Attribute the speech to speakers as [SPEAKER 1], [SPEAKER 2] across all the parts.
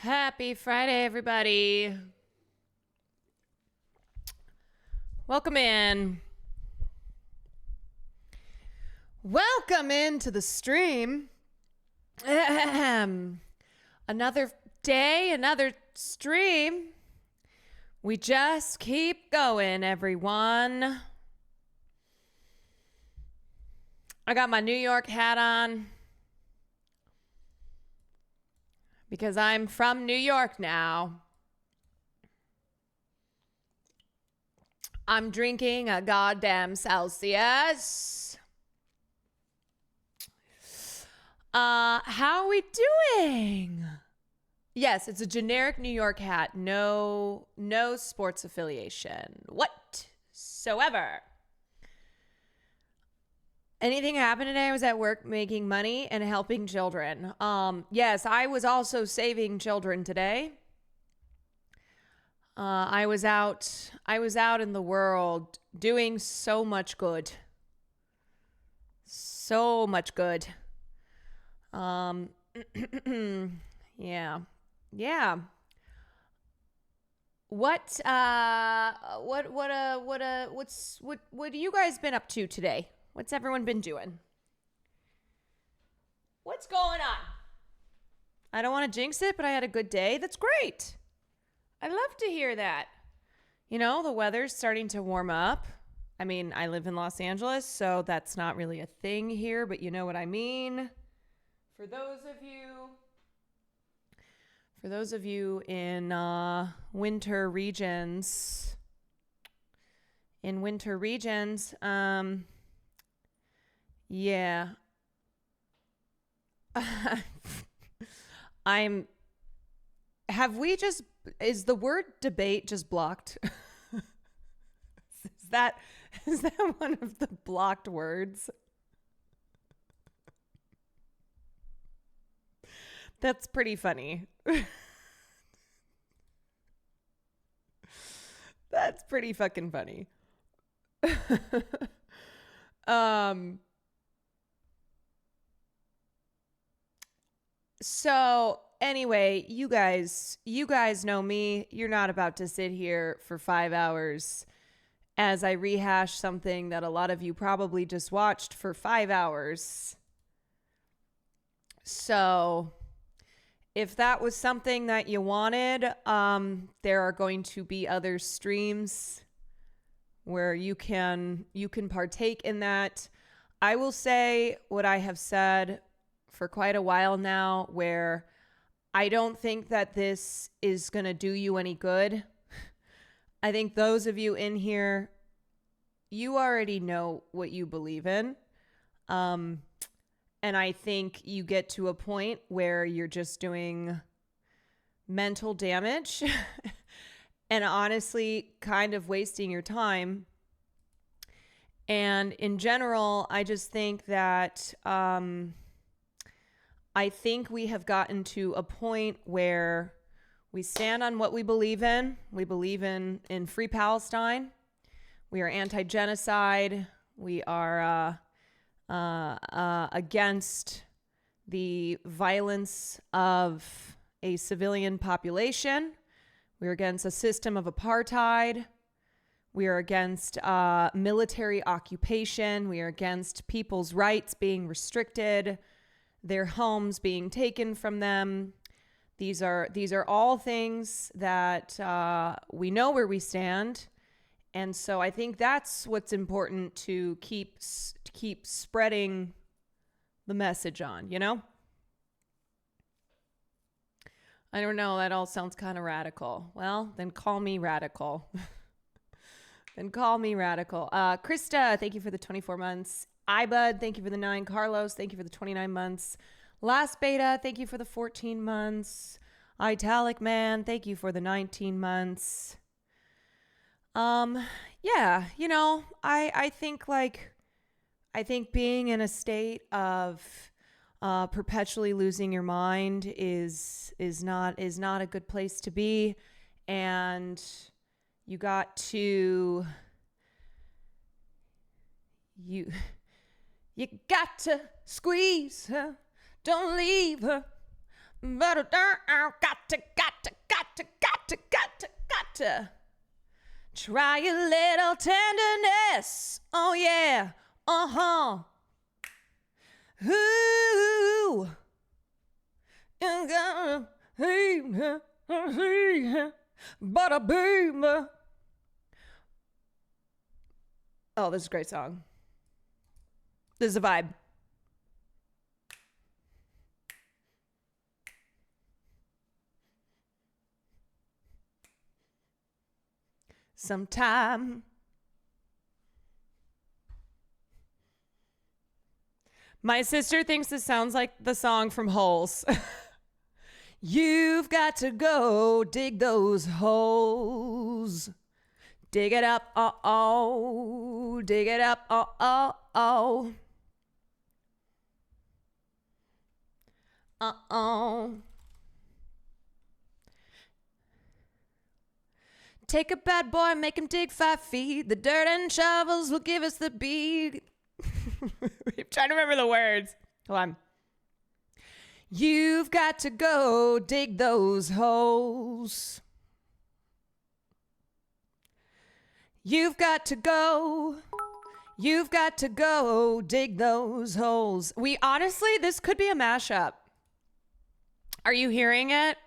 [SPEAKER 1] Happy Friday, everybody. Welcome in. Welcome into the stream. Another day, another stream. We just keep going, everyone. I got my New York hat on because I'm from New York now. I'm drinking a goddamn Celsius. How are we doing? Yes, it's a generic New York hat. No sports affiliation whatsoever. Anything happened today? I was at work making money and helping children. Yes, I was also saving children today. I was out in the world doing so much good. So much good. Yeah. What have you guys been up to today? What's everyone been doing? What's going on? I don't want to jinx it, but I had a good day. That's great. I love to hear that. You know, the weather's starting to warm up. I mean, I live in Los Angeles, so that's not really a thing here, but you know what I mean. For those of you in winter regions, yeah. Is the word debate just blocked? Is that one of the blocked words? That's pretty funny. That's pretty fucking funny. So anyway, you guys know me. You're not about to sit here for 5 hours as I rehash something that a lot of you probably just watched for 5 hours. So if that was something that you wanted, there are going to be other streams where you can partake in that. I will say what I have said for quite a while now, where I don't think that this is going to do you any good. I think those of you in here, you already know what you believe in. And I think you get to a point where you're just doing mental damage and honestly kind of wasting your time. And in general, I just think that I think we have gotten to a point where we stand on what we believe in. We believe in free Palestine. We are anti-genocide. We are against the violence of a civilian population. We're against a system of apartheid. We are against military occupation. We are against people's rights being restricted, their homes being taken from them. These are all things that we know where we stand. And so I think that's what's important to keep spreading the message on, you know? I don't know, that all sounds kind of radical. Well, then call me radical. Krista, thank you for the 24 months. iBud, thank you for the 9. Carlos, thank you for the 29 months. Last Beta, thank you for the 14 months. Italic Man, thank you for the 19 months. Yeah, you know, I think being in a state of perpetually losing your mind is not a good place to be, and you got to squeeze her, don't leave her, But got to try a little tenderness. Oh yeah. Uh-huh. Ooh. But a baby. Oh, this is a great song. This is a vibe. Sometime. My sister thinks this sounds like the song from Holes. You've got to go dig those holes. Dig it up, oh. Dig it up, oh. Take a bad boy, make him dig 5 feet. The dirt and shovels will give us the beat. I'm trying to remember the words. Hold on. You've got to go dig those holes. You've got to go dig those holes. We honestly, this could be a mashup. Are you hearing it?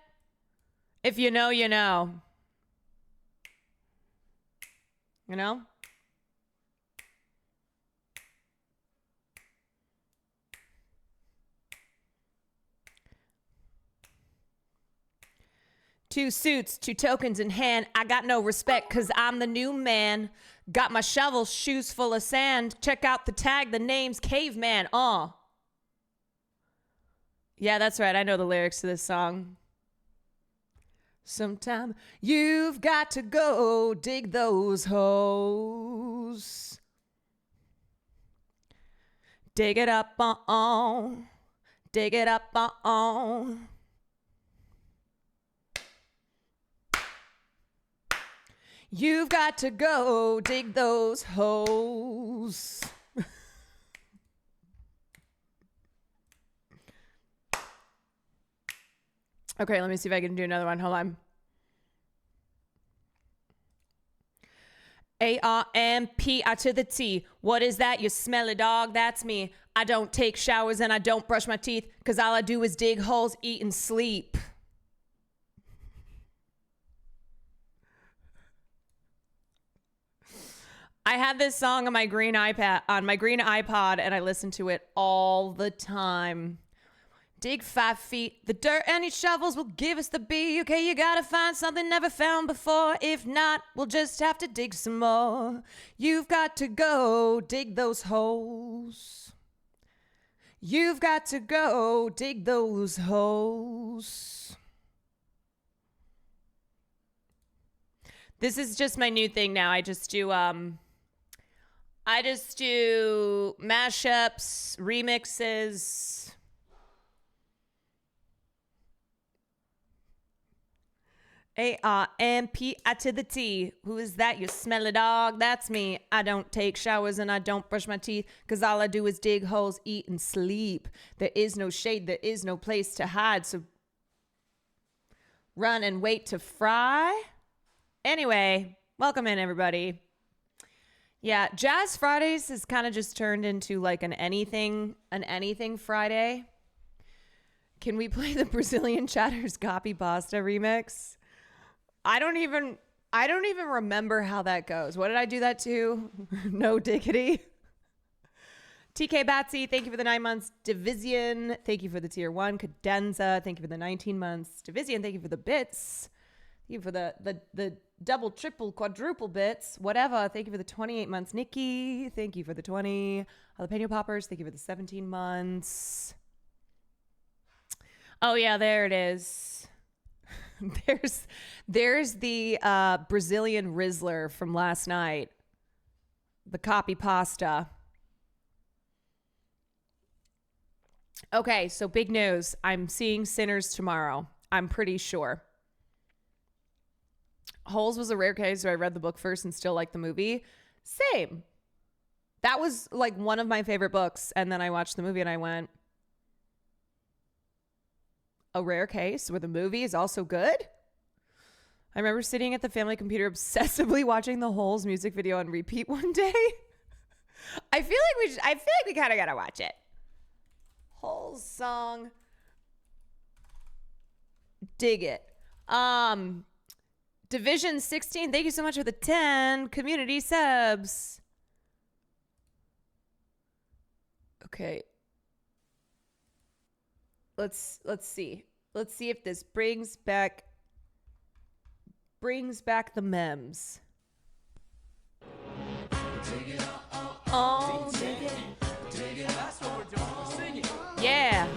[SPEAKER 1] If you know, you know. You know? Two suits, 2 tokens in hand. I got no respect because I'm the new man. Got my shovel, shoes full of sand. Check out the tag, the name's Caveman. Yeah, that's right. I know the lyrics to this song. Sometime you've got to go dig those holes. Dig it up, dig it up, You've got to go dig those holes. Okay, let me see if I can do another one. Hold on. A-R-M-P-I to the T. What is that? You smelly dog? That's me. I don't take showers and I don't brush my teeth because all I do is dig holes, eat, and sleep. I had this song on my green iPod, and I listened to it all the time. Dig 5 feet. The dirt and your shovels will give us the beat. Okay, you gotta find something never found before. If not, we'll just have to dig some more. You've got to go dig those holes. You've got to go dig those holes. This is just my new thing now. I just do mashups, remixes. A-R-M-P-I to the T. Who is that? You smelly dog? That's me. I don't take showers and I don't brush my teeth because all I do is dig holes, eat, and sleep. There is no shade. There is no place to hide. So run and wait to fry. Anyway, welcome in, everybody. Yeah, Jazz Fridays has kind of just turned into like an anything Friday. Can we play the Brazilian Chatters Copy Pasta remix? I don't even remember how that goes. What did I do that to? No diggity. TK Batsy, thank you for the 9 months. Division, thank you for the tier 1. Cadenza, thank you for the 19 months. Division, thank you for the bits. Thank you for the double, triple, quadruple bits. Whatever. Thank you for the 28 months. Nikki, thank you for the 20. Jalapeno Poppers, thank you for the 17 months. Oh yeah, there it is. There's the Brazilian Rizzler from last night. The copy pasta. Okay, so big news. I'm seeing Sinners tomorrow. I'm pretty sure. Holes was a rare case where I read the book first and still liked the movie. Same. That was like one of my favorite books. And then I watched the movie and I went, a rare case where the movie is also good. I remember sitting at the family computer obsessively watching the Holes music video on repeat one day. I feel like we kind of got to watch it. Holes song. Dig it. Division 16, thank you so much for the 10 community subs. Okay. Let's see. Let's see if this brings back the memes. Oh, dig it. That's what we're doing. We're singing. Yeah.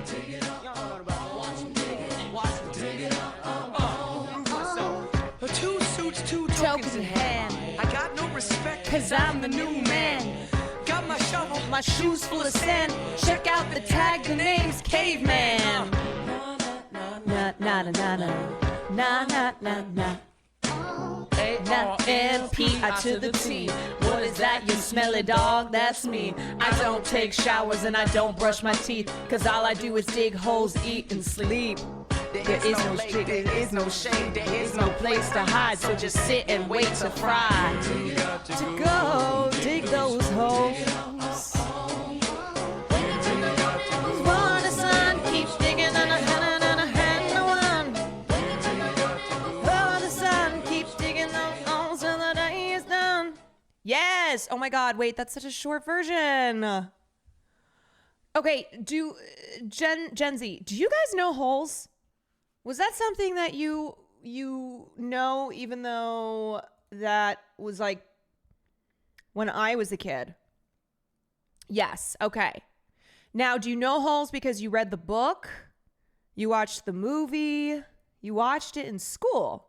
[SPEAKER 1] Two suits, two tokens in hand. I got no respect, cause I'm the new man. Got my shovel, my shoes full of sand. Check out the tag, the name's Caveman. Na na na na na na na na. A-R-N-P-I to the T. What is that, you smelly dog? That's me. I don't take showers and I don't brush my teeth, cause all I do is dig holes, eat and sleep. There is no shade, there is no shade, there is no place to hide, so just sit and wait to fry. To go dig those holes. For the sun keeps digging on a hand and a hand no one. For the sun keeps digging those holes till the day is done. Yes! Oh my god, wait, that's such a short version. Okay, Gen Z, do you guys know Holes? Was that something that you know, even though that was like when I was a kid? Yes. Okay. Now, do you know Holes because you read the book? You watched the movie? You watched it in school?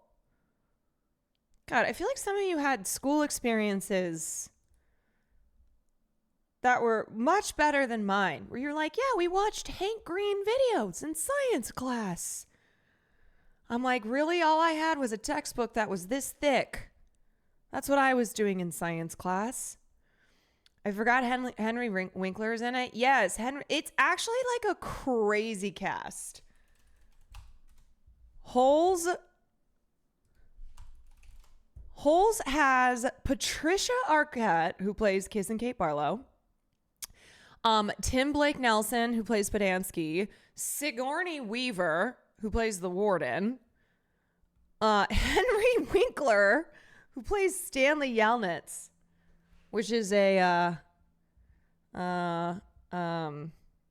[SPEAKER 1] God, I feel like some of you had school experiences that were much better than mine, where you're like, yeah, we watched Hank Green videos in science class. I'm like, really? All I had was a textbook that was this thick. That's what I was doing in science class. I forgot Henry Winkler's in it. Yes, Henry. It's actually like a crazy cast. Holes has Patricia Arquette, who plays Kiss and Kate Barlow. Tim Blake Nelson, who plays Podansky. Sigourney Weaver, who plays the warden. Henry Winkler, who plays Stanley Yelnats, which is a oh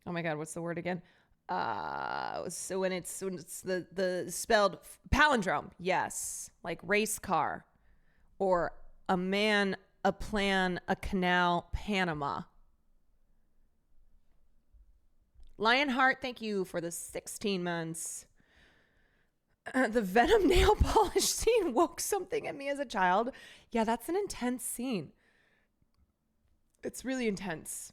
[SPEAKER 1] my god, what's the word again? So when it's the spelled palindrome, yes, like race car, or a man, a plan, a canal, Panama. Lionheart, thank you for the 16 months. The Venom nail polish scene woke something in me as a child. Yeah, that's an intense scene. It's really intense.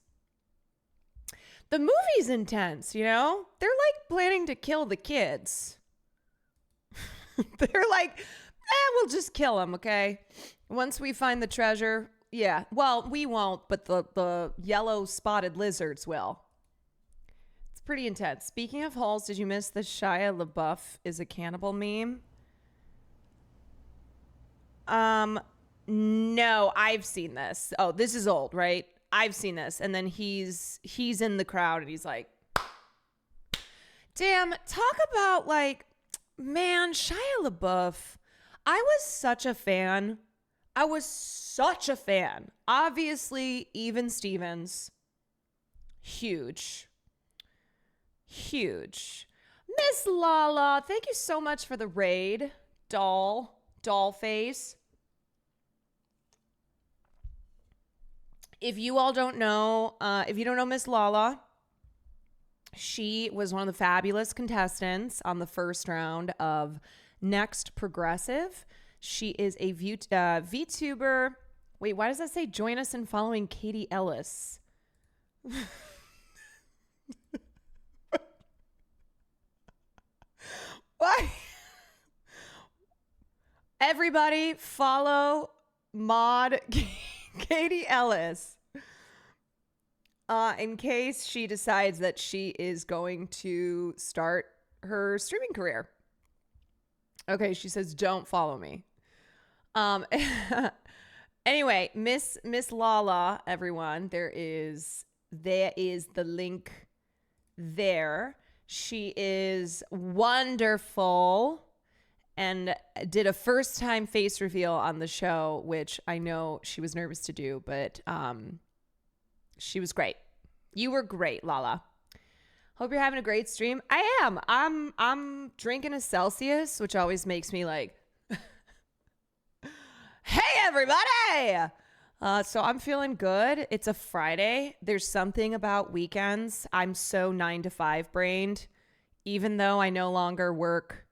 [SPEAKER 1] The movie's intense, you know? They're like planning to kill the kids. They're like, we'll just kill them, okay? Once we find the treasure. Yeah, well, we won't, but the yellow spotted lizards will. Pretty intense. Speaking of Holes, did you miss the Shia LaBeouf is a cannibal meme? No, I've seen this. Oh, this is old, right? I've seen this. And then he's in the crowd and he's like, damn, talk about like, man, Shia LaBeouf. I was such a fan. Obviously, Even Stevens, huge. Miss Lala, thank you so much for the raid. Doll face. If you all don't know, if you don't know Miss Lala, she was one of the fabulous contestants on the first round of Next Progressive. She is a VTuber. Wait, why does that say join us in following Katie Ellis? Why? Everybody follow mod Katie Ellis in case she decides that she is going to start her streaming career. Okay, she says, don't follow me. Anyway, Miss Lala, everyone, there is the link there. She is wonderful and did a first time face reveal on the show, which I know she was nervous to do, but she was great. You were great, Lala. Hope you're having a great stream. I am. I'm drinking a Celsius, which always makes me like, hey, everybody. So I'm feeling good. It's a Friday. There's something about weekends. I'm so 9 to 5 brained. Even though I no longer work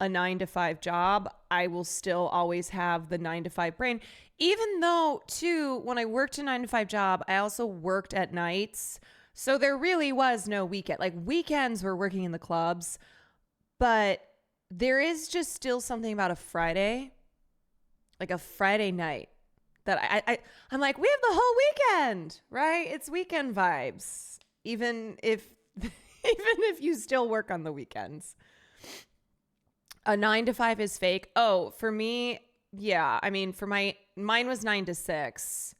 [SPEAKER 1] a 9 to 5 job, I will still always have the 9 to 5 brain. Even though, too, when I worked a 9 to 5 job, I also worked at nights. So there really was no weekend. Like weekends we're working in the clubs, but there is just still something about a Friday, like a Friday night that I'm like, we have the whole weekend, right? It's weekend vibes, even if you still work on the weekends. A 9 to 5 is fake. Oh, for me, yeah. I mean, mine was 9 to 6,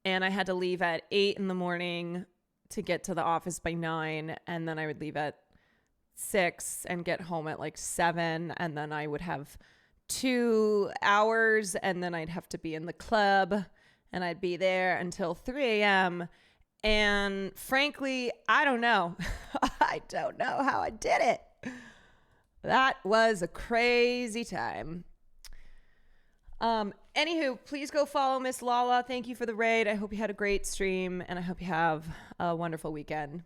[SPEAKER 1] and I had to leave at 8 in the morning to get to the office by 9, and then I would leave at 6 and get home at like 7, and then I would have 2 hours, and then I'd have to be in the club, and I'd be there until 3 a.m. And frankly, I don't know. I don't know how I did it. That was a crazy time. Anywho, please go follow Miss Lala. Thank you for the raid. I hope you had a great stream, and I hope you have a wonderful weekend.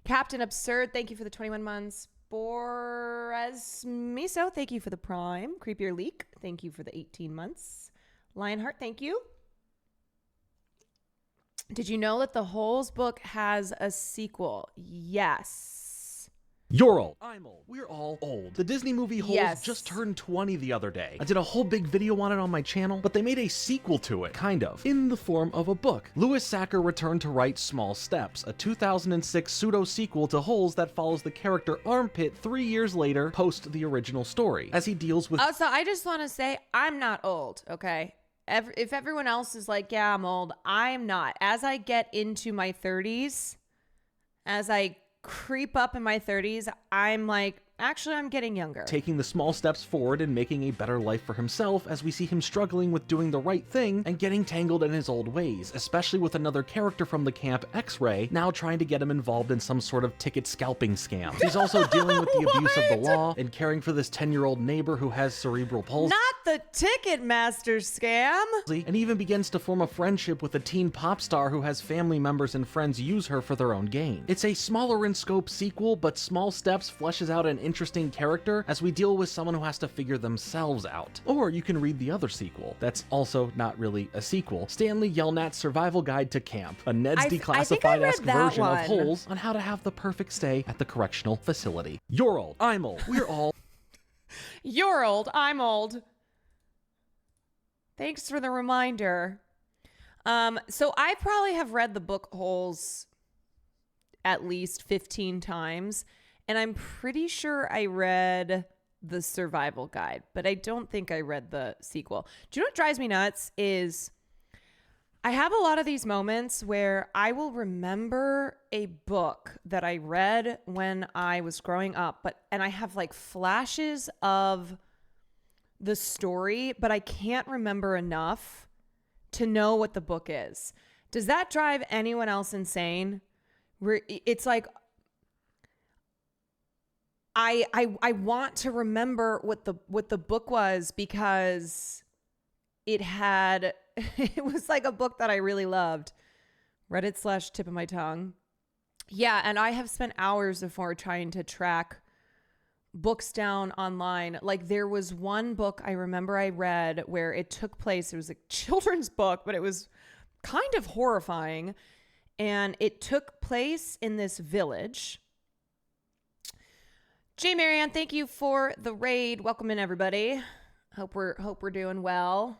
[SPEAKER 1] Captain Absurd, thank you for the 21 months. Boras Miso, thank you for the prime. Creepier Leak, thank you for the 18 months. Lionheart, thank you. Did you know that the Holes book has a sequel? Yes.
[SPEAKER 2] You're old. I'm old. We're all old. The Disney movie Holes just turned 20 the other day. I did a whole big video on it on my channel, but they made a sequel to it, kind of, in the form of a book. Louis Sacker returned to write Small Steps, a 2006 pseudo-sequel to Holes that follows the character Armpit 3 years later, post the original story, as he deals with—
[SPEAKER 1] So I just want to say, I'm not old, okay? If everyone else is like, yeah, I'm old, I'm not. As I get into my 30s, as I creep up in my 30s, I'm like, actually, I'm getting younger.
[SPEAKER 2] Taking the small steps forward and making a better life for himself, as we see him struggling with doing the right thing and getting tangled in his old ways, especially with another character from the camp, X-Ray, now trying to get him involved in some sort of ticket scalping scam. He's also dealing with the abuse of the law and caring for this 10-year-old neighbor who has cerebral palsy.
[SPEAKER 1] Not the Ticketmaster scam!
[SPEAKER 2] And even begins to form a friendship with a teen pop star who has family members and friends use her for their own gain. It's a smaller in scope sequel, but Small Steps fleshes out an interesting character as we deal with someone who has to figure themselves out. Or you can read the other sequel, that's also not really a sequel, Stanley Yelnat's Survival Guide to Camp, a Ned's Declassified-esque version of Holes on how to have the perfect stay at the correctional facility. You're old. I'm old. We're all—
[SPEAKER 1] You're old. I'm old. Thanks for the reminder. So I probably have read the book Holes at least 15 times, and I'm pretty sure I read the Survival Guide, but I don't think I read the sequel. Do you know what drives me nuts is I have a lot of these moments where I will remember a book that I read when I was growing up, and I have like flashes of the story, but I can't remember enough to know what the book is. Does that drive anyone else insane? It's like I want to remember what the book was because it was like a book that I really loved. Reddit / tip of my tongue. Yeah, and I have spent hours before trying to track books down online. Like there was one book I remember I read where it took place. It was a children's book, but it was kind of horrifying. And it took place in this village. J. Marianne, thank you for the raid. Welcome in, everybody. Hope we're doing well.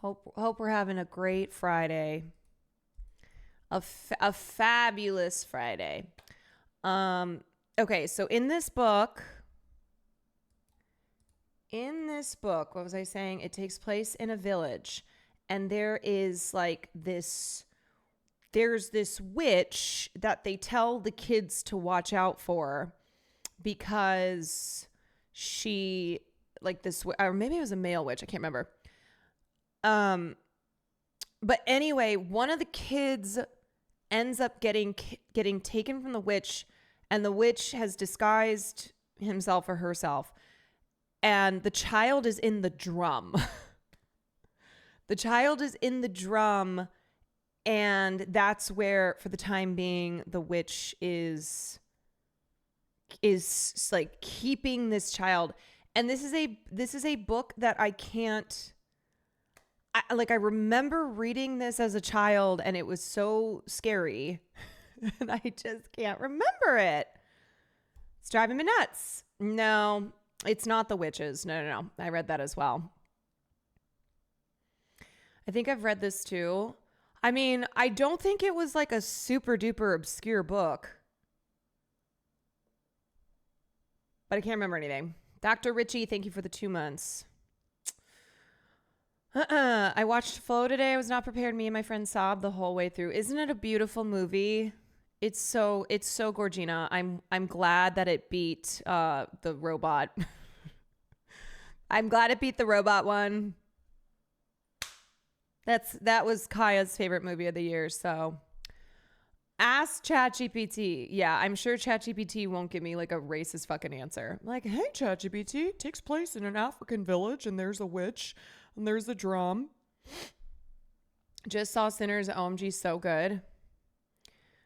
[SPEAKER 1] Hope we're having a great Friday. A fabulous Friday. okay, so in this book, what was I saying? It takes place in a village, and there is like there's this witch that they tell the kids to watch out for because she, like this, or maybe it was a male witch, I can't remember. But anyway, one of the kids ends up getting taken from the witch, and the witch has disguised himself or herself, and the child is in the drum. The child is in the drum, and that's where, for the time being, the witch is like keeping this child. And this is a book that I can't. I remember reading this as a child, and it was so scary, and I just can't remember it. It's driving me nuts. No, it's not the witches. No. I read that as well. I think I've read this too. I mean, I don't think it was like a super duper obscure book, but I can't remember anything. Dr. Richie, thank you for the 2 months. I watched Flow today. I was not prepared. Me and my friend sobbed the whole way through. Isn't it a beautiful movie? It's so Gorgina. I'm glad that it beat the robot. I'm glad it beat the robot one. That was Kaya's favorite movie of the year. So ask ChatGPT. Yeah, I'm sure ChatGPT won't give me like a racist fucking answer. Like, hey, ChatGPT, takes place in an African village, and there's a witch. And there's a drum. Just saw Sinners. OMG, so good.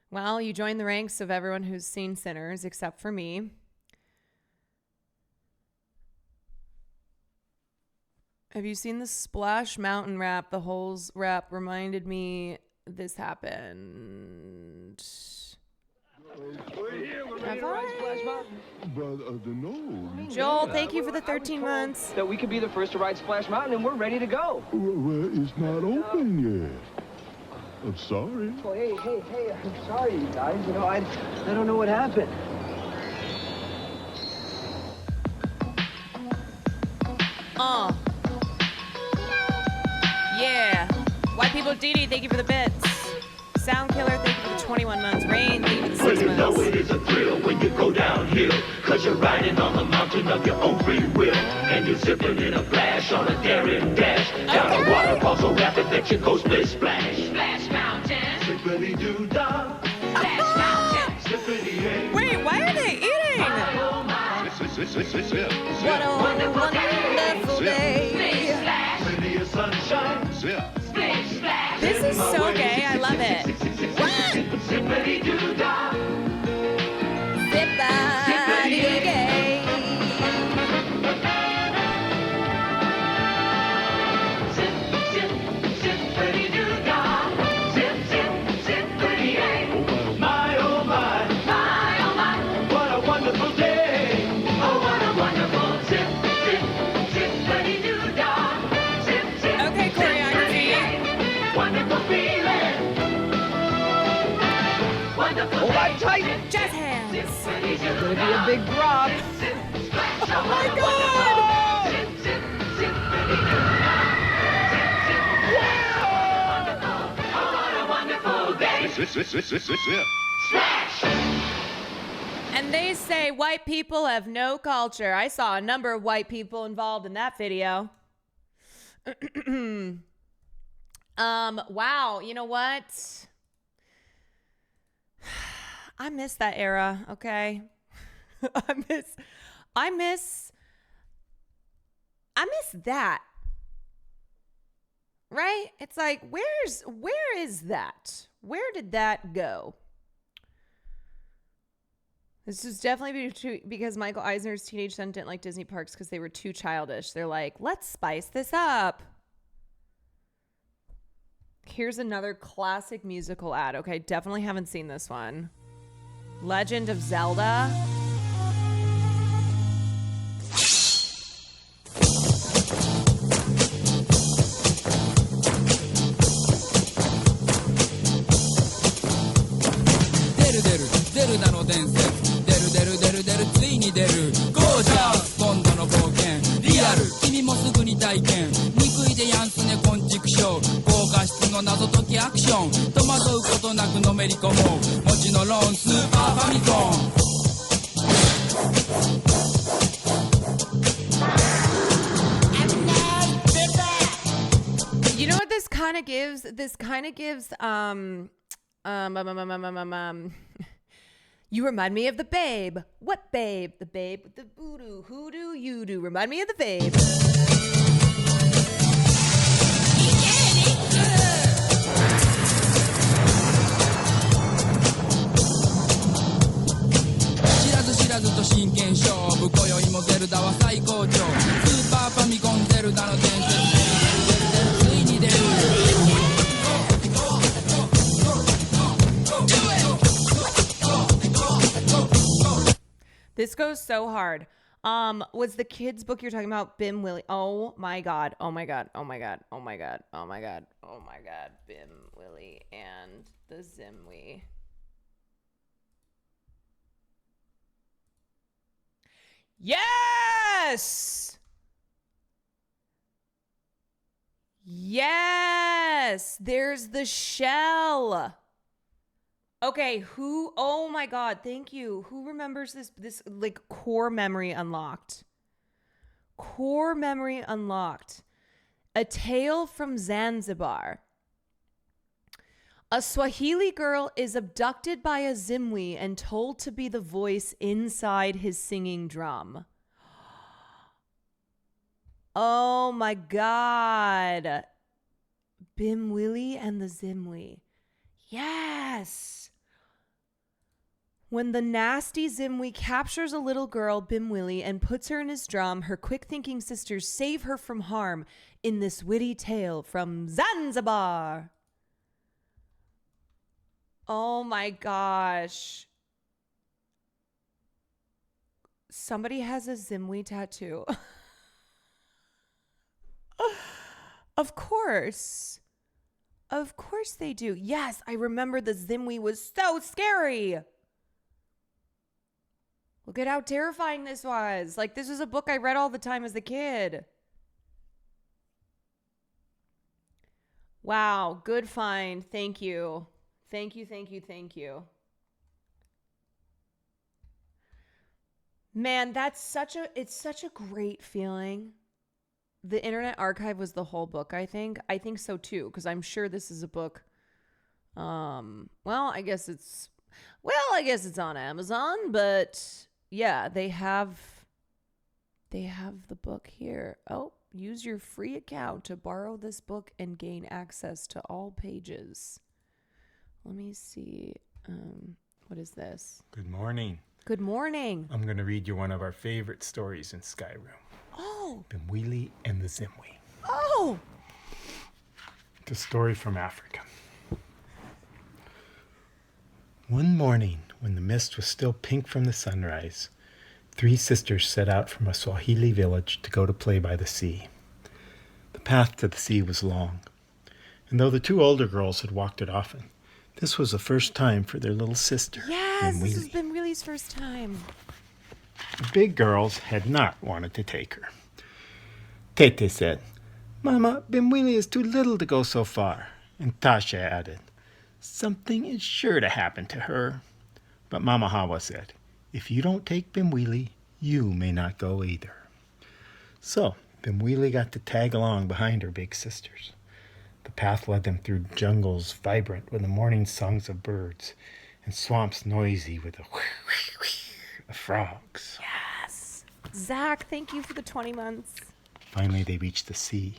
[SPEAKER 1] Well, you joined the ranks of everyone who's seen Sinners, except for me. Have you seen the Splash Mountain rap? The Holes rap reminded me this happened. Have I?
[SPEAKER 3] No.
[SPEAKER 1] Joel, thank you for the 13 months.
[SPEAKER 4] That we could be the first to ride Splash Mountain, and we're ready to go.
[SPEAKER 3] Well, it's not open yet. I'm sorry.
[SPEAKER 4] Oh, hey, I'm sorry, you guys. You know, I don't know what happened.
[SPEAKER 1] Yeah. White People Didi, thank you for the bits. Sound Killer, thank you for the 21 months. Rain, thank you for the 6 months.
[SPEAKER 5] Well, you know it is a thrill when you go downhill, 'cause you're riding on the mountain of your own free will, and you're zipping in a flash on a daring dash, down a waterfall so rapid that you go split splash. Splash Mountain. Zippity-doo-dah. Splash Mountain. Zippity-hey.
[SPEAKER 1] Wait, why are they eating?
[SPEAKER 5] Oh, my.
[SPEAKER 1] What a wonderful day.
[SPEAKER 5] Splash. Plenty of sunshine.
[SPEAKER 3] Zip.
[SPEAKER 5] Splish splash.
[SPEAKER 1] This is so gay. I love it. What?
[SPEAKER 5] Zippity-doo-dah.
[SPEAKER 1] Zippity gay.
[SPEAKER 5] Zip, zip, zippity-doo-dah. Zip, zip, zippity-hey. My, oh my. My, oh my. What a wonderful day. Oh, what a wonderful zip, zip, zippity-doo-dah. Zip, zip,
[SPEAKER 1] Okay, choreography.
[SPEAKER 5] zippity-hey. Wonderful feeling. Wonderful
[SPEAKER 4] Hold on tight.
[SPEAKER 1] Jazz hands.
[SPEAKER 4] It's gonna be a big drop.
[SPEAKER 5] Oh
[SPEAKER 1] my God.
[SPEAKER 5] Zip, zip, zippity-doo-dah. Oh, what a wonderful day.
[SPEAKER 3] Zip.
[SPEAKER 5] Splash!
[SPEAKER 1] And they say white people have no culture. I saw a number of white people involved in that video. Wow, you know what? I miss that era, okay? I miss that. Right? It's like, where is that? Where did that go? This is definitely because Michael Eisner's teenage son didn't like Disney parks because they were too childish. They're like, let's spice this up. Here's another classic musical ad. Okay, definitely haven't seen this one. Legend of Zelda.
[SPEAKER 6] Deru deru, deru だの伝説。デルデルデめり込もう餅のローンスーパーファミコン
[SPEAKER 1] You know what this kind of gives? This kind of gives you remind me of the babe. What babe? The babe with the voodoo, hoodoo, you do. Remind me of the babe. This goes so hard. Was the kids' book you're talking about Bim Willie? Oh my god. Oh my god. Oh my god. Oh my god. Oh my god. Oh my god. Bim Willie and the Zimwi. Yes! Yes! There's the shell. Okay, oh my god, thank you. Who remembers this like core memory unlocked? Core memory unlocked. A Tale from Zanzibar. A Swahili girl is abducted by a Zimwi and told to be the voice inside his singing drum. Oh my god. Bim Willie and the Zimwi. Yes. When the nasty Zimwi captures a little girl, Bim Willie, and puts her in his drum, her quick-thinking sisters save her from harm in this witty tale from Zanzibar. Oh my gosh. Somebody has a Zimwi tattoo. Of course. Of course they do. Yes, I remember the Zimwi was so scary. Look at how terrifying this was. Like, this was a book I read all the time as a kid. Wow, good find. Thank you. Thank you, thank you, thank you. Man, it's such a great feeling. The Internet Archive was the whole book, I think. I think so too, because I'm sure this is a book. I guess it's on Amazon, but yeah, they have the book here. Oh, use your free account to borrow this book and gain access to all pages. Let me see. What is this?
[SPEAKER 7] Good morning.
[SPEAKER 1] Good morning.
[SPEAKER 7] I'm going to read you one of our favorite stories in Skyrim.
[SPEAKER 1] Oh.
[SPEAKER 7] Bimwili and the Zimwi.
[SPEAKER 1] Oh.
[SPEAKER 7] It's a story from Africa. One morning, when the mist was still pink from the sunrise, 3 sisters set out from a Swahili village to go to play by the sea. The path to the sea was long, and though the 2 older girls had walked it often, this was the first time for their little sister.
[SPEAKER 1] Yes, this has been Willie's first time.
[SPEAKER 7] The big girls had not wanted to take her. Tete said, "Mama, Bimwili is too little to go so far." And Tasha added, "Something is sure to happen to her." But Mama Hawa said, "If you don't take Bimwili, you may not go either." So Bimwili got to tag along behind her big sisters. The path led them through jungles vibrant with the morning songs of birds and swamps noisy with the of frogs.
[SPEAKER 1] Yes. Zach, thank you for the 20 months.
[SPEAKER 7] Finally, they reached the sea.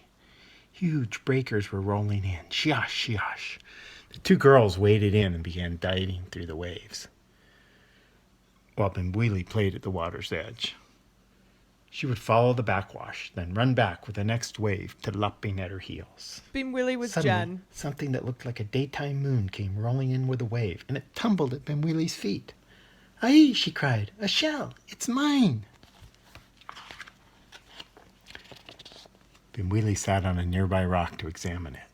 [SPEAKER 7] Huge breakers were rolling in. Shiosh, shiosh. The 2 girls waded in and began diving through the waves, while Bimwili played at the water's edge. She would follow the backwash, then run back with the next wave to lapping at her heels.
[SPEAKER 1] Bimwili was
[SPEAKER 7] Suddenly,
[SPEAKER 1] Jen.
[SPEAKER 7] something that looked like a daytime moon came rolling in with a wave, and it tumbled at Bimwili's feet. "Aye," she cried, "a shell! It's mine!" Bimwili sat on a nearby rock to examine it.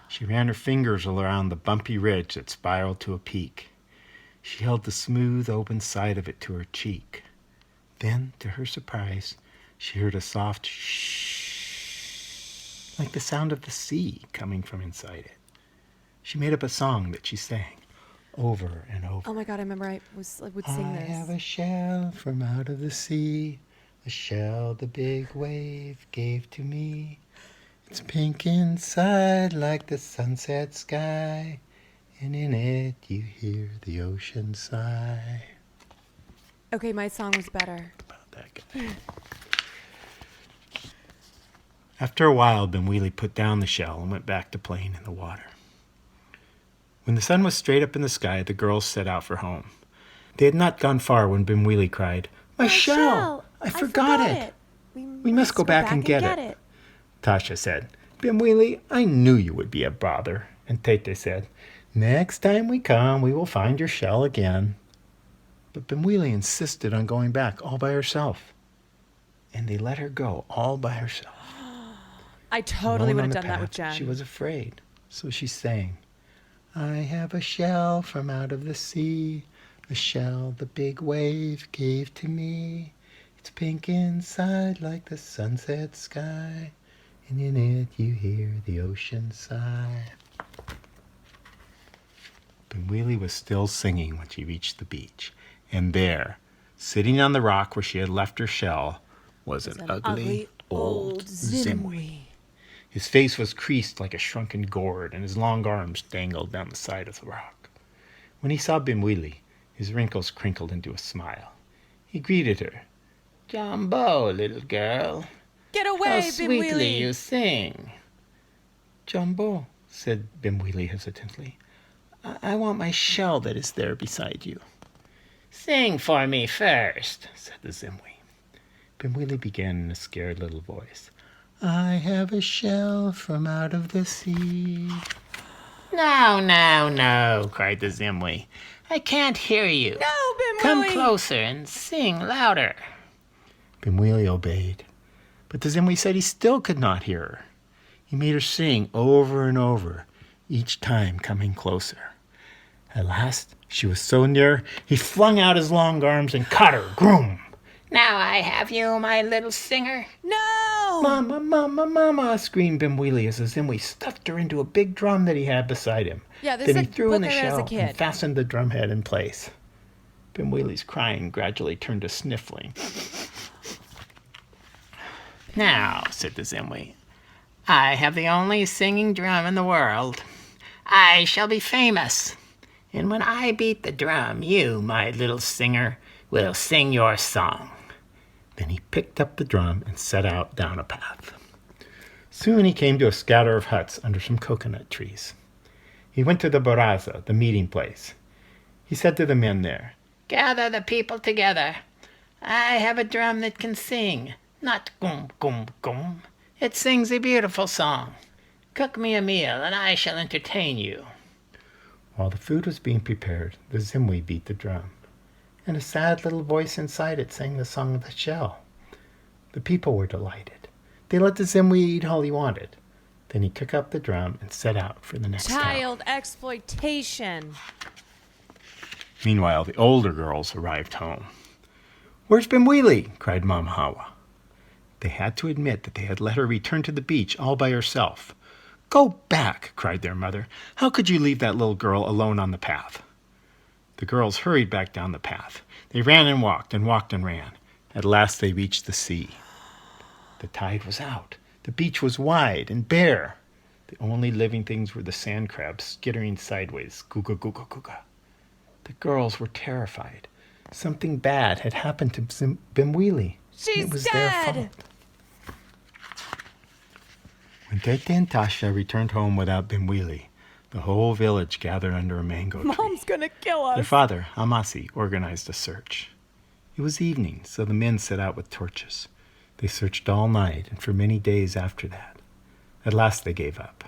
[SPEAKER 7] She ran her fingers around the bumpy ridge that spiraled to a peak. She held the smooth, open side of it to her cheek. Then, to her surprise, she heard a soft shh, like the sound of the sea coming from inside it. She made up a song that she sang. over and over.
[SPEAKER 1] Oh my God, I remember I would sing
[SPEAKER 7] I
[SPEAKER 1] this.
[SPEAKER 7] have a shell from out of the sea, a shell the big wave gave to me. It's pink inside like the sunset sky, and in it you hear the ocean sigh.
[SPEAKER 1] Okay, my song was better.
[SPEAKER 7] About that guy. After a while, Benwili put down the shell and went back to playing in the water. When the sun was straight up in the sky, the girls set out for home. They had not gone far when Benwili cried, My shell! I forgot it! We must go back and get it. Tasha said, Benwili, I knew you would be a bother. And Tete said, Next time we come, we will find your shell again. But Benwili insisted on going back all by herself. And they let her go all by herself.
[SPEAKER 1] I totally
[SPEAKER 7] Alone
[SPEAKER 1] would
[SPEAKER 7] on
[SPEAKER 1] have
[SPEAKER 7] the
[SPEAKER 1] done that with
[SPEAKER 7] path,
[SPEAKER 1] Jen.
[SPEAKER 7] She was afraid, so she sang, I have a shell from out of the sea, a shell the big wave gave to me. It's pink inside like the sunset sky, and in it you hear the ocean sigh. Benwili was still singing when she reached the beach, and there, sitting on the rock where she had left her shell, was an ugly old Zimwi. His face was creased like a shrunken gourd, and his long arms dangled down the side of the rock. When he saw Benwili, his wrinkles crinkled into a smile. He greeted her. Jumbo, little girl.
[SPEAKER 1] Get away,
[SPEAKER 7] How sweetly
[SPEAKER 1] Benwili!
[SPEAKER 7] you sing. Jumbo, said Benwili hesitantly. I want my shell that is there beside you. Sing for me first, said the Zimwi. Benwili began in a scared little voice. I have a shell from out of the sea. No, no, no, cried the Zimwi. I can't hear you.
[SPEAKER 1] No, Benwili!
[SPEAKER 7] Come closer and sing louder. Benwili obeyed, but the Zimwi said he still could not hear her. He made her sing over and over, each time coming closer. At last, she was so near, he flung out his long arms and caught her. Groom! Now I have you, my little singer.
[SPEAKER 1] No!
[SPEAKER 7] Mama, mama, mama, screamed Benwili as the Zimwi stuffed her into a big drum that he had beside him.
[SPEAKER 1] Yeah, this
[SPEAKER 7] Then he
[SPEAKER 1] is a
[SPEAKER 7] threw in
[SPEAKER 1] book
[SPEAKER 7] the
[SPEAKER 1] I read as a
[SPEAKER 7] shell
[SPEAKER 1] kid.
[SPEAKER 7] and fastened the drum head in place. Benwili's crying gradually turned to sniffling. Now, said the Zimwi, I have the only singing drum in the world. I shall be famous. And when I beat the drum, you, my little singer, will sing your song. Then he picked up the drum and set out down a path. Soon he came to a scatter of huts under some coconut trees. He went to the baraza, the meeting place. He said to the men there, Gather the people together. I have a drum that can sing, not gum, gum, gum. It sings a beautiful song. Cook me a meal, and I shall entertain you. While the food was being prepared, the Zimwi beat the drum, and a sad little voice inside it sang the song of the shell. The people were delighted. They let the Zimwi eat all he wanted. Then he took up the drum and set out for the next town.
[SPEAKER 1] Child exploitation.
[SPEAKER 7] Meanwhile, the older girls arrived home. Where's Benwili? Cried Mama Hawa. They had to admit that they had let her return to the beach all by herself. Go back, cried their mother. How could you leave that little girl alone on the path? The girls hurried back down the path. They ran and walked and ran. At last they reached the sea. The tide was out. The beach was wide and bare. The only living things were the sand crabs skittering sideways, googa, googa, googa. The girls were terrified. Something bad had happened to Benwili.
[SPEAKER 1] She's
[SPEAKER 7] it was
[SPEAKER 1] dead.
[SPEAKER 7] Their fault. When Tete and Tasha returned home without Benwili, the whole village gathered under a mango tree.
[SPEAKER 1] Mom's gonna kill us.
[SPEAKER 7] Their father, Amasi, organized a search. It was evening, so the men set out with torches. They searched all night and for many days after that. At last they gave up.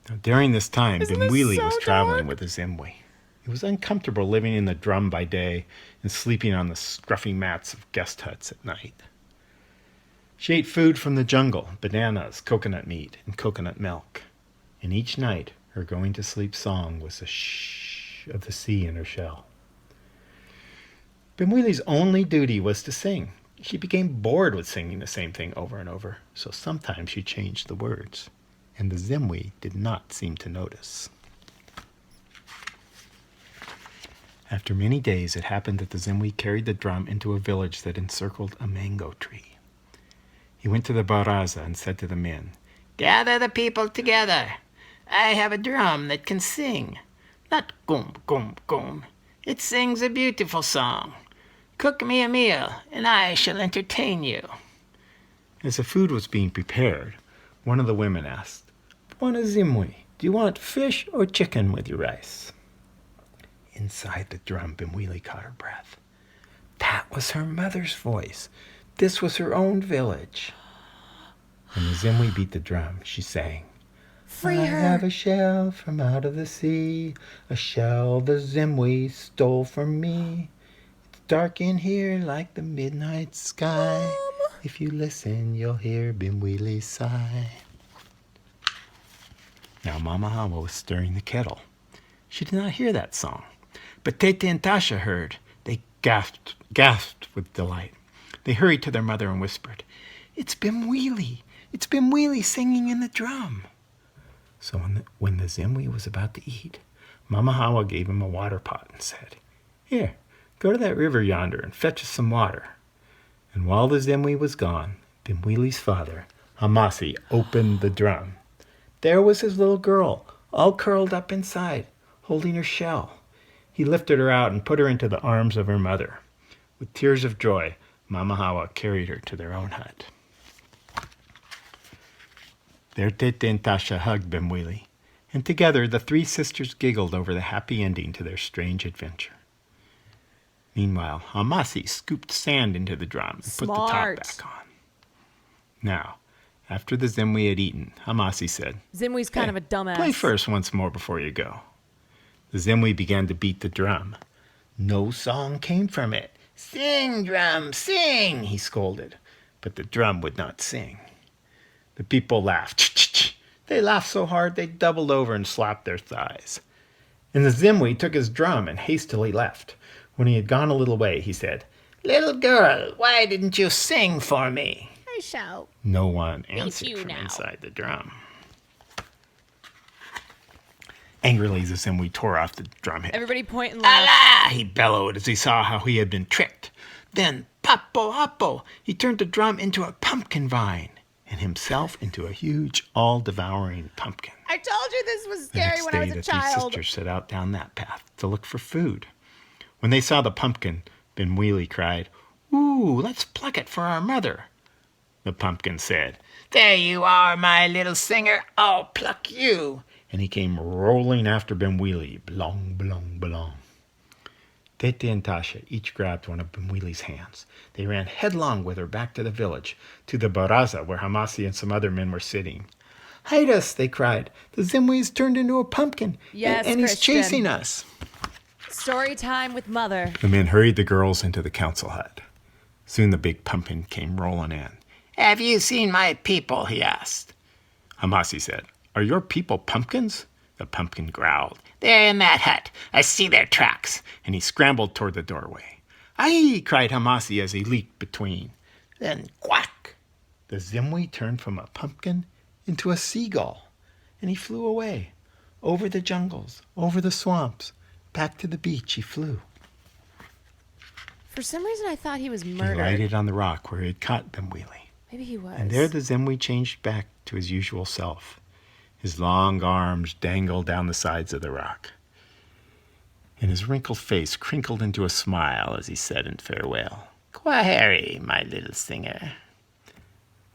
[SPEAKER 7] Now, during this time, Benwili was traveling with the Zimwi. It was uncomfortable living in the drum by day and sleeping on the scruffy mats of guest huts at night. She ate food from the jungle, bananas, coconut meat, and coconut milk. And each night, her going-to-sleep song was the shh of the sea in her shell. Benwili's only duty was to sing. She became bored with singing the same thing over and over, so sometimes she changed the words, and the Zimwi did not seem to notice. After many days, it happened that the Zimwi carried the drum into a village that encircled a mango tree. He went to the baraza and said to the men, "Gather the people together. I have a drum that can sing. Not goom, goom, goom. It sings a beautiful song. Cook me a meal, and I shall entertain you." As the food was being prepared, one of the women asked, "Bwana Zimwi, do you want fish or chicken with your rice?" Inside the drum, Bimwili caught her breath. That was her mother's voice. This was her own village. When the Zimwi beat the drum, she sang,
[SPEAKER 1] Free
[SPEAKER 7] "I
[SPEAKER 1] her.
[SPEAKER 7] have a shell from out of the sea, a shell the Zimwi stole from me. It's dark in here like the midnight sky. If you listen, you'll hear Bimwili sigh." Now Mama Hawa was stirring the kettle. She did not hear that song, but Tete and Tasha heard. They gasped with delight. They hurried to their mother and whispered, "It's Bimwili! It's Bimwili singing in the drum." So when the Zimwi was about to eat, Mama Hawa gave him a water pot and said, "Here, go to that river yonder and fetch us some water." And while the Zimwi was gone, Bimwili's father, Hamasi, opened the drum. There was his little girl, all curled up inside, holding her shell. He lifted her out and put her into the arms of her mother. With tears of joy, Mama Hawa carried her to their own hut. There Tete and Tasha hugged Bimwili, and together the three sisters giggled over the happy ending to their strange adventure. Meanwhile, Hamasi scooped sand into the drum and put the top
[SPEAKER 1] Smart.
[SPEAKER 7] back on. Now, after the Zimwi had eaten, Hamasi said,
[SPEAKER 1] Zimwi's kind
[SPEAKER 7] "Hey,
[SPEAKER 1] of a dumbass.
[SPEAKER 7] play first once more before you go." The Zimwi began to beat the drum. No song came from it. "Sing, drum, sing," he scolded, but the drum would not sing. The people laughed. They laughed so hard they doubled over and slapped their thighs. And the Zimwi took his drum and hastily left. When he had gone a little way, he said, "Little girl, why didn't you sing for me?"
[SPEAKER 1] I shall.
[SPEAKER 7] No one answered
[SPEAKER 1] you
[SPEAKER 7] from
[SPEAKER 1] now.
[SPEAKER 7] inside the drum. Angrily, the Zimwi tore off the drum head.
[SPEAKER 1] Everybody point and laugh.
[SPEAKER 7] "Allah!" he bellowed as he saw how he had been tricked. Then, papo hoppo, he turned the drum into a pumpkin vine and himself into a huge, all-devouring pumpkin.
[SPEAKER 1] I told you this was
[SPEAKER 7] The
[SPEAKER 1] scary
[SPEAKER 7] next
[SPEAKER 1] when
[SPEAKER 7] day,
[SPEAKER 1] I was a
[SPEAKER 7] the three
[SPEAKER 1] child.
[SPEAKER 7] sisters set out down that path to look for food. When they saw the pumpkin, Bimwili cried, "Ooh, let's pluck it for our mother." The pumpkin said, "There you are, my little singer. I'll pluck you." And he came rolling after Bimwili, belong, belong, belong. Tete and Tasha each grabbed one of Bimwili's hands. They ran headlong with her back to the village, to the baraza where Hamasi and some other men were sitting. "Hide us," they cried. "The Zimwi's turned into a pumpkin,
[SPEAKER 1] Yes,
[SPEAKER 7] and he's
[SPEAKER 1] Christian.
[SPEAKER 7] chasing us."
[SPEAKER 1] Story time with Mother.
[SPEAKER 7] The men hurried the girls into the council hut. Soon the big pumpkin came rolling in. "Have you seen my people?" he asked. Hamasi said, "Are your people pumpkins?" The pumpkin growled. "They're in that hut. I see their tracks." And he scrambled toward the doorway. "Aye!" cried Hamasi as he leaped between. Then quack! The Zimwi turned from a pumpkin into a seagull, and he flew away. Over the jungles, over the swamps, back to the beach he flew.
[SPEAKER 1] For some reason, I thought he was
[SPEAKER 7] He
[SPEAKER 1] murdered.
[SPEAKER 7] lighted on the rock where he had caught Bimwili.
[SPEAKER 1] Maybe he was.
[SPEAKER 7] And there the Zimwi changed back to his usual self. His long arms dangled down the sides of the rock. And his wrinkled face crinkled into a smile as he said in farewell, "Kwaheri, my little singer."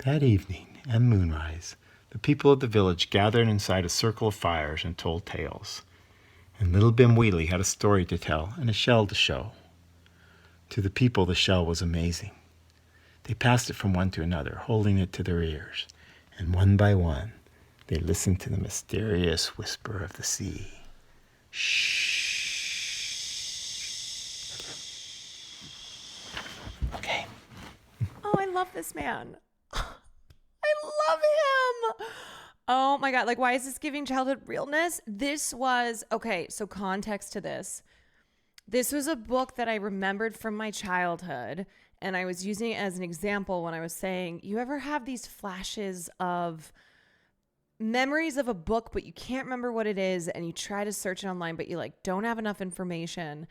[SPEAKER 7] That evening, at moonrise, the people of the village gathered inside a circle of fires and told tales. And little Bimwili had a story to tell and a shell to show. To the people, the shell was amazing. They passed it from one to another, holding it to their ears, and one by one, they listened to the mysterious whisper of the sea. Shh. Okay.
[SPEAKER 1] Oh, I love this man. I love him. Oh my God. Like, why is this giving childhood realness? This was, okay, so context to this. This was a book that I remembered from my childhood, and I was using it as an example when I was saying, you ever have these flashes of memories of a book, but you can't remember what it is, and you try to search it online, but you like don't have enough information.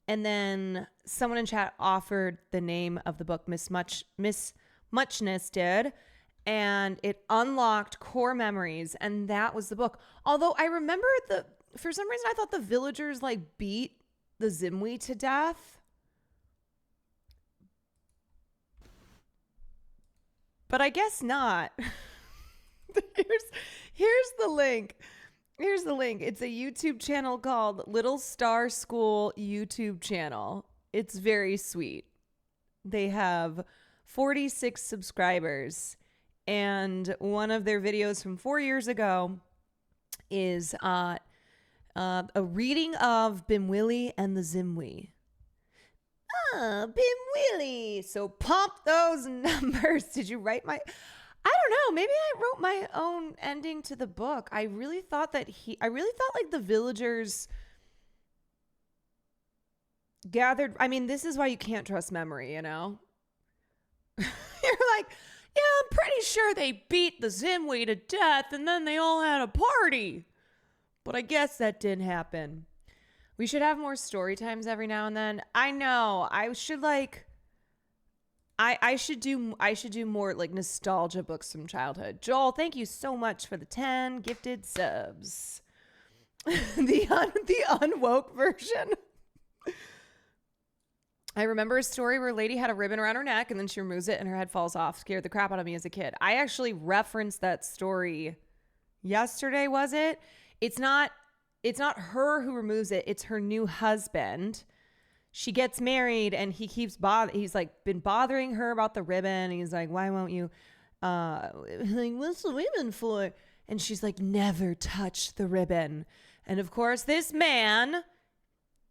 [SPEAKER 1] And then someone in chat offered the name of the book, Miss Muchness did, and it unlocked core memories, and that was the book. Although I remember for some reason I thought the villagers like beat the Zimwi to death. But I guess not. Here's the link. Here's the link. It's a YouTube channel called Little Star School YouTube channel. It's very sweet. They have 46 subscribers. And one of their videos from 4 years ago is a reading of Bimwili and the Zimwi. Bimwili. So pump those numbers. Did you write my... I don't know. Maybe I wrote my own ending to the book. I really thought like the villagers gathered. I mean, this is why you can't trust memory, you know? You're like, yeah, I'm pretty sure they beat the Zimwi to death and then they all had a party. But I guess that didn't happen. We should have more story times every now and then. I know. I should like... I should do more like nostalgia books from childhood. Joel, thank you so much for the 10 gifted subs. the unwoke version. I remember a story where a lady had a ribbon around her neck and then she removes it and her head falls off. Scared the crap out of me as a kid. I actually referenced that story yesterday, was it? It's not her who removes it. It's her new husband. She gets married and he's like been bothering her about the ribbon. He's like, why won't you, like, what's the ribbon for? And she's like, never touch the ribbon. And of course this man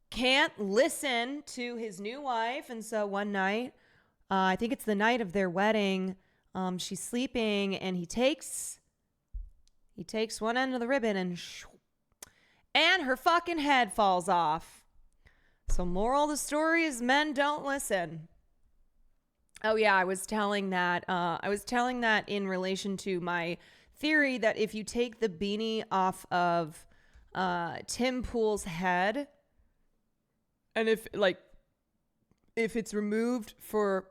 [SPEAKER 1] can't listen to his new wife. And so one night, I think it's the night of their wedding, she's sleeping and he takes one end of the ribbon and her fucking head falls off. So moral of the story is men don't listen. Oh yeah, I was telling that in relation to my theory that if you take the beanie off of Tim Pool's head, and if it's removed for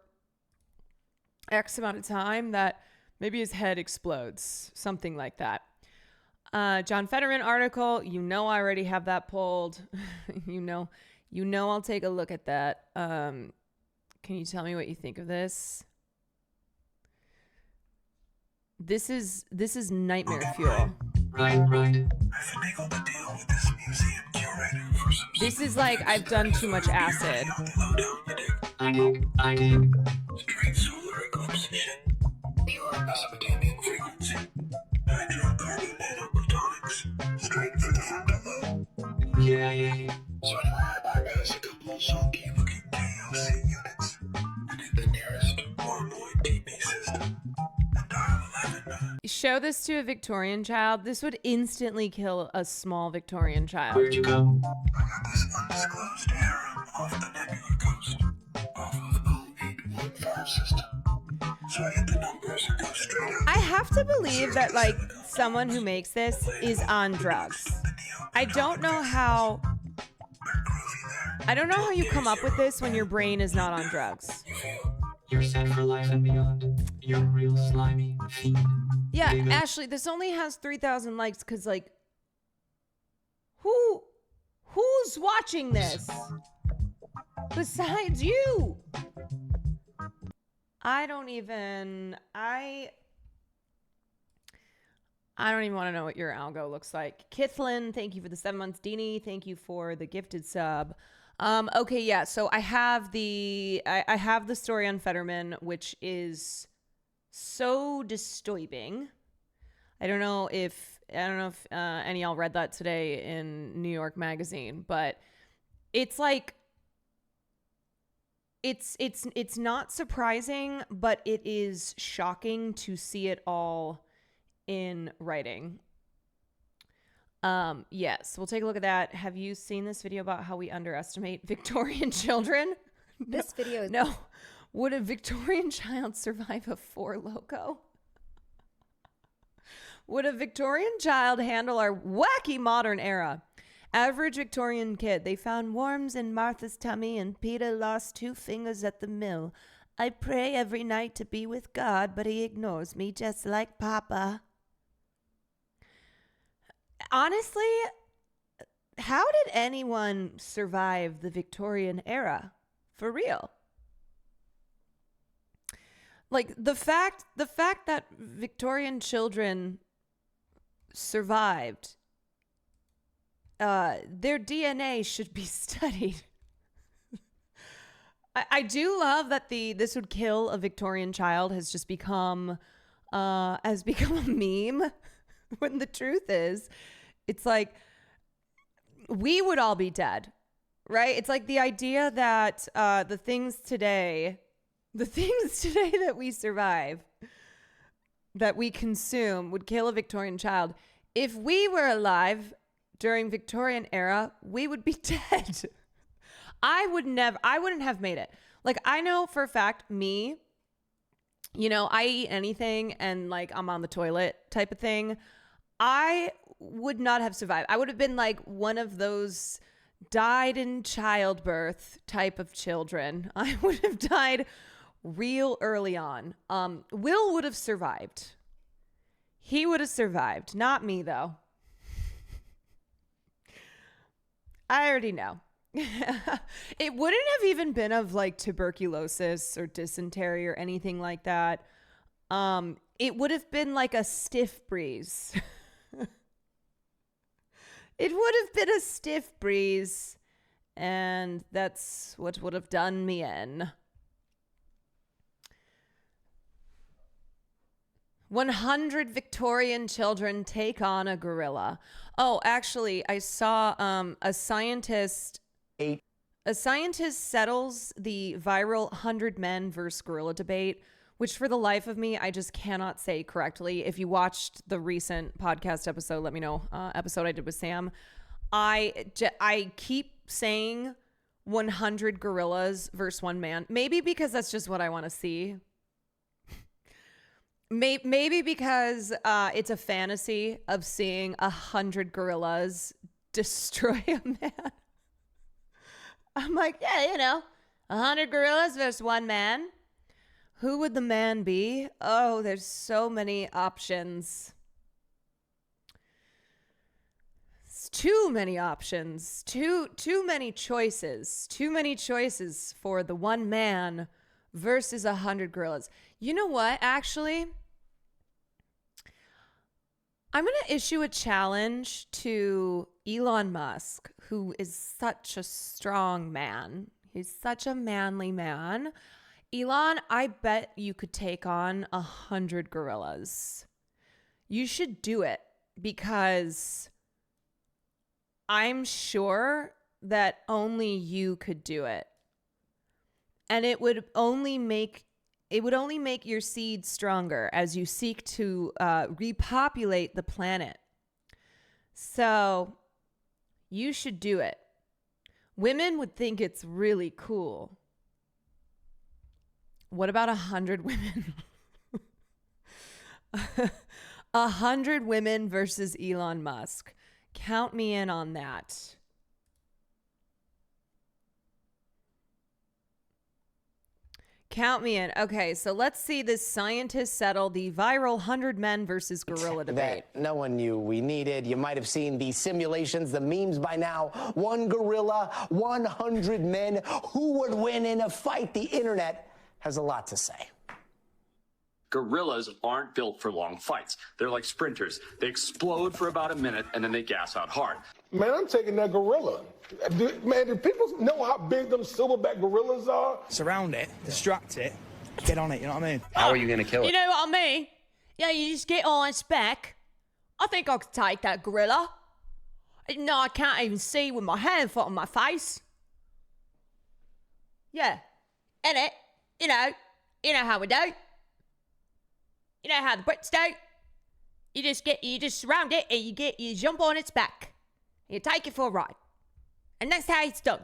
[SPEAKER 1] X amount of time, that maybe his head explodes, something like that. John Fetterman article, I already have that pulled. You know I'll take a look at that. Can you tell me what you think of this? This is nightmare fuel.
[SPEAKER 8] Right. I've finagled the deal with this museum curator for some.
[SPEAKER 1] This is like I've done too much acid.
[SPEAKER 8] I did. Straight solar eclipse shit. Pure Mesopotamian frequency. Hydrocarbon nanoprotonics. Straight for the frontal lobe. Yeah. So anyway, I bypassed a couple of sulky looking KLC units. I did the nearest Mormoid TB system. And dial 11.
[SPEAKER 1] Show this to a Victorian child. This would instantly kill a small Victorian child.
[SPEAKER 8] Where'd you go? I got this undisclosed harem off the Nebula Coast. Off of 081 farm system. So I hit the numbers and go straight out.
[SPEAKER 1] I have to believe that like someone who makes this is on drugs. I don't know how you come up with this when your brain is not on drugs.
[SPEAKER 8] You're set for life and beyond. You're a real slimy fiend.
[SPEAKER 1] Yeah, Ashley, this only has 3,000 likes because like who's watching this besides you? I don't even want to know what your algo looks like. Kithlin, thank you for the 7 months. Deanie, thank you for the gifted sub. Okay, yeah. So I have the story on Fetterman, which is so disturbing. I don't know if any of y'all read that today in New York Magazine, but it's like it's not surprising, but it is shocking to see it all in writing. Yes, we'll take a look at that. Have you seen this video about how we underestimate Victorian children?
[SPEAKER 9] This video is...
[SPEAKER 1] No. Would a Victorian child survive a Four Loko? Would a Victorian child handle our wacky modern era? Average Victorian kid. They found worms in Martha's tummy and Peter lost 2 fingers at the mill. I pray every night to be with God, but he ignores me just like Papa. Honestly, how did anyone survive the Victorian era? For real. Like the fact that Victorian children survived, their DNA should be studied. I do love that this would kill a Victorian child has just become a meme. When the truth is, it's like we would all be dead, right? It's like the idea that the things today that we survive, that we consume, would kill a Victorian child. If we were alive during Victorian era, we would be I wouldn't have made it. Like, I know for a fact, me, I eat anything and like I'm on the toilet type of thing. I would not have survived. I would have been like one of those died in childbirth type of children. I would have died real early on. Will would have survived. He would have survived. Not me, though. I already know. It wouldn't have even been of like tuberculosis or dysentery or anything like that. It would have been like a stiff breeze. It would have been a stiff breeze, and that's what would have done me in. 100 Victorian children take on a gorilla. Oh, actually, I saw a scientist settles the viral 100 men versus gorilla debate, which for the life of me, I just cannot say correctly. If you watched the recent podcast episode, let me know, episode I did with Sam. I keep saying 100 gorillas versus 1 man. Maybe because that's just what I want to see. Maybe because it's a fantasy of seeing 100 gorillas destroy a man. I'm like, yeah, 100 gorillas versus 1 man. Who would the man be? Oh, there's so many options. It's too many options. Too many choices. Too many choices for the 1 man versus 100 gorillas. You know what, actually? I'm going to issue a challenge to Elon Musk, who is such a strong man. He's such a manly man. Elon, I bet you could take on 100 gorillas. You should do it because I'm sure that only you could do it. And it would only make your seed stronger as you seek to repopulate the planet. So you should do it. Women would think it's really cool. What about 100 women? 100 women versus Elon Musk. Count me in on that. Count me in. Okay, so let's see this scientist settle the viral 100 men versus gorilla debate.
[SPEAKER 9] That no one knew we needed. You might have seen the simulations, the memes by now. 1 gorilla, 100 men. Who would win in a fight? The internet has a lot to say.
[SPEAKER 10] Gorillas aren't built for long fights. They're like sprinters. They explode for about a minute and then they gas out hard.
[SPEAKER 3] Man, I'm taking that gorilla. Man, do people know how big them silverback gorillas are?
[SPEAKER 6] Surround it, distract it, get on it, you know what I mean?
[SPEAKER 9] How are you going to kill it?
[SPEAKER 1] You know what I mean? Yeah, you just get on its back. I think I could take that gorilla. No, I can't even see with my hand foot on my face. Yeah. And it, you know how we do. You know how the Brits do. You just surround it and you jump on its back. You take it for a ride. And that's how it's done.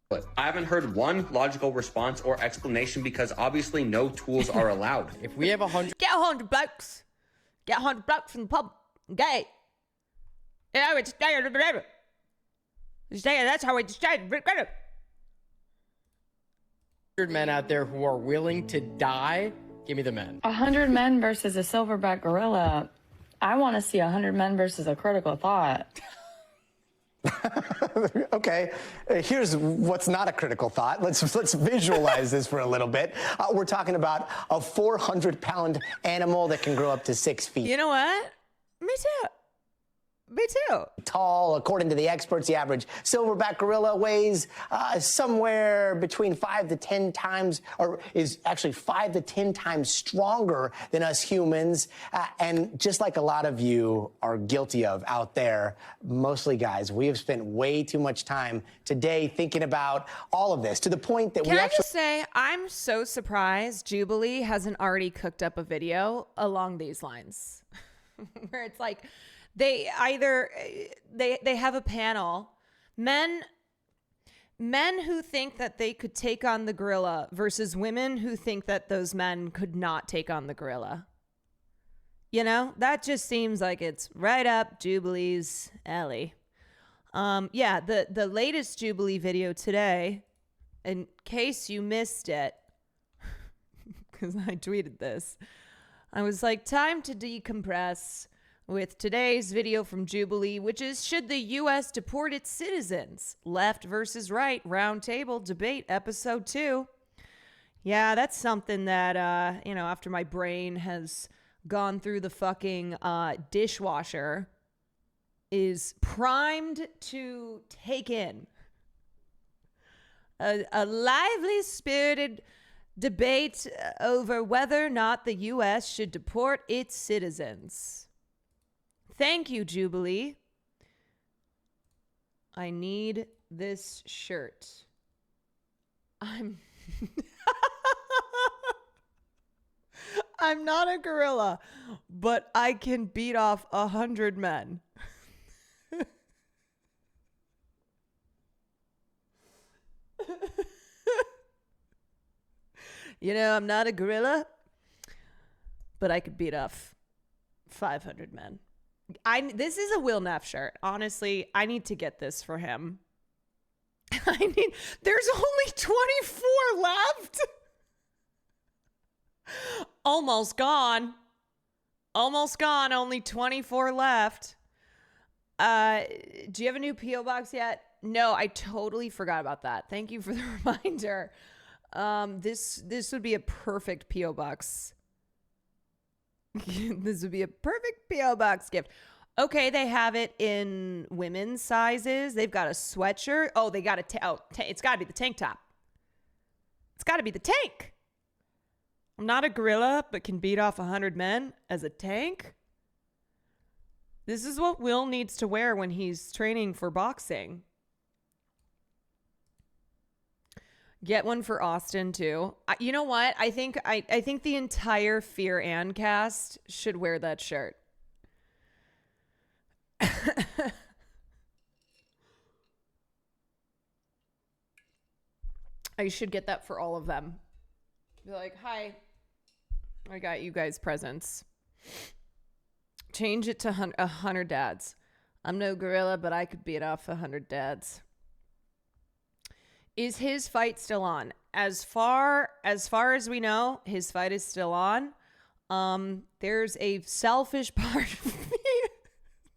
[SPEAKER 11] But I haven't heard one logical response or explanation because obviously no tools are allowed.
[SPEAKER 6] If we have 100...
[SPEAKER 1] Get 100 blokes. Get 100 blokes from the pub and get it. You know, it's... That's how I decided.
[SPEAKER 12] 100 men out there who are willing to die. Give me the men.
[SPEAKER 13] 100 men versus a silverback gorilla. I want to see 100 men versus a critical thought.
[SPEAKER 9] Okay, here's what's not a critical thought. Let's visualize this for a little bit. We're talking about a 400-pound animal that can grow up to 6 feet.
[SPEAKER 1] You know what? Me too. Me too.
[SPEAKER 9] Tall, according to the experts, the average silverback gorilla weighs somewhere between 5 to 10 times, or is actually 5 to 10 times stronger than us humans. And just like a lot of you are guilty of out there, mostly guys, we have spent way too much time today thinking about all of this to the point that
[SPEAKER 1] Can I just say, I'm so surprised Jubilee hasn't already cooked up a video along these lines where it's like, they have a panel, men who think that they could take on the gorilla versus women who think that those men could not take on the gorilla. You know, that just seems like it's right up Jubilee's alley. Yeah, the latest Jubilee video today, in case you missed it, because I tweeted this, I was like, time to decompress with today's video from Jubilee, which is should the U.S. deport its citizens? Left versus right, roundtable debate, episode 2. Yeah, that's something that, after my brain has gone through the fucking dishwasher, is primed to take in. A lively spirited debate over whether or not the U.S. should deport its citizens. Thank you, Jubilee. I need this shirt. I'm not a gorilla, but I can beat off 100 men. I'm not a gorilla, but I could beat off 500 men. This is a Will Neff shirt. Honestly, I need to get this for him. There's only 24 left. Almost gone. Only 24 left. Do you have a new P.O. box yet? No, I totally forgot about that. Thank you for the reminder. This would be a perfect P.O. box. This would be a perfect P.O. box gift. Okay, they have it in women's sizes. They've got a sweatshirt. Oh, they got it's got to be the tank top. It's got to be the tank. I'm not a gorilla, but can beat off 100 men as a tank. This is what Will needs to wear when he's training for boxing. Get one for Austin too. You know what? I think the entire Fear and cast should wear that shirt. I should get that for all of them. Be like, hi, I got you guys presents. Change it to 100 dads. I'm no gorilla, but I could beat off 100 dads. Is his fight still on? As far as we know, his fight is still on. There's a selfish part of me.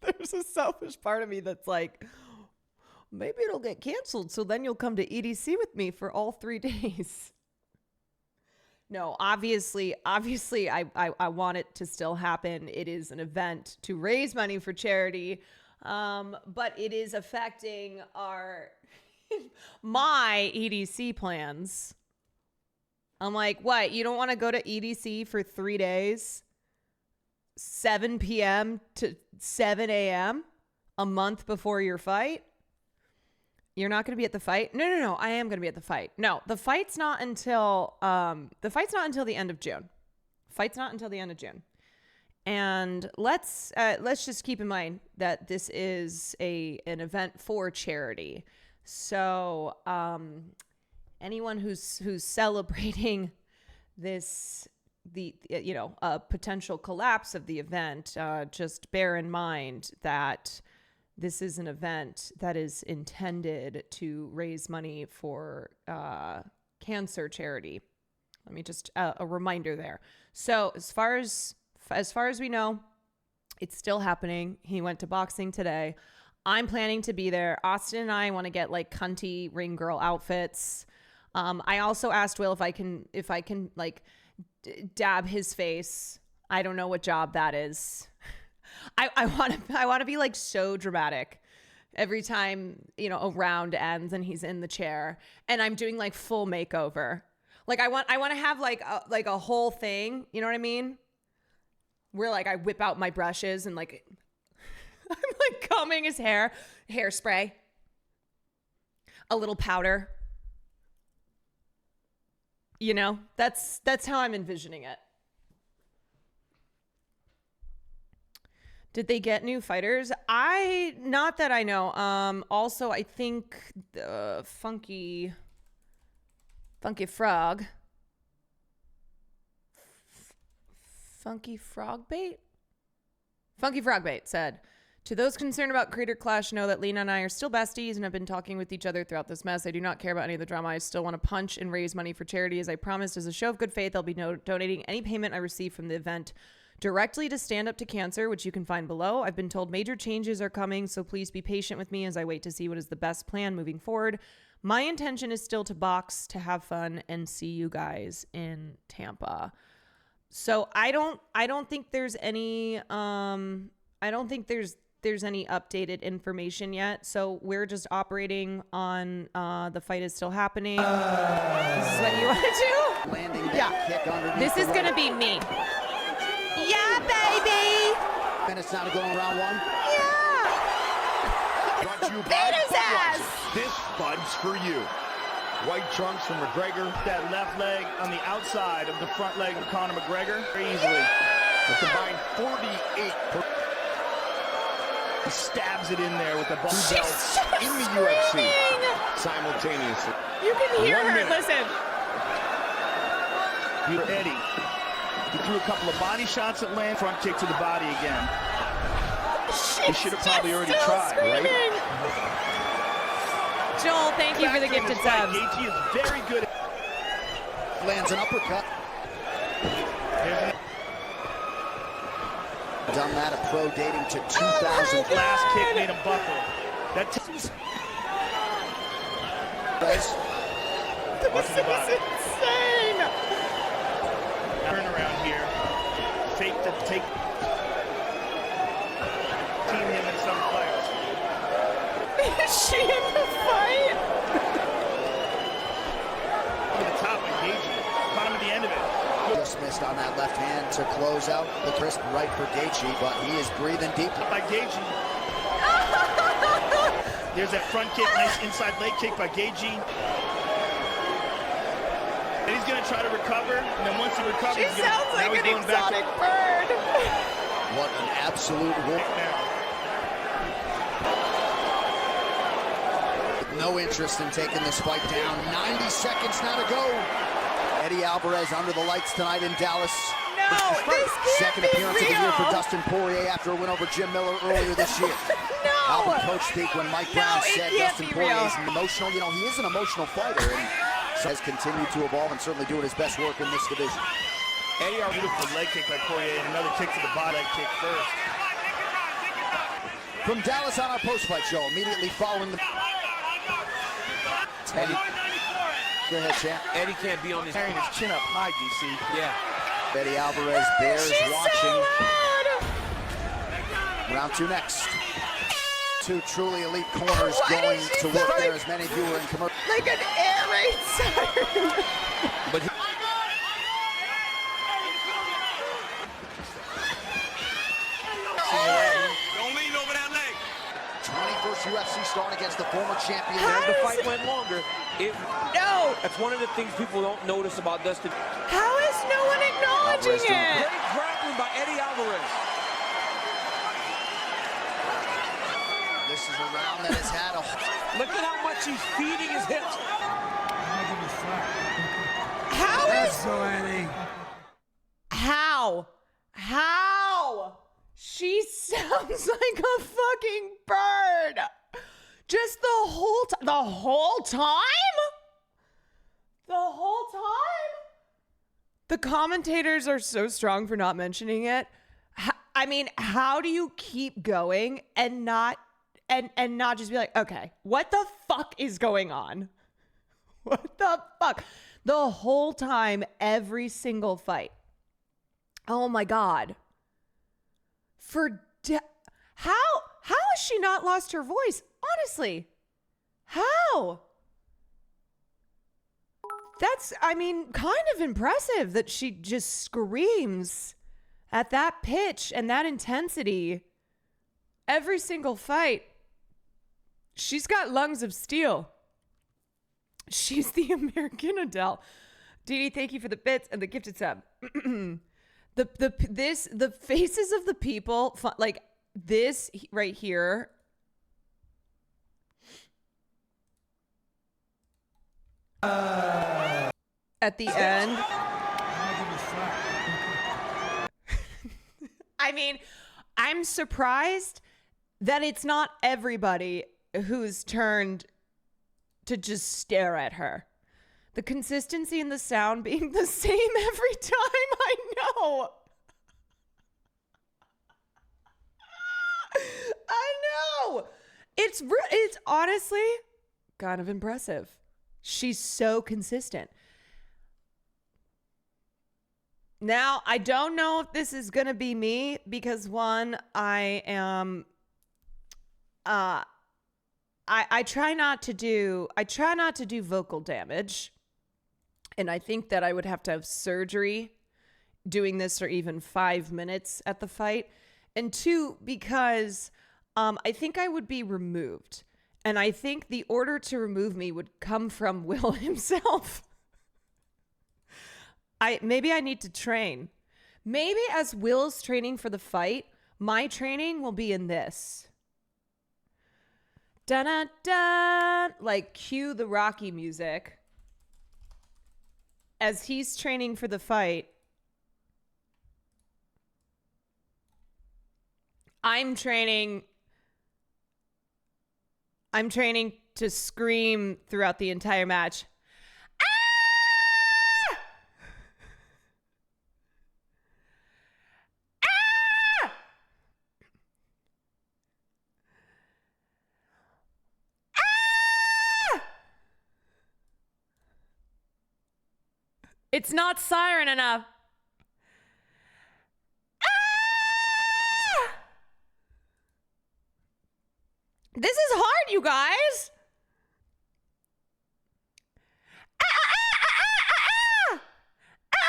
[SPEAKER 1] There's a selfish part of me that's like, maybe it'll get canceled, so then you'll come to EDC with me for all 3 days. No, obviously, I want it to still happen. It is an event to raise money for charity, but it is affecting my EDC plans. I'm like, what? You don't want to go to EDC for 3 days? 7 p.m. to 7 a.m. a month before your fight? You're not going to be at the fight? No. I am going to be at the fight. No, the fight's not until the end of June. Fight's not until the end of June. And let's just keep in mind that this is an event for charity. So anyone who's celebrating a potential collapse of the event, just bear in mind that this is an event that is intended to raise money for cancer charity. Let me just a reminder there. So as far as we know, it's still happening. He went to boxing today. I'm planning to be there. Austin and I want to get like cunty ring girl outfits. I also asked Will if I can like dab his face. I don't know what job that is. I want to be like so dramatic every time, you know, a round ends and he's in the chair and I'm doing like full makeover. Like I want to have like a whole thing, you know what I mean? Where like I whip out my brushes and like I'm like combing his hair, hairspray, a little powder. You know, that's how I'm envisioning it. Did they get new fighters? Not that I know. Also, I think the Funky Frog said, to those concerned about Creator Clash, know that Lena and I are still besties and have been talking with each other throughout this mess. I do not care about any of the drama. I still want to punch and raise money for charity. As I promised, as a show of good faith, I'll be donating any payment I receive from the event directly to Stand Up to Cancer, which you can find below. I've been told major changes are coming, so please be patient with me as I wait to see what is the best plan moving forward. My intention is still to box, to have fun, and see you guys in Tampa. So I don't think there's any there's any updated information yet. So we're just operating on the fight is still happening. This is what you want to do?
[SPEAKER 14] Landing that kick underneath.
[SPEAKER 1] This is gonna be me. Yeah, baby.
[SPEAKER 14] Minutes now to go in round one.
[SPEAKER 1] Yeah.
[SPEAKER 15] Brought to you by
[SPEAKER 1] Beat his ass.
[SPEAKER 15] This Bud's for you. White trunks from McGregor.
[SPEAKER 16] That left leg on the outside of the front leg of Conor McGregor very easily.
[SPEAKER 15] A combined 48.
[SPEAKER 16] He stabs it in there with the ball
[SPEAKER 1] She's
[SPEAKER 15] in the UFC simultaneously.
[SPEAKER 1] You can hear
[SPEAKER 15] 1
[SPEAKER 1] her.
[SPEAKER 15] minute.
[SPEAKER 1] Listen.
[SPEAKER 16] Eddie. He threw a couple of body shots that land. Front kick to the body again. He should have probably already tried,
[SPEAKER 1] screaming.
[SPEAKER 16] right?
[SPEAKER 1] Joel, thank you for the gifted subs.
[SPEAKER 16] Gaethje is very good.
[SPEAKER 14] Lands an uppercut. Done that a pro dating to 2000.
[SPEAKER 16] Last kick made him buckle. That
[SPEAKER 14] Guys,
[SPEAKER 1] This is insane.
[SPEAKER 16] turn around here. Fake to take. Team him in some fights.
[SPEAKER 1] Is she in the fight?
[SPEAKER 16] Over the top of Gaethje. Caught him at the end of it.
[SPEAKER 14] just missed on that left hand to close out the crisp right for Gaethje, but he is breathing deep.
[SPEAKER 16] By Gaethje. There's that front kick, nice inside leg kick by Gaethje. And he's going to try to recover, and then once he recovers,
[SPEAKER 1] She sounds like an exotic bird.
[SPEAKER 14] What an absolute wolf. No interest in taking this fight down. 90 seconds now to go. Eddie Alvarez under the lights tonight in Dallas.
[SPEAKER 1] No, this can't
[SPEAKER 14] Second
[SPEAKER 1] be
[SPEAKER 14] appearance of the year for
[SPEAKER 1] real.
[SPEAKER 14] Dustin Poirier after a win over Jim Miller earlier this year.
[SPEAKER 1] No.
[SPEAKER 14] Albert coach speak when Mike Brown
[SPEAKER 1] it
[SPEAKER 14] said
[SPEAKER 1] can't
[SPEAKER 14] Dustin
[SPEAKER 1] be
[SPEAKER 14] Poirier is
[SPEAKER 1] real.
[SPEAKER 14] emotional. You know, he is an emotional fighter and has continued to evolve and certainly doing his best work in this division.
[SPEAKER 16] Eddie Alvarez, beautiful leg kick by Poirier, and another kick to the body, leg kick first.
[SPEAKER 14] From Dallas on our post-fight show, immediately following the... Eddie. Go ahead, champ.
[SPEAKER 17] Eddie can't be on his
[SPEAKER 16] carrying his chin up high, DC.
[SPEAKER 17] Yeah.
[SPEAKER 14] Eddie Alvarez bears watching. Round two next. Two truly elite corners going to work there, as many of you were in commercial.
[SPEAKER 1] Like an air raid siren.
[SPEAKER 17] But he...
[SPEAKER 15] Don't lean over that leg.
[SPEAKER 14] 21st UFC start against the former champion.
[SPEAKER 17] The fight went longer.
[SPEAKER 1] No.
[SPEAKER 17] That's one of the things people don't notice about Dustin.
[SPEAKER 1] How is no one acknowledging it?
[SPEAKER 17] Great grappling by Eddie Alvarez.
[SPEAKER 14] This is a round that has had a...
[SPEAKER 17] Look at how much he's feeding his hips.
[SPEAKER 1] How is...
[SPEAKER 6] So Eddie.
[SPEAKER 1] How? She sounds like a fucking bird. Just the whole time. The whole time? The whole time? The commentators are so strong for not mentioning it. I mean, how do you keep going and not just be like, okay, what the fuck is going on? What the fuck? The whole time, every single fight. Oh my God. How has she not lost her voice? Honestly, how? That's, I mean, kind of impressive that she just screams at that pitch and that intensity every single fight. She's got lungs of steel. She's the American Adele. Dee Dee, thank you for the bits and the gifted sub. The faces of the people, like this right here. At the end. I mean, I'm surprised that it's not everybody who's turned to just stare at her. The consistency and the sound being the same every time, I know. I know. It's honestly kind of impressive. She's so consistent. Now, I don't know if this is going to be me because one, I am I try not to do vocal damage. And I think that I would have to have surgery doing this for even 5 minutes at the fight. And two, because I think I would be removed. And I think the order to remove me would come from Will himself. Maybe I need to train. Maybe as Will's training for the fight, my training will be in this. Dun-dun-dun, like cue the Rocky music. As he's training for the fight, I'm training to scream throughout the entire match. Ah! Ah! Ah! It's not siren enough. Ah! This is hard, you guys. Ah, ah, ah, ah, ah, ah, ah,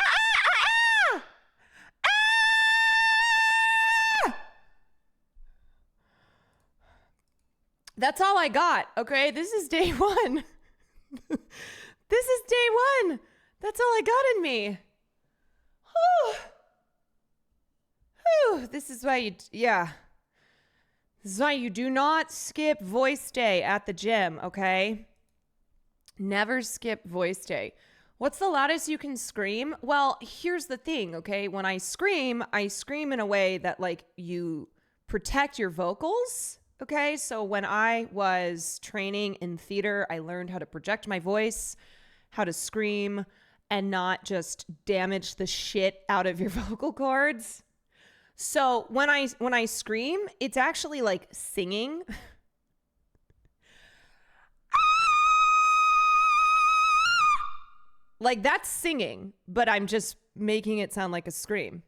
[SPEAKER 1] ah, ah. That's all I got, okay? This is day one. This is day one. That's all I got in me. Whew. Whew. This is why This is why you do not skip voice day at the gym, okay? Never skip voice day. What's the loudest you can scream? Well, here's the thing, okay? When I scream in a way that, like, you protect your vocals, okay? So when I was training in theater, I learned how to project my voice, how to scream, and not just damage the shit out of your vocal cords. So when I scream, it's actually like singing. Like that's singing, but I'm just making it sound like a scream.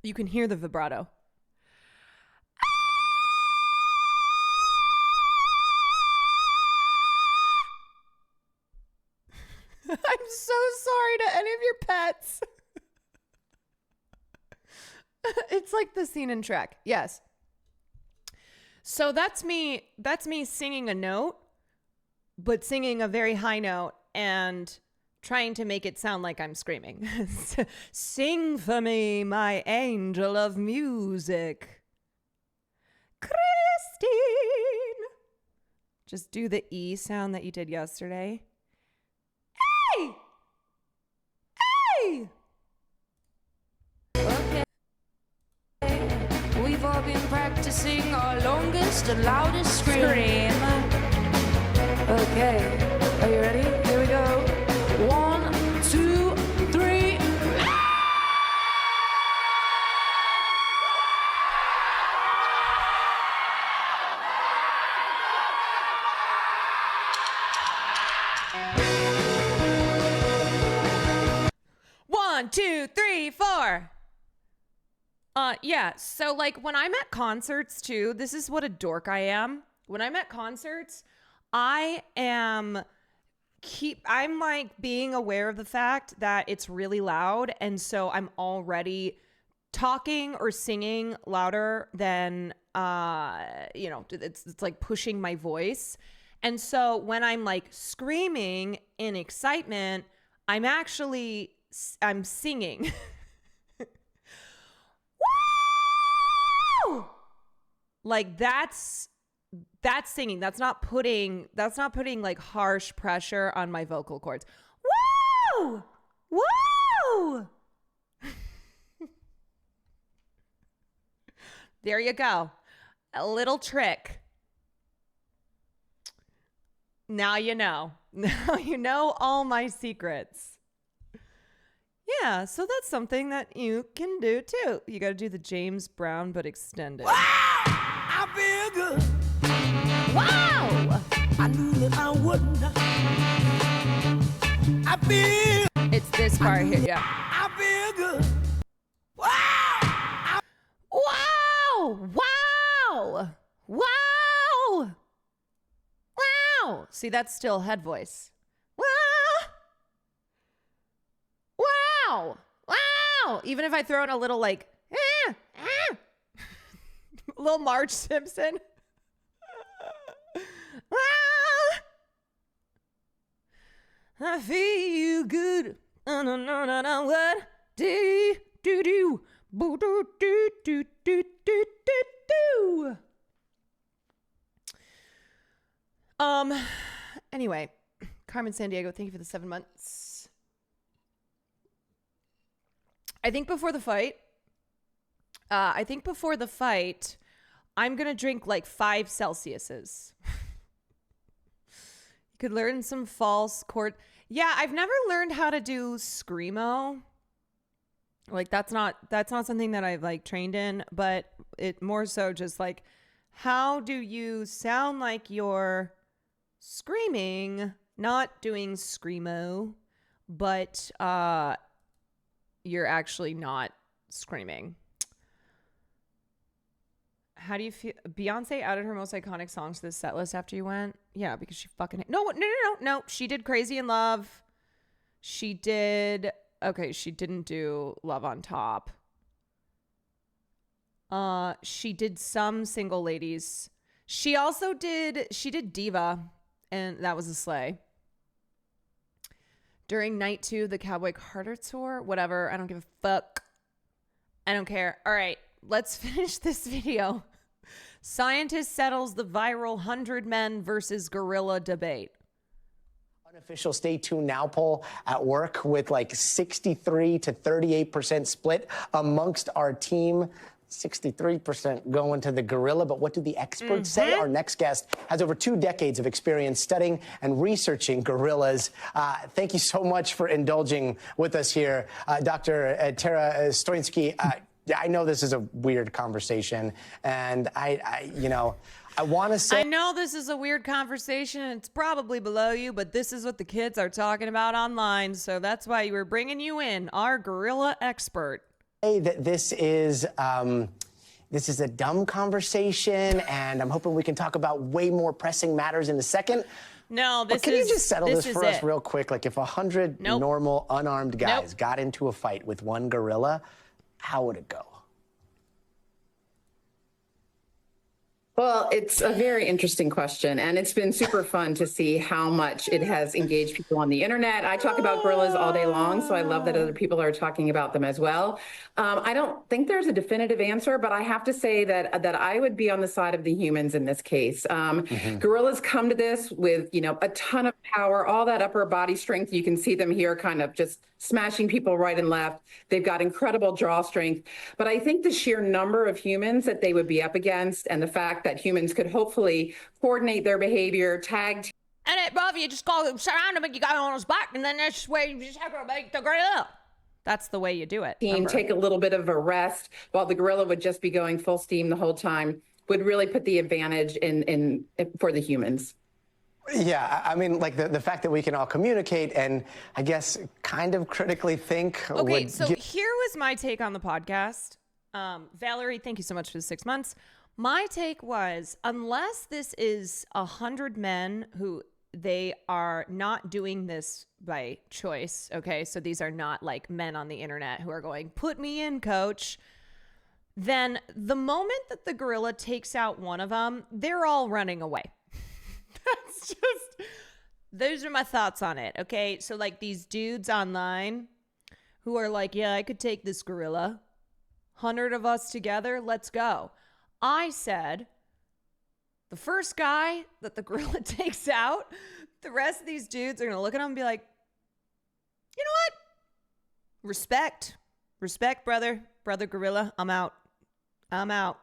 [SPEAKER 1] You can hear the vibrato. I'm so sorry to any of your pets. It's like the scene in Shrek. Yes. So that's me singing a note, but singing a very high note and trying to make it sound like I'm screaming. Sing for me, my angel of music. Christine. Just do the E sound that you did yesterday. Hey! Hey! Okay.
[SPEAKER 18] been practicing our longest and loudest scream. Okay, are you ready? Here we go. 1, 2, 3.
[SPEAKER 1] One, two, three, four. Yeah, so like when I'm at concerts too, this is what a dork I am. When I'm at concerts, I'm like being aware of the fact that it's really loud, and so I'm already talking or singing louder than it's like pushing my voice. And so when I'm like screaming in excitement, I'm singing. Woo! Like that's singing. That's not putting like harsh pressure on my vocal cords. Woo! Woo! There you go. A little trick. Now you know. Now you know all my secrets. Yeah, so that's something that you can do too. You got to do the James Brown but extended.
[SPEAKER 5] I feel good.
[SPEAKER 1] Wow!
[SPEAKER 5] I knew that I wouldn't. I feel.
[SPEAKER 1] It's this part here, yeah.
[SPEAKER 5] I feel good.
[SPEAKER 1] Wow! Wow! Wow! Wow! See, that's still head voice. Wow! Wow! Even if I throw in a little like, a little Marge Simpson. Wow! I feel good. No, what? Do. Boo, do. Anyway, Carmen Sandiego, thank you for the 7 months. I think before the fight, I'm going to drink like 5 Celsiuses. You could learn some false chord. Yeah, I've never learned how to do screamo. Like that's not something that I've like trained in, but it more so just like, how do you sound like you're screaming, not doing screamo, but you're actually not screaming. How do you feel? Beyonce added her most iconic songs to this set list after you went? Yeah, because she fucking... No. She did Crazy in Love. She did... Okay, she didn't do Love on Top. She did some Single Ladies. She also did... She did Diva, and that was a slay. During night 2, the Cowboy Carter tour, whatever. I don't give a fuck. I don't care. All right, let's finish this video. Scientist settles the viral 100 men versus gorilla debate.
[SPEAKER 9] Unofficial Stay Tuned Now poll at work with like 63 to 38% split amongst our team. 63% going to the gorilla, but what do the experts say? Our next guest has over 2 decades of experience studying and researching gorillas. Thank you so much for indulging with us here, Dr. Tara Stoinski. I know this is a weird conversation, and I want to say...
[SPEAKER 1] I know this is a weird conversation, and it's probably below you, but this is what the kids are talking about online, so that's why we're bringing you in, our gorilla expert.
[SPEAKER 9] That this is a dumb conversation, and I'm hoping we can talk about way more pressing matters in a second.
[SPEAKER 1] No, this
[SPEAKER 9] can
[SPEAKER 1] is...
[SPEAKER 9] you just settle this for us
[SPEAKER 1] it.
[SPEAKER 9] real quick? Like, if 100 normal, unarmed guys got into a fight with one gorilla, how would it go?
[SPEAKER 19] Well, it's a very interesting question, and it's been super fun to see how much it has engaged people on the internet. I talk about gorillas all day long, so I love that other people are talking about them as well. I don't think there's a definitive answer, but I have to say that I would be on the side of the humans in this case. Gorillas come to this with, a ton of power, all that upper body strength. You can see them here kind of just smashing people right and left. They've got incredible draw strength. But I think the sheer number of humans that they would be up against and the fact that humans could hopefully coordinate their behavior, tag.
[SPEAKER 1] And it, Buffy, you just go surround him and you got on his back, and then that's where you just have to make the gorilla. That's the way you do it.
[SPEAKER 19] Team take a little bit of a rest while the gorilla would just be going full steam the whole time would really put the advantage in for the humans.
[SPEAKER 9] Yeah, I mean, like the fact that we can all communicate and I guess kind of critically think.
[SPEAKER 1] Okay, so here was my take on the podcast. Valerie, thank you so much for the 6 months. My take was, unless this is 100 men who they are not doing this by choice, okay? So these are not like men on the internet who are going, put me in, coach. Then the moment that the gorilla takes out one of them, they're all running away. That's just, those are my thoughts on it, okay? So like these dudes online who are like, yeah, I could take this gorilla. 100 of us together, let's go. I said, the first guy that the gorilla takes out, the rest of these dudes are going to look at him and be like, you know what? Respect. Respect, brother. Brother gorilla, I'm out. I'm out.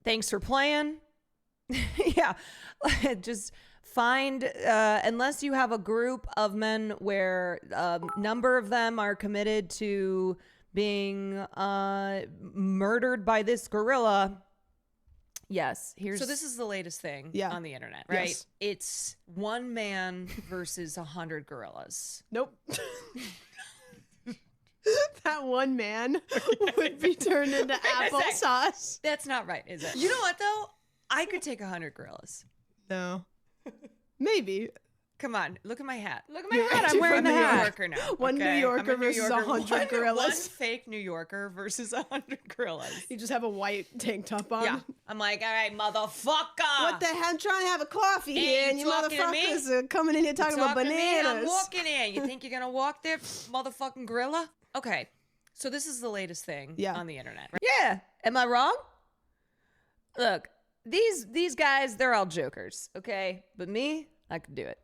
[SPEAKER 1] Thanks for playing. Yeah. Just find, unless you have a group of men where a number of them are committed to being murdered by this gorilla. Yes. So this is the latest thing on the internet, right?
[SPEAKER 20] Yes.
[SPEAKER 1] It's one man versus 100 gorillas.
[SPEAKER 20] Nope. That one man would be turned into applesauce.
[SPEAKER 1] That's not right, is it? You know what, though? I could take 100 gorillas.
[SPEAKER 20] No. Maybe.
[SPEAKER 1] Come on, look at my hat. Look at my hat. I'm wearing the New Yorker now.
[SPEAKER 20] One
[SPEAKER 1] okay?
[SPEAKER 20] New Yorker
[SPEAKER 1] I'm a New
[SPEAKER 20] versus
[SPEAKER 1] Yorker.
[SPEAKER 20] 100 gorillas.
[SPEAKER 1] One fake New Yorker versus 100 gorillas.
[SPEAKER 20] You just have a white tank top on.
[SPEAKER 1] Yeah. I'm like, all right, motherfucker.
[SPEAKER 20] What the hell? I'm trying to have a coffee here, and you motherfuckers are coming in here talking about bananas.
[SPEAKER 1] I'm walking in. You think you're going to walk there, motherfucking gorilla? Okay. So this is the latest thing on the internet. Right? Yeah. Am I wrong? Look, these guys, they're all jokers, okay? But me, I could do it.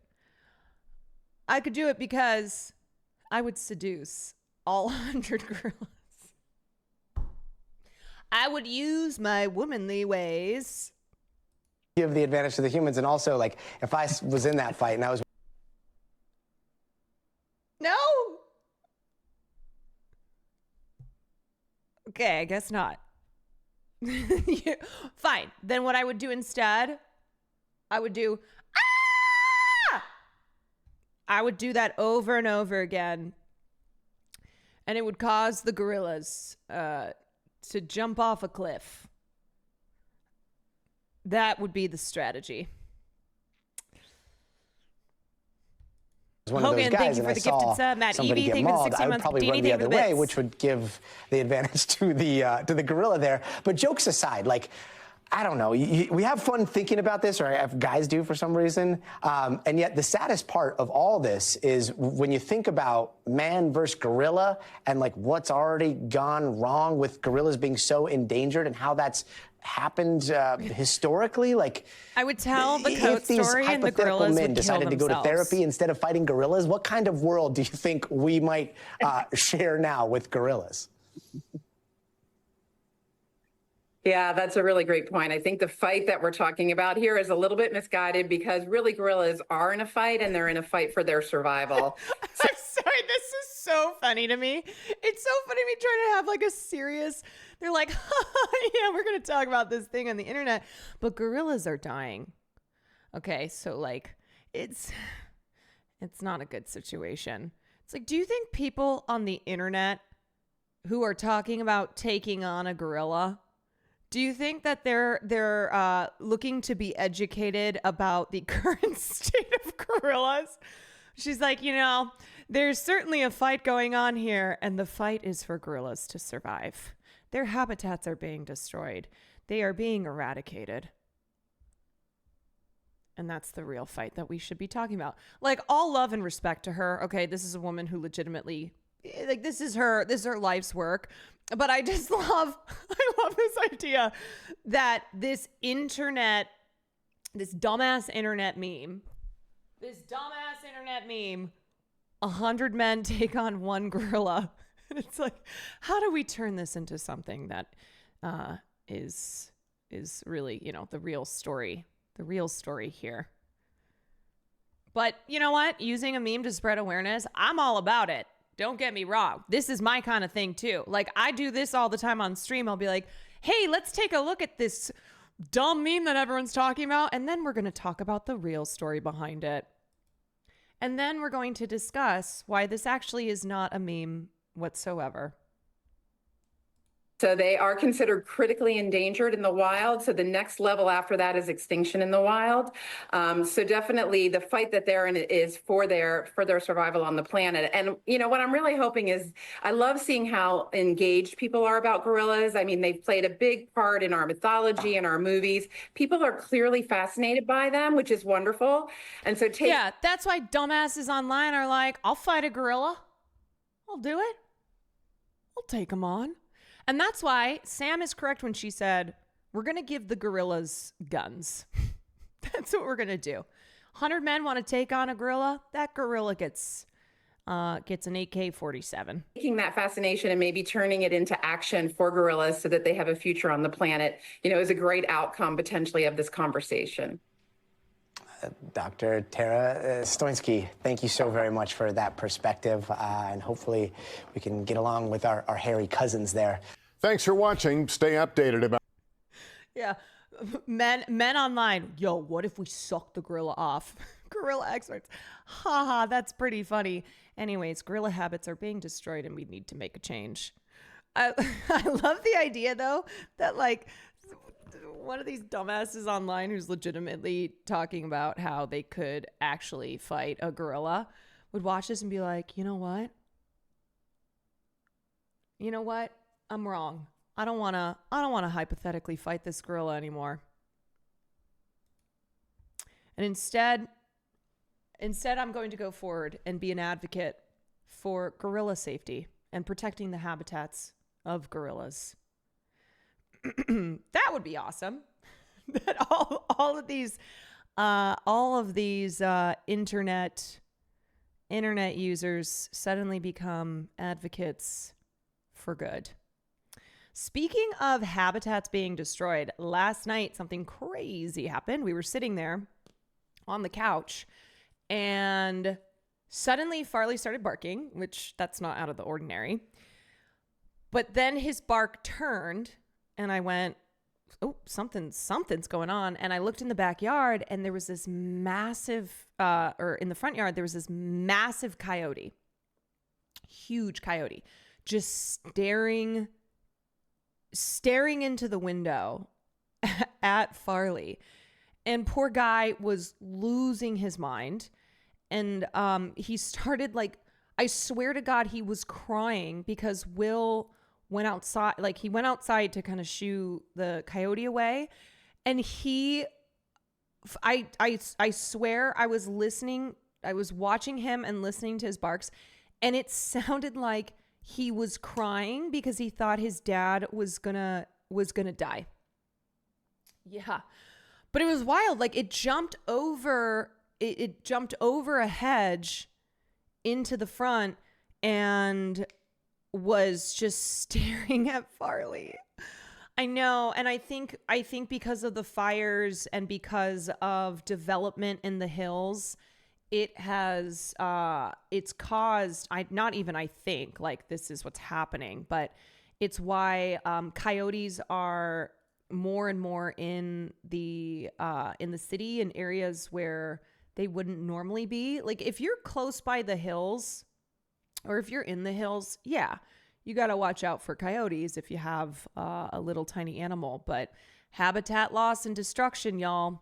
[SPEAKER 1] I could do it because I would seduce all 100 gorillas. I would use my womanly ways.
[SPEAKER 9] Give the advantage to the humans, and also, like, if I was in that fight and I was...
[SPEAKER 1] No! Okay, I guess not. Fine. Then what I would do instead, I would do... I would do that over and over again. And it would cause the gorillas to jump off a cliff. That would be the strategy.
[SPEAKER 9] One
[SPEAKER 1] Hogan,
[SPEAKER 9] of those guys,
[SPEAKER 1] thank you
[SPEAKER 9] and
[SPEAKER 1] for
[SPEAKER 9] I
[SPEAKER 1] the
[SPEAKER 9] saw
[SPEAKER 1] gifted sub. Matt
[SPEAKER 9] somebody
[SPEAKER 1] Evie,
[SPEAKER 9] get
[SPEAKER 1] thank you for the
[SPEAKER 9] mauled,
[SPEAKER 1] 16
[SPEAKER 9] I would
[SPEAKER 1] months.
[SPEAKER 9] probably
[SPEAKER 1] Deanie,
[SPEAKER 9] run the
[SPEAKER 1] thank you
[SPEAKER 9] other
[SPEAKER 1] for the
[SPEAKER 9] way,
[SPEAKER 1] bits.
[SPEAKER 9] which would give the advantage to the gorilla there. But jokes aside, like, I don't know. We have fun thinking about this, or guys do for some reason. And yet the saddest part of all this is when you think about man versus gorilla and like what's already gone wrong with gorillas being so endangered and how that's happened historically. Like,
[SPEAKER 1] I would tell the coat
[SPEAKER 9] if these
[SPEAKER 1] story and the
[SPEAKER 9] hypothetical
[SPEAKER 1] gorillas
[SPEAKER 9] men
[SPEAKER 1] would
[SPEAKER 9] decided
[SPEAKER 1] kill
[SPEAKER 9] to go to
[SPEAKER 1] themselves.
[SPEAKER 9] therapy instead of fighting gorillas, what kind of world do you think we might share now with gorillas?
[SPEAKER 19] Yeah, that's a really great point. I think the fight that we're talking about here is a little bit misguided because really gorillas are in a fight and they're in a fight for their survival.
[SPEAKER 1] I'm sorry, this is so funny to me. It's so funny me trying to have like a serious, they're like, yeah, we're going to talk about this thing on the internet, but gorillas are dying. Okay, so like it's not a good situation. It's like, do you think people on the internet who are talking about taking on a gorilla, do you think that they're looking to be educated about the current state of gorillas? She's like, there's certainly a fight going on here, and the fight is for gorillas to survive. Their habitats are being destroyed. They are being eradicated. And that's the real fight that we should be talking about. Like, all love and respect to her. Okay, this is a woman who legitimately, like, this is her life's work. But I just love this idea that this dumbass internet meme, 100 men take on one gorilla. And it's like, how do we turn this into something that is really, the real story here? But you know what? Using a meme to spread awareness, I'm all about it. Don't get me wrong. This is my kind of thing too. Like, I do this all the time on stream. I'll be like, hey, let's take a look at this dumb meme that everyone's talking about. And then we're going to talk about the real story behind it. And then we're going to discuss why this actually is not a meme whatsoever.
[SPEAKER 19] So they are considered critically endangered in the wild. So the next level after that is extinction in the wild. So definitely the fight that they're in is for their survival on the planet. And what I'm really hoping is, I love seeing how engaged people are about gorillas. I mean, they've played a big part in our mythology and our movies. People are clearly fascinated by them, which is wonderful. And so
[SPEAKER 1] that's why dumbasses online are like, I'll fight a gorilla. I'll do it. I'll take them on. And that's why Sam is correct when she said, we're going to give the gorillas guns. That's what we're going to do. 100 men want to take on a gorilla. That gorilla gets an AK-47.
[SPEAKER 19] Taking that fascination and maybe turning it into action for gorillas so that they have a future on the planet, is a great outcome potentially of this conversation.
[SPEAKER 9] Dr. Tara Stoinski, thank you so very much for that perspective, and hopefully we can get along with our hairy cousins there.
[SPEAKER 15] Thanks for watching. Stay updated about...
[SPEAKER 1] Yeah. Men online. Yo, what if we suck the gorilla off? Gorilla experts. Haha, that's pretty funny. Anyways, gorilla habits are being destroyed and we need to make a change. I love the idea, though, that, like, one of these dumbasses online who's legitimately talking about how they could actually fight a gorilla would watch this and be like, you know what? I'm wrong. I don't want to hypothetically fight this gorilla anymore. And instead I'm going to go forward and be an advocate for gorilla safety and protecting the habitats of gorillas. That would be awesome. That all of these internet users suddenly become advocates for good. Speaking of habitats being destroyed, last night something crazy happened. We were sitting there on the couch and suddenly Farley started barking, which that's not out of the ordinary. But then his bark turned and I went, oh, something's going on. And I looked in the backyard and there was this massive, or in the front yard, there was this massive coyote, huge coyote, just staring into the window at Farley. And poor guy was losing his mind. And he started, like, I swear to God, he was crying because Will went outside, like he went outside to kind of shoo the coyote away. And I swear I was watching him and listening to his barks. And it sounded like he was crying because he thought his dad was gonna die. Yeah. But it was wild. Like it jumped over a hedge into the front and was just staring at Farley. I know. And I think because of the fires and because of development in the hills, it has, it's caused, I think like this is what's happening, but it's why coyotes are more and more in the city in areas where they wouldn't normally be. Like if you're close by the hills or if you're in the hills, yeah, you got to watch out for coyotes if you have a little tiny animal. But habitat loss and destruction, y'all.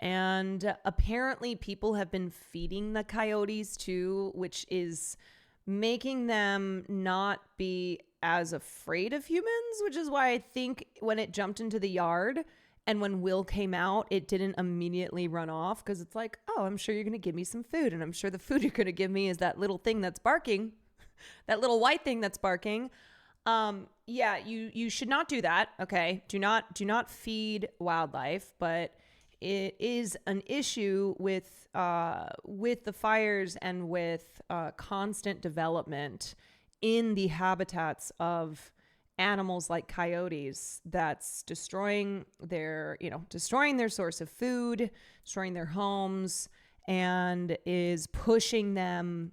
[SPEAKER 1] And apparently people have been feeding the coyotes too, which is making them not be as afraid of humans, which is why I think when it jumped into the yard and when Will came out, it didn't immediately run off because it's like, oh, I'm sure you're going to give me some food. And I'm sure the food you're going to give me is that little thing that's barking, that little white thing that's barking. Yeah, you should not do that. Okay. Do not feed wildlife, but it is an issue with the fires and with constant development in the habitats of animals like coyotes that's destroying their source of food, destroying their homes, and is pushing them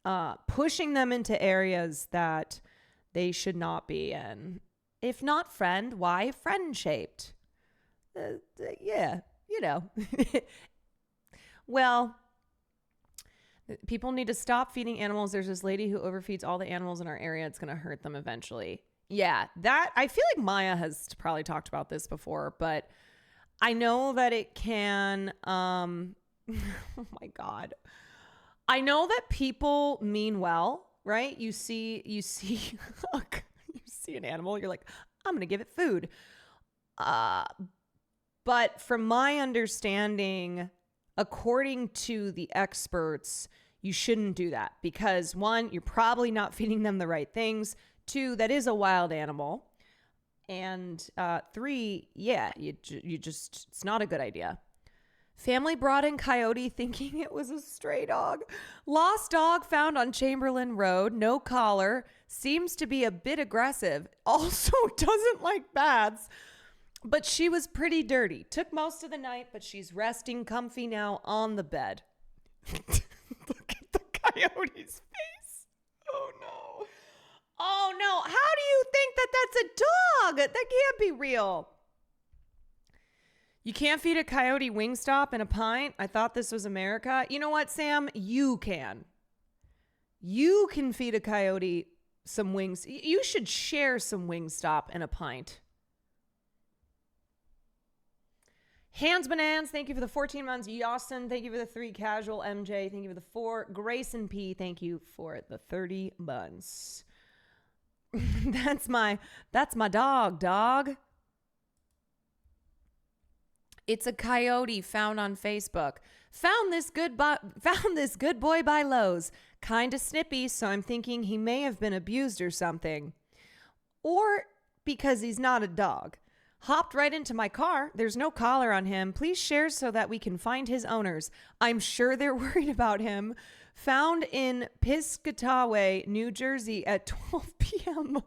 [SPEAKER 1] into areas that they should not be in. If not friend, why friend-shaped? Yeah, Well, people need to stop feeding animals. There's this lady who overfeeds all the animals in our area. It's going to hurt them eventually. Yeah, that I feel like Maya has probably talked about this before, but I know that it can oh my God. I know that people mean well, right? You see you see an animal, you're like, I'm going to give it food. But from my understanding, according to the experts, you shouldn't do that because 1, you're probably not feeding them the right things. 2, that is a wild animal. And 3, yeah, you just, it's not a good idea. Family brought in coyote thinking it was a stray dog. Lost dog found on Chamberlain Road, no collar, seems to be a bit aggressive. Also doesn't like baths. But she was pretty dirty. Took most of the night, but she's resting comfy now on the bed. Look at the coyote's face. Oh, no. Oh, no. How do you think that that's a dog? That can't be real. You can't feed a coyote Wingstop and a pint? I thought this was America. You know what, Sam? You can. You can feed a coyote some wings. You should share some Wingstop and a pint. Hands Bananas, thank you for the 14 months. Yawson, thank you for the 3. Casual MJ, thank you for the 4. Grayson P, thank you for the 30 months. That's my dog. It's a coyote found on Facebook. Found this good boy by Lowe's. Kinda snippy, so I'm thinking he may have been abused or something. Or because he's not a dog. Hopped right into my car. There's no collar on him. Please share so that we can find his owners. I'm sure they're worried about him. Found in Piscataway, New Jersey at 12 p.m.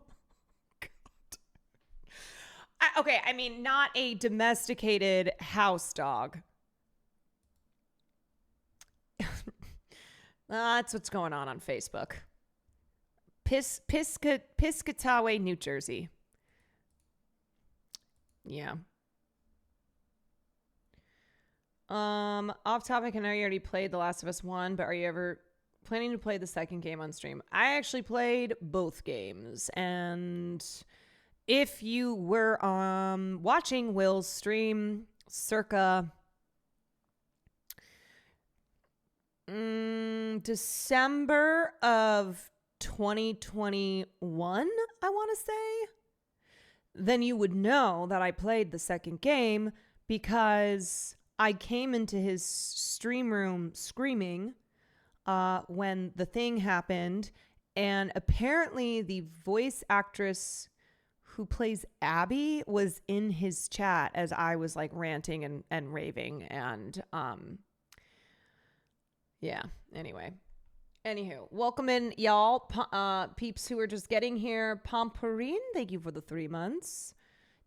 [SPEAKER 1] Okay, I mean, not a domesticated house dog. That's what's going on Facebook. Piscataway, New Jersey. Yeah. Off topic, I know you already played The Last of Us 1, but are you ever planning to play the second game on stream? I actually played both games, and if you were watching Will's stream circa December of 2021, I want to say, then you would know that I played the second game because I came into his stream room screaming when the thing happened. And apparently the voice actress who plays Abby was in his chat as I was like ranting and raving. And yeah, anyway. Anywho, welcome in, y'all, peeps who are just getting here. Pomperine, thank you for the 3 months.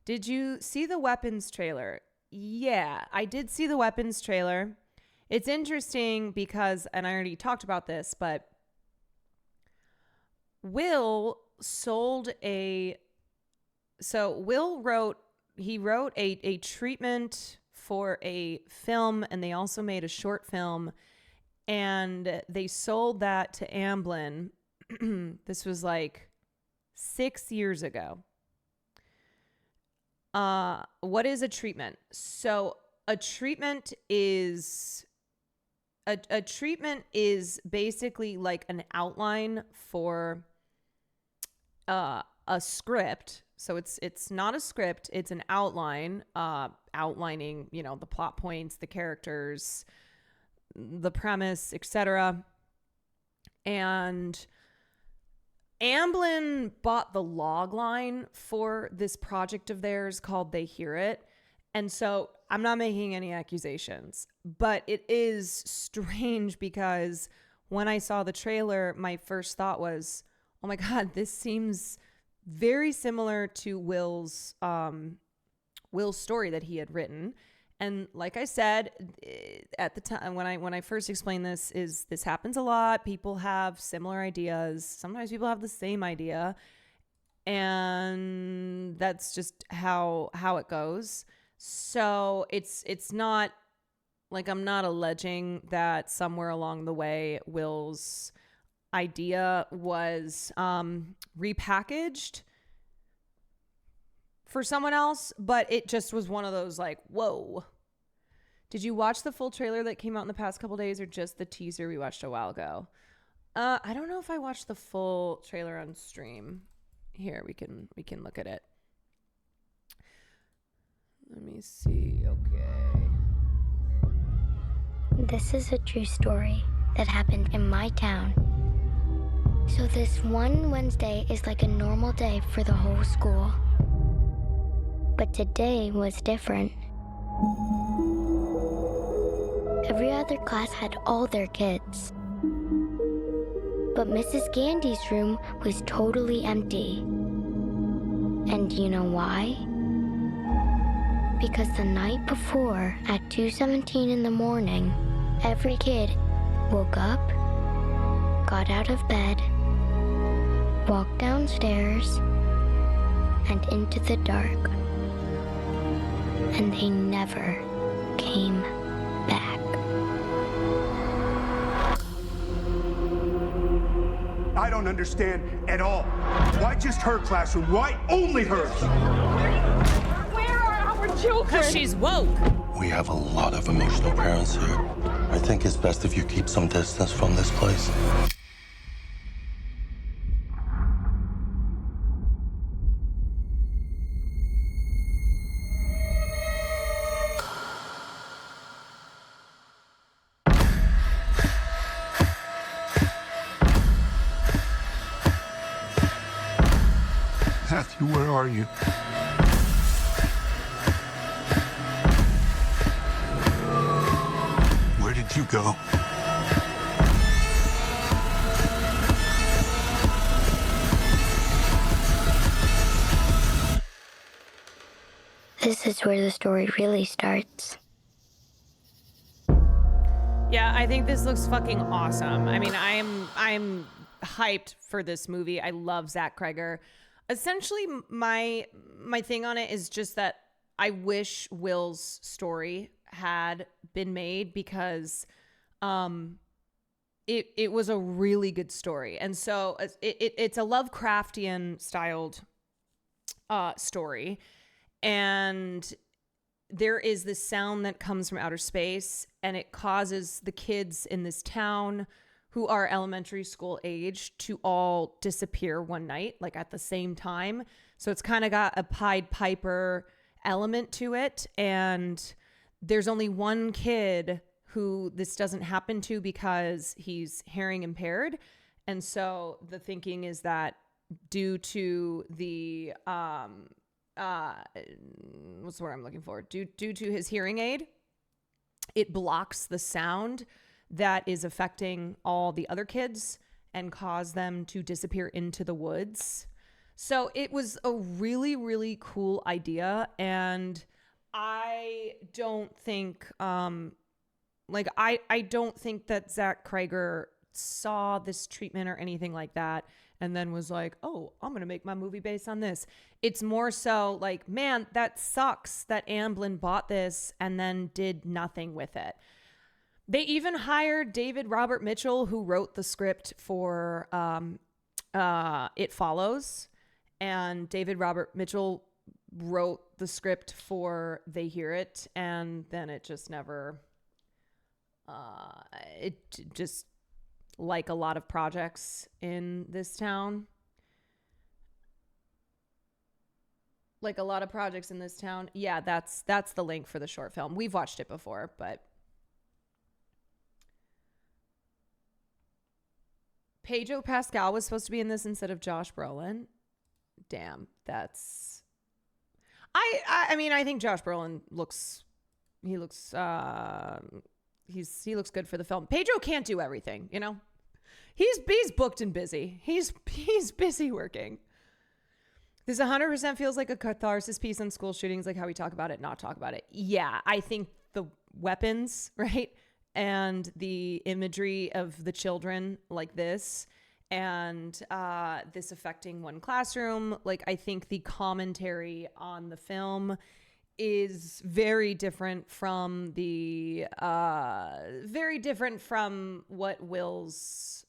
[SPEAKER 1] Did you see the Weapons trailer? Yeah, I did see the Weapons trailer. It's interesting because, and I already talked about this, but Will wrote a treatment for a film, and they also made a short film. And they sold that to Amblin. This was like 6 years ago. What is a treatment? So a treatment is basically like an outline for a script. So it's not a script, it's an outline, outlining, you know, the plot points, the characters, the premise, etc. And Amblin bought the log line for this project of theirs called They Hear It. And so I'm not making any accusations, but it is strange because when I saw the trailer, my first thought was, oh my God, this seems very similar to Will's story that he had written. And like I said at the time when I first explained this happens a lot. People have similar ideas. Sometimes people have the same idea, and that's just how it goes. So it's not like I'm not alleging that somewhere along the way Will's idea was repackaged for someone else, but it just was one of those like, whoa. Did you watch the full trailer that came out in the past couple days, or just the teaser we watched a while ago? I don't know if I watched the full trailer on stream. Here, we can look at it. Let me see. Okay.
[SPEAKER 21] This is a true story that happened in my town. So this one Wednesday is like a normal day for the whole school. But today was different. Every other class had all their kids. But Mrs. Gandy's room was totally empty. And you know why? Because the night before, at 2:17 in the morning, every kid woke up, got out of bed, walked downstairs, and into the dark. And they never came back.
[SPEAKER 22] I don't understand at all. Why just her classroom? Why only hers?
[SPEAKER 18] Where are our children?
[SPEAKER 1] Because she's woke.
[SPEAKER 8] We have a lot of emotional parents here. I think it's best if you keep some distance from this place.
[SPEAKER 22] Matthew, where are you? Where did you go?
[SPEAKER 21] This is where the story really starts.
[SPEAKER 1] Yeah, I think this looks fucking awesome. I mean, I'm hyped for this movie. I love Zach Kreger. Essentially, my thing on it is just that I wish Will's story had been made, because it was a really good story. And so it's a Lovecraftian styled story, and there is this sound that comes from outer space, and it causes the kids in this town who are elementary school age to all disappear one night, like at the same time. So it's kind of got a Pied Piper element to it. And there's only one kid who this doesn't happen to because he's hearing impaired. And so the thinking is that due to the, what's the word I'm looking for? Due to his hearing aid, it blocks the sound that is affecting all the other kids and cause them to disappear into the woods. So it was a really, really cool idea. And I don't think, I don't think that Zach Kreger saw this treatment or anything like that and then was like, oh, I'm going to make my movie based on this. It's more so like, man, that sucks that Amblin bought this and then did nothing with it. They even hired David Robert Mitchell, who wrote the script for It Follows. And David Robert Mitchell wrote the script for They Hear It. And then it just never, it just, like a lot of projects in this town, like a lot of projects in this town. Yeah, that's the link for the short film. We've watched it before, but Pedro Pascal was supposed to be in this instead of Josh Brolin. Damn, that's I mean, I think Josh Brolin looks good for the film. Pedro can't do everything, you know? He's booked and busy. He's busy working. This 100% feels like a catharsis piece on school shootings, like how we talk about it, not talk about it. Yeah, I think the weapons, right? And the imagery of the children like this, and this affecting one classroom. Like, I think the commentary on the film is very different from what Will's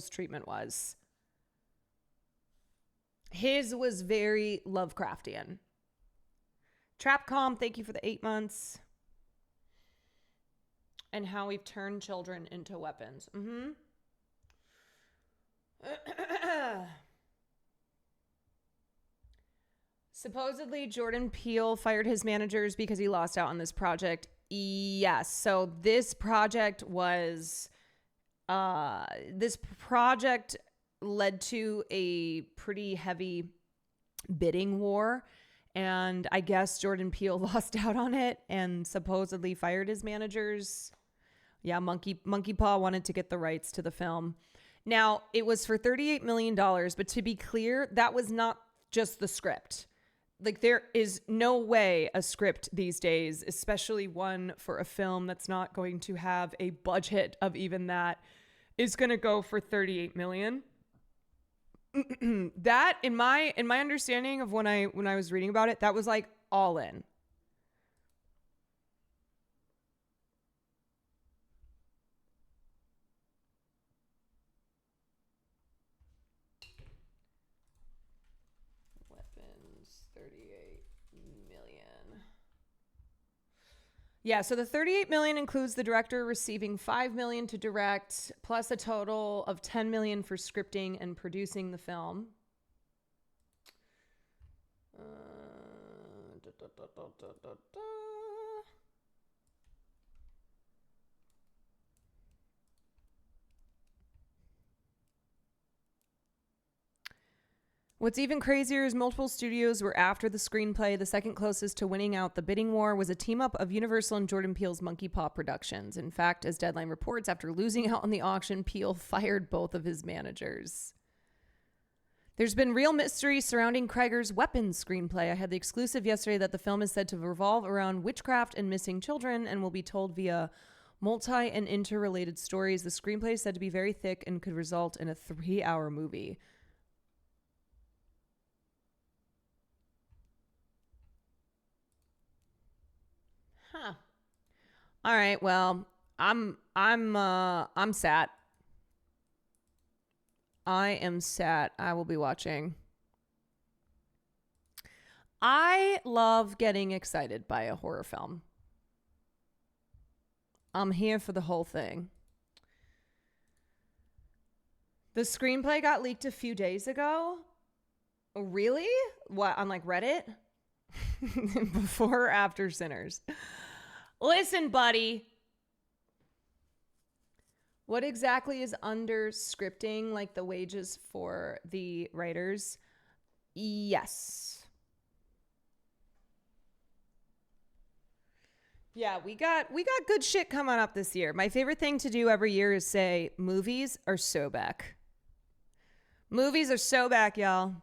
[SPEAKER 1] treatment was. His was very Lovecraftian. Trapcom, thank you for the 8 months. And how we've turned children into weapons. Supposedly, Jordan Peele fired his managers because he lost out on this project. Yes. So this project was... this project led to a pretty heavy bidding war, and I guess Jordan Peele lost out on it and supposedly fired his managers. Yeah, Monkey Paw wanted to get the rights to the film. Now, it was for $38 million, but to be clear, that was not just the script. Like, there is no way a script these days, especially one for a film that's not going to have a budget of even that, is going to go for $38 million. That, in my understanding of when I was reading about it, that was like all in. Weapons, 38 million. Yeah, so the 38 million includes the director receiving 5 million to direct, plus a total of 10 million for scripting and producing the film. What's even crazier is multiple studios were after the screenplay. The second closest to winning out the bidding war was a team-up of Universal and Jordan Peele's Monkey Paw Productions. In fact, as Deadline reports, after losing out on the auction, Peele fired both of his managers. There's been real mystery surrounding Krieger's Weapons screenplay. I had the exclusive yesterday that the film is said to revolve around witchcraft and missing children and will be told via multi- and interrelated stories. The screenplay is said to be very thick and could result in a 3-hour movie. Huh. All right, well, I'm sat. I am sat. I will be watching. I love getting excited by a horror film. I'm here for the whole thing. The screenplay got leaked a few days ago. Really? What, on like Reddit? Before or after Sinners? Listen, buddy. What exactly is under scripting, like the wages for the writers? Yes. Yeah, we got good shit coming up this year. My favorite thing to do every year is say, movies are so back. Movies are so back, y'all.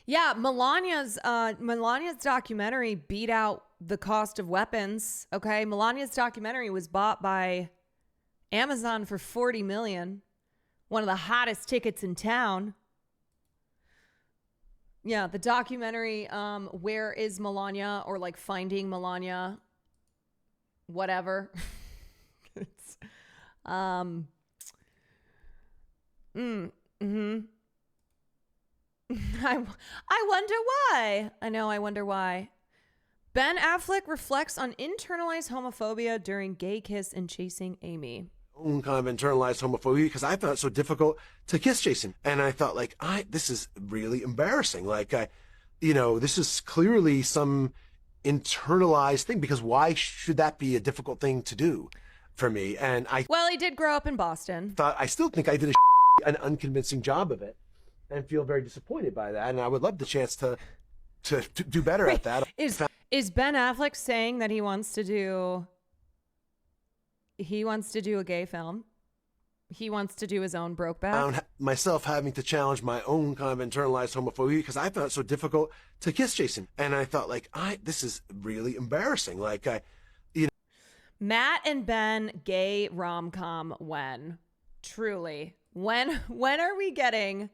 [SPEAKER 1] Yeah, Melania's documentary beat out the cost of weapons. Okay, Melania's documentary was bought by Amazon for $40 million. One of the hottest tickets in town. Yeah, the documentary, Where is Melania? Or like Finding Melania. Whatever. It's, I wonder why. I wonder why. Ben Affleck reflects on internalized homophobia during gay kiss in Chasing Amy.
[SPEAKER 2] own kind of internalized homophobia because I found it so difficult to kiss Jason. And I thought, like, this is really embarrassing. Like, this is clearly some internalized thing, because why should that be a difficult thing to do for me? And
[SPEAKER 1] Well, he did grow up in Boston.
[SPEAKER 2] I still think I did an unconvincing job of it and feel very disappointed by that. And I would love the chance to do better at that.
[SPEAKER 1] Is Ben Affleck saying that he wants to do a gay film? He wants to do his own Brokeback?
[SPEAKER 2] I found myself having to challenge my own kind of internalized homophobia because I found it so difficult to kiss Jason. And I thought, like, this is really embarrassing. Like,
[SPEAKER 1] Matt and Ben gay rom-com when? Truly. When are we getting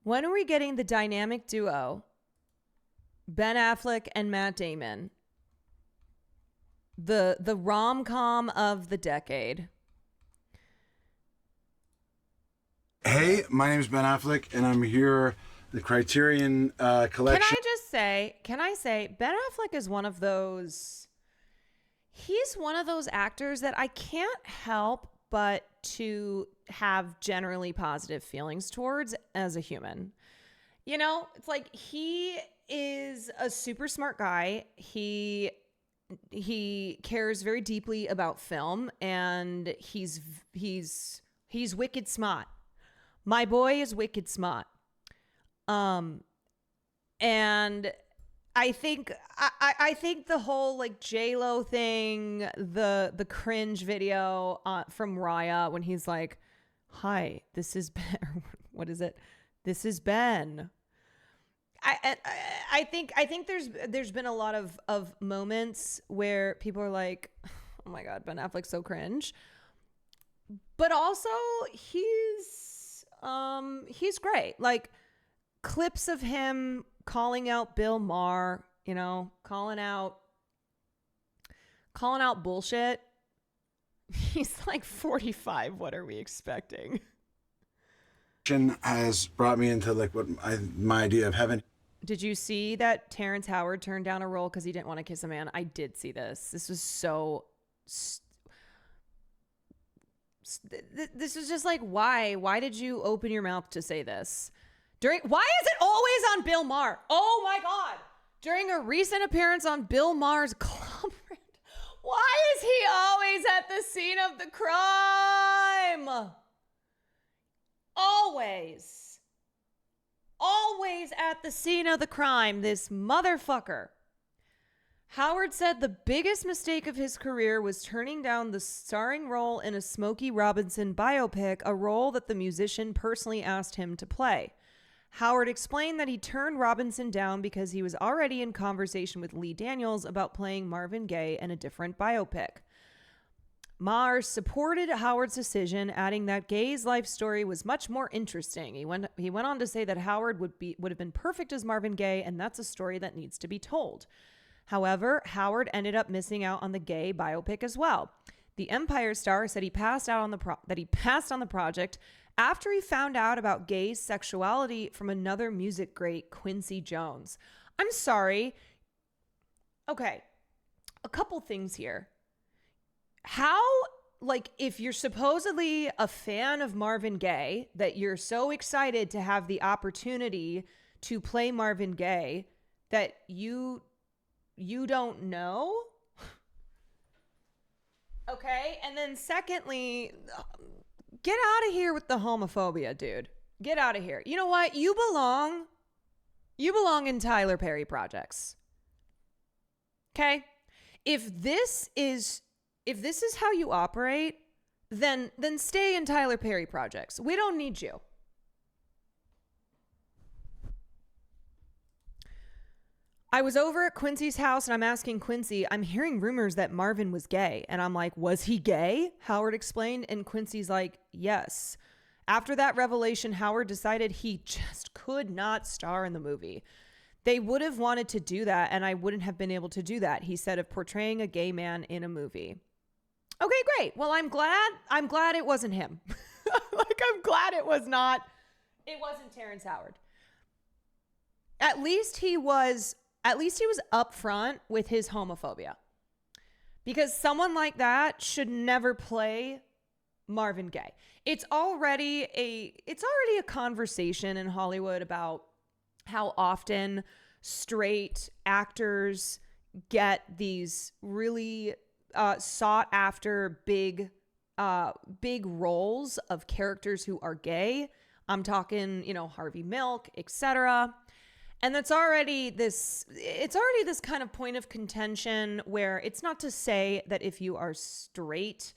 [SPEAKER 1] the dynamic duo Ben Affleck and Matt Damon? The rom-com of the decade.
[SPEAKER 4] Hey, my name is Ben Affleck, and I'm here, the Criterion Collection.
[SPEAKER 1] Can I say, Ben Affleck is one of those, he's one of those actors that I can't help but to have generally positive feelings towards as a human. You know, it's like he is a super smart guy. He cares very deeply about film, and he's wicked smart. My boy is wicked smart. And I think the whole like J-Lo thing, the cringe video from Raya when he's like, "Hi, this is Ben." What is it? This is Ben. I think there's been a lot of moments where people are like, "Oh my God, Ben Affleck's so cringe," but also he's great. Like clips of him calling out Bill Maher, calling out bullshit. He's like 45. What are we expecting?
[SPEAKER 4] Has brought me into like my idea of heaven.
[SPEAKER 1] Did you see that Terrence Howard turned down a role because he didn't want to kiss a man? I did see this. This was so. This is just like, why? Why did you open your mouth to say this? Why is it always on Bill Maher? Oh my God. During a recent appearance on Bill Maher's Club Rant, why is he always at the scene of the crime? Always. Always at the scene of the crime, this motherfucker. Howard said the biggest mistake of his career was turning down the starring role in a Smokey Robinson biopic, a role that the musician personally asked him to play. Howard explained that he turned Robinson down because he was already in conversation with Lee Daniels about playing Marvin Gaye in a different biopic. Maher supported Howard's decision, adding that Gaye's life story was much more interesting. He went on to say that Howard would have been perfect as Marvin Gaye, and that's a story that needs to be told. However, Howard ended up missing out on the Gaye biopic as well. The Empire star said he passed on the project after he found out about Gaye's sexuality from another music great, Quincy Jones. I'm sorry. Okay, a couple things here. How, like, if you're supposedly a fan of Marvin Gaye, that you're so excited to have the opportunity to play Marvin Gaye that you don't know? Okay, and then secondly, get out of here with the homophobia, dude. Get out of here. You know what? You belong in Tyler Perry projects. Okay? If this is how you operate, then stay in Tyler Perry projects. We don't need you. I was over at Quincy's house and I'm asking Quincy, I'm hearing rumors that Marvin was gay. And I'm like, was he gay? Howard explained. And Quincy's like, yes. After that revelation, Howard decided he just could not star in the movie. They would have wanted to do that, and I wouldn't have been able to do that, he said, of portraying a gay man in a movie. Okay, great. Well, I'm glad it wasn't him. I'm glad it wasn't Terrence Howard. At least he was upfront with his homophobia. Because someone like that should never play Marvin Gaye. It's already a conversation in Hollywood about how often straight actors get these really sought after big roles of characters who are gay. I'm talking, Harvey Milk, etc. And it's already this kind of point of contention where it's not to say that if you are straight,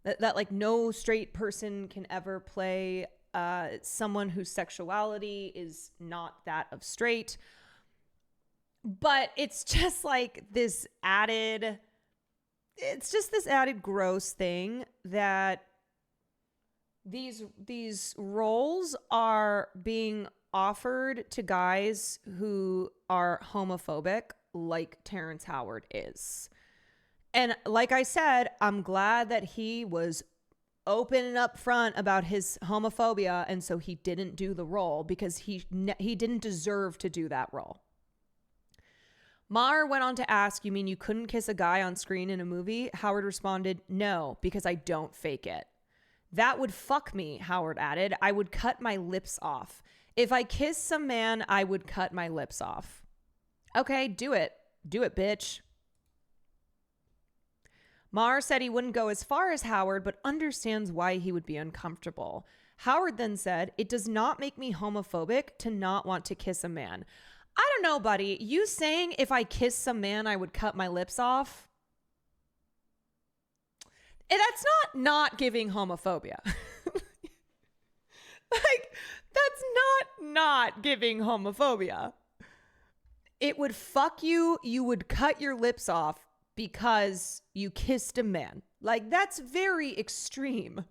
[SPEAKER 1] that like no straight person can ever play someone whose sexuality is not that of straight. But it's just like this added gross thing that these roles are being offered to guys who are homophobic, like Terrence Howard is. And like I said, I'm glad that he was open and upfront about his homophobia, and so he didn't do the role because he didn't deserve to do that role. Maher went on to ask, "You mean you couldn't kiss a guy on screen in a movie?" Howard responded, "No, because I don't fake it." "That would fuck me," Howard added. "I would cut my lips off. If I kiss some man, I would cut my lips off." Okay, do it. Do it, bitch. Maher said he wouldn't go as far as Howard, but understands why he would be uncomfortable. Howard then said, "It does not make me homophobic to not want to kiss a man." I don't know, buddy. You saying if I kiss some man, I would cut my lips off? That's not giving homophobia. Like, that's not giving homophobia. It would fuck you. You would cut your lips off because you kissed a man. Like, that's very extreme.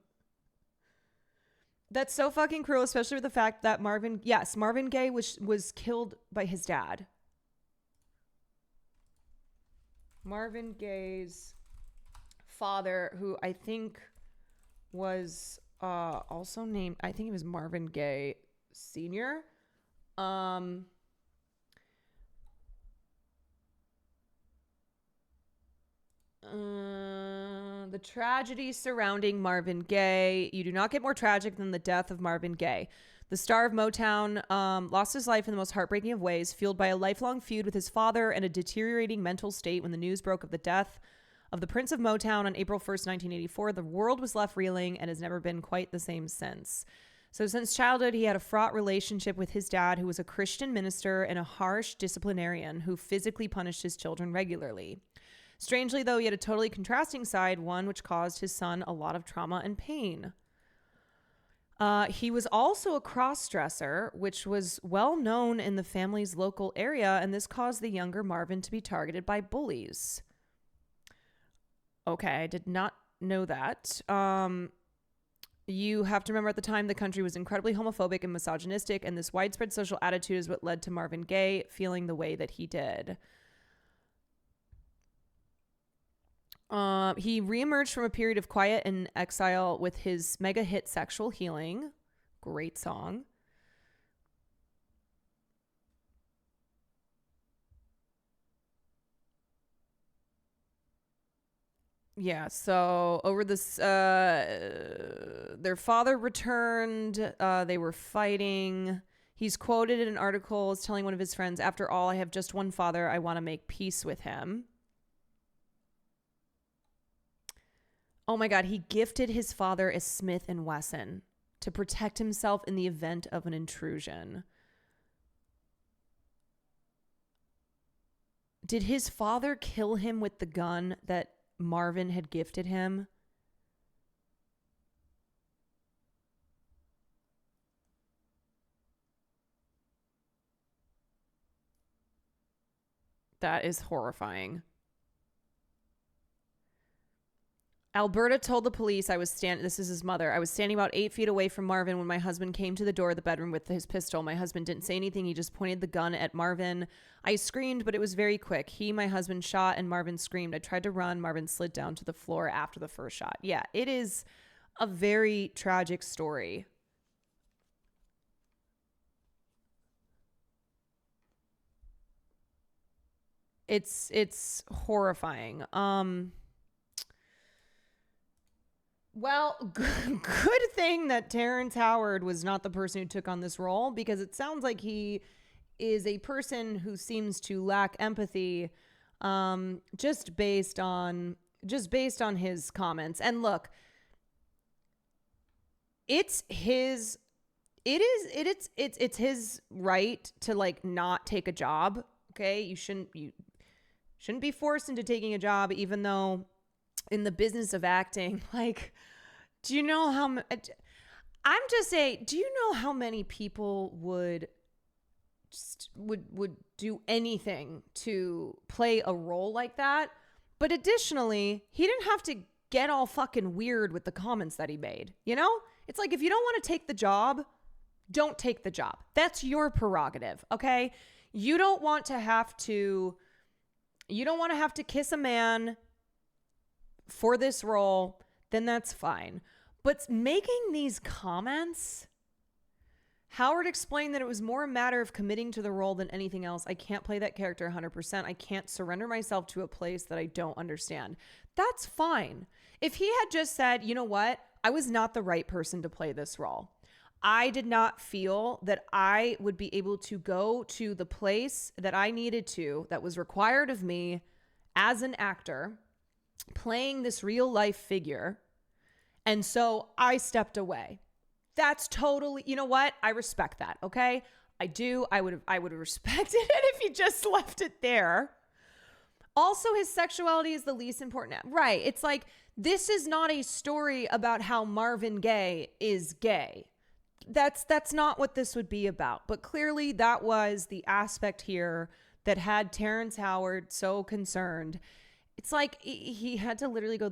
[SPEAKER 1] That's so fucking cruel, especially with the fact that Marvin Gaye was killed by his dad. Marvin Gaye's father, who I think was also named, I think it was Marvin Gaye Sr. The tragedy surrounding Marvin Gaye. You do not get more tragic than the death of Marvin Gaye. The star of Motown lost his life in the most heartbreaking of ways, fueled by a lifelong feud with his father and a deteriorating mental state. When the news broke of the death of the Prince of Motown on April 1st, 1984, the world was left reeling and has never been quite the same since. So since childhood, he had a fraught relationship with his dad, who was a Christian minister and a harsh disciplinarian who physically punished his children regularly. Strangely, though, he had a totally contrasting side, one which caused his son a lot of trauma and pain. He was also a cross-dresser, which was well known in the family's local area, and this caused the younger Marvin to be targeted by bullies. Okay, I did not know that. You have to remember, at the time, the country was incredibly homophobic and misogynistic, and this widespread social attitude is what led to Marvin Gaye feeling the way that he did. He reemerged from a period of quiet and exile with his mega hit Sexual Healing. Great song. Yeah, so over this, their father returned. They were fighting. He's quoted in an article as telling one of his friends, "After all, I have just one father. I want to make peace with him." Oh my God, he gifted his father a Smith & Wesson to protect himself in the event of an intrusion. Did his father kill him with the gun that Marvin had gifted him? That is horrifying. Alberta told the police, this is his mother, "I was standing about 8 feet away from Marvin when my husband came to the door of the bedroom with his pistol. My husband didn't say anything. He just pointed the gun at Marvin. I screamed, but it was very quick. He, my husband, shot and Marvin screamed. I tried to run. Marvin slid down to the floor after the first shot." Yeah, it is a very tragic story. It's horrifying. Well, good thing that Terrence Howard was not the person who took on this role, because it sounds like he is a person who seems to lack empathy, just based on his comments. And look, it's his right to like not take a job. Okay, you shouldn't be forced into taking a job, even though in the business of acting, like, do you know how I'm just saying, do you know how many people would do anything to play a role like that? But additionally, he didn't have to get all fucking weird with the comments that he made. You know, it's like, if you don't want to take the job, don't take the job. That's your prerogative. Okay, you don't want to have to kiss a man for this role, then that's fine. But making these comments, Howard explained that it was more a matter of committing to the role than anything else. I can't play that character 100%. I can't surrender myself to a place that I don't understand. That's fine. If he had just said, you know what, I was not the right person to play this role. I did not feel that I would be able to go to the place that I needed to, that was required of me as an actor, playing this real life figure. And so I stepped away. That's totally, you know what? I respect that. Okay. I do. I would have respected it if he just left it there. Also, his sexuality is the least important. Right. It's like, this is not a story about how Marvin Gaye is gay. That's not what this would be about. But clearly that was the aspect here that had Terrence Howard so concerned. It's like he had to literally go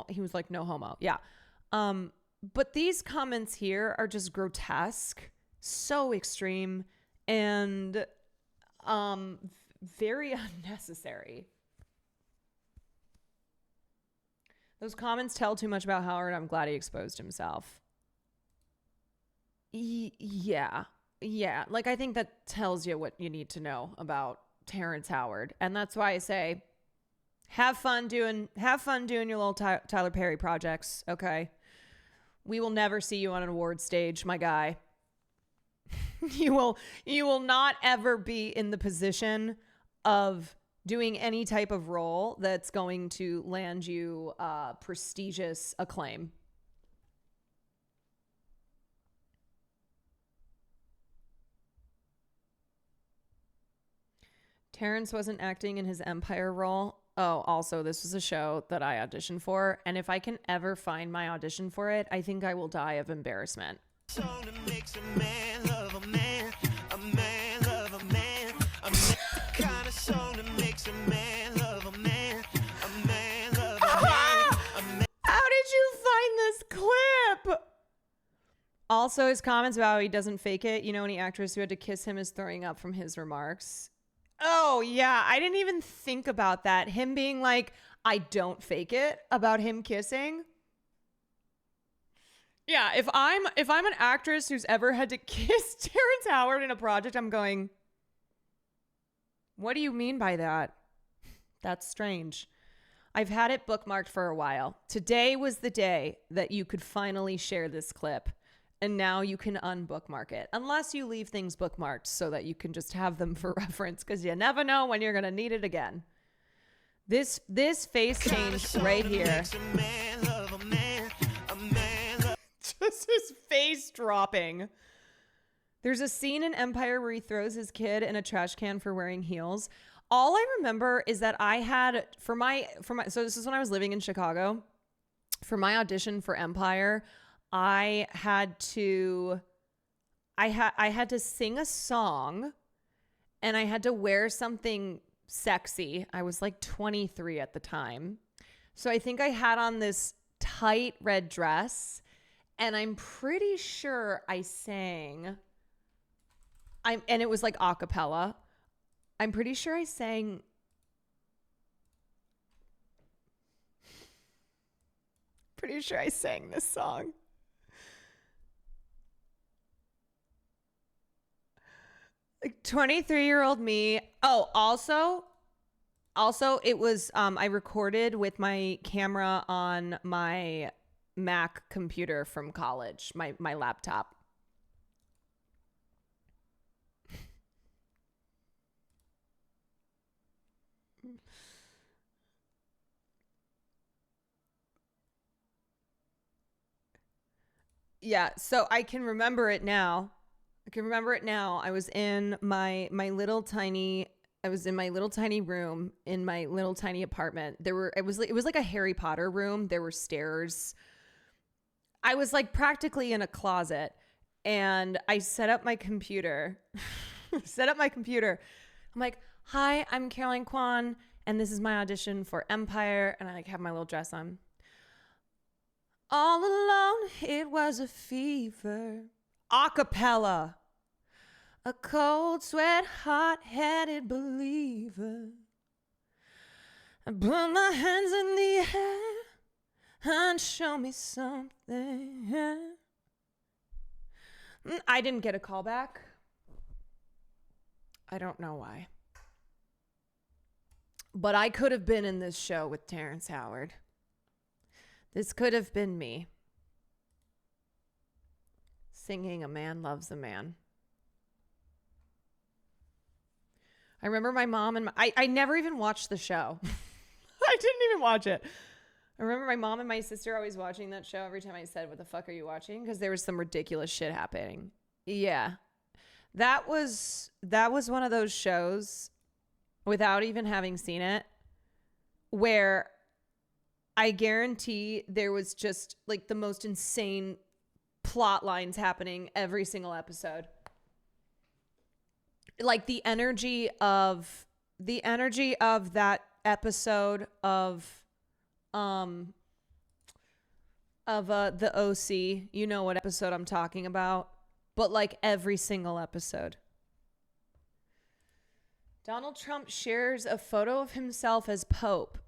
[SPEAKER 1] he was like, no homo. Yeah. But these comments here are just grotesque, so extreme, and very unnecessary. Those comments tell too much about Howard. I'm glad he exposed himself. Yeah. Like, I think that tells you what you need to know about Terrence Howard. And that's why I say, have fun doing your little Tyler Perry projects. Okay. We will never see you on an award stage, my guy. You will not ever be in the position of doing any type of role that's going to land you prestigious acclaim. Terrence wasn't acting in his Empire role. Oh, also, this was a show that I auditioned for, and if I can ever find my audition for it, I think I will die of embarrassment.
[SPEAKER 5] Song that makes a man love a man, a man love a man, a man. Kind of song that makes a man love a man, a man love a man, a man.
[SPEAKER 1] How did you find this clip? Also, his comments about how he doesn't fake it. You know, any actress who had to kiss him is throwing up from his remarks. Oh, yeah. I didn't even think about that. Him being like, I don't fake it, about him kissing. Yeah, if I'm an actress who's ever had to kiss Terrence Howard in a project, I'm going, what do you mean by that? That's strange. I've had it bookmarked for a while. Today was the day that you could finally share this clip. And now you can unbookmark it, unless you leave things bookmarked so that you can just have them for reference, because you never know when you're going to need it again. This face change right here. Just his face dropping. There's a scene in Empire where he throws his kid in a trash can for wearing heels. All I remember is that I had so this is when I was living in Chicago. For my audition for Empire, I had to sing a song, and I had to wear something sexy. I was like 23 at the time. So I think I had on this tight red dress, and I'm pretty sure I sang, and it was like a cappella. I'm pretty sure I sang this song. Like 23-year-old me. Oh, also it was, I recorded with my camera on my Mac computer from college, my laptop. Yeah, so I can remember it now. I was in my little tiny room in my little tiny apartment. It was like a Harry Potter room. There were stairs. I was like practically in a closet, and I set up my computer. I'm like, "Hi, I'm Caroline Kwan, and this is my audition for Empire." And I like have my little dress on. All alone, it was a fever. Acapella. A cold sweat, hot-headed believer. I put my hands in the air and show me something. I didn't get a call back. I don't know why. But I could have been in this show with Terrence Howard. This could have been me singing A Man Loves a Man. I remember my mom and I never even watched the show. I didn't even watch it. I remember my mom and my sister always watching that show every time I said, "What the fuck are you watching?" Because there was some ridiculous shit happening. Yeah. That was one of those shows, without even having seen it, where I guarantee there was just like the most insane plot lines happening every single episode. Like the energy of that episode of the OC, you know what episode I'm talking about, but like every single episode. Donald Trump shares a photo of himself as Pope.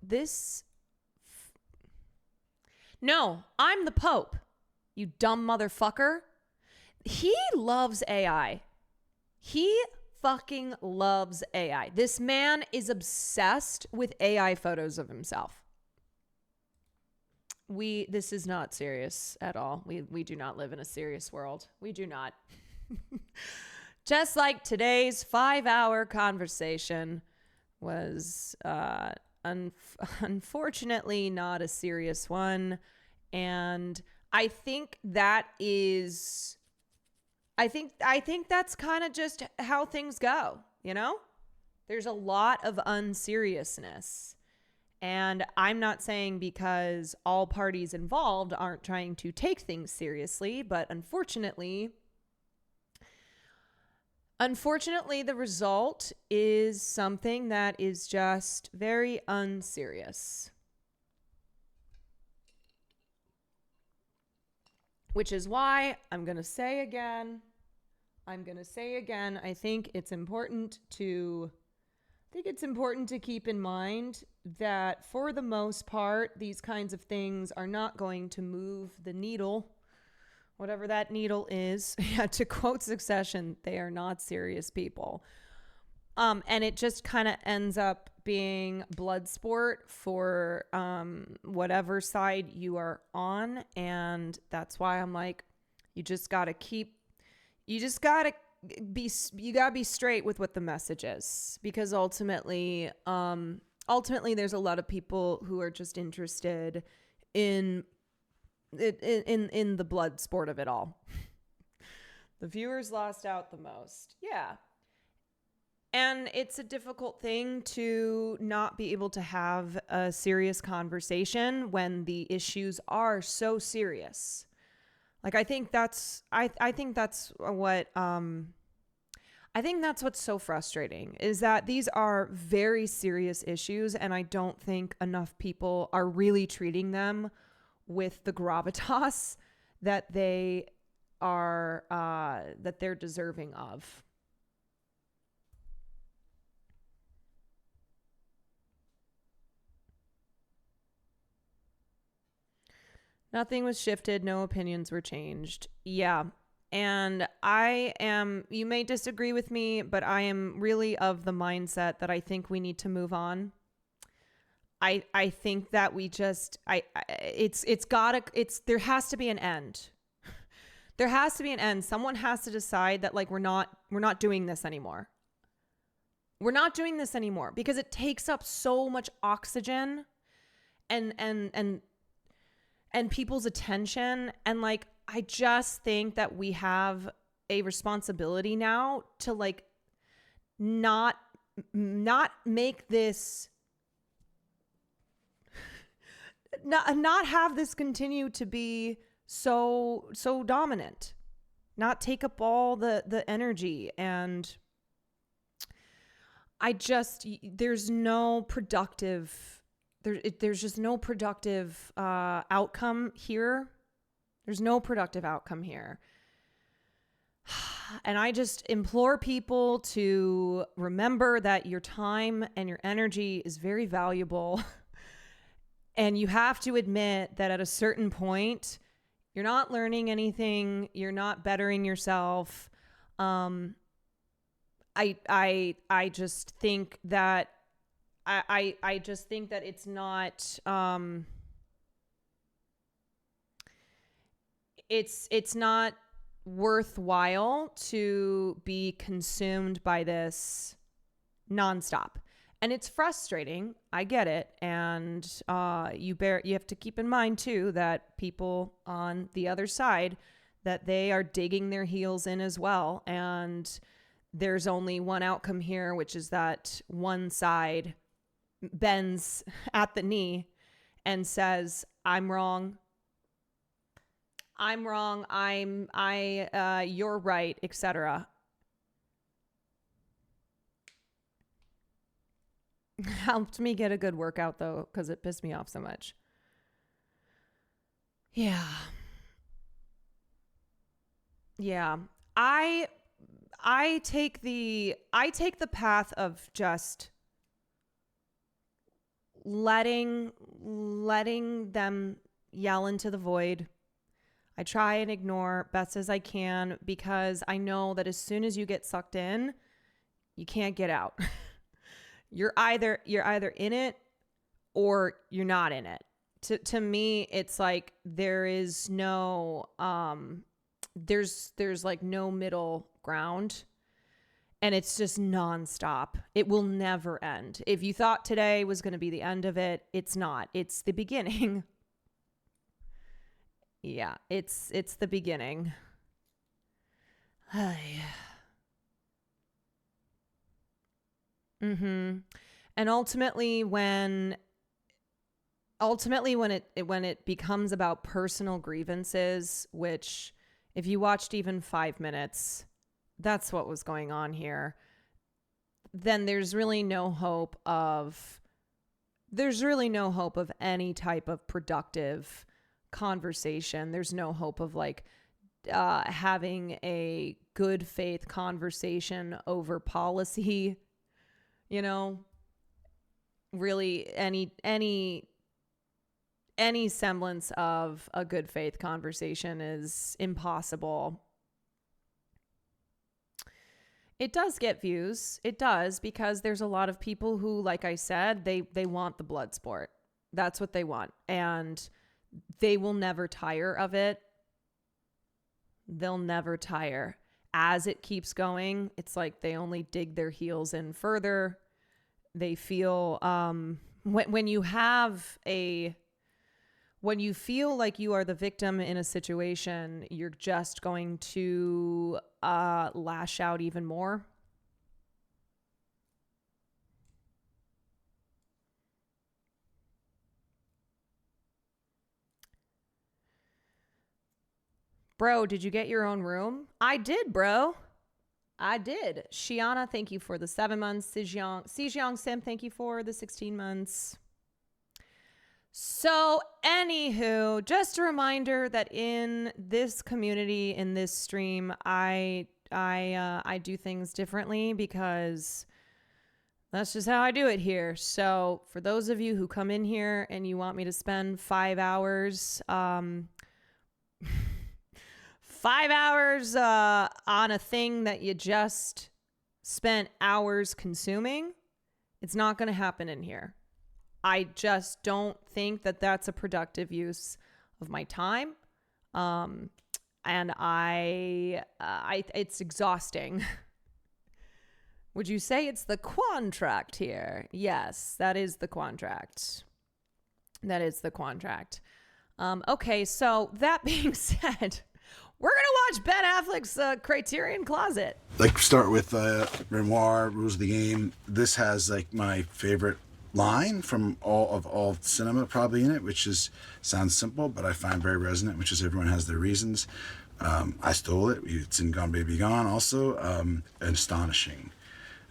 [SPEAKER 1] No, I'm the Pope, you dumb motherfucker. He loves AI. He fucking loves AI. This man is obsessed with AI photos of himself. This is not serious at all. We do not live in a serious world. We do not. Just like today's 5-hour conversation was unfortunately not a serious one. And I think that's kind of just how things go, you know? There's a lot of unseriousness. And I'm not saying because all parties involved aren't trying to take things seriously, but unfortunately, the result is something that is just very unserious. Which is why I'm going to say again, I think it's important to keep in mind that for the most part, these kinds of things are not going to move the needle, whatever that needle is. Yeah, to quote Succession, they are not serious people. And it just kind of ends up being blood sport for whatever side you are on. And that's why I'm like, you gotta be straight with what the message is, because ultimately there's a lot of people who are just interested in the blood sport of it all. The viewers lost out the most. Yeah. And it's a difficult thing to not be able to have a serious conversation when the issues are so serious. Like, I think that's what's so frustrating, is that these are very serious issues, and I don't think enough people are really treating them with the gravitas that they're deserving of. Nothing was shifted. No opinions were changed. Yeah. And you may disagree with me, but I am really of the mindset that I think we need to move on. I think that we just there has to be an end. There has to be an end. Someone has to decide that like we're not doing this anymore. We're not doing this anymore because it takes up so much oxygen and people's attention. And like, I just think that we have a responsibility now to like not make this, not have this continue to be so dominant, not take up all the energy. And there's no productive, there's just no productive outcome here. There's no productive outcome here. And I just implore people to remember that your time and your energy is very valuable. And you have to admit that at a certain point, you're not learning anything. You're not bettering yourself. I just think that I just think that it's not it's not worthwhile to be consumed by this nonstop. And it's frustrating. I get it. And you have to keep in mind too that people on the other side, that they are digging their heels in as well. And there's only one outcome here, which is that one side bends at the knee and says, I'm wrong. You're right, etc. Helped me get a good workout though, because it pissed me off so much. Yeah. I take the path of just letting them yell into the void. I try and ignore best as I can because I know that as soon as you get sucked in, you can't get out. You're either in it or you're not in it. To me, it's like there is no there's like no middle ground, and it's just nonstop. It will never end. If you thought today was going to be the end of it, it's not. It's the beginning. Yeah, it's the beginning. And ultimately when it becomes about personal grievances, which if you watched even 5 minutes, that's what was going on here, then there's really no hope of any type of productive conversation. There's no hope of like having a good faith conversation over policy, really any semblance of a good faith conversation is impossible. It does get views. It does, because there's a lot of people who, like I said, they want the blood sport. That's what they want. And they will never tire of it. They'll never tire. As it keeps going, it's like they only dig their heels in further. They feel when you feel like you are the victim in a situation, you're just going to lash out even more. Bro, did you get your own room? I did, bro. I did. Shiana, thank you for the 7 months. Sijiang Sim, thank you for the 16 months. So, anywho, just a reminder that in this community, in this stream, I do things differently because that's just how I do it here. So, for those of you who come in here and you want me to spend 5 hours, 5 hours on a thing that you just spent hours consuming, it's not going to happen in here. I just don't think that that's a productive use of my time. And it's exhausting. Would you say it's the Quantract here? Yes, that is the Quantract. That is the Quantract. Okay, so that being said, we're going to watch Ben Affleck's Criterion Closet.
[SPEAKER 4] Like, start with Noire, Rules of the Game. This has, like, my favorite line from all cinema probably in it, which sounds simple, but I find very resonant, which is everyone has their reasons. I stole it. It's in Gone Baby Gone also. An astonishing,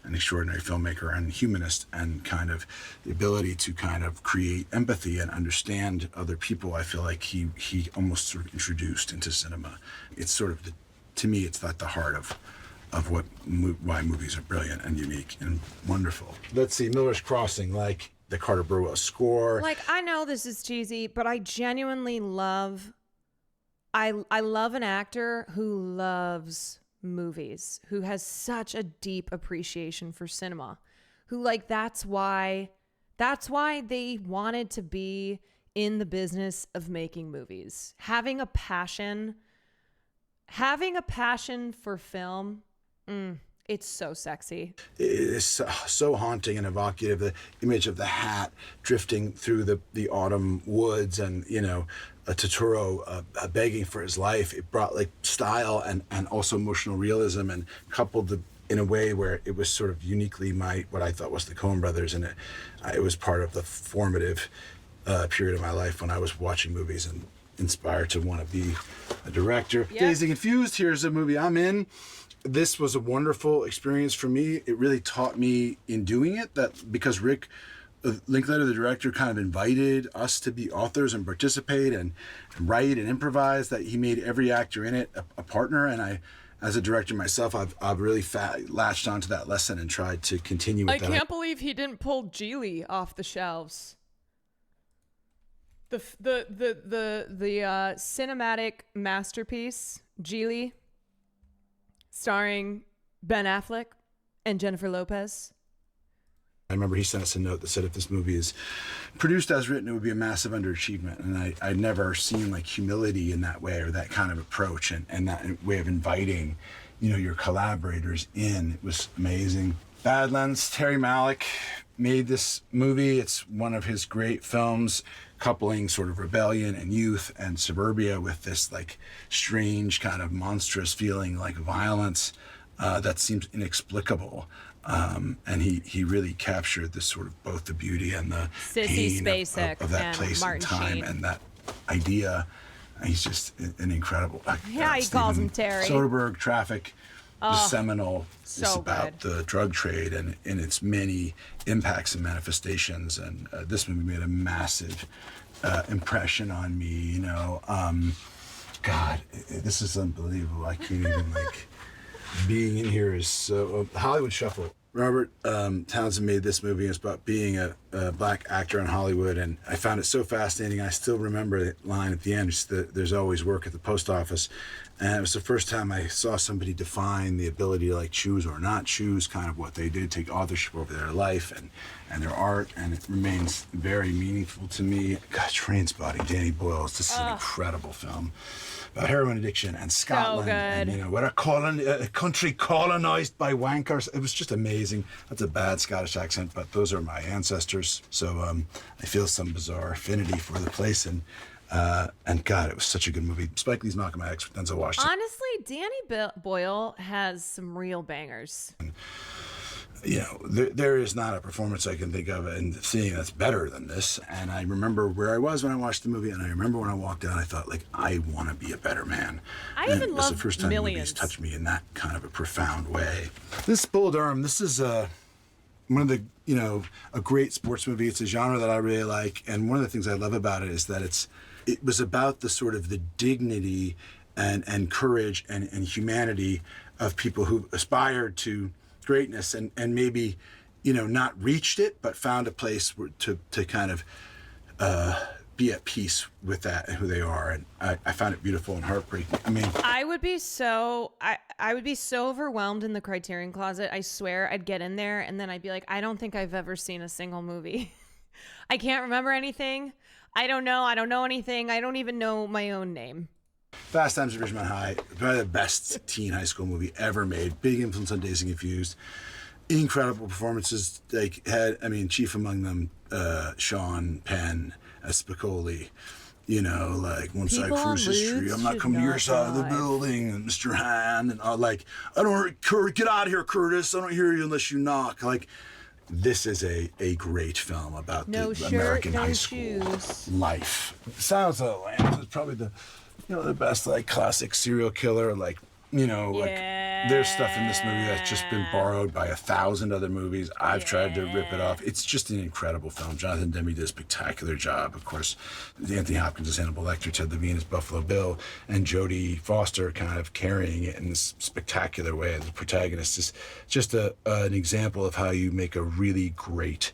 [SPEAKER 4] an extraordinary filmmaker and humanist, and kind of the ability to kind of create empathy and understand other people. I feel like he almost sort of introduced into cinema. It's sort of, to me, it's like the heart of why movies are brilliant and unique and wonderful. Let's see, Miller's Crossing, like the Carter Burwell score.
[SPEAKER 1] Like, I know this is cheesy, but I genuinely love, I love an actor who loves movies, who has such a deep appreciation for cinema, who, like, that's why they wanted to be in the business of making movies. Having a passion for film, it's so sexy.
[SPEAKER 4] It is so haunting and evocative. The image of the hat drifting through the autumn woods, and a Totoro begging for his life. It brought like style and also emotional realism, and coupled in a way where it was sort of uniquely what I thought was the Coen brothers, and it was part of the formative period of my life when I was watching movies and inspired to want to be a director. Yep. Dazed and Confused, here's a movie I'm in. This was a wonderful experience for me. It really taught me in doing it that because Rick Linklater, the director, kind of invited us to be authors and participate and write and improvise, that he made every actor in it a partner. And I, as a director myself, I've really latched onto that lesson and tried to continue with that.
[SPEAKER 1] I can't believe he didn't pull Geely off the shelves. The cinematic masterpiece, Geely, starring Ben Affleck and Jennifer Lopez.
[SPEAKER 4] I remember he sent us a note that said if this movie is produced as written, it would be a massive underachievement. And I'd never seen like humility in that way, or that kind of approach, and that way of inviting, your collaborators in. It was amazing. Badlands, Terry Malick made this movie. It's one of his great films, coupling sort of rebellion and youth and suburbia with this like strange kind of monstrous feeling like violence that seems inexplicable. And he really captured this sort of both the beauty and the
[SPEAKER 1] Sissy
[SPEAKER 4] pain
[SPEAKER 1] Spacek
[SPEAKER 4] of that
[SPEAKER 1] and
[SPEAKER 4] place
[SPEAKER 1] Martin
[SPEAKER 4] and time
[SPEAKER 1] Sheen.
[SPEAKER 4] and that idea. And he's just an incredible.
[SPEAKER 1] Yeah, he calls him Terry.
[SPEAKER 4] Soderbergh, Traffic, the seminal.
[SPEAKER 1] So
[SPEAKER 4] is about
[SPEAKER 1] good.
[SPEAKER 4] the drug trade and its many impacts and manifestations. And this movie made a massive impression on me. God, this is unbelievable. I can't even being in here is so Hollywood Shuffle. Robert Townsend made this movie. It's about being a black actor in Hollywood, and I found it so fascinating. I still remember the line at the end, just there's always work at the post office. And it was the first time I saw somebody define the ability to choose or not choose kind of what they did, take authorship over their life and their art, and it remains very meaningful to me. God, Trainspotting, Danny Boyle, this is an incredible film about heroin addiction and Scotland, and what a country colonized by wankers. It was just amazing. That's a bad Scottish accent, but those are my ancestors, so I feel some bizarre affinity for the place, and God, it was such a good movie. Spike Lee's Malcolm X with Denzel Washington.
[SPEAKER 1] Honestly, Danny Boyle has some real bangers.
[SPEAKER 4] There is not a performance I can think of and seeing that's better than this. And I remember where I was when I watched the movie, and I remember when I walked out, I thought, I want to be a better man.
[SPEAKER 1] I
[SPEAKER 4] and
[SPEAKER 1] even love
[SPEAKER 4] the first time
[SPEAKER 1] Millions.
[SPEAKER 4] movies touched me in that kind of a profound way. This Bull Durham, this is one of the, a great sports movie. It's a genre that I really like, and one of the things I love about it is that it was about the sort of the dignity and courage and humanity of people who aspired to greatness and maybe not reached it, but found a place to kind of be at peace with that and who they are. And I found it beautiful and heartbreaking. I mean,
[SPEAKER 1] I would be so overwhelmed in the Criterion Closet. I swear I'd get in there and then I'd be like, I don't think I've ever seen a single movie. I can't remember anything. I don't know anything. I don't even know my own name.
[SPEAKER 4] Fast Times at Ridgemont High, probably the best teen high school movie ever made. Big influence on Dazed and Confused. Incredible performances. Chief among them, Sean Penn as Spicoli. Once I cruise history, I'm not coming to your side of the building, and Mr. Hand, and I don't get out of here, Curtis. I don't hear you unless you knock. This is a great film about the American high school life. Silence of the Lambs is probably the best classic serial killer. There's stuff in this movie that's just been borrowed by 1,000 other movies. I've tried to rip it off. It's just an incredible film. Jonathan Demme did a spectacular job. Of course, Anthony Hopkins as Hannibal Lecter, Ted Levine as Buffalo Bill, and Jodie Foster kind of carrying it in this spectacular way. The protagonist is just an example of how you make a really great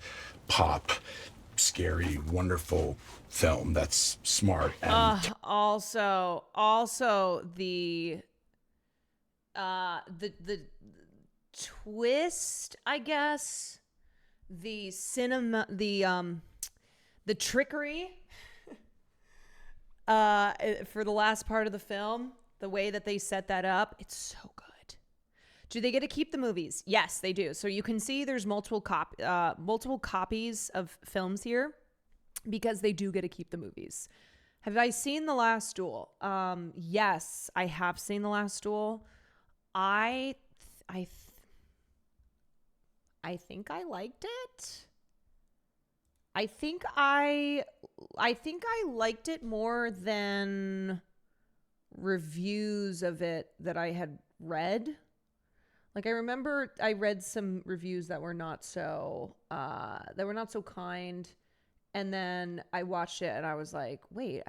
[SPEAKER 4] pop, scary, wonderful film that's smart. And
[SPEAKER 1] Also the twist, I guess, the cinema, the trickery for the last part of the film, the way that they set that up, it's so good. Do they get to keep the movies? Yes, they do. So you can see there's multiple copies of films here because they do get to keep the movies. Have I seen The Last Duel? Yes, I have seen The Last Duel. I think I liked it. I think I liked it more than reviews of it that I had read. I remember I read some reviews that were not so kind, and then I watched it and I was like, wait,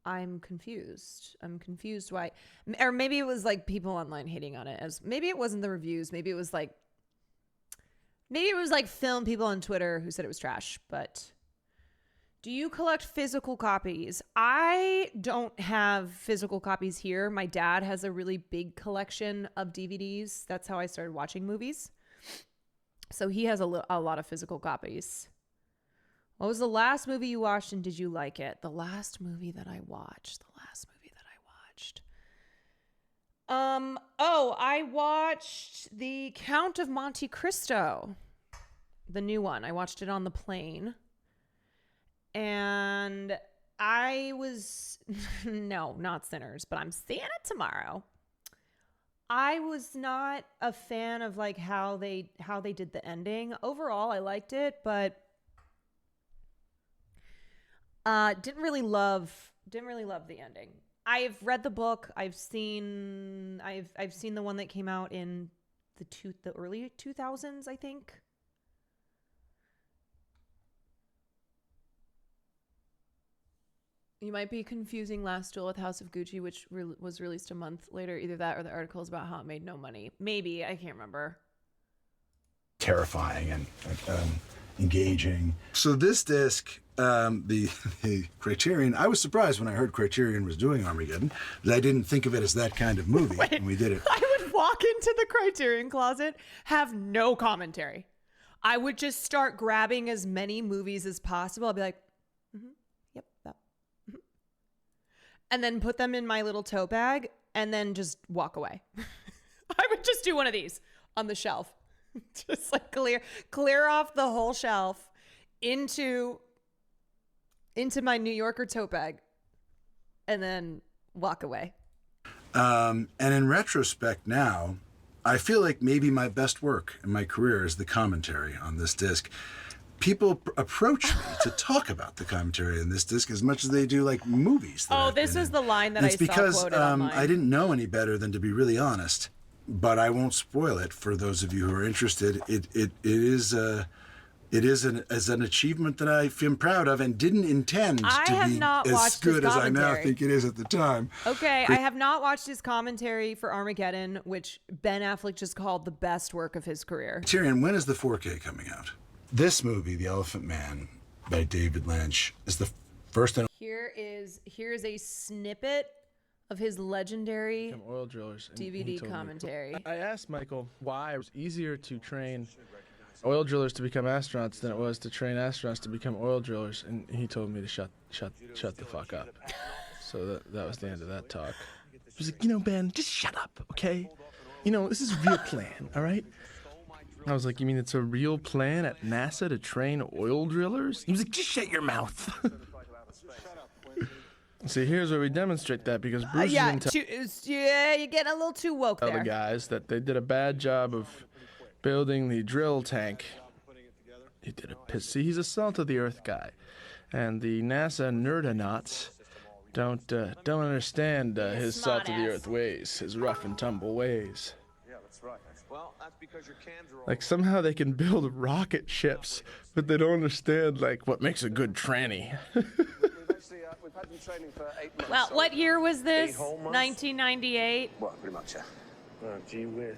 [SPEAKER 1] I'm confused. Why? Or maybe it was people online hating on it. Maybe it wasn't the reviews. Maybe it was film people on Twitter who said it was trash. But do you collect physical copies? I don't have physical copies here. My dad has a really big collection of DVDs. That's how I started watching movies. So he has a lot of physical copies. What was the last movie you watched and did you like it? The last movie that I watched. I watched The Count of Monte Cristo. The new one. I watched it on the plane. And I was no, not Sinners, but I'm seeing it tomorrow. I was not a fan of how they did the ending. Overall, I liked it, but didn't really love the ending. I've read the book. I've seen the one that came out in the early 2000s, I think. You might be confusing Last Duel with House of Gucci, which was released a month later. Either that or the articles about how it made no money. Maybe. I can't remember.
[SPEAKER 4] Terrifying and engaging. So this disc, the Criterion, I was surprised when I heard Criterion was doing Armageddon, because I didn't think of it as that kind of movie when we did it.
[SPEAKER 1] I would walk into the Criterion closet, have no commentary. I would just start grabbing as many movies as possible. I'd be like, yep, that. Mm-hmm. And then put them in my little tote bag and then just walk away. I would just do one of these on the shelf. Just clear off the whole shelf into my New Yorker tote bag and then walk away.
[SPEAKER 4] And in retrospect now, I feel like maybe my best work in my career is the commentary on this disc. People approach me to talk about the commentary on this disc as much as they do movies.
[SPEAKER 1] This is the line that I saw quoted online.
[SPEAKER 4] I didn't know any better than to be really honest. But I won't spoil it for those of you who are interested. It is an achievement that I feel proud of and didn't intend to be as good as I now think it is at the time.
[SPEAKER 1] Okay, I have not watched his commentary for Armageddon, which Ben Affleck just called the best work of his career.
[SPEAKER 4] Tyrion, when is the 4K coming out? This movie, The Elephant Man, by David Lynch, is the first.
[SPEAKER 1] Here is a snippet of his legendary
[SPEAKER 7] oil drillers
[SPEAKER 1] DVD commentary.
[SPEAKER 7] I asked Michael why it was easier to train oil drillers to become astronauts than it was to train astronauts to become oil drillers, and he told me to shut the fuck up. So that was the end of that talk. He was like, Ben, just shut up, okay? This is a real plan, all right? I was like, you mean it's a real plan at NASA to train oil drillers? He was like, just shut your mouth. See, here's where we demonstrate that, because Bruce
[SPEAKER 1] you're getting a little too woke
[SPEAKER 7] tell
[SPEAKER 1] there.
[SPEAKER 7] the guys that they did a bad job of building the drill tank. He did a piss. See, he's a salt of the earth guy, and the NASA nerdonauts don't understand his salt of the earth ways, his rough and tumble ways.
[SPEAKER 15] Yeah, that's right. Well, that's because your cans are all...
[SPEAKER 7] Like, somehow they can build rocket ships, but they don't understand, like, what makes a good tranny.
[SPEAKER 15] We've had them training for 8 months.
[SPEAKER 1] Well, what year was this?
[SPEAKER 15] 8 whole months?
[SPEAKER 1] 1998.
[SPEAKER 15] Well, pretty much, yeah. Oh, gee whiz.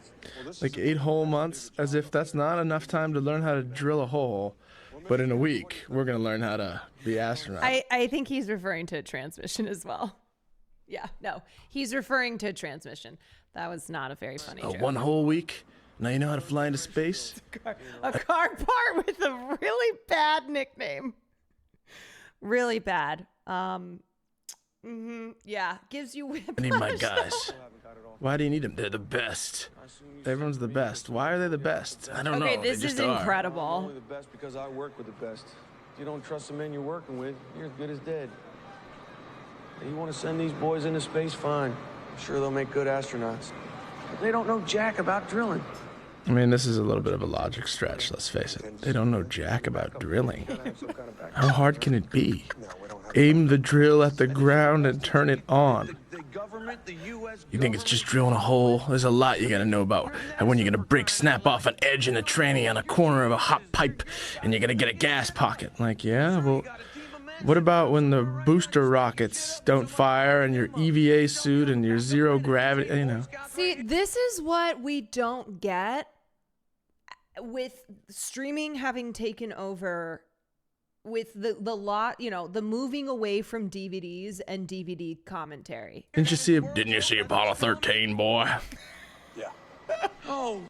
[SPEAKER 7] Like 8 whole months, as if that's not enough time to learn how to drill a hole. But in a week, we're going to learn how to be astronauts.
[SPEAKER 1] I think he's referring to transmission as well. Yeah, no, he's referring to transmission. That was not a very funny joke.
[SPEAKER 7] 1 whole week? Now you know how to fly into space?
[SPEAKER 1] A car part with a really bad nickname. Really bad. Yeah, gives you whiplash.
[SPEAKER 7] I need my guys. Why do you need them? They're the best. Everyone's the best. Why are they the best? I don't know.
[SPEAKER 1] Okay, this
[SPEAKER 7] They just
[SPEAKER 1] is
[SPEAKER 7] are.
[SPEAKER 1] incredible.
[SPEAKER 15] I'm only the best because I work with the best. If you don't trust the men you're working with, you're as good as dead. You want to send these boys into space? Fine. I'm sure they'll make good astronauts. But they don't know jack about drilling.
[SPEAKER 7] I mean, this is a little bit of a logic stretch, let's face it. They don't know jack about drilling. How hard can it be? Aim the drill at the ground and turn it on. You think it's just drilling a hole? There's a lot you gotta know about. And when you're gonna snap off an edge in a tranny on a corner of a hot pipe, and you're gonna get a gas pocket. Like, yeah, well, what about when the booster rockets don't fire and your EVA suit and your zero gravity,
[SPEAKER 1] See, this is what we don't get with streaming having taken over, with the moving away from DVDs and DVD commentary.
[SPEAKER 7] Didn't you see Apollo 13, boy?
[SPEAKER 15] Yeah.
[SPEAKER 1] Oh.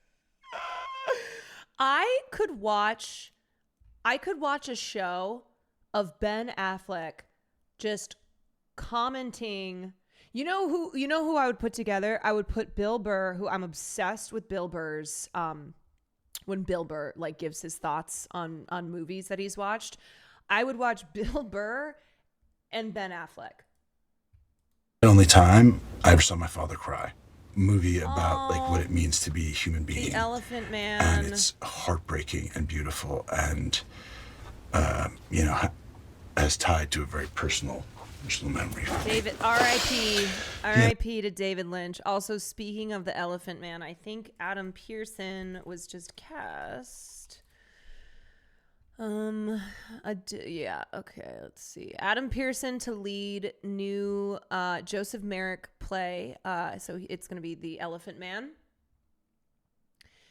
[SPEAKER 1] I could watch a show of Ben Affleck just commenting. You know who I would put together? I would put Bill Burr, who I'm obsessed with Bill Burr's when Bill Burr gives his thoughts on movies that he's watched. I would watch Bill Burr and Ben Affleck.
[SPEAKER 4] The only time I ever saw my father cry. A movie about what it means to be a human being.
[SPEAKER 1] The Elephant Man.
[SPEAKER 4] And it's heartbreaking and beautiful and has tied to a very personal memory.
[SPEAKER 1] David, R.I.P. to David Lynch. Also, speaking of the Elephant Man, I think Adam Pearson was just cast. Let's see. Adam Pearson to lead new Joseph Merrick play. So it's going to be the Elephant Man.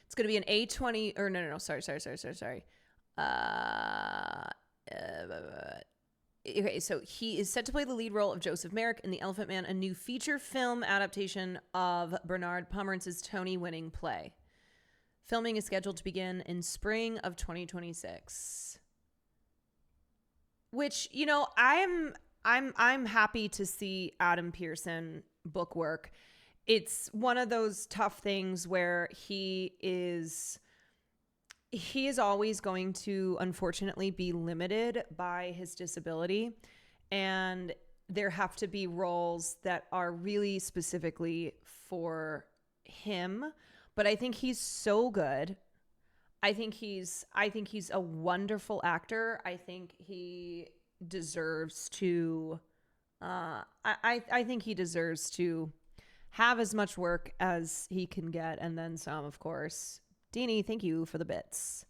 [SPEAKER 1] It's going to be an A20 or no, sorry. Okay, so he is set to play the lead role of Joseph Merrick in The Elephant Man, a new feature film adaptation of Bernard Pomerantz's Tony-winning play. Filming is scheduled to begin in spring of 2026. Which, I'm happy to see Adam Pearson book work. It's one of those tough things where he is always going to, unfortunately, be limited by his disability. And there have to be roles that are really specifically for him. But I think he's so good. I think he's a wonderful actor. I think he deserves to, I think he deserves to have as much work as he can get, and then some, of course. Deanie, thank you for the bits.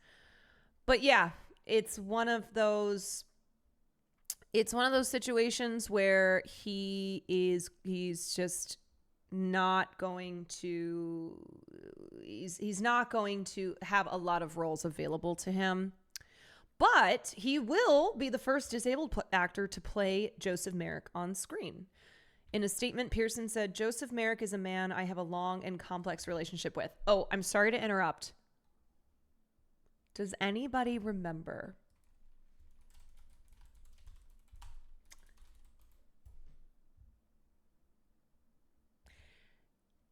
[SPEAKER 1] But yeah, it's one of those situations where he's just not going to he's not going to have a lot of roles available to him. But he will be the first disabled actor to play Joseph Merrick on screen. In a statement, Pearson said, "Joseph Merrick is a man I have a long and complex relationship with." Oh, I'm sorry to interrupt. Does anybody remember?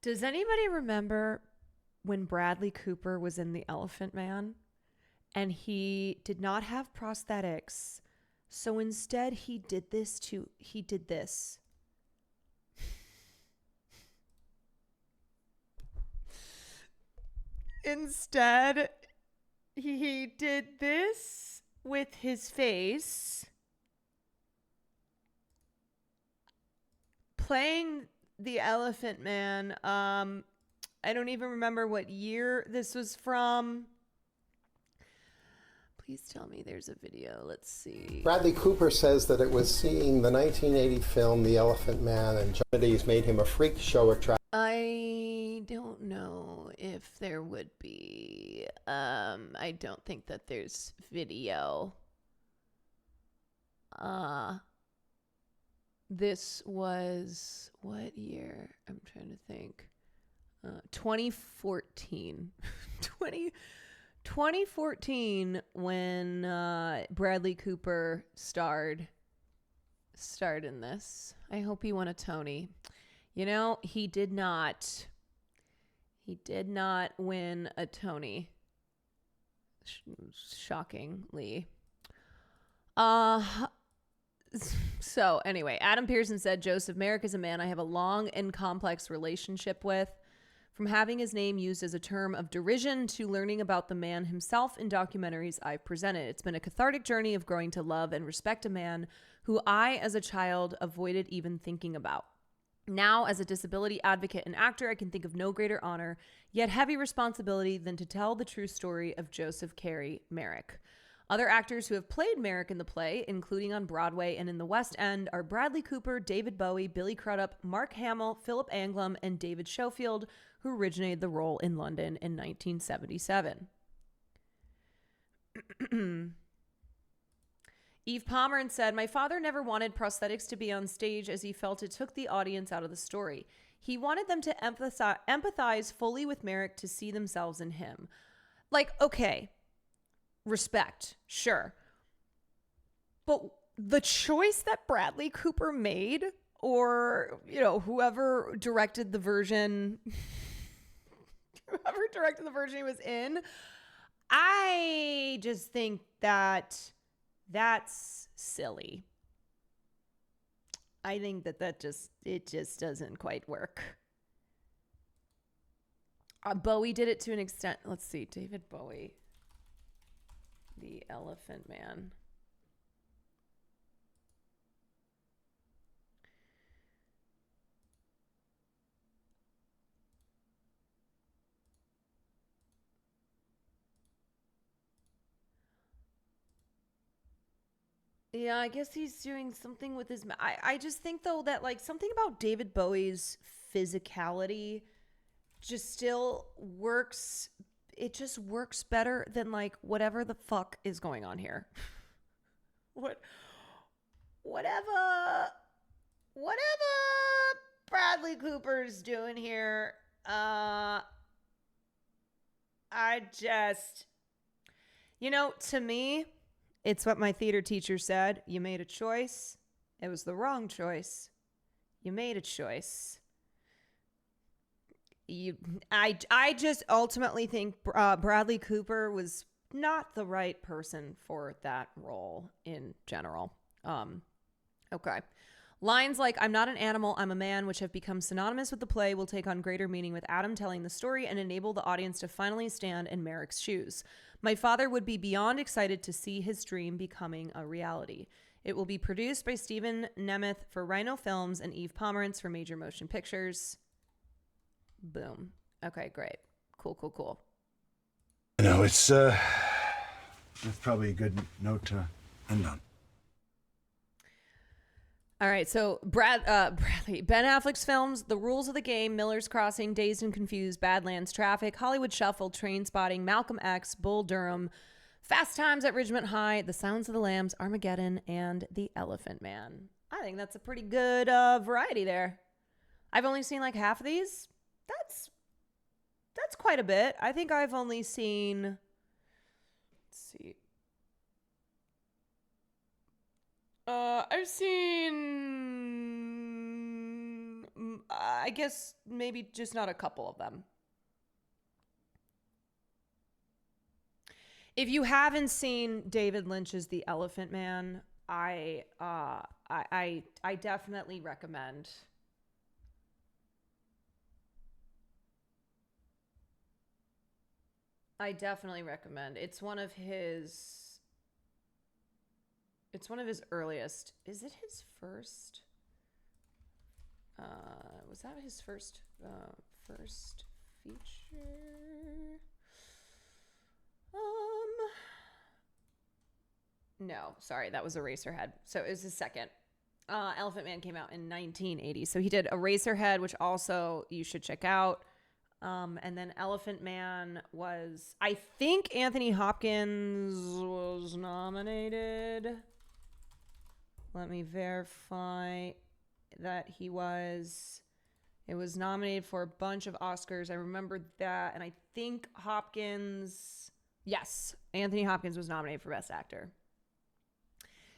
[SPEAKER 1] Does anybody remember when Bradley Cooper was in The Elephant Man and he did not have prosthetics? So instead he did this. Instead, he did this with his face, playing the Elephant Man. I don't even remember what year this was from. Please tell me there's a video. Let's see.
[SPEAKER 3] Bradley Cooper says that it was seeing the 1980 film The Elephant Man and Johnny's made him a freak show attraction.
[SPEAKER 1] I don't know if there would be. I don't think that there's video. This was what year? I'm trying to think. 2014. 2014 when Bradley Cooper starred in this. I hope he won a Tony. You know, he did not. He did not win a Tony. Shockingly. So anyway, Adam Pearson said, Joseph Merrick is a man I have a long and complex relationship with. From having his name used as a term of derision to learning about the man himself in documentaries I've presented. It's been a cathartic journey of growing to love and respect a man who I, as a child, avoided even thinking about. Now, as a disability advocate and actor, I can think of no greater honor, yet heavy responsibility, than to tell the true story of Joseph Carey Merrick. Other actors who have played Merrick in the play, including on Broadway and in the West End, are Bradley Cooper, David Bowie, Billy Crudup, Mark Hamill, Philip Anglum, and David Schofield, who originated the role in London in 1977. Eve Pomeran said, my father never wanted prosthetics to be on stage as he felt it took the audience out of the story. He wanted them to empathize fully with Merrick, to see themselves in him. Like, okay, respect, sure. But the choice that Bradley Cooper made, or, you know, whoever directed the version he was in, I just think that that's silly. I think that it just doesn't quite work. Bowie did it to an extent. Let's see, David Bowie, The Elephant Man. Yeah, I guess he's doing something with his... I just think, though, that, like, something about David Bowie's physicality just still works. It just works better than, like, whatever the fuck is going on here. Whatever Bradley Cooper's doing here, I just... You know, to me... It's what my theater teacher said. You made a choice. It was the wrong choice. You made a choice. I just ultimately think Bradley Cooper was not the right person for that role in general. Okay. Lines like, I'm not an animal, I'm a man, which have become synonymous with the play, will take on greater meaning with Adam telling the story and enable the audience to finally stand in Merrick's shoes. My father would be beyond excited to see his dream becoming a reality. It will be produced by Stephen Nemeth for Rhino Films and Eve Pomerantz for Major Motion Pictures. Boom. Okay, great. Cool.
[SPEAKER 4] You know, that's probably a good note to end on.
[SPEAKER 1] All right, so Bradley, Ben Affleck's films, The Rules of the Game, Miller's Crossing, Dazed and Confused, Badlands, Traffic, Hollywood Shuffle, Trainspotting, Malcolm X, Bull Durham, Fast Times at Ridgemont High, The Sounds of the Lambs, Armageddon, and The Elephant Man. I think that's a pretty good variety there. I've only seen like half of these. That's quite a bit. I think I've only seen see. I've seen, I guess maybe just not a couple of them. If you haven't seen David Lynch's The Elephant Man, I definitely recommend. I definitely recommend. It's one of his earliest. Is it his first? Was that his first feature? No, sorry, that was Eraserhead. So it was his second. Elephant Man came out in 1980. So he did Eraserhead, which also you should check out. And then Elephant Man was, I think Anthony Hopkins was nominated. Let me verify that he was. It was nominated for a bunch of Oscars. I remember that. And I think Anthony Hopkins was nominated for Best Actor.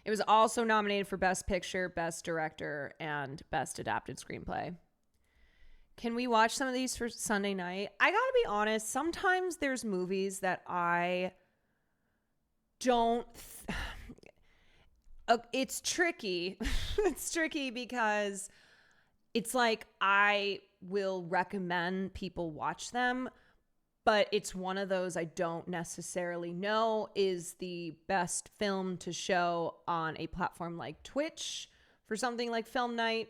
[SPEAKER 1] It was also nominated for Best Picture, Best Director, and Best Adapted Screenplay. Can we watch some of these for Sunday night? I gotta be honest, sometimes there's movies that I don't... it's tricky. It's tricky because it's like I will recommend people watch them, but it's one of those I don't necessarily know is the best film to show on a platform like Twitch for something like film night.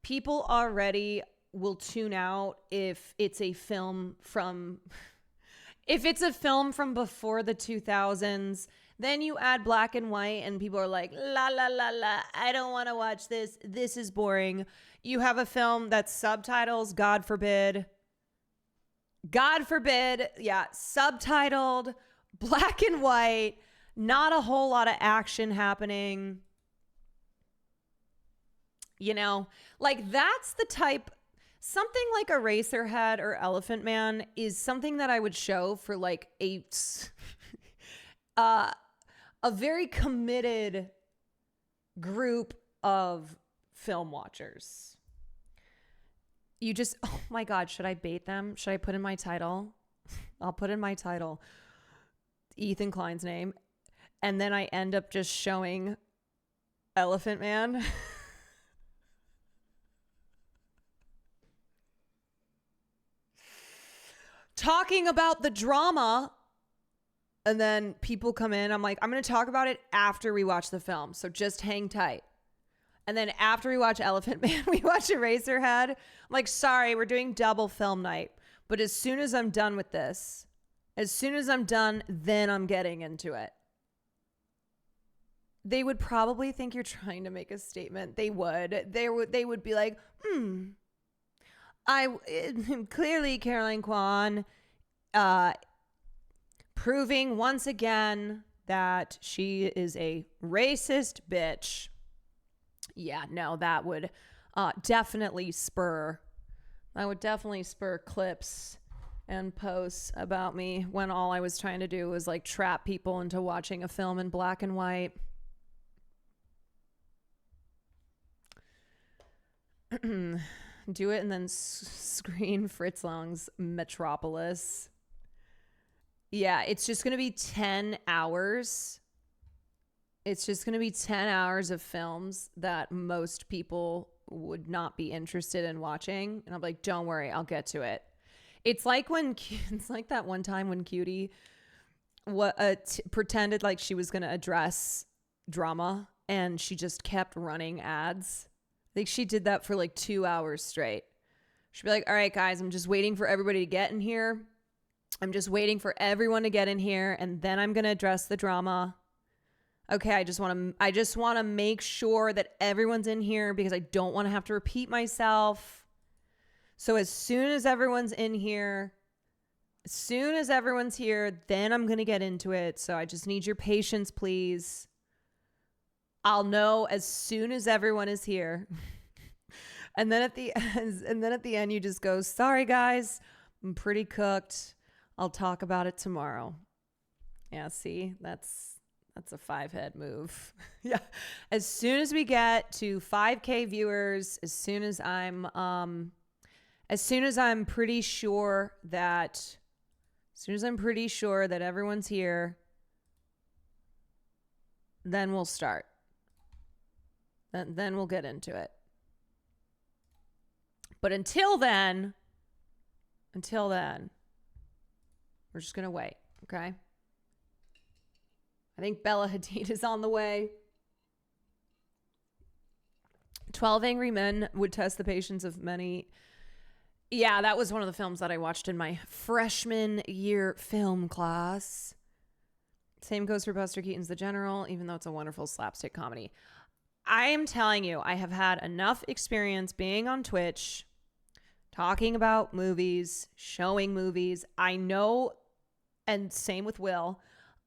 [SPEAKER 1] People already will tune out if it's a film from before the 2000s. Then you add black and white and people are like, la, la, la, la, I don't want to watch this. This is boring. You have a film that's subtitles, God forbid, yeah, subtitled, black and white, not a whole lot of action happening. You know, like that's the type, something like Eraserhead or Elephant Man is something that I would show for like a very committed group of film watchers. You just, oh my God, should I bait them? Should I put in my title? I'll put in my title, Ethan Klein's name. And then I end up just showing Elephant Man. Talking about the drama. And then people come in. I'm like, I'm going to talk about it after we watch the film. So just hang tight. And then after we watch Elephant Man, we watch Eraserhead. I'm like, sorry, we're doing double film night. But as soon as I'm done with this, then I'm getting into it. They would probably think you're trying to make a statement. They would be like, clearly Caroline Kwan, proving once again that she is a racist bitch. Yeah, no, that would definitely spur clips and posts about me when all I was trying to do was like trap people into watching a film in black and white. Do it and then screen Fritz Lang's Metropolis. Yeah, it's just going to be 10 hours. It's just going to be 10 hours of films that most people would not be interested in watching. And I'm like, don't worry, I'll get to it. It's like that one time when Cutie pretended like she was going to address drama and she just kept running ads. I think she did that for like 2 hours straight. She'd be like, all right, guys, I'm just waiting for everybody to get in here. I'm just waiting for everyone to get in here. And then I'm going to address the drama. Okay, I just want to make sure that everyone's in here because I don't want to have to repeat myself. So as soon as everyone's here, then I'm going to get into it. So I just need your patience, please. I'll know as soon as everyone is here. And then at the end you just go, sorry guys, I'm pretty cooked. I'll talk about it tomorrow. Yeah, see, that's a 5-head move. Yeah. As soon as we get to 5K viewers, as soon as I'm pretty sure that everyone's here, then we'll start. Then we'll get into it. But until then, we're just going to wait, okay? I think Bella Hadid is on the way. 12 Angry Men would test the patience of many. Yeah, that was one of the films that I watched in my freshman year film class. Same goes for Buster Keaton's The General, even though it's a wonderful slapstick comedy. I am telling you, I have had enough experience being on Twitch, talking about movies, showing movies. I know, and same with Will,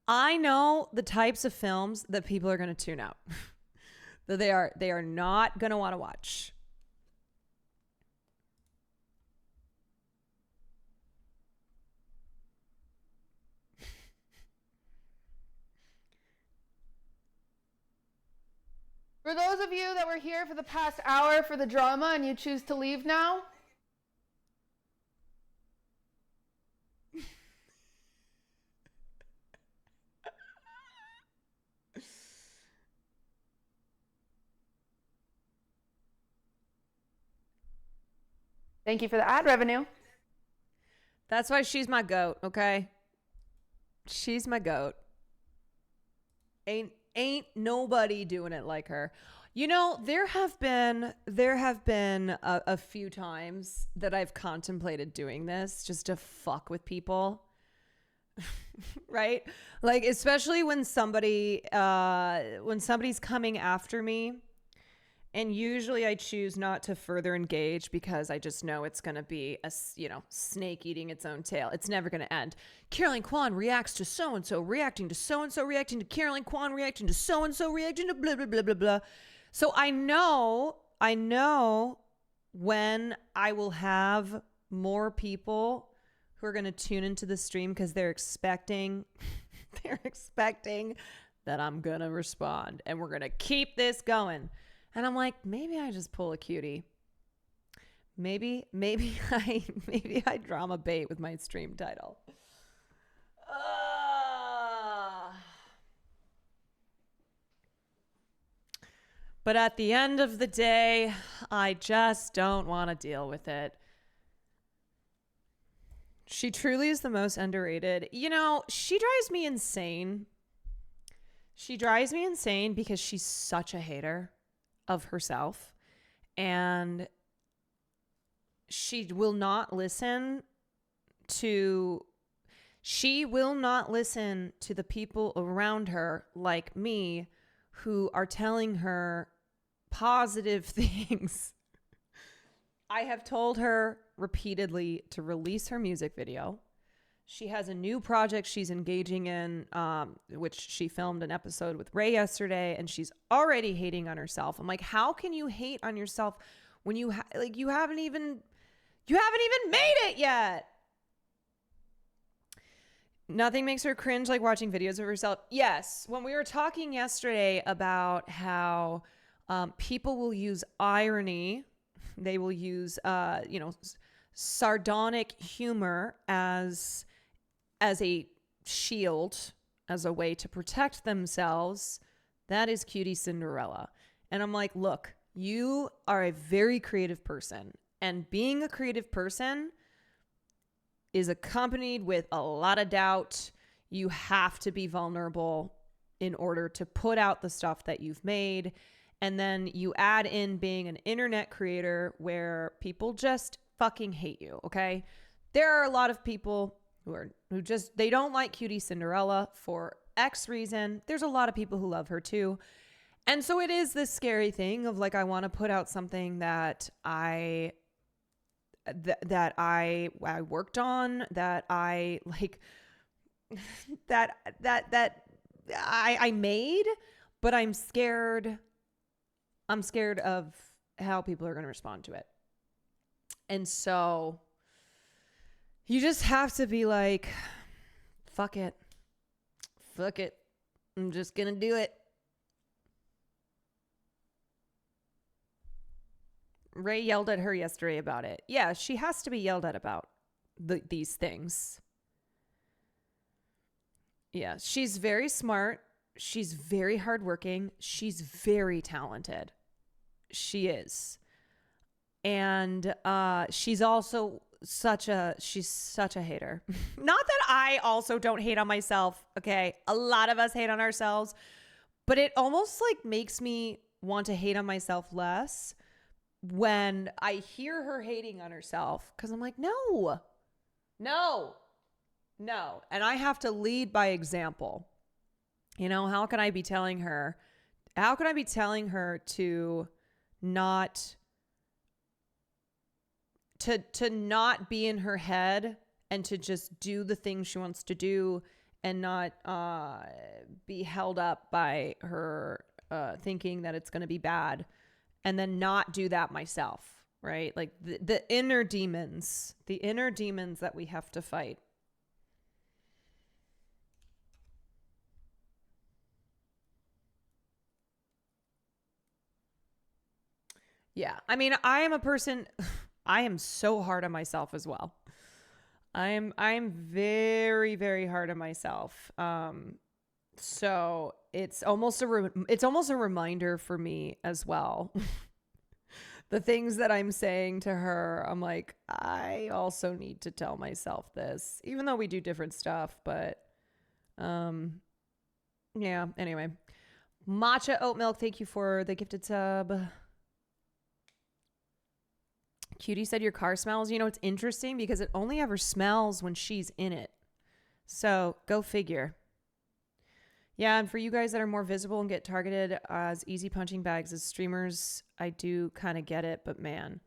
[SPEAKER 1] I know the types of films that people are going to tune out. That they are not going to want to watch.
[SPEAKER 10] For those of you that were here for the past hour for the drama and you choose to leave now, thank you for the ad revenue.
[SPEAKER 1] That's why she's my goat, okay? She's my goat. Ain't nobody doing it like her. You know, there have been a few times that I've contemplated doing this just to fuck with people. Right? Like, especially when somebody's coming after me. And usually I choose not to further engage because I just know it's going to be a, snake eating its own tail. It's never going to end. Caroline Kwan reacts to so-and-so, reacting to so-and-so, reacting to Caroline Kwan, reacting to so-and-so, reacting to blah, blah, blah, blah, blah. So I know when I will have more people who are going to tune into the stream because they're expecting that I'm going to respond and we're going to keep this going. And I'm like, maybe I just pull a cutie. Maybe I drama bait with my stream title. But at the end of the day, I just don't want to deal with it. She truly is the most underrated. You know, she drives me insane. She drives me insane because she's such a hater of herself, and she will not listen to the people around her like me who are telling her positive things. I have told her repeatedly to release her music video. She has a new project she's engaging in, which she filmed an episode with Ray yesterday, and she's already hating on herself. I'm like, how can you hate on yourself when you haven't even made it yet? Nothing makes her cringe like watching videos of herself. Yes, when we were talking yesterday about how people will use irony, they will use sardonic humor as a shield, as a way to protect themselves. That is Cutie Cinderella. And I'm like, look, you are a very creative person, and being a creative person is accompanied with a lot of doubt. You have to be vulnerable in order to put out the stuff that you've made. And then you add in being an internet creator where people just fucking hate you, okay? There are a lot of people who just, they don't like Cutie Cinderella for X reason. There's a lot of people who love her too. And so it is this scary thing of like, I want to put out something that I worked on, that I like, that I made, but I'm scared of how people are going to respond to it. And so you just have to be like, fuck it. fuck it. I'm just going to do it. Ray yelled at her yesterday about it. Yeah, she has to be yelled at about these things. Yeah, she's very smart. She's very hardworking. She's very talented. She is. And she's also such a hater. Not that I also don't hate on myself, okay? A lot of us hate on ourselves, but it almost like makes me want to hate on myself less when I hear her hating on herself, because I'm like, no. And I have to lead by example. You know, how can I be telling her to not be in her head and to just do the things she wants to do and not be held up by her thinking that it's going to be bad, and then not do that myself, right? Like the inner demons that we have to fight. Yeah. I mean, I am a person, I am so hard on myself as well. I'm very, very hard on myself. So it's almost a reminder for me as well. The things that I'm saying to her, I'm like, I also need to tell myself this, even though we do different stuff, but, yeah, anyway. Matcha oat milk. Thank you for the gifted sub. Cutie said your car smells. You know, it's interesting because it only ever smells when she's in it. So go figure. Yeah, and for you guys that are more visible and get targeted as easy punching bags as streamers, I do kind of get it, but man.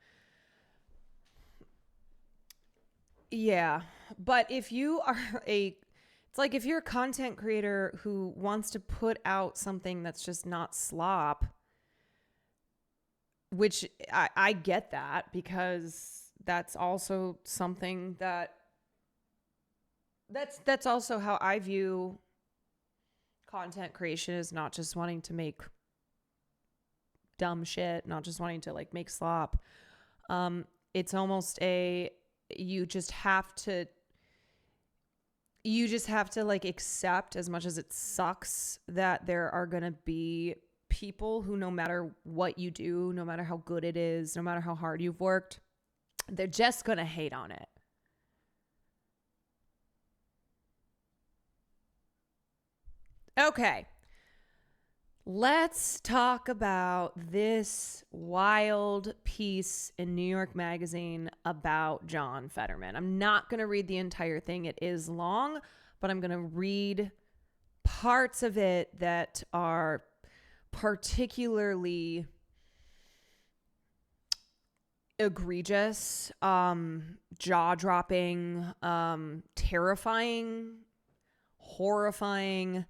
[SPEAKER 1] Yeah, but if you are it's like if you're a content creator who wants to put out something that's just not slop, which I get that, because that's also something that's also how I view content creation, is not just wanting to make dumb shit, not just wanting to like make slop. It's almost you just have to like accept, as much as it sucks, that there are going to be people who, no matter what you do, no matter how good it is, no matter how hard you've worked, they're just going to hate on it. Okay. Let's talk about this wild piece in New York Magazine about John Fetterman. I'm not going to read the entire thing. It is long, but I'm going to read parts of it that are particularly egregious, jaw-dropping, terrifying, horrifying.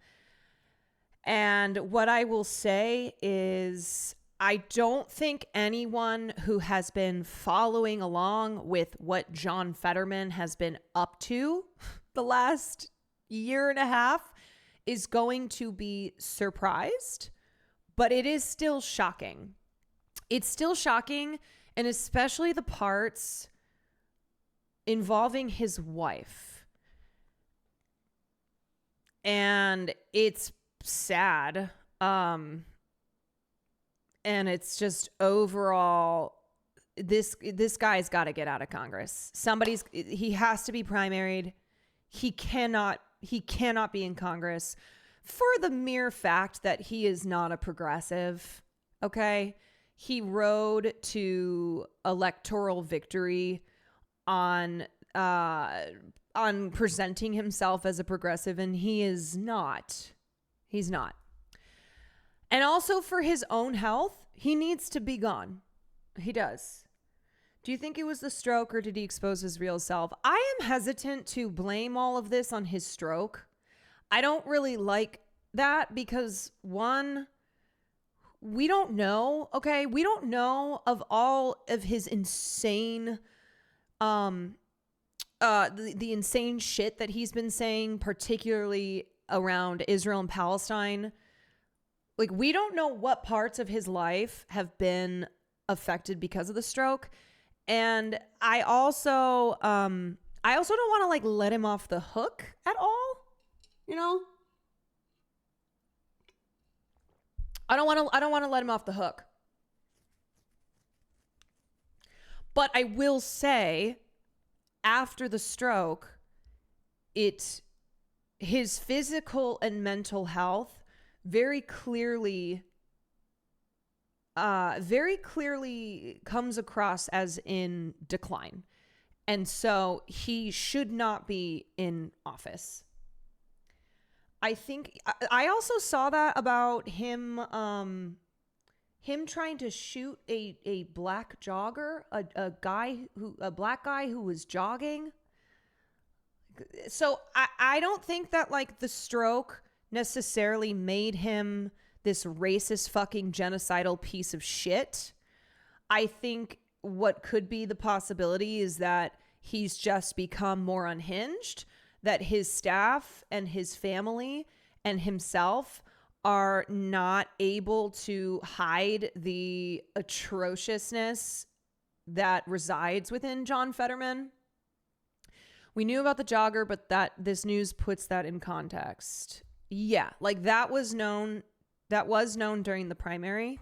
[SPEAKER 1] And what I will say is, I don't think anyone who has been following along with what John Fetterman has been up to the last year and a half is going to be surprised. But it is still shocking. It's still shocking, and especially the parts involving his wife. And it's sad. And it's just overall, this guy's got to get out of Congress. He has to be primaried. He cannot be in Congress, for the mere fact that he is not a progressive, okay? He rode to electoral victory on presenting himself as a progressive, and he is not. He's not. And also for his own health, he needs to be gone. He does. Do you think it was the stroke, or did he expose his real self? I am hesitant to blame all of this on his stroke. I don't really like that because, one, we don't know, okay? We don't know of all of his insane, the insane shit that he's been saying, particularly around Israel and Palestine. Like, we don't know what parts of his life have been affected because of the stroke. And I also don't want to like let him off the hook at all. You know? I don't want to let him off the hook. But I will say, after the stroke, his physical and mental health very clearly comes across as in decline. And so he should not be in office. I think I also saw that about him trying to shoot a black jogger, a black guy who was jogging. So I don't think that like the stroke necessarily made him this racist fucking genocidal piece of shit. I think what could be the possibility is that he's just become more unhinged, that his staff and his family and himself are not able to hide the atrociousness that resides within John Fetterman. We knew about the jogger, but this news puts that in context. Yeah, like that was known during the primary.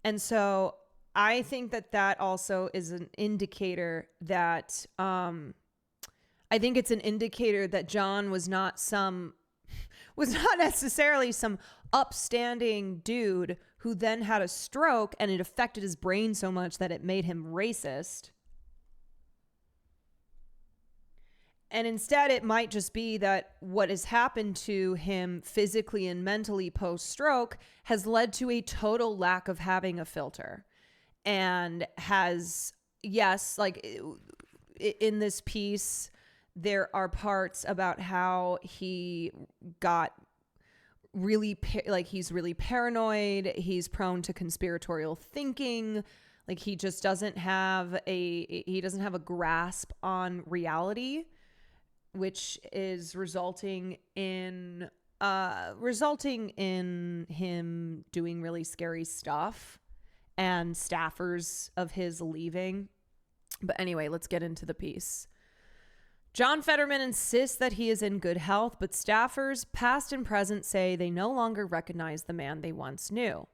[SPEAKER 1] And so I think that also is an indicator that I think it's an indicator that John was not necessarily some upstanding dude who then had a stroke and it affected his brain so much that it made him racist. And instead, it might just be that what has happened to him physically and mentally post-stroke has led to a total lack of having a filter. And has, yes, like in this piece, there are parts about how he got really, he's really paranoid. He's prone to conspiratorial thinking. Like he just doesn't have a grasp on reality, which is resulting in him doing really scary stuff and staffers of his leaving. But anyway, let's get into the piece. John Fetterman insists that he is in good health, but staffers, past and present, say they no longer recognize the man they once knew.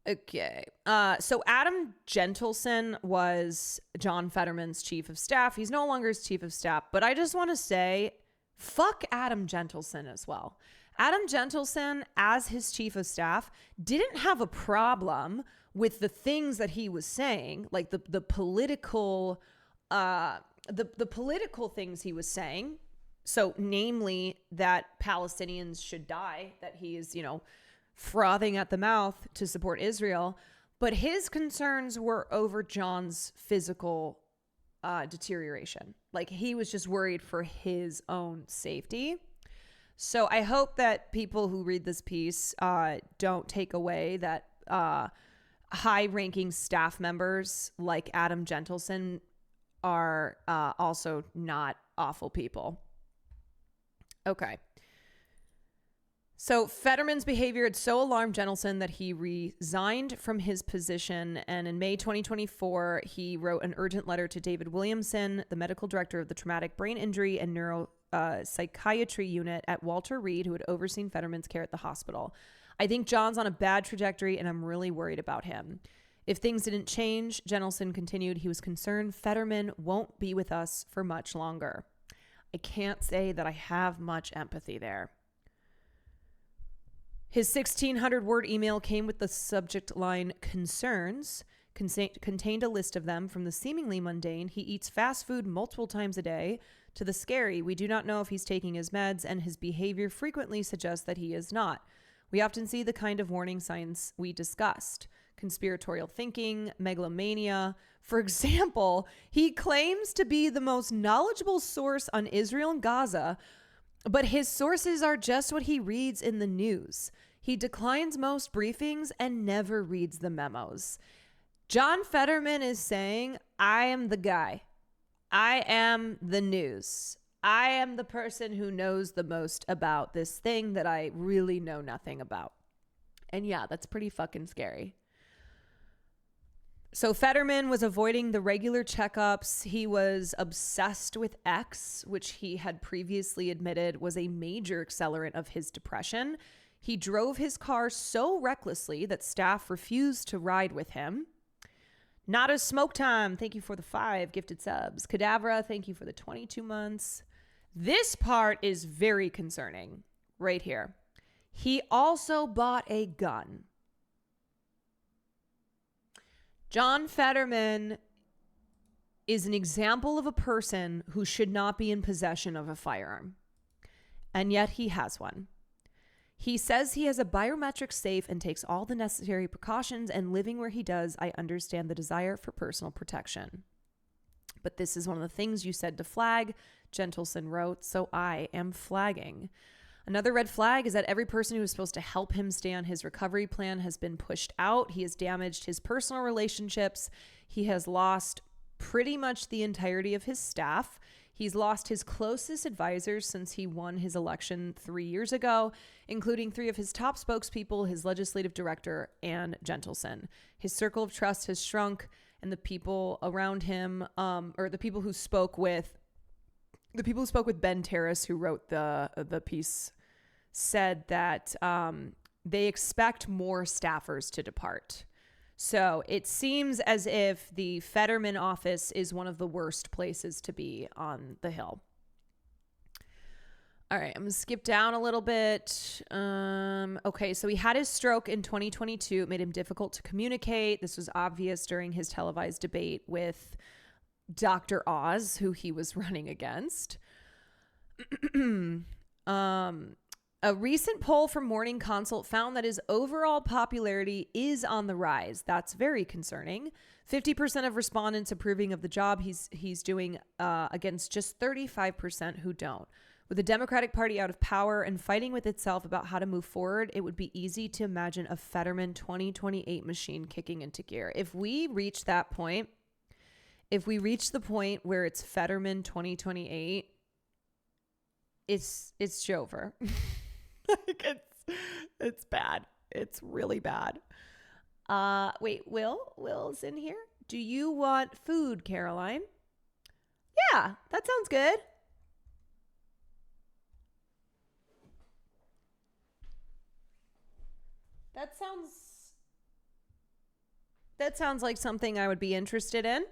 [SPEAKER 1] Okay. So Adam Gentleson was John Fetterman's chief of staff. He's no longer his chief of staff, but I just want to say, fuck Adam Gentleson as well. Adam Gentleson, as his chief of staff, didn't have a problem with the things that he was saying, like the political things he was saying. So namely that Palestinians should die, that he is, frothing at the mouth to support Israel. But his concerns were over John's physical deterioration. Like he was just worried for his own safety. So I hope that people who read this piece don't take away that high-ranking staff members like Adam Gentleson are also not awful people. Okay. So Fetterman's behavior had so alarmed Gentleson that he resigned from his position. And in May 2024, he wrote an urgent letter to David Williamson, the medical director of the Traumatic Brain Injury and Neuropsychiatry Unit at Walter Reed, who had overseen Fetterman's care at the hospital. I think John's on a bad trajectory, and I'm really worried about him. If things didn't change, Gentleson continued, he was concerned Fetterman won't be with us for much longer. I can't say that I have much empathy there. His 1,600-word email came with the subject line, concerns, contained a list of them from the seemingly mundane, he eats fast food multiple times a day, to the scary, we do not know if he's taking his meds, and his behavior frequently suggests that he is not. We often see the kind of warning signs we discussed. Conspiratorial thinking, megalomania. For example, he claims to be the most knowledgeable source on Israel and Gaza, but his sources are just what he reads in the news. He declines most briefings and never reads the memos. John Fetterman is saying, I am the guy. I am the news. I am the person who knows the most about this thing that I really know nothing about. And yeah, that's pretty fucking scary. So Fetterman was avoiding the regular checkups. He was obsessed with X, which he had previously admitted was a major accelerant of his depression. He drove his car so recklessly that staff refused to ride with him. Not a smoke time. Thank you for the 5 gifted subs. Cadavra, thank you for the 22 months. This part is very concerning right here. He also bought a gun. John Fetterman is an example of a person who should not be in possession of a firearm. And yet he has one. He says he has a biometric safe and takes all the necessary precautions, and living where he does, I understand the desire for personal protection. But this is one of the things you said to flag, Gentleson wrote, so I am flagging. Another red flag is that every person who was supposed to help him stay on his recovery plan has been pushed out. He has damaged his personal relationships. He has lost pretty much the entirety of his staff. He's lost his closest advisors since he won his election 3 years ago, including 3 of his top spokespeople, his legislative director, and Gentleson. His circle of trust has shrunk, and the people around him, or the people who spoke with Ben Terrace, who wrote the piece, said that they expect more staffers to depart. So it seems as if the Fetterman office is one of the worst places to be on the Hill. All right, I'm going to skip down a little bit. Okay, so he had his stroke in 2022. It made him difficult to communicate. This was obvious during his televised debate with Dr. Oz, who he was running against. A recent poll from Morning Consult found that his overall popularity is on the rise. That's very concerning. 50% of respondents approving of the job he's doing against just 35% who don't. With the Democratic Party out of power and fighting with itself about how to move forward, it would be easy to imagine a Fetterman 2028 machine kicking into gear. If we reach that point, if we reach the point where it's Fetterman 2028, it's over. Like it's bad. It's really bad. Wait, Will's in here. Do you want food, Caroline? Yeah, that sounds good. That sounds like something I would be interested in.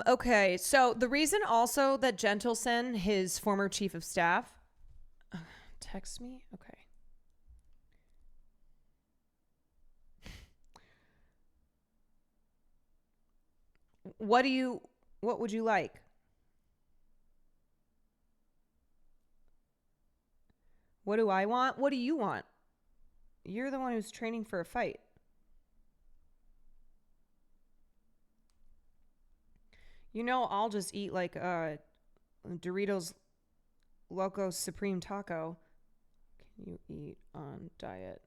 [SPEAKER 1] Okay, so the reason also that Gentleson, his former chief of staff, text me? Okay. What would you like? What do I want? What do you want? You're the one who's training for a fight. You know, I'll just eat like Doritos Locos Supreme Taco. Can you eat on diet?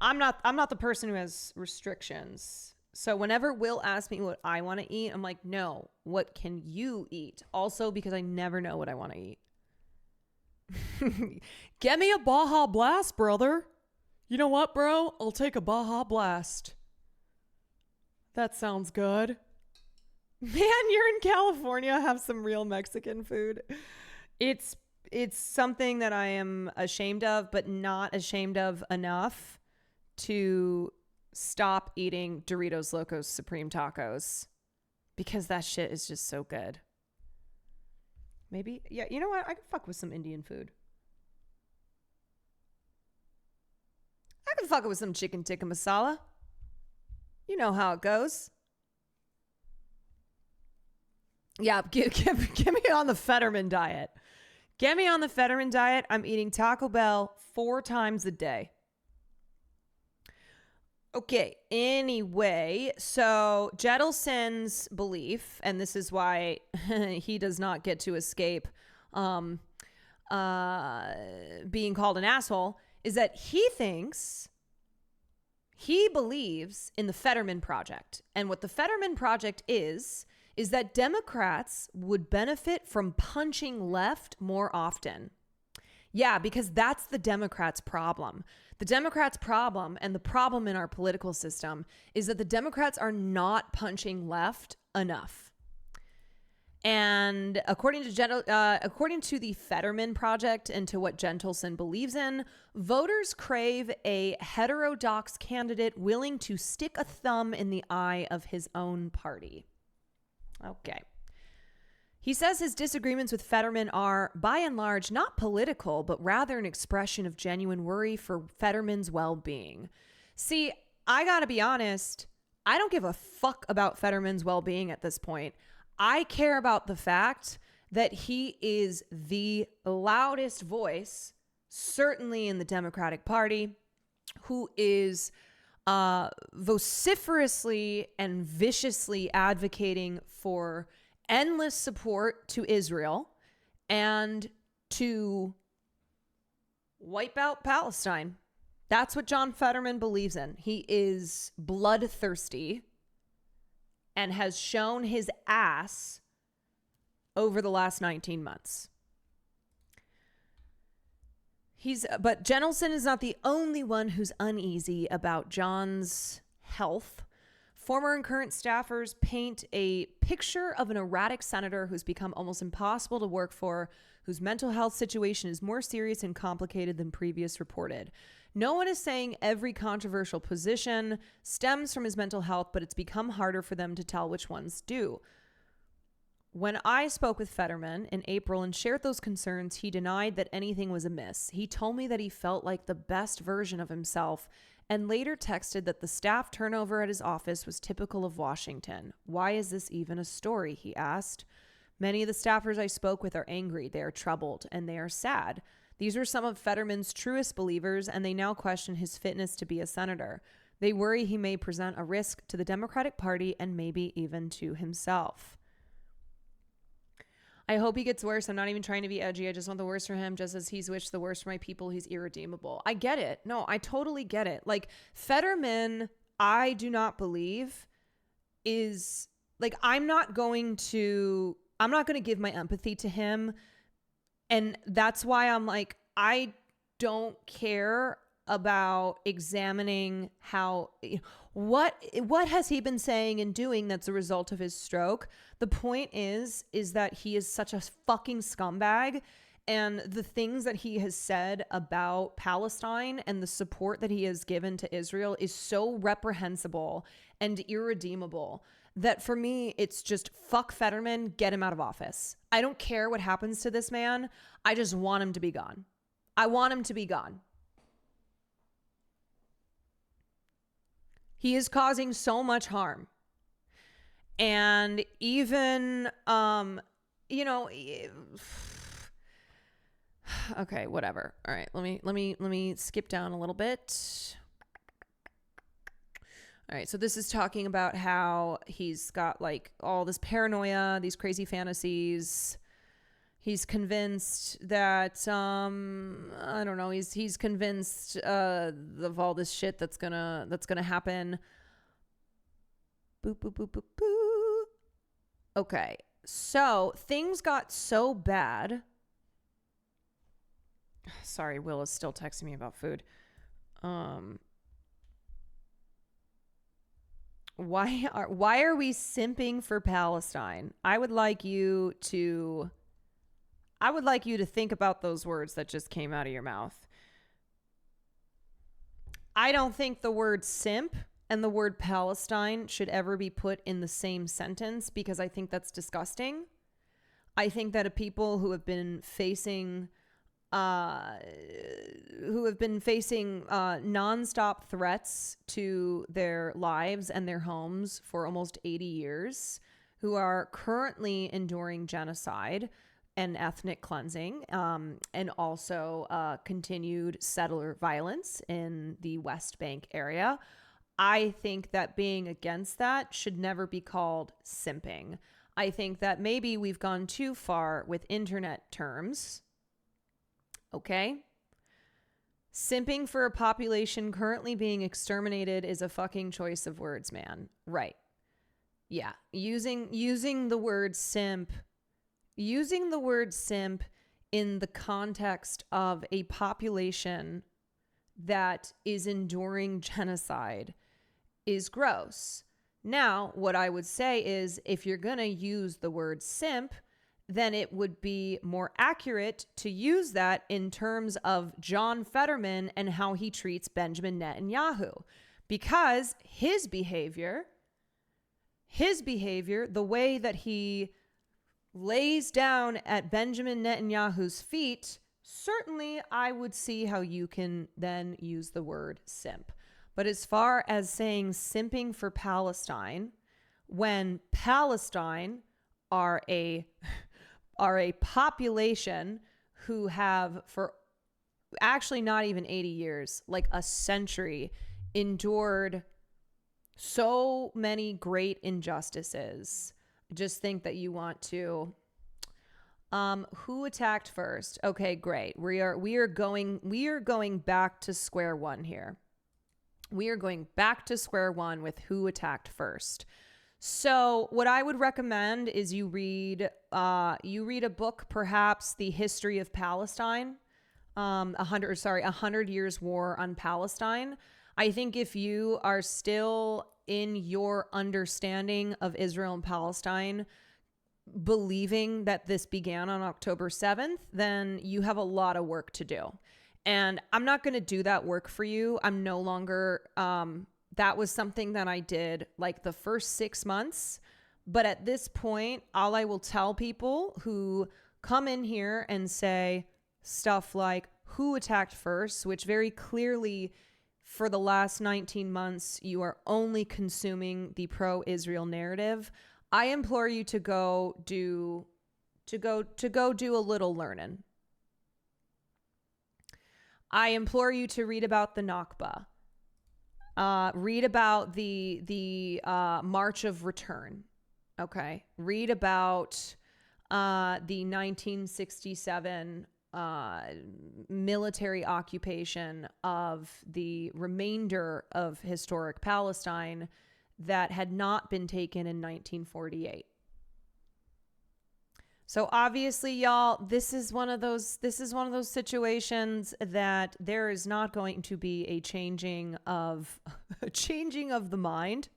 [SPEAKER 1] I'm not the person who has restrictions. So whenever Will asks me what I want to eat, I'm like, no, what can you eat? Also because I never know what I want to eat. Get me a Baja Blast, brother. You know what, bro? I'll take a Baja Blast. That sounds good. Man, you're in California. Have some real Mexican food. It's something that I am ashamed of, but not ashamed of enough to stop eating Doritos Locos Supreme Tacos because that shit is just so good. Maybe, yeah, you know what? I could fuck with some Indian food. I could fuck with some chicken tikka masala. You know how it goes. Yeah, get me on the Fetterman diet. Get me on the Fetterman diet. I'm eating Taco Bell 4 times a day. Okay, anyway, so Jettleson's belief, and this is why he does not get to escape being called an asshole, is that he thinks He believes in the Fetterman Project. And what the Fetterman Project is that Democrats would benefit from punching left more often. Yeah, because that's the Democrats' problem. The Democrats' problem and the problem in our political system is that the Democrats are not punching left enough. And according to the Fetterman Project and to what Gentleson believes in, voters crave a heterodox candidate willing to stick a thumb in the eye of his own party. Okay. He says his disagreements with Fetterman are, by and large, not political, but rather an expression of genuine worry for Fetterman's well-being. See, I gotta be honest, I don't give a fuck about Fetterman's well-being at this point. I care about the fact that he is the loudest voice, certainly in the Democratic Party, who is vociferously and viciously advocating for endless support to Israel and to wipe out Palestine. That's what John Fetterman believes in. He is bloodthirsty and has shown his ass over the last 19 months. But Gentleson is not the only one who's uneasy about John's health. Former and current staffers paint a picture of an erratic senator who's become almost impossible to work for, whose mental health situation is more serious and complicated than previous reported. No one is saying every controversial position stems from his mental health, but it's become harder for them to tell which ones do. When I spoke with Fetterman in April and shared those concerns, he denied that anything was amiss. He told me that he felt like the best version of himself and later texted that the staff turnover at his office was typical of Washington. Why is this even a story? He asked. Many of the staffers I spoke with are angry, they are troubled, and they are sad. These are some of Fetterman's truest believers, and they now question his fitness to be a senator. They worry he may present a risk to the Democratic Party and maybe even to himself. I hope he gets worse. I'm not even trying to be edgy. I just want the worst for him, just as he's wished the worst for my people. He's irredeemable. I get it. No, I totally get it. Like, Fetterman, I do not believe is, like, I'm not going to give my empathy to him. And that's why I'm like, I don't care about examining what has he been saying and doing that's a result of his stroke. The point is that he is such a fucking scumbag, and the things that he has said about Palestine and the support that he has given to Israel is so reprehensible and irredeemable that for me, it's just fuck Fetterman, get him out of office. I don't care what happens to this man. I just want him to be gone. I want him to be gone. He is causing so much harm. And even, okay, whatever. All right, let me skip down a little bit. All right, so this is talking about how he's got like all this paranoia, these crazy fantasies. He's convinced that I don't know. He's convinced of all this shit that's gonna happen. Boop boop boop boop boop. Okay, so things got so bad. Sorry, Will is still texting me about food. Why are we simping for Palestine? I would like you to think about those words that just came out of your mouth. I don't think the word simp and the word Palestine should ever be put in the same sentence, because I think that's disgusting. I think that people who have been facing nonstop threats to their lives and their homes for almost 80 years, who are currently enduring genocide and ethnic cleansing, and also continued settler violence in the West Bank area. I think that being against that should never be called simping. I think that maybe we've gone too far with internet terms. Okay? Simping for a population currently being exterminated is a fucking choice of words, man. Right. Yeah. Using the word simp in the context of a population that is enduring genocide is gross. Now, what I would say is if you're going to use the word simp, then it would be more accurate to use that in terms of John Fetterman and how he treats Benjamin Netanyahu. Because his behavior, the way that he lays down at Benjamin Netanyahu's feet, certainly I would see how you can then use the word simp. But as far as saying simping for Palestine, when Palestine are a population who have, for actually not even 80 years, like a century, endured so many great injustices. Just think that you want to who attacked first? Okay, great. We are going back to square one here. We are going back to square one with who attacked first. So what I would recommend is you read a book, perhaps The History of Palestine, 100 Years War on Palestine. I think if you are still in your understanding of Israel and Palestine, believing that this began on October 7th, then you have a lot of work to do. And I'm not going to do that work for you. I'm no longer, that was something that I did like the first 6 months. But at this point, all I will tell people who come in here and say stuff like who attacked first, which very clearly for the last 19 months, you are only consuming the pro-Israel narrative. I implore you to go do a little learning. I implore you to read about the Nakba. Read about the March of Return. Okay. Read about the 1967 military occupation of the remainder of historic Palestine that had not been taken in 1948. So obviously, y'all, this is one of those situations that there is not going to be a changing of the mind.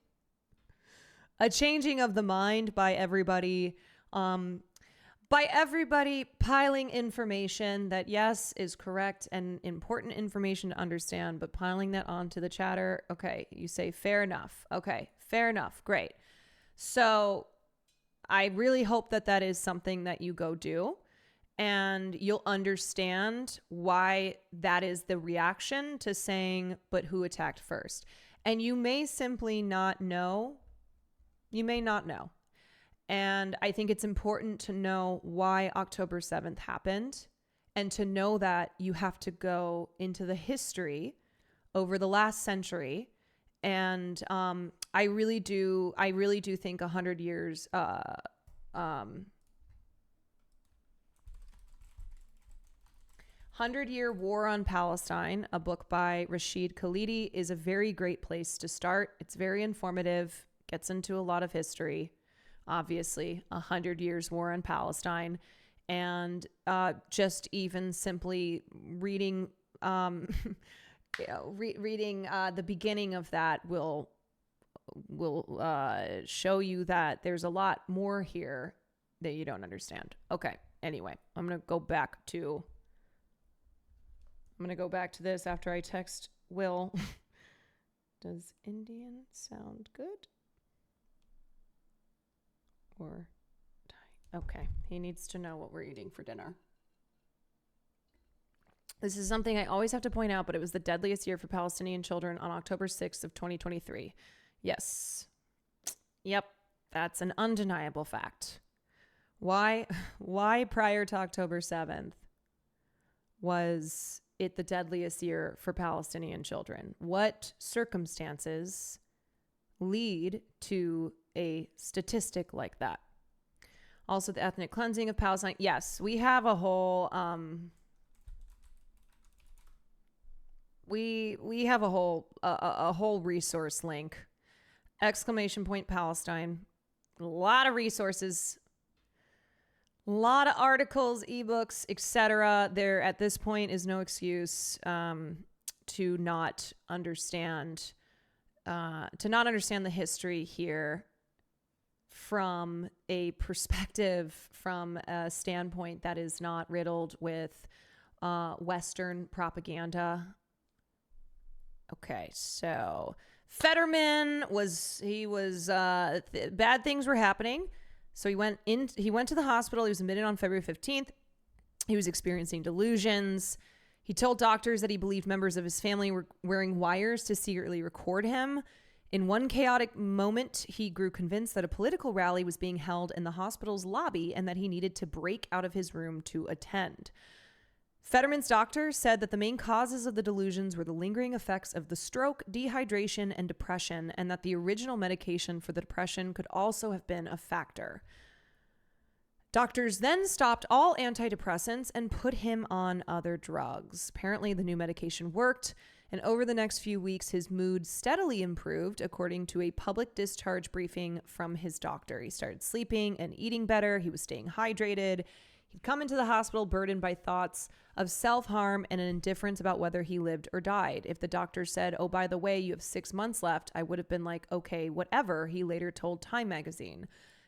[SPEAKER 1] A changing of the mind by everybody piling information that, yes, is correct and important information to understand, but piling that onto the chatter. Okay, you say fair enough. Okay, fair enough. Great. So I really hope that is something that you go do, and you'll understand why that is the reaction to saying, but who attacked first? And you may simply not know. You may not know. And I think it's important to know why October 7th happened, and to know that you have to go into the history over the last century. And I really do think 100 years, 100-Year War on Palestine, a book by Rashid Khalidi, is a very great place to start. It's very informative, gets into a lot of history. Obviously, 100 Years War on Palestine, and just even simply reading, reading the beginning of that will show you that there's a lot more here that you don't understand. Okay. Anyway, I'm gonna go back to this after I text Will. Does Indian sound good? Or Thai? Okay, he needs to know what we're eating for dinner. This is something I always have to point out, but it was the deadliest year for Palestinian children on October 6th of 2023. Yes. Yep, that's an undeniable fact. Why prior to October 7th was it the deadliest year for Palestinian children? What circumstances lead to a statistic like that? Also, the ethnic cleansing of Palestine. Yes, we have a whole we have a whole resource link. ! Palestine. A lot of resources. A lot of articles, ebooks, etc. There at this point is no excuse to not understand the history here from a perspective, from a standpoint that is not riddled with Western propaganda. Okay, so Fetterman bad things were happening. So he went to the hospital. He was admitted on February 15th. He was experiencing delusions. He told doctors that he believed members of his family were wearing wires to secretly record him. In one chaotic moment, he grew convinced that a political rally was being held in the hospital's lobby and that he needed to break out of his room to attend. Fetterman's doctor said that the main causes of the delusions were the lingering effects of the stroke, dehydration, and depression, and that the original medication for the depression could also have been a factor. Doctors then stopped all antidepressants and put him on other drugs. Apparently, the new medication worked, and over the next few weeks, his mood steadily improved, according to a public discharge briefing from his doctor. He started sleeping and eating better. He was staying hydrated. He'd come into the hospital burdened by thoughts of self-harm and an indifference about whether he lived or died. If the doctor said, "Oh, by the way, you have 6 months left," I would have been like, "Okay, whatever," he later told Time magazine.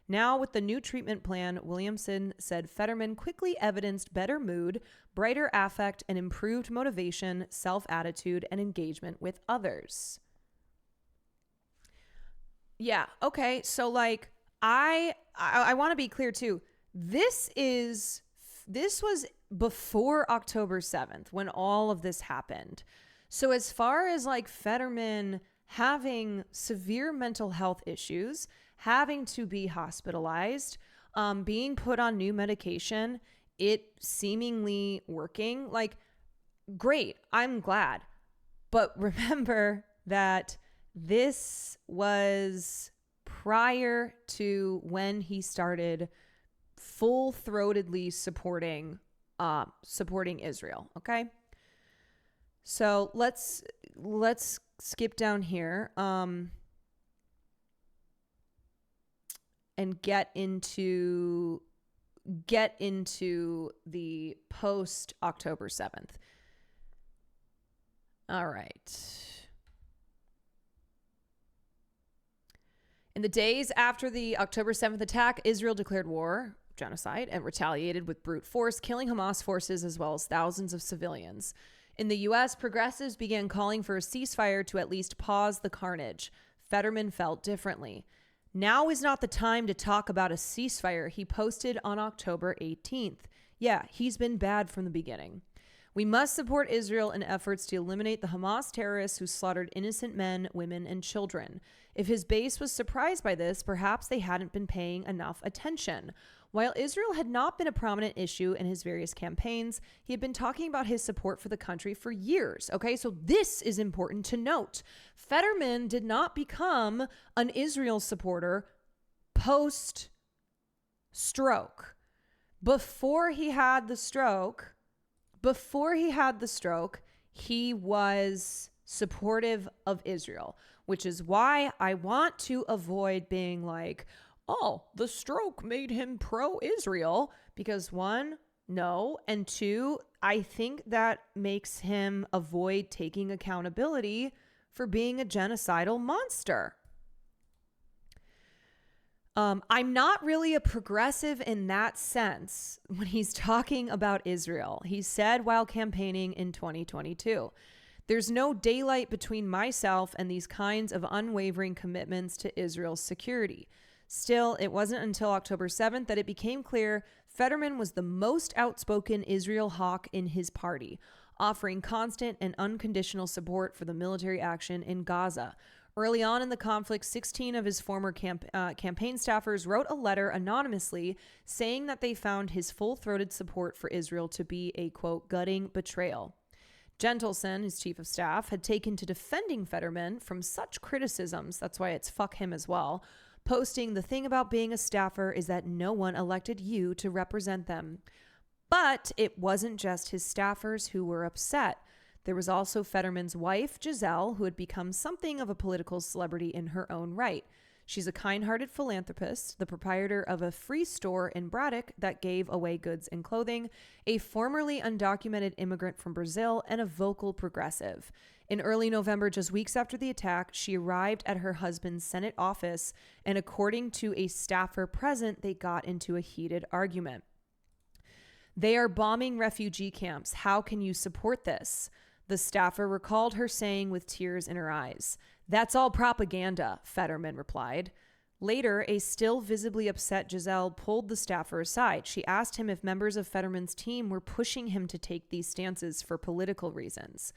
[SPEAKER 1] Now, with the new treatment plan, Williamson said Fetterman quickly evidenced better mood, brighter affect, and improved motivation, self-attitude, and engagement with others. Yeah, okay, so like, I want to be clear too. This was before October 7th when all of this happened. So as far as like Fetterman having severe mental health issues, having to be hospitalized, being put on new medication, it seemingly working, like, great, I'm glad. But remember that this was prior to when he started full-throatedly supporting Israel, okay? So let's skip down here and get into the post October 7th. All right. In the days after the October 7th attack, Israel declared war, genocide, and retaliated with brute force, killing Hamas forces as well as thousands of civilians. In the U.S., progressives began calling for a ceasefire to at least pause the carnage. Fetterman felt differently. "Now is not the time to talk about a ceasefire," he posted on October 18th. Yeah, he's been bad from the beginning. "We must support Israel in efforts to eliminate the Hamas terrorists who slaughtered innocent men, women, and children." If his base was surprised by this, perhaps they hadn't been paying enough attention. While Israel had not been a prominent issue in his various campaigns, he had been talking about his support for the country for years. Okay, so this is important to note. Fetterman did not become an Israel supporter post-stroke. Before he had the stroke, he was supportive of Israel, which is why I want to avoid being like, oh, the stroke made him pro-Israel, because one, no, and two, I think that makes him avoid taking accountability for being a genocidal monster. I'm not really a progressive in that sense when he's talking about Israel. He said while campaigning in 2022, "There's no daylight between myself and these kinds of unwavering commitments to Israel's security." Still, it wasn't until October 7th that it became clear Fetterman was the most outspoken Israel hawk in his party, offering constant and unconditional support for the military action in Gaza. Early on in the conflict, 16 of his former campaign staffers wrote a letter anonymously saying that they found his full-throated support for Israel to be a, quote, gutting betrayal. Gentleson, his chief of staff, had taken to defending Fetterman from such criticisms, that's why it's fuck him as well, posting, "The thing about being a staffer is that no one elected you to represent them." But it wasn't just his staffers who were upset. There was also Fetterman's wife, Giselle, who had become something of a political celebrity in her own right. She's a kind-hearted philanthropist, the proprietor of a free store in Braddock that gave away goods and clothing, a formerly undocumented immigrant from Brazil, and a vocal progressive. In early November, just weeks after the attack, she arrived at her husband's Senate office, and according to a staffer present, they got into a heated argument. "They are bombing refugee camps. How can you support this?" The staffer recalled her saying with tears in her eyes. "That's all propaganda," Fetterman replied. Later, a still visibly upset Giselle pulled the staffer aside. She asked him if members of Fetterman's team were pushing him to take these stances for political reasons.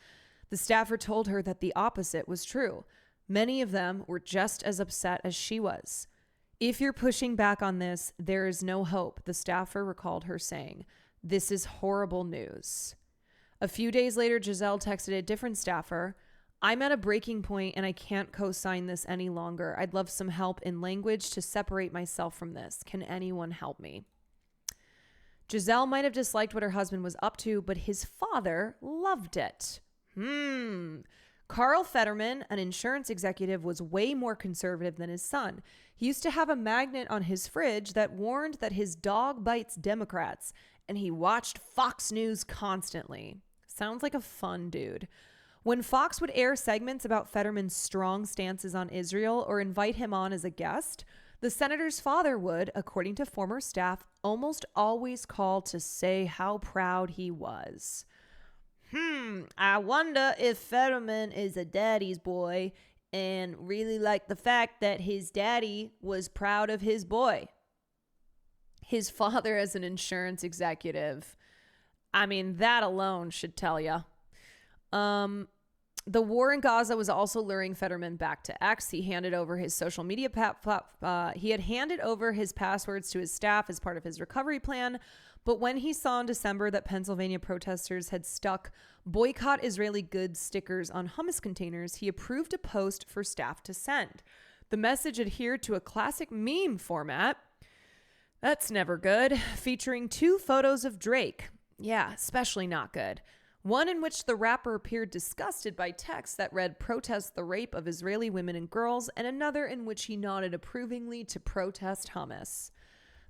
[SPEAKER 1] The staffer told her that the opposite was true. Many of them were just as upset as she was. "If you're pushing back on this, there is no hope," the staffer recalled her saying. "This is horrible news." A few days later, Giselle texted a different staffer, "I'm at a breaking point and I can't co-sign this any longer. I'd love some help in language to separate myself from this. Can anyone help me?" Giselle might have disliked what her husband was up to, but his father loved it. Carl Fetterman, an insurance executive, was way more conservative than his son. He used to have a magnet on his fridge that warned that his dog bites Democrats, and he watched Fox News constantly. Sounds like a fun dude. When Fox would air segments about Fetterman's strong stances on Israel or invite him on as a guest, the senator's father would, according to former staff, almost always call to say how proud he was. I wonder if Fetterman is a daddy's boy and really liked the fact that his daddy was proud of his boy. His father as an insurance executive. I mean, that alone should tell you. The war in Gaza was also luring Fetterman back to X. He handed over his social media he had handed over his passwords to his staff as part of his recovery plan. But when he saw in December that Pennsylvania protesters had stuck "boycott Israeli goods" stickers on hummus containers, he approved a post for staff to send. The message adhered to a classic meme format. That's never good. Featuring 2 photos of Drake. Yeah, especially not good. One in which the rapper appeared disgusted by text that read "protest the rape of Israeli women and girls," and another in which he nodded approvingly to "protest hummus."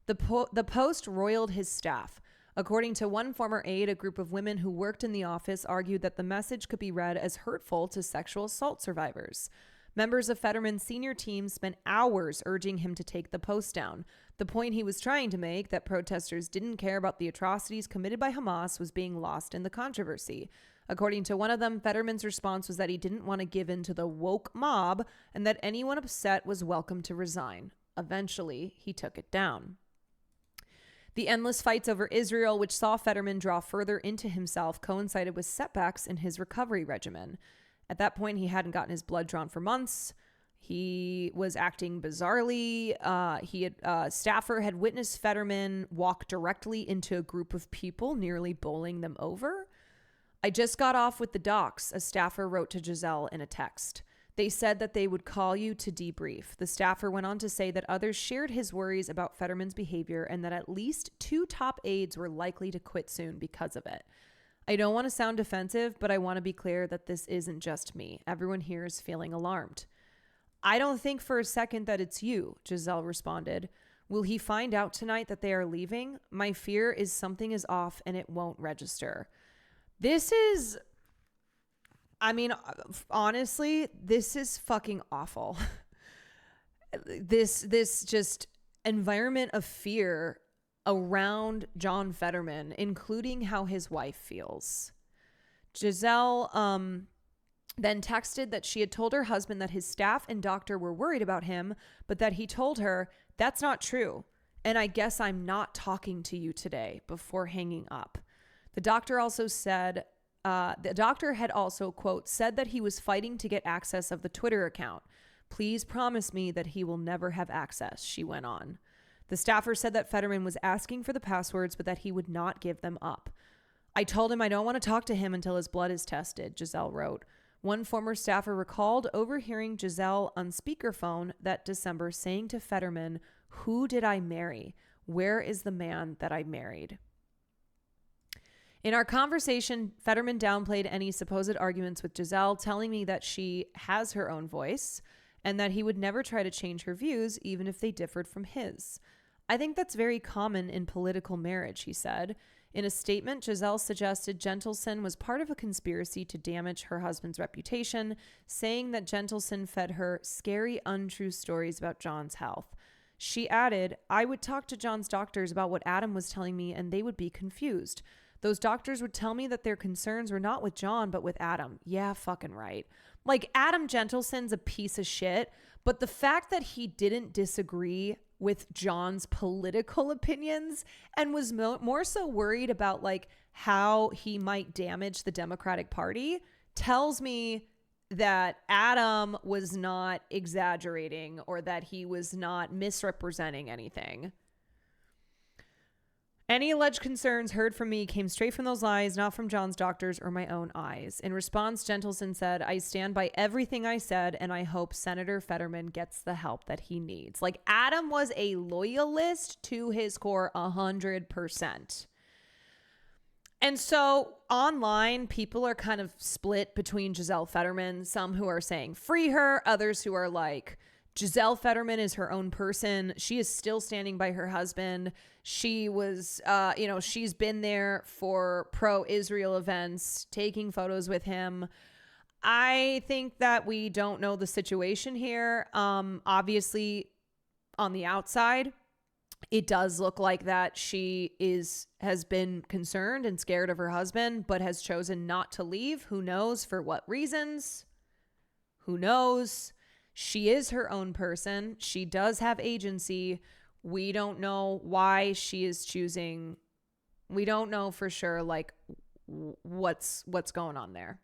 [SPEAKER 1] The post roiled his staff. According to one former aide, a group of women who worked in the office argued that the message could be read as hurtful to sexual assault survivors. Members of Fetterman's senior team spent hours urging him to take the post down. The point he was trying to make, that protesters didn't care about the atrocities committed by Hamas, was being lost in the controversy. According to one of them, Fetterman's response was that he didn't want to give in to the woke mob and that anyone upset was welcome to resign. Eventually, he took it down. The endless fights over Israel, which saw Fetterman draw further into himself, coincided with setbacks in his recovery regimen. At that point, he hadn't gotten his blood drawn for months. He was acting bizarrely. Staffer had witnessed Fetterman walk directly into a group of people, nearly bowling them over. "I just got off with the docs," a staffer wrote to Giselle in a text. "They said that they would call you to debrief." The staffer went on to say that others shared his worries about Fetterman's behavior and that at least 2 top aides were likely to quit soon because of it. "I don't want to sound defensive, but I want to be clear that this isn't just me. Everyone here is feeling alarmed." "I don't think for a second that it's you," Giselle responded. "Will he find out tonight that they are leaving? My fear is something is off and it won't register." This is, honestly, this is fucking awful. This just environment of fear around John Fetterman, including how his wife feels. Giselle then texted that she had told her husband that his staff and doctor were worried about him, but that he told her, "That's not true. And I guess I'm not talking to you today," before hanging up. The doctor had also, quote, said that he was fighting to get access of the Twitter account. "Please promise me that he will never have access," she went on. The staffer said that Fetterman was asking for the passwords, but that he would not give them up. "I told him I don't want to talk to him until his blood is tested," Giselle wrote. One former staffer recalled overhearing Giselle on speakerphone that December saying to Fetterman, "Who did I marry? Where is the man that I married?" In our conversation, Fetterman downplayed any supposed arguments with Giselle, telling me that she has her own voice and that he would never try to change her views, even if they differed from his. I think that's very common in political marriage, he said. In a statement, Giselle suggested Gentleson was part of a conspiracy to damage her husband's reputation, saying that Gentleson fed her scary, untrue stories about John's health. She added, I would talk to John's doctors about what Adam was telling me, and they would be confused. Those doctors would tell me that their concerns were not with John, but with Adam. Yeah, fucking right. Like, Adam Gentleson's a piece of shit, but the fact that he didn't disagree with John's political opinions and was more so worried about like how he might damage the Democratic Party tells me that Adam was not exaggerating or that he was not misrepresenting anything. Any alleged concerns heard from me came straight from those lies, not from John's doctors or my own eyes. In response, Gentleson said, I stand by everything I said, and I hope Senator Fetterman gets the help that he needs. Like, Adam was a loyalist to his core 100%. And so online, people are kind of split between Giselle Fetterman, some who are saying free her, others who are like, Giselle Fetterman is her own person. She is still standing by her husband. She was, she's been there for pro-Israel events, taking photos with him. I think that we don't know the situation here. Obviously, on the outside, it does look like that she has been concerned and scared of her husband, but has chosen not to leave. Who knows for what reasons? Who knows? She is her own person. She does have agency. We don't know why she is choosing. We don't know for sure, like, what's going on there.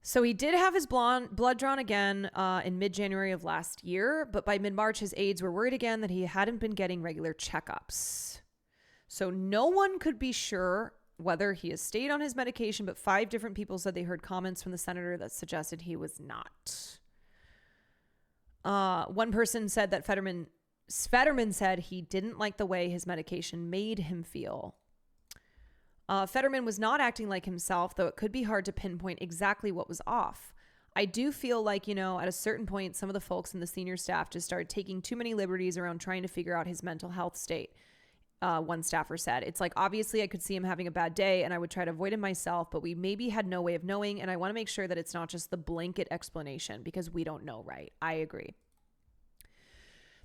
[SPEAKER 1] So he did have his blood drawn again in mid-January of last year, but by mid-March, his aides were worried again that he hadn't been getting regular checkups. So no one could be sure whether he has stayed on his medication, but 5 different people said they heard comments from the senator that suggested he was not. One person said that Fetterman said he didn't like the way his medication made him feel. Fetterman was not acting like himself, though it could be hard to pinpoint exactly what was off. I do feel like, at a certain point, some of the folks in the senior staff just started taking too many liberties around trying to figure out his mental health state. One staffer said, it's like, obviously I could see him having a bad day and I would try to avoid him myself, but we maybe had no way of knowing. And I want to make sure that it's not just the blanket explanation because we don't know, right? I agree.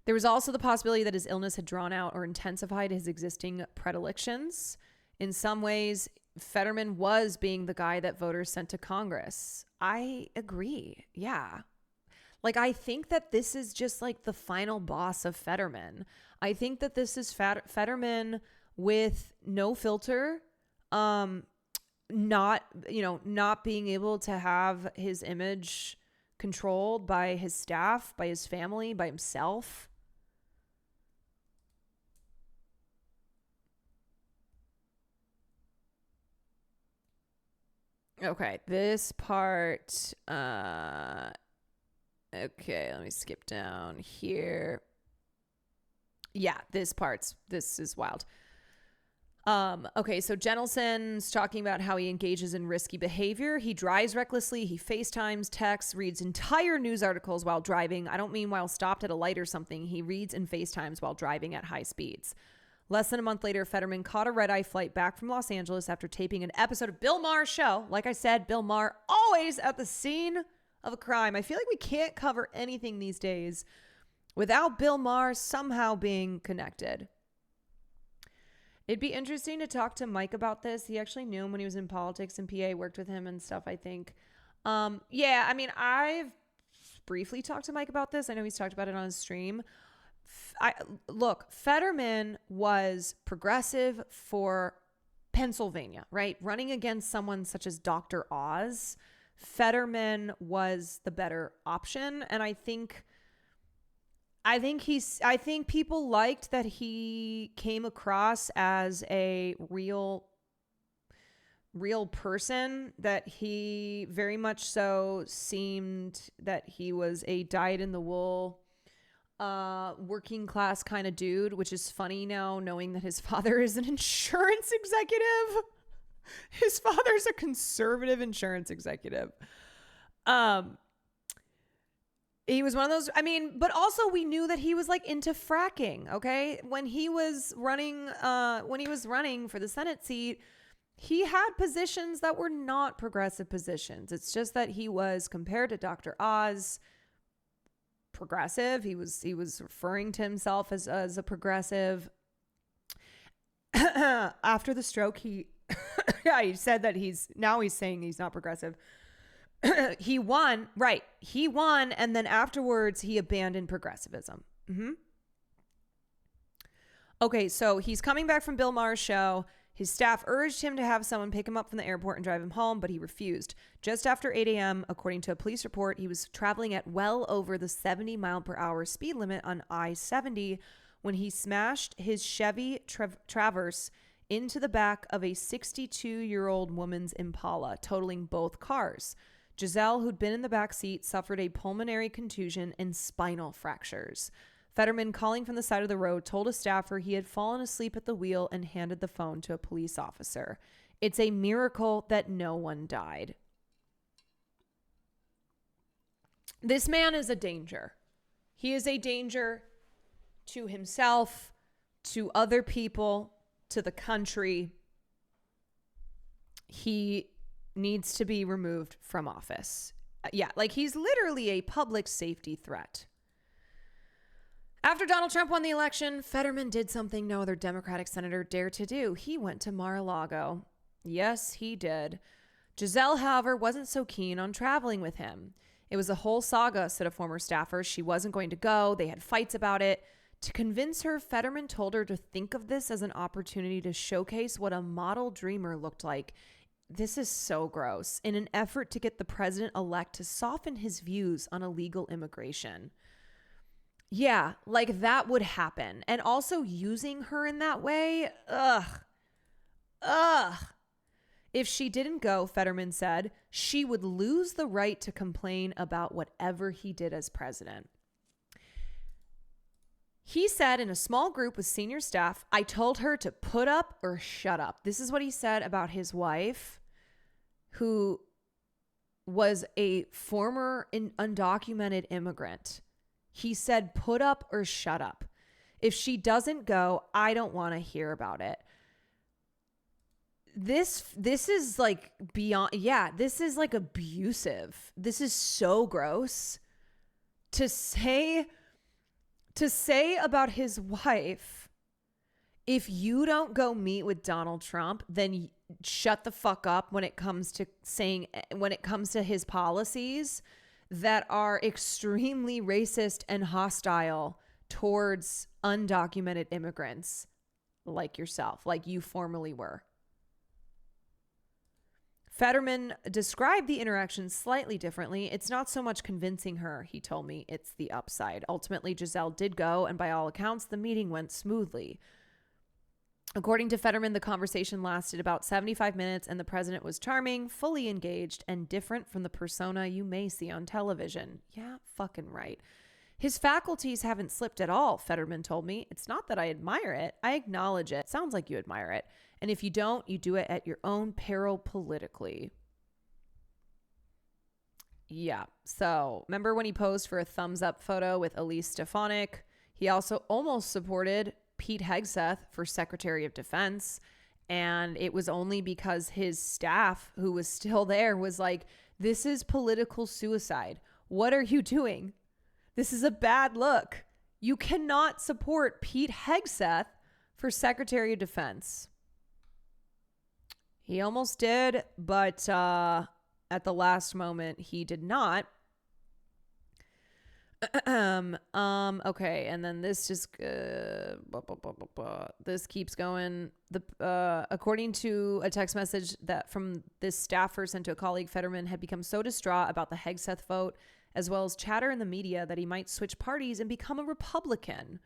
[SPEAKER 1] There was also the possibility that his illness had drawn out or intensified his existing predilections. In some ways, Fetterman was being the guy that voters sent to Congress. I agree. Yeah. Like, I think that this is just like the final boss of Fetterman. I think that this is Fetterman with no filter, not being able to have his image controlled by his staff, by his family, by himself. Okay, this part, okay, let me skip down here. Yeah, this is wild. Okay, so Gentelson's talking about how he engages in risky behavior. He drives recklessly. He FaceTimes, texts, reads entire news articles while driving. I don't mean while stopped at a light or something. He reads and FaceTimes while driving at high speeds. Less than a month later, Fetterman caught a red-eye flight back from Los Angeles after taping an episode of Bill Maher's show. Like I said, Bill Maher always at the scene of a crime. I feel like we can't cover anything these days without Bill Maher somehow being connected. It'd be interesting to talk to Mike about this. He actually knew him when he was in politics in PA, worked with him and stuff, I think. Yeah, I mean, I've briefly talked to Mike about this. I know he's talked about it on his stream. Look, Fetterman was progressive for Pennsylvania, right? Running against someone such as Dr. Oz, Fetterman was the better option. And I think people liked that he came across as a real person, that he very much so seemed that he was a dyed in the wool working class kind of dude, which is funny now knowing that his father is an insurance executive. His father's a conservative insurance executive. He was one of those, I mean, but also we knew that he was like into fracking, okay? When he was running for the Senate seat, he had positions that were not progressive positions. It's just that he was, compared to Dr. Oz, progressive. He was referring to himself as a progressive. After the stroke, he said that he's saying he's not progressive. He won, right? He won, and then afterwards he abandoned progressivism. Okay, so he's coming back from Bill Maher's show. His staff urged him to have someone pick him up from the airport and drive him home, but he refused. Just after 8 a.m., according to a police report, he was traveling at well over the 70 mile per hour speed limit on I-70 when he smashed his Chevy Traverse into the back of a 62-year-old woman's Impala, totaling both cars. Giselle, who'd been in the back seat, suffered a pulmonary contusion and spinal fractures. Fetterman, calling from the side of the road, told a staffer he had fallen asleep at the wheel and handed the phone to a police officer. It's a miracle that no one died. This man is a danger. He is a danger to himself, to other people, to the country. He needs to be removed from office. Yeah, like he's literally a public safety threat. After Donald Trump won the election, Fetterman did something no other Democratic senator dared to do. He went to Mar-a-Lago. Yes, he did. Giselle, however, wasn't so keen on traveling with him. It was a whole saga, said a former staffer. She wasn't going to go. They had fights about it. To convince her, Fetterman told her to think of this as an opportunity to showcase what a model dreamer looked like. This is so gross. In an effort to get the president-elect to soften his views on illegal immigration. Yeah, like that would happen. And also using her in that way, ugh. If she didn't go, Fetterman said, she would lose the right to complain about whatever he did as president. He said in a small group with senior staff, I told her to put up or shut up. This is what he said about his wife, who was a former undocumented immigrant. He said, put up or shut up. If she doesn't go, I don't want to hear about it. This is like beyond, this is like abusive. This is so gross to say about his wife, if you don't go meet with Donald Trump, then shut the fuck up when it comes to his policies that are extremely racist and hostile towards undocumented immigrants like yourself, like you formerly were. Fetterman described the interaction slightly differently. It's not so much convincing her, he told me, it's the upside. Ultimately, Giselle did go, and by all accounts, the meeting went smoothly. According to Fetterman, the conversation lasted about 75 minutes, and the president was charming, fully engaged, and different from the persona you may see on television. Yeah, fucking right. His faculties haven't slipped at all, Fetterman told me. It's not that I admire it. I acknowledge it. Sounds like you admire it. And if you don't, you do it at your own peril politically. Yeah. So remember when he posed for a thumbs up photo with Elise Stefanik? He also almost supported Pete Hegseth for Secretary of Defense. And it was only because his staff, who was still there, was like, this is political suicide. What are you doing? This is a bad look. You cannot support Pete Hegseth for Secretary of Defense. He almost did, but at the last moment, he did not. Okay, and then this just this keeps going. According to a text message that from this staffer sent to a colleague, Fetterman had become so distraught about the Hegseth vote, as well as chatter in the media, that he might switch parties and become a Republican.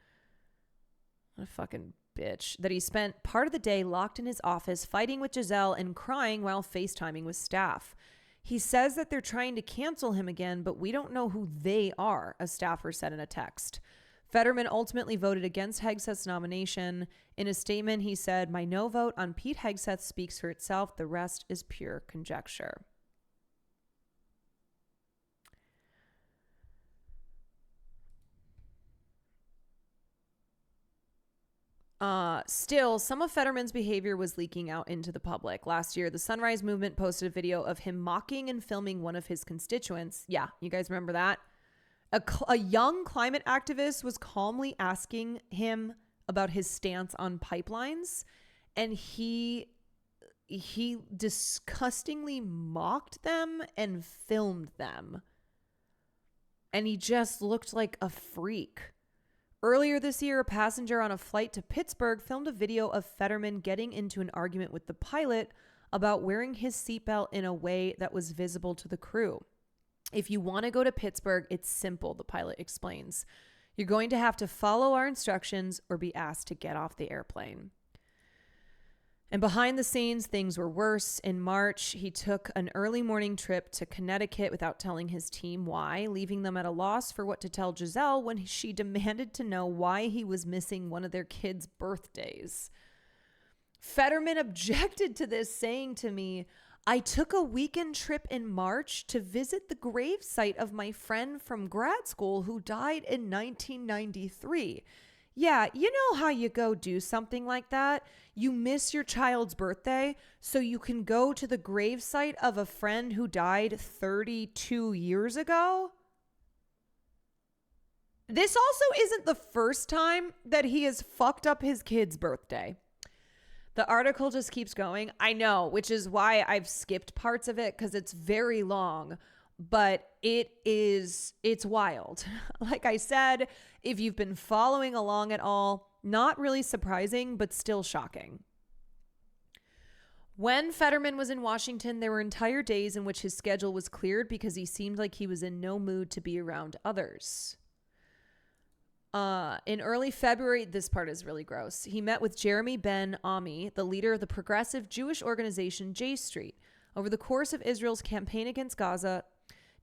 [SPEAKER 1] What a fucking bitch. That he spent part of the day locked in his office fighting with Giselle and crying while FaceTiming with staff. He says that they're trying to cancel him again, but we don't know who they are, a staffer said in a text. Fetterman ultimately voted against Hegseth's nomination. In a statement, he said, "My no vote on Pete Hegseth speaks for itself. The rest is pure conjecture." Still, some of Fetterman's behavior was leaking out into the public. Last year, the Sunrise Movement posted a video of him mocking and filming one of his constituents. Yeah, you guys remember that? A young climate activist was calmly asking him about his stance on pipelines, and he disgustingly mocked them and filmed them. And he just looked like a freak. Earlier this year, a passenger on a flight to Pittsburgh filmed a video of Fetterman getting into an argument with the pilot about wearing his seatbelt in a way that was visible to the crew. "If you want to go to Pittsburgh, it's simple," the pilot explains. "You're going to have to follow our instructions or be asked to get off the airplane." And behind the scenes, things were worse. In March, he took an early morning trip to Connecticut without telling his team why, leaving them at a loss for what to tell Giselle when she demanded to know why he was missing one of their kids' birthdays. Fetterman objected to this, saying to me, "I took a weekend trip in March to visit the gravesite of my friend from grad school who died in 1993. Yeah, you know how you go do something like that? You miss your child's birthday so you can go to the gravesite of a friend who died 32 years ago?" This also isn't the first time that he has fucked up his kid's birthday. The article just keeps going. I know, which is why I've skipped parts of it, because it's very long, but it's wild. Like I said, if you've been following along at all, not really surprising, but still shocking. When Fetterman was in Washington, there were entire days in which his schedule was cleared because he seemed like he was in no mood to be around others. In early February, this part is really gross. He met with Jeremy Ben Ami, the leader of the progressive Jewish organization J Street. Over the course of Israel's campaign against Gaza,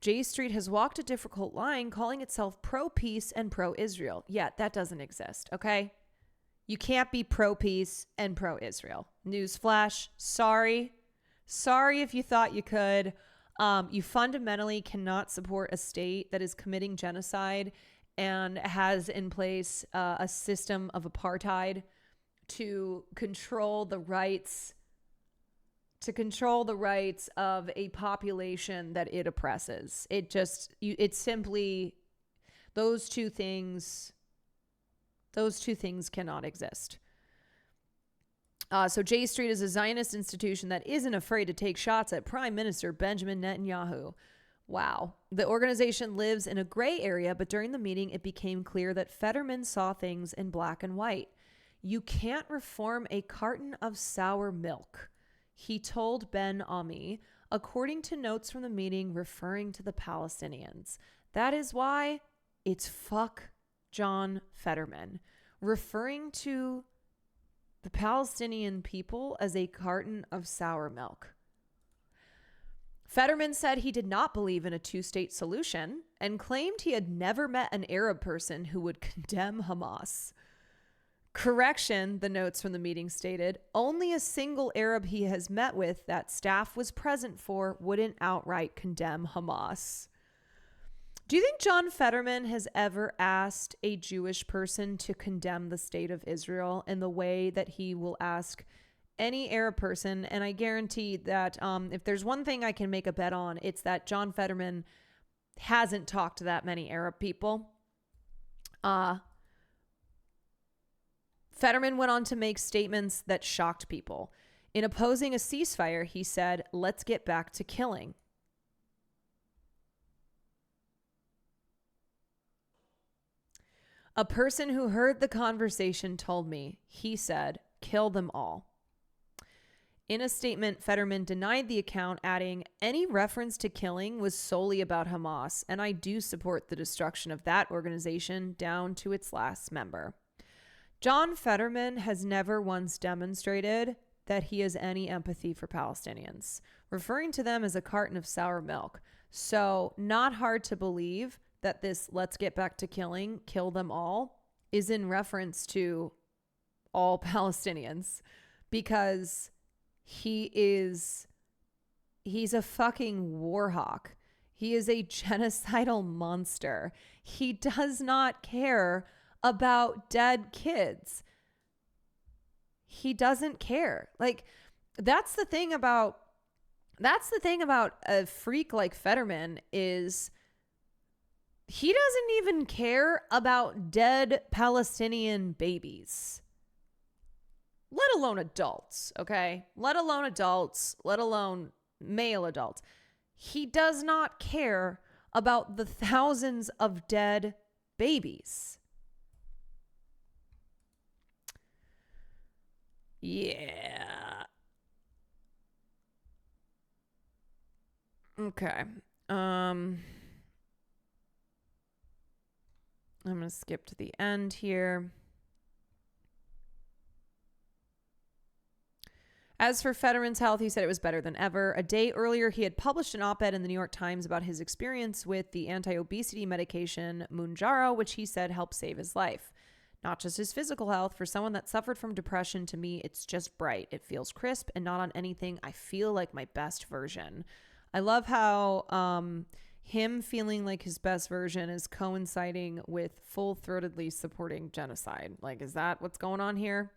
[SPEAKER 1] J Street has walked a difficult line, calling itself pro-peace and pro-Israel. Yeah, that doesn't exist, okay? You can't be pro-peace and pro-Israel. Newsflash, sorry. Sorry if you thought you could. You fundamentally cannot support a state that is committing genocide and has in place a system of apartheid to control the rights of a population that it oppresses. It's simply those two things cannot exist. So J Street is a Zionist institution that isn't afraid to take shots at Prime Minister Benjamin Netanyahu. Wow. The organization lives in a gray area, but during the meeting, it became clear that Fetterman saw things in black and white. "You can't reform a carton of sour milk," he told Ben Ami, according to notes from the meeting referring to the Palestinians. That is why it's fuck John Fetterman, referring to the Palestinian people as a carton of sour milk. Fetterman said he did not believe in a two-state solution and claimed he had never met an Arab person who would condemn Hamas. Correction, the notes from the meeting stated, only a single Arab he has met with that staff was present for wouldn't outright condemn Hamas. Do you think John Fetterman has ever asked a Jewish person to condemn the state of Israel in the way that he will ask any Arab person? And I guarantee that if there's one thing I can make a bet on, it's that John Fetterman hasn't talked to that many Arab people. Fetterman went on to make statements that shocked people. In opposing a ceasefire, he said, "Let's get back to killing." A person who heard the conversation told me, he said, "Kill them all." In a statement, Fetterman denied the account, adding, "Any reference to killing was solely about Hamas, and I do support the destruction of that organization down to its last member." John Fetterman has never once demonstrated that he has any empathy for Palestinians, referring to them as a carton of sour milk. So not hard to believe that this "let's get back to killing, kill them all" is in reference to all Palestinians, because he's a fucking war hawk. He is a genocidal monster. He does not care about dead kids. He doesn't care. Like, that's the thing about a freak like Fetterman, is he doesn't even care about dead Palestinian babies, let alone adults, okay? Let alone male adults. He does not care about the thousands of dead babies. Yeah. Okay. I'm going to skip to the end here. As for Fetterman's health, he said it was better than ever. A day earlier, he had published an op-ed in the New York Times about his experience with the anti-obesity medication Mounjaro, which he said helped save his life. Not just his physical health. For someone that suffered from depression, to me, it's just bright. It feels crisp and not on anything. I feel like my best version. I love how him feeling like his best version is coinciding with full-throatedly supporting genocide. Like, is that what's going on here?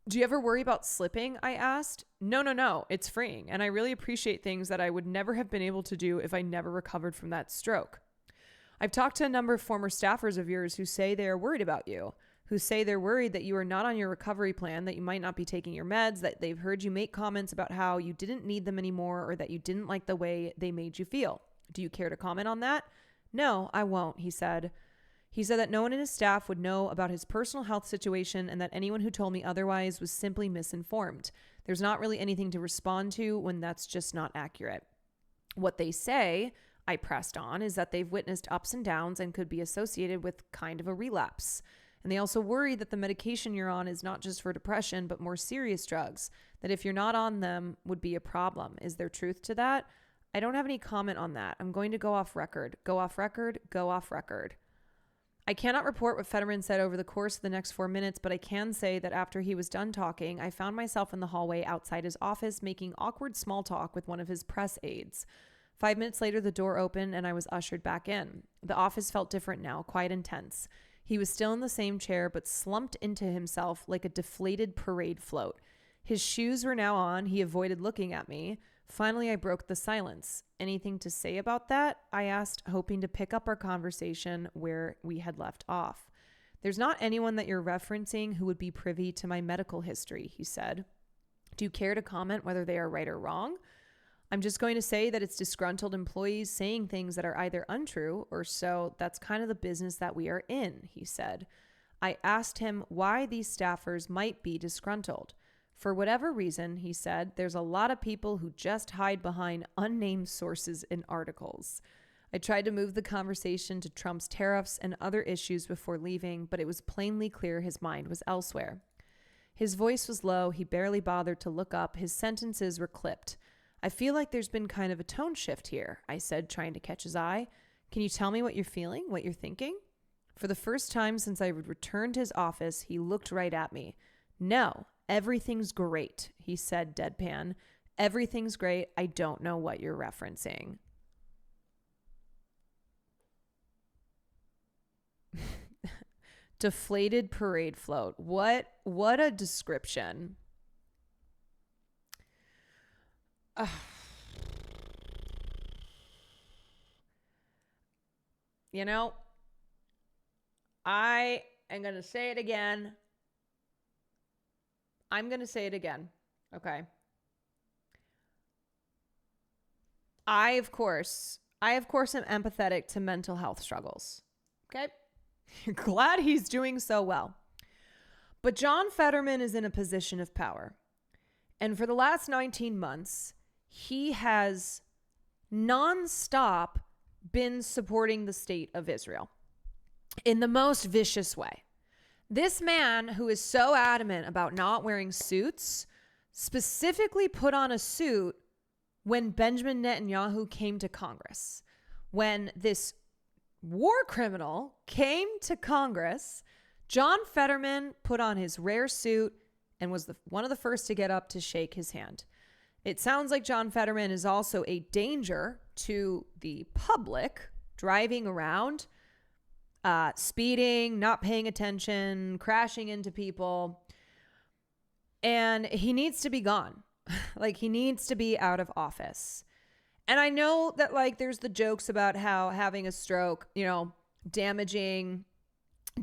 [SPEAKER 1] Do you ever worry about slipping? I asked. No. It's freeing. And I really appreciate things that I would never have been able to do if I never recovered from that stroke. I've talked to a number of former staffers of yours who say they are worried about you, who say they're worried that you are not on your recovery plan, that you might not be taking your meds, that they've heard you make comments about how you didn't need them anymore, or that you didn't like the way they made you feel. Do you care to comment on that? No, I won't, he said. He said that no one in his staff would know about his personal health situation, and that anyone who told me otherwise was simply misinformed. There's not really anything to respond to when that's just not accurate. What they say, I pressed on, is that they've witnessed ups and downs and could be associated with kind of a relapse. And they also worry that the medication you're on is not just for depression, but more serious drugs, that if you're not on them would be a problem. Is there truth to that? I don't have any comment on that. I'm going to go off record. Go off record. Go off record. I cannot report what Fetterman said over the course of the next 4 minutes, but I can say that after he was done talking, I found myself in the hallway outside his office making awkward small talk with one of his press aides. 5 minutes later, the door opened and I was ushered back in. The office felt different now, quite intense. He was still in the same chair, but slumped into himself like a deflated parade float. His shoes were now on. He avoided looking at me. Finally, I broke the silence. Anything to say about that? I asked, hoping to pick up our conversation where we had left off. There's not anyone that you're referencing who would be privy to my medical history, he said. Do you care to comment whether they are right or wrong? I'm just going to say that it's disgruntled employees saying things that are either untrue or so. That's kind of the business that we are in, he said. I asked him why these staffers might be disgruntled. For whatever reason, he said, there's a lot of people who just hide behind unnamed sources in articles. I tried to move the conversation to Trump's tariffs and other issues before leaving, but it was plainly clear his mind was elsewhere. His voice was low. He barely bothered to look up. His sentences were clipped. I feel like there's been kind of a tone shift here, I said, trying to catch his eye. Can you tell me what you're feeling, what you're thinking? For the first time since I returned to his office, he looked right at me. No. Everything's great, he said deadpan. Everything's great. I don't know what you're referencing. Deflated parade float. What a description. You know, I am going to say it again. I'm going to say it again. Okay. I, of course, am empathetic to mental health struggles. Okay. Glad he's doing so well. But John Fetterman is in a position of power. And for the last 19 months, he has nonstop been supporting the state of Israel in the most vicious way. This man who is so adamant about not wearing suits specifically put on a suit when Benjamin Netanyahu came to Congress, when this war criminal came to Congress, John Fetterman put on his rare suit and was one of the first to get up to shake his hand. It sounds like John Fetterman is also a danger to the public driving around, speeding, not paying attention, crashing into people. And he needs to be gone. Like, he needs to be out of office. And I know that, like, there's the jokes about how having a stroke, you know, damaging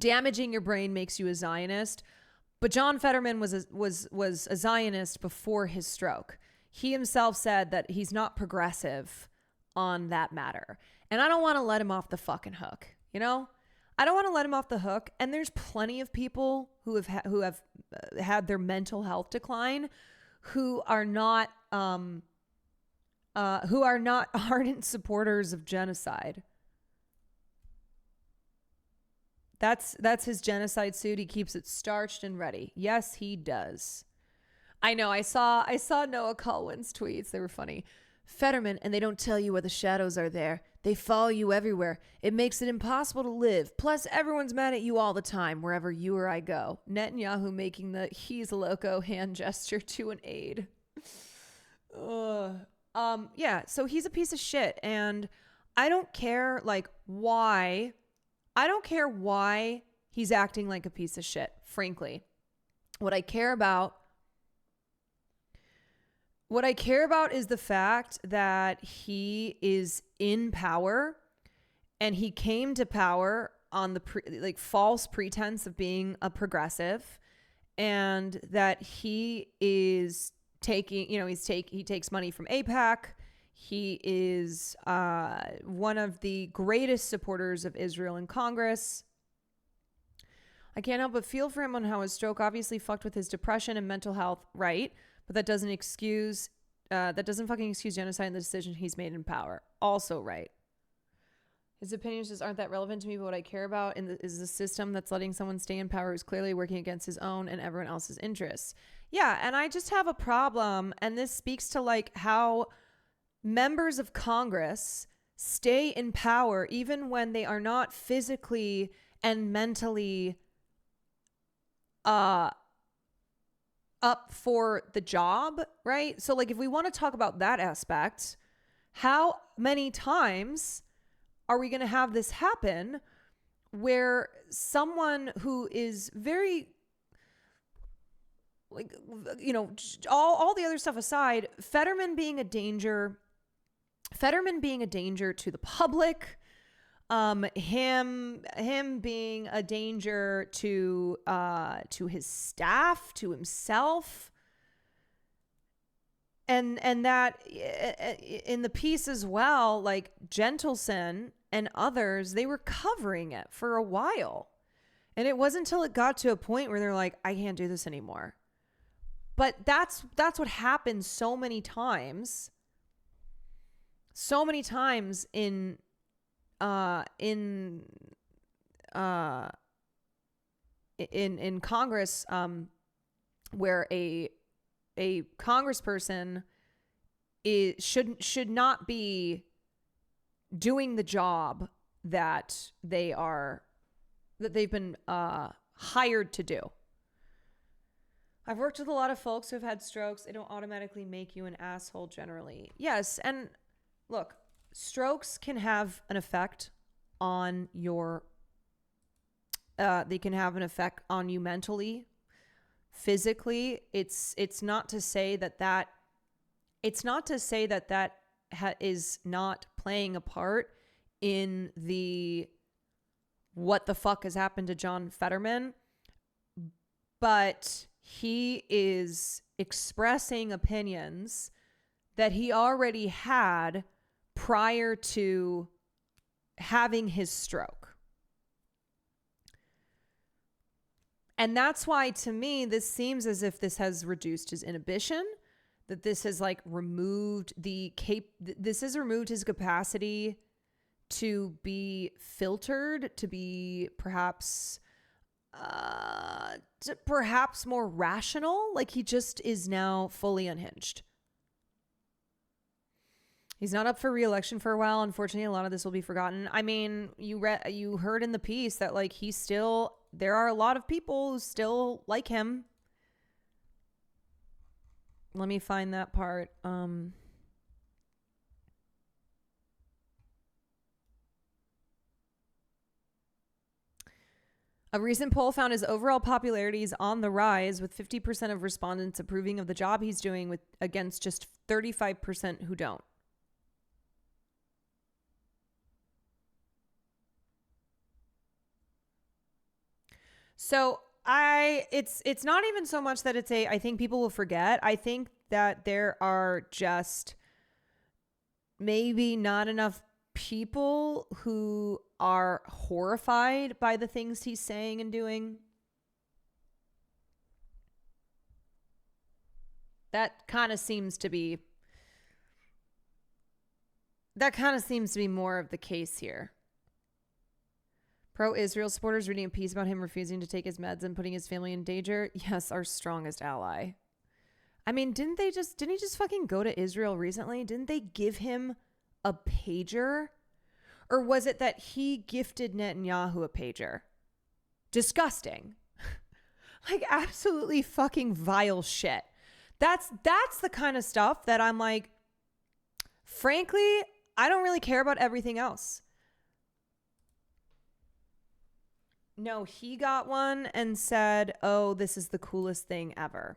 [SPEAKER 1] your brain makes you a Zionist. But John Fetterman was a Zionist before his stroke. He himself said that he's not progressive on that matter. And I don't want to let him off the fucking hook, you know? I don't want to let him off the hook. And there's plenty of people who have had their mental health decline who are not ardent supporters of genocide. That's his genocide suit. He keeps it starched and ready. Yes, he does. I know. I saw Noah Colwin's tweets. They were funny. Fetterman, and they don't tell you where the shadows are there. They follow you everywhere. It makes it impossible to live. Plus, everyone's mad at you all the time, wherever you or I go. Netanyahu making the he's loco hand gesture to an aide. Yeah, so he's a piece of shit. And I don't care, like, why. I don't care why he's acting like a piece of shit, frankly. What I care about is the fact that he is in power and he came to power on the false pretense of being a progressive, and that he is taking, you know, he takes money from AIPAC. He is one of the greatest supporters of Israel in Congress. I can't help but feel for him on how his stroke obviously fucked with his depression and mental health, right? But that doesn't fucking excuse genocide and the decision he's made in power. Also right. His opinions just aren't that relevant to me, but what I care about is the system that's letting someone stay in power who's clearly working against his own and everyone else's interests. Yeah, and I just have a problem, and this speaks to like how members of Congress stay in power even when they are not physically and mentally up for the job, right? So like if we want to talk about that aspect, how many times are we going to have this happen where someone who is very, like, you know, all the other stuff aside, Fetterman being a danger to the public, him being a danger to his staff, to himself, and that in the piece as well, like Gentleson and others, they were covering it for a while, and it wasn't until it got to a point where they're like, I can't do this anymore. But that's what happens so many times in Congress, where a congressperson should not be doing the job that they've been hired to do. I've worked with a lot of folks who have had strokes. They don't automatically make you an asshole generally. Yes, and look, strokes can have an effect on your they can have an effect on you mentally, physically. It's not to say that is not playing a part in the what the fuck has happened to John Fetterman, but he is expressing opinions that he already had prior to having his stroke. And that's why, to me, this seems as if this has reduced his inhibition, that this has like removed this has removed his capacity to be filtered, to be perhaps more rational. Like he just is now fully unhinged. He's not up for re-election for a while. Unfortunately, a lot of this will be forgotten. I mean, you heard in the piece that like there are a lot of people who still like him. Let me find that part. A recent poll found his overall popularity is on the rise, with 50% of respondents approving of the job he's doing, against just 35% who don't. So it's not even so much that I think people will forget. I think that there are just maybe not enough people who are horrified by the things he's saying and doing. That kind of seems to be more of the case here. Pro-Israel supporters reading a piece about him refusing to take his meds and putting his family in danger. Yes, our strongest ally. I mean, didn't he just fucking go to Israel recently? Didn't they give him a pager? Or was it that he gifted Netanyahu a pager? Disgusting. Like absolutely fucking vile shit. That's the kind of stuff that I'm like, frankly, I don't really care about everything else. No, he got one and said, "Oh, this is the coolest thing ever."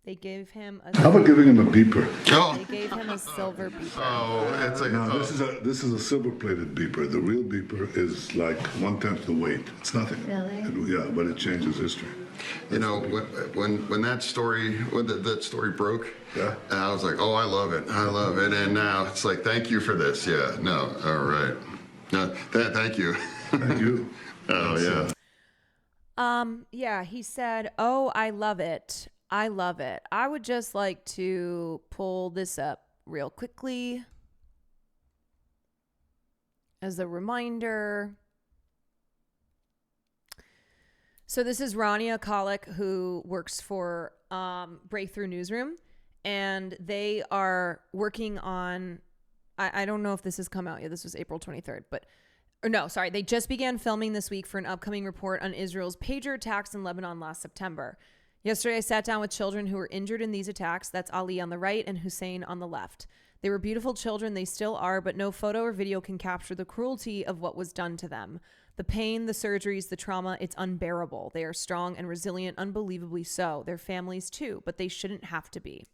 [SPEAKER 1] They gave him a...
[SPEAKER 11] How about giving him a beeper?
[SPEAKER 1] They gave him a silver beeper.
[SPEAKER 11] Oh, it's like no, this is a silver-plated beeper. The real beeper is like 1/10 the weight. It's nothing. Really? But it changes history.
[SPEAKER 12] You know, when that story broke, yeah, and I was like, oh, I love it, and now it's like, thank you for this. Yeah, no, all right, no, thank you.
[SPEAKER 11] Thank you.
[SPEAKER 12] Oh yeah.
[SPEAKER 1] Yeah, he said, "Oh, I love it. I love it. I would just like to pull this up real quickly as a reminder." So this is Rania Kalik, who works for Breakthrough Newsroom, and they are working on, I don't know if this has come out yet. This was April 23rd, they just began filming this week for an upcoming report on Israel's pager attacks in Lebanon last September. Yesterday, I sat down with children who were injured in these attacks. That's Ali on the right and Hussein on the left. They were beautiful children. They still are, but no photo or video can capture the cruelty of what was done to them. The pain, the surgeries, the trauma, it's unbearable. They are strong and resilient, unbelievably so. Their families too, but they shouldn't have to be.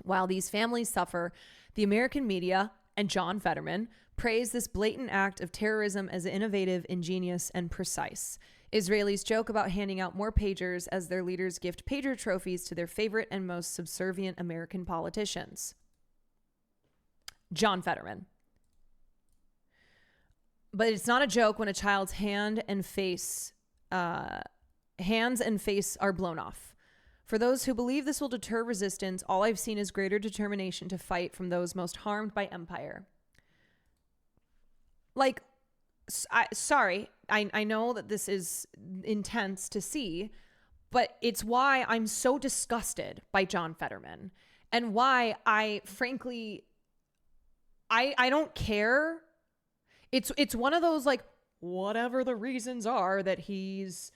[SPEAKER 1] While these families suffer, the American media and John Fetterman praise this blatant act of terrorism as innovative, ingenious, and precise. Israelis joke about handing out more pagers as their leaders gift pager trophies to their favorite and most subservient American politicians. John Fetterman. But it's not a joke when a child's hands and face are blown off. For those who believe this will deter resistance, all I've seen is greater determination to fight from those most harmed by empire. Like, I know that this is intense to see, but it's why I'm so disgusted by John Fetterman and why I don't care. It's one of those, like, whatever the reasons are that he's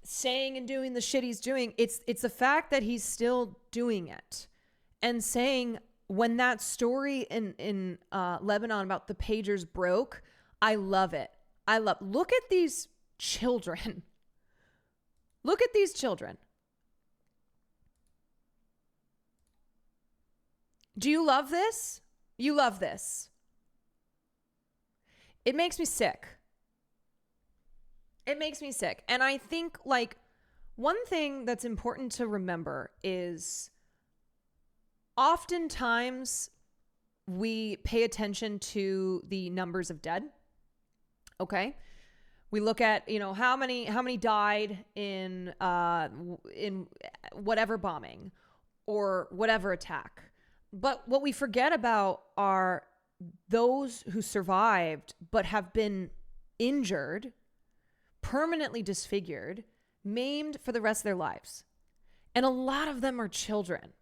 [SPEAKER 1] saying and doing the shit he's doing, it's the fact that he's still doing it and saying, when that story in Lebanon about the pagers broke, I love it. Look at these children. Look at these children. Do you love this? You love this. It makes me sick. It makes me sick. And I think, like, one thing that's important to remember is oftentimes we pay attention to the numbers of dead. Okay. We look at, how many died in whatever bombing or whatever attack. But what we forget about are those who survived but have been injured, permanently disfigured, maimed for the rest of their lives. And a lot of them are children.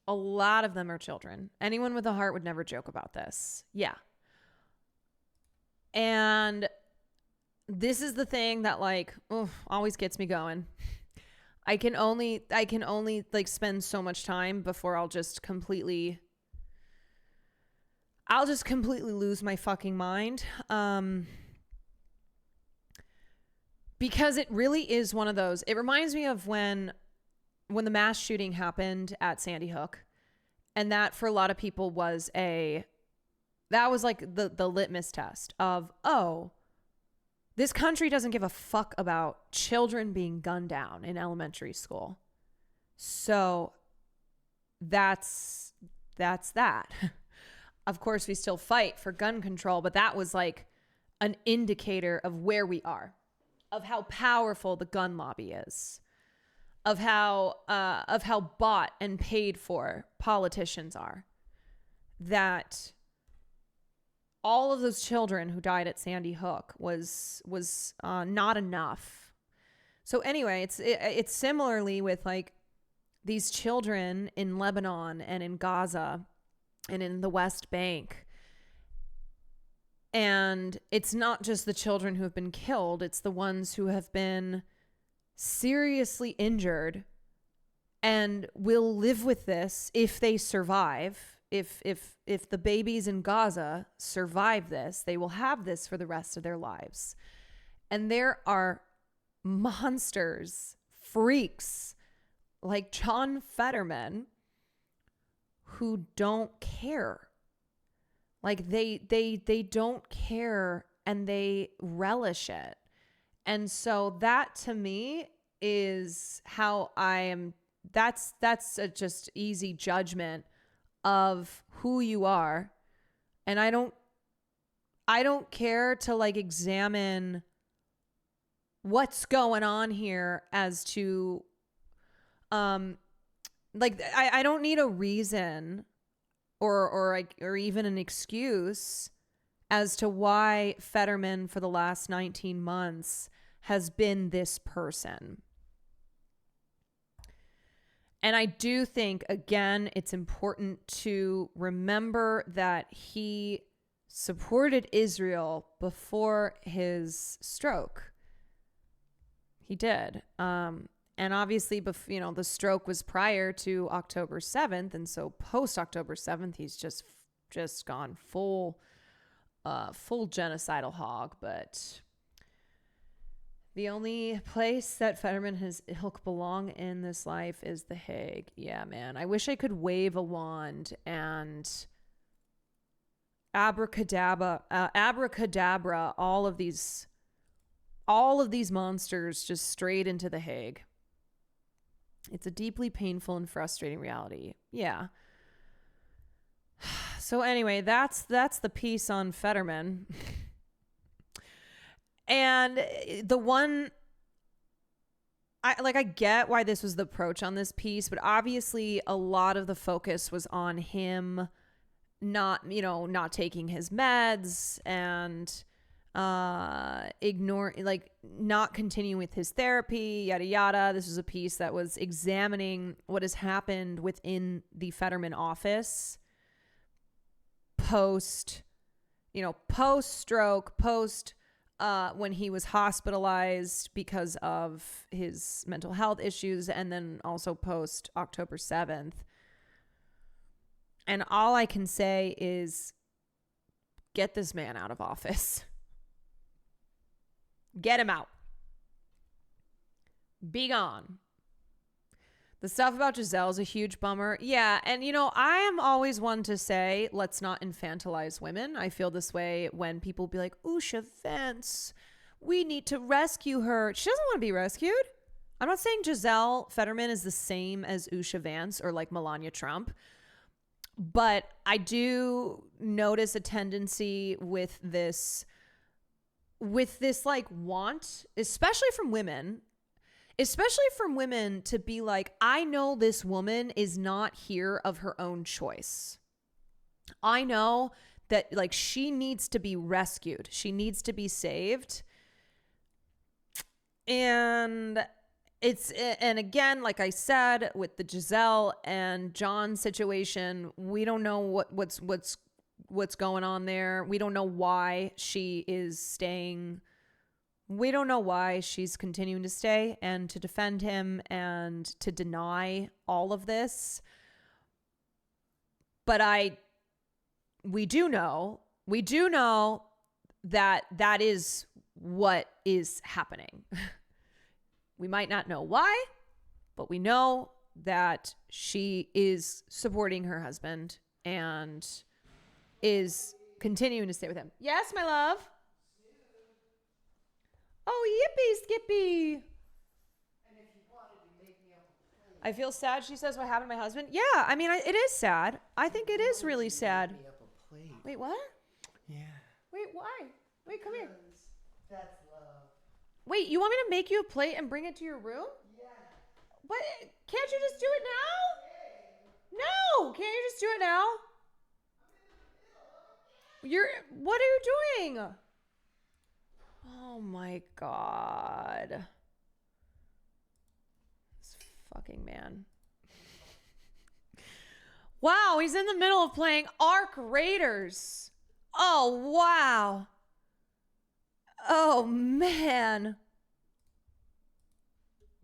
[SPEAKER 1] A lot of them are children. Anyone with a heart would never joke about this. Yeah. And this is the thing that like always gets me going. I can only like spend so much time before I'll just completely lose my fucking mind. Because it really is one of those. It reminds me of when the mass shooting happened at Sandy Hook, and that for a lot of people was like the litmus test of, oh, this country doesn't give a fuck about children being gunned down in elementary school. So that's that. Of course, we still fight for gun control, but that was like an indicator of where we are, of how powerful the gun lobby is, of how bought and paid for politicians are. That all of those children who died at Sandy Hook was not enough. So anyway, it's similarly with like these children in Lebanon and in Gaza and in the West Bank. And it's not just the children who have been killed, it's the ones who have been seriously injured and will live with this if they survive. If the babies in Gaza survive this, they will have this for the rest of their lives. And there are monsters, freaks like John Fetterman who don't care. Like they don't care and they relish it. And so that to me is how I am. That's a just easy judgment of who you are. And I don't care to like examine what's going on here as to like I don't need a reason or even an excuse as to why Fetterman for the last 19 months has been this person. And I do think, again, it's important to remember that he supported Israel before his stroke. He did. And obviously, the stroke was prior to October 7th. And so post October 7th, he's just gone full genocidal hog. But the only place that Fetterman has ilk belong in this life is The Hague. Yeah, man. I wish I could wave a wand and abracadabra all of these monsters just straight into The Hague. It's a deeply painful and frustrating reality. Yeah. So anyway, that's the piece on Fetterman. And the one, I get why this was the approach on this piece, but obviously a lot of the focus was on him not taking his meds and not continuing with his therapy, yada yada. This was a piece that was examining what has happened within the Fetterman office post stroke, when he was hospitalized because of his mental health issues, and then also post October 7th. And all I can say is get this man out of office. Get him out. Be gone. The stuff about Giselle is a huge bummer. Yeah, and I am always one to say, let's not infantilize women. I feel this way when people be like, Usha Vance, we need to rescue her. She doesn't want to be rescued. I'm not saying Giselle Fetterman is the same as Usha Vance or like Melania Trump. But I do notice a tendency with this like want, especially from women to be like, I know this woman is not here of her own choice. I know that like she needs to be rescued. She needs to be saved. And and again, like I said, with the Giselle and John situation, we don't know what's going on there. We don't know why she is staying. We don't know why she's continuing to stay and to defend him and to deny all of this. But we do know that is what is happening. We might not know why, but we know that she is supporting her husband and is continuing to stay with him. Yes, my love. Oh, yippee, Skippy. I feel sad. She says, what happened to my husband? Yeah, I mean, it is sad. I think it is really sad. Wait, what?
[SPEAKER 13] Yeah.
[SPEAKER 1] Wait, why? Wait, come here.
[SPEAKER 13] That's love.
[SPEAKER 1] Wait, you want me to make you a plate and bring it to your room?
[SPEAKER 13] Yeah.
[SPEAKER 1] But can't you just do it now? No, can't you just do it now? What are you doing? Oh my God. This fucking man. Wow, he's in the middle of playing Ark Raiders. Oh, wow. Oh, man.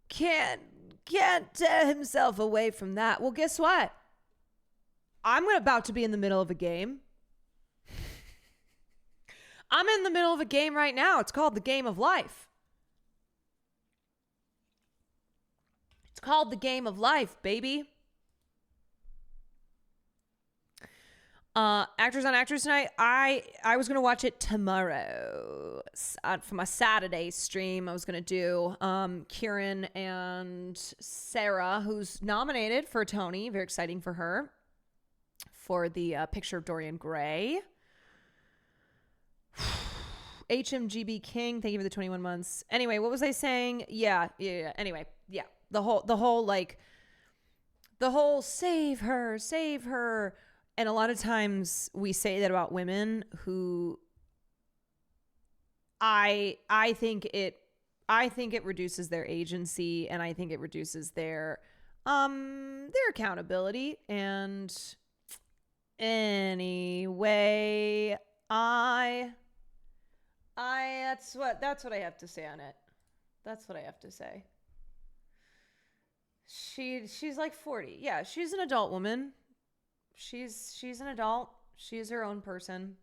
[SPEAKER 1] Can't tear himself away from that. Well, guess what? I'm about to be in the middle of a game. I'm in the middle of a game right now. It's called the Game of Life. It's called the Game of Life, baby. Actors on Actors tonight. I was going to watch it tomorrow for my Saturday stream. I was going to do Kieran and Sarah, who's nominated for a Tony. Very exciting for her. For the Picture of Dorian Gray. HMGB King, thank you for the 21 months. Anyway, what was I saying? Yeah. Anyway, yeah. The whole save her. And a lot of times we say that about women who I think it reduces their agency, and I think it reduces their accountability. And anyway, that's what I have to say on it. That's what I have to say. She's like 40. Yeah, she's an adult woman. She's an adult. She's her own person.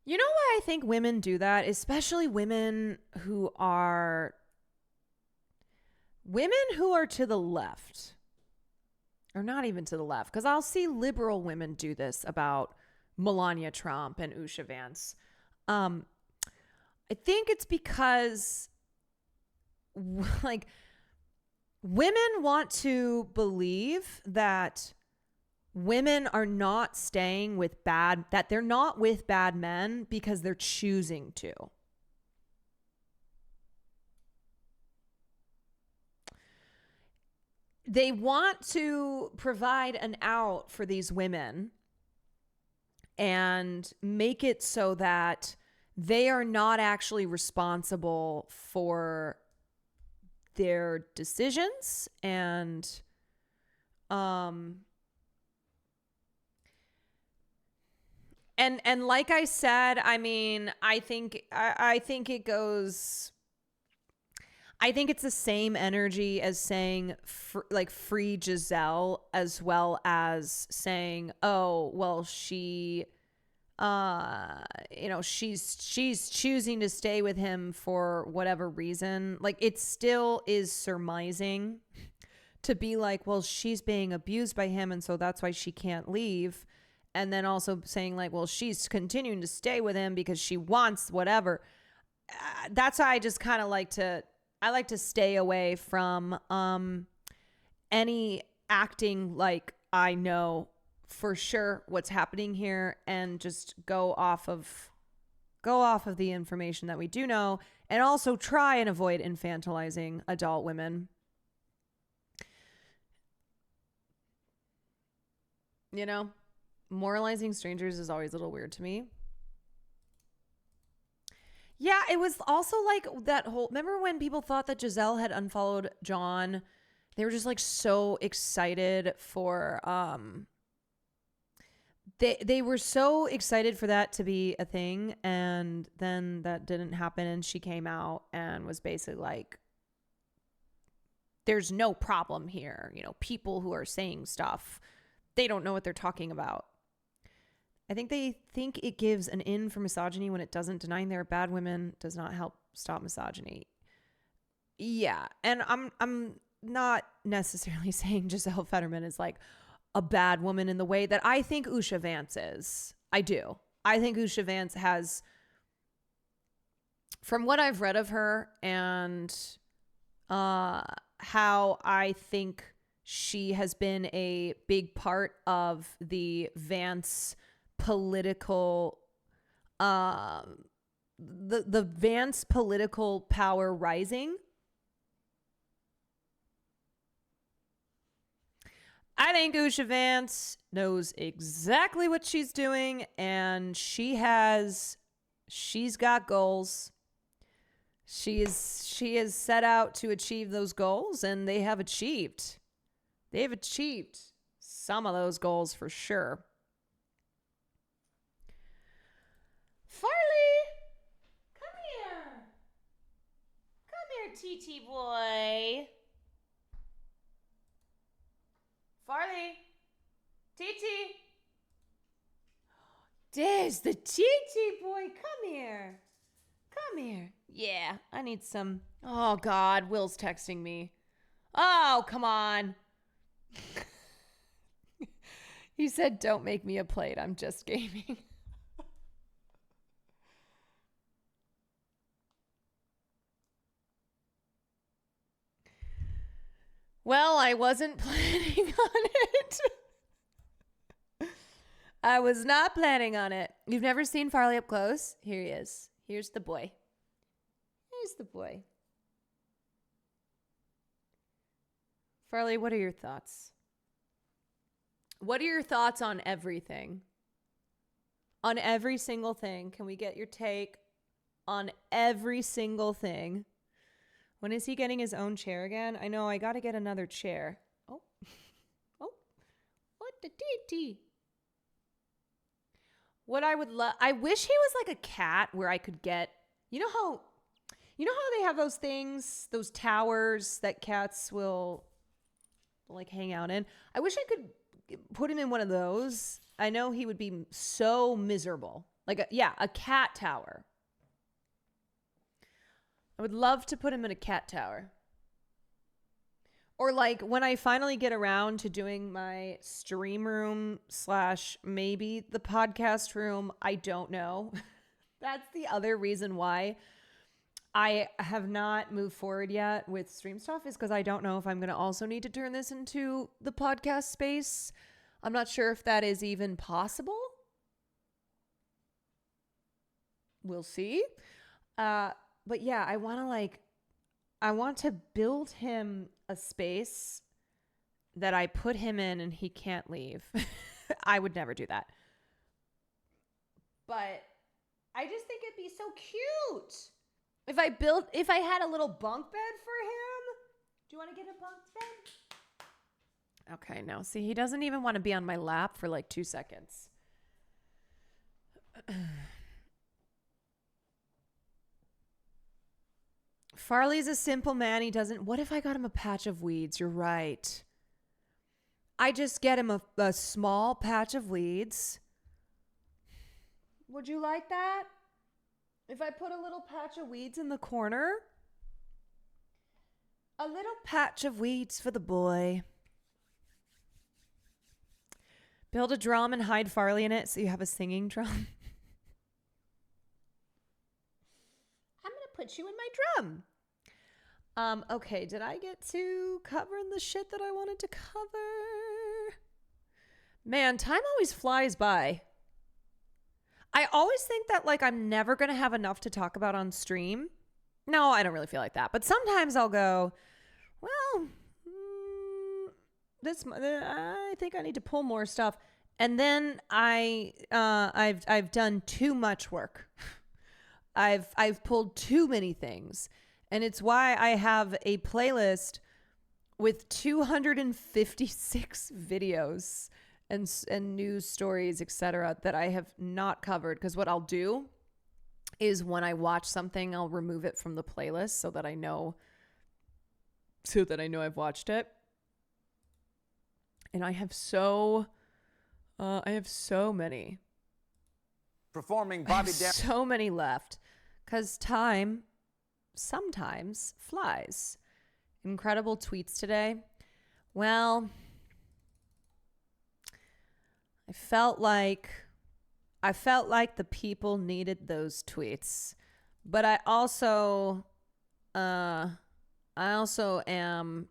[SPEAKER 1] You know why I think women do that? Especially women who are to the left. Or not even to the left. Because I'll see liberal women do this about Melania Trump and Usha Vance. I think it's because like women want to believe that women are not staying with that they're not with bad men because they're choosing to. They want to provide an out for these women and make it so that they are not actually responsible for their decisions. And like I said, I mean, I think it goes, I think it's the same energy as saying free Giselle, as well as saying, oh, well, she's choosing to stay with him for whatever reason. Like, it still is surmising to be like, well, she's being abused by him, and so that's why she can't leave. And then also saying like, well, she's continuing to stay with him because she wants whatever. That's why I just kind of like to stay away from any acting like I know for sure what's happening here, and just go off of the information that we do know, and also try and avoid infantilizing adult women. You know, moralizing strangers is always a little weird to me. Yeah, it was also like that whole. Remember when people thought that Giselle had unfollowed John? They were just like so excited for They were so excited for that to be a thing, and then that didn't happen, and she came out and was basically like, there's no problem here. You know, people who are saying stuff, they don't know what they're talking about. I think they think it gives an in for misogyny when it doesn't. Denying there are bad women does not help stop misogyny. Yeah, and I'm not necessarily saying Giselle Fetterman is like a bad woman in the way that I think Usha Vance is. I do. I think Usha Vance has, from what I've read of her and how I think she has been a big part of the Vance political the Vance political power rising. I think Usha Vance knows exactly what she's doing, and she's got goals. She is set out to achieve those goals, and they have achieved. They've achieved some of those goals for sure. Farley, come here. Come here, TT boy. Farley, TT. There's the TT boy. Come here. Come here. Yeah, I need some. Oh, God. Will's texting me. Oh, come on. He said, don't make me a plate. I'm just gaming. Well, I wasn't planning on it. I was not planning on it. You've never seen Farley up close? Here he is. Here's the boy. Here's the boy. Farley, what are your thoughts? What are your thoughts on everything? On every single thing. Can we get your take on every single thing? When is he getting his own chair again? I know, I got to get another chair. Oh. Oh. What the TT? What I would love, I wish he was like a cat where I could get, you know how they have those things, those towers that cats will like hang out in? I wish I could put him in one of those. I know he would be so miserable. Like a cat tower. I would love to put him in a cat tower. Or like when I finally get around to doing my stream room / maybe the podcast room, I don't know. That's the other reason why I have not moved forward yet with stream stuff, is because I don't know if I'm going to also need to turn this into the podcast space. I'm not sure if that is even possible. We'll see. But yeah, I want to build him a space that I put him in and he can't leave. I would never do that. But I just think it'd be so cute. If I had a little bunk bed for him. Do you want to get a bunk bed? Okay, no. See, he doesn't even want to be on my lap for like 2 seconds. Farley's a simple man. He doesn't. What if I got him a patch of weeds? You're right. I just get him a small patch of weeds. Would you like that? If I put a little patch of weeds in the corner? A little patch of weeds for the boy. Build a drum and hide Farley in it so you have a singing drum. I'm going to put you in my drum. Okay, did I get to covering the shit that I wanted to cover? Man, time always flies by. I always think that like I'm never going to have enough to talk about on stream. No, I don't really feel like that. But sometimes I'll go, well, I think I need to pull more stuff. And then I've done too much work. I've pulled too many things, and it's why I have a playlist with 256 videos and news stories, etc., that I have not covered. Because what I'll do is when I watch something, I'll remove it from the playlist so that I know I've watched it. And I have so many.
[SPEAKER 14] Performing Bobby Darin.
[SPEAKER 1] So many left, because time sometimes flies. Incredible tweets today. Well, I felt like the people needed those tweets, but I also am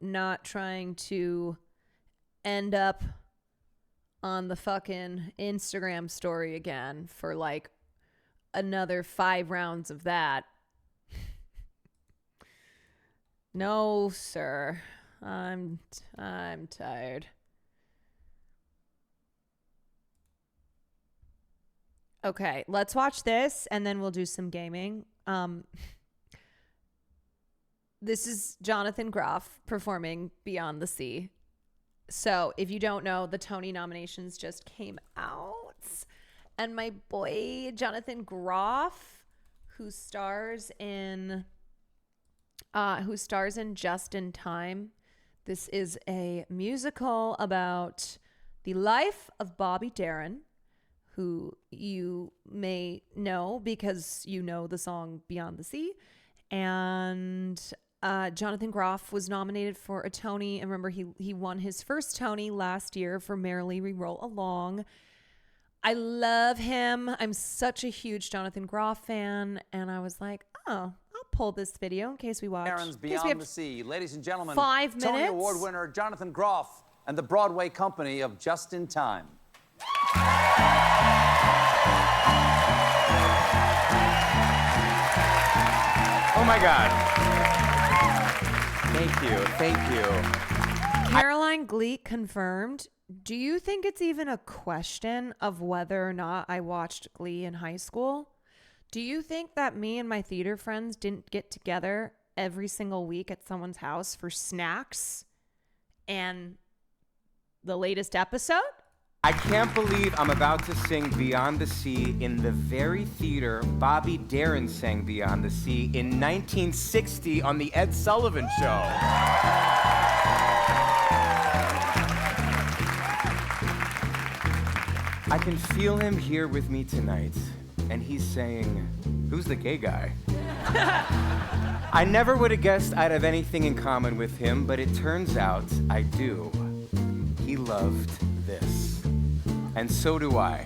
[SPEAKER 1] not trying to end up on the fucking Instagram story again for like another 5 rounds of that. No, sir. I'm tired. Okay, let's watch this and then we'll do some gaming. This is Jonathan Groff performing Beyond the Sea. So, if you don't know, the Tony nominations just came out, and my boy Jonathan Groff, who stars in Just in Time. This is a musical about the life of Bobby Darin, who you may know because you know the song Beyond the Sea. And Jonathan Groff was nominated for a Tony. And remember, he won his first Tony last year for Merrily We Roll Along. I love him. I'm such a huge Jonathan Groff fan. And I was like, oh, I'll pull this video in case we watch.
[SPEAKER 14] Darin's Beyond the Sea. Ladies and gentlemen,
[SPEAKER 1] 5 minutes.
[SPEAKER 14] Tony Award winner Jonathan Groff and the Broadway company of Just in Time.
[SPEAKER 16] Oh my God. Thank you.
[SPEAKER 1] Caroline Gleek confirmed. Do you think it's even a question of whether or not I watched Glee in high school? Do you think that me and my theater friends didn't get together every single week at someone's house for snacks and the latest episode?
[SPEAKER 16] I can't believe I'm about to sing Beyond the Sea in the very theater Bobby Darin sang Beyond the Sea in 1960 on The Ed Sullivan Show. I can feel him here with me tonight, and he's saying, "Who's the gay guy?" I never would have guessed I'd have anything in common with him, but it turns out I do. He loved this. And so do I.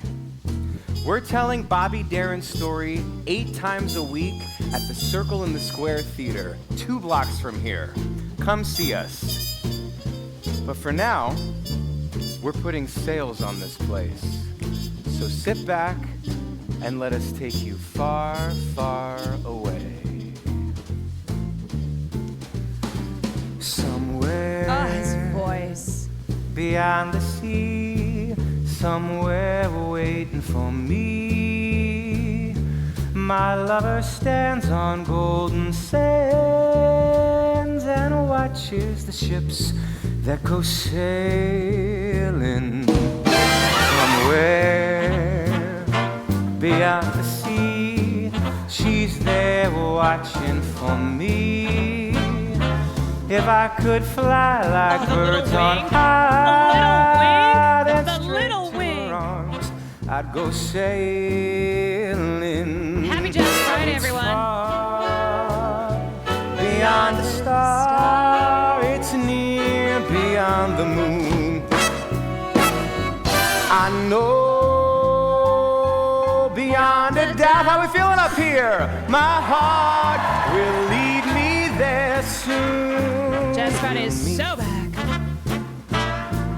[SPEAKER 16] We're telling Bobby Darin's story 8 times a week at the Circle in the Square Theater, 2 blocks from here. Come see us. But for now, we're putting sails on this place. So sit back and let us take you far, far away. Somewhere.
[SPEAKER 1] Oh, his voice.
[SPEAKER 16] Beyond the sea, somewhere waiting for me. My lover stands on golden sands and watches the ships that go sailing. Somewhere beyond the sea, she's there watching for me. If I could fly like birds on high, then straight to her arms I'd go sailing.
[SPEAKER 1] Happy Jazz Friday, everyone.
[SPEAKER 16] Beyond the star, it's near beyond the moon. I know beyond a doubt. How we feeling up here? My heart will lead me there soon.
[SPEAKER 1] Jazz Friday is so back.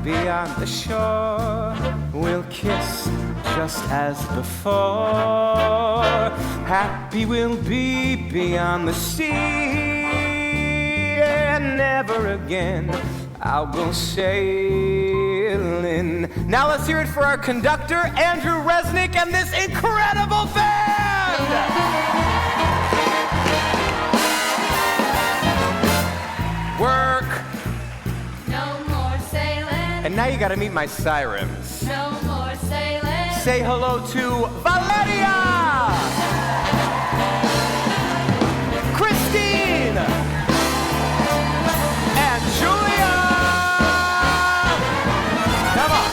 [SPEAKER 16] Beyond the shore, we'll kiss just as before. Happy we'll be beyond the sea, and never again I'll go sailing. Now let's hear it for our conductor, Andrew Resnick, and this incredible band! now you gotta meet my sirens.
[SPEAKER 18] No more sailing.
[SPEAKER 16] Say hello to Valeria, Christine, and Julia. Come on.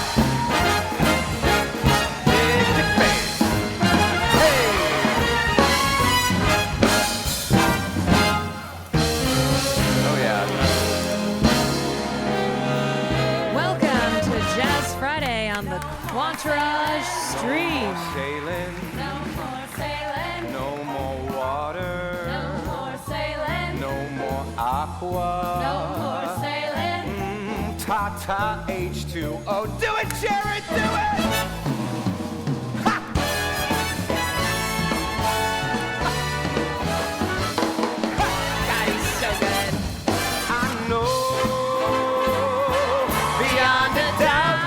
[SPEAKER 16] Big dick face. Hey. Oh yeah.
[SPEAKER 1] Welcome to Jazz Friday on the Quantarage stream.
[SPEAKER 16] Sailing.
[SPEAKER 18] No more sailing.
[SPEAKER 16] No more water.
[SPEAKER 18] No more sailing.
[SPEAKER 16] No more aqua.
[SPEAKER 18] No more sailing.
[SPEAKER 16] Tata H2O. Do it, Jared, do it!
[SPEAKER 1] God, he's so good.
[SPEAKER 16] I know beyond a doubt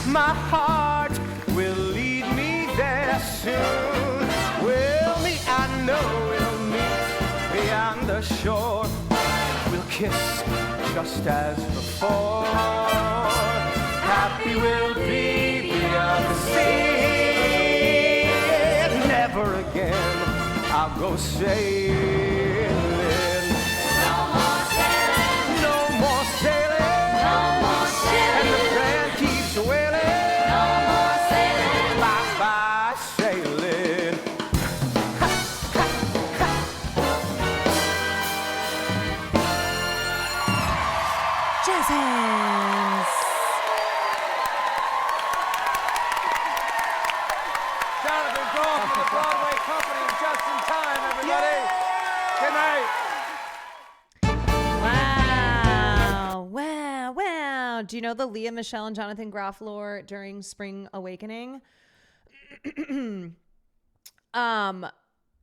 [SPEAKER 16] my heart will lead me there soon. We'll meet, I know we'll meet beyond the shore. We'll kiss just as before. Happy we'll be beyond the sea. Never again I'll go sailing.
[SPEAKER 18] No more sailing.
[SPEAKER 16] No more sailing.
[SPEAKER 18] No more sailing.
[SPEAKER 16] And the brand keeps wailing.
[SPEAKER 18] No more sailing.
[SPEAKER 16] Bye bye sailing.
[SPEAKER 1] Jazz hands.
[SPEAKER 14] Jonathan Groff from the Broadway Company, just in time, everybody. Good night.
[SPEAKER 1] Wow. Do you know the Leah Michelle and Jonathan Groff lore during Spring Awakening?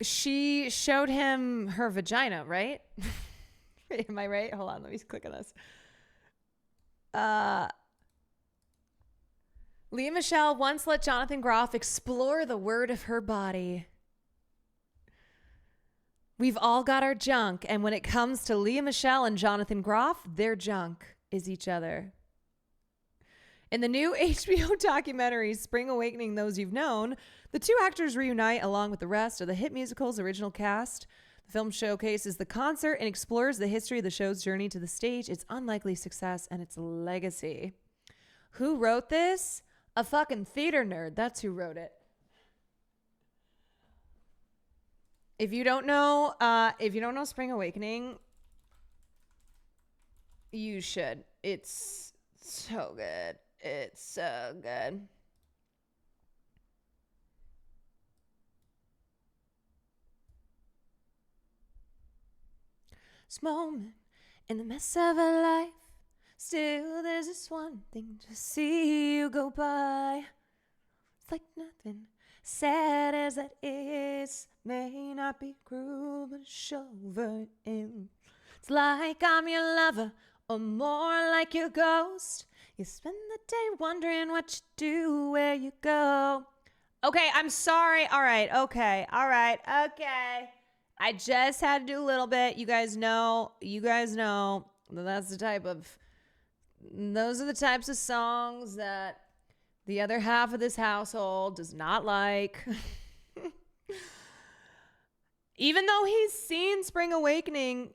[SPEAKER 1] She showed him her vagina, right? Am I right? Hold on, let me click on this. Leah Michelle once let Jonathan Groff explore the word of her body. We've all got our junk, and when it comes to Leah Michelle and Jonathan Groff, their junk is each other. In the new HBO documentary, Spring Awakening, Those You've Known, the two actors reunite along with the rest of the hit musical's original cast. The film showcases the concert and explores the history of the show's journey to the stage, its unlikely success, and its legacy. Who wrote this? A fucking theater nerd. That's who wrote it. If you don't know Spring Awakening, you should. It's so good. It's so good. This moment in the mess of a life, still there's this one thing to see you go by. It's like nothing, sad as that is, may not be cruel but chauffeured in. It's like I'm your lover or more like your ghost. You spend the day wondering what you do, where you go. Okay, I'm sorry. All right, okay. I just had to do a little bit. You guys know those are the types of songs that the other half of this household does not like. Even though he's seen Spring Awakening,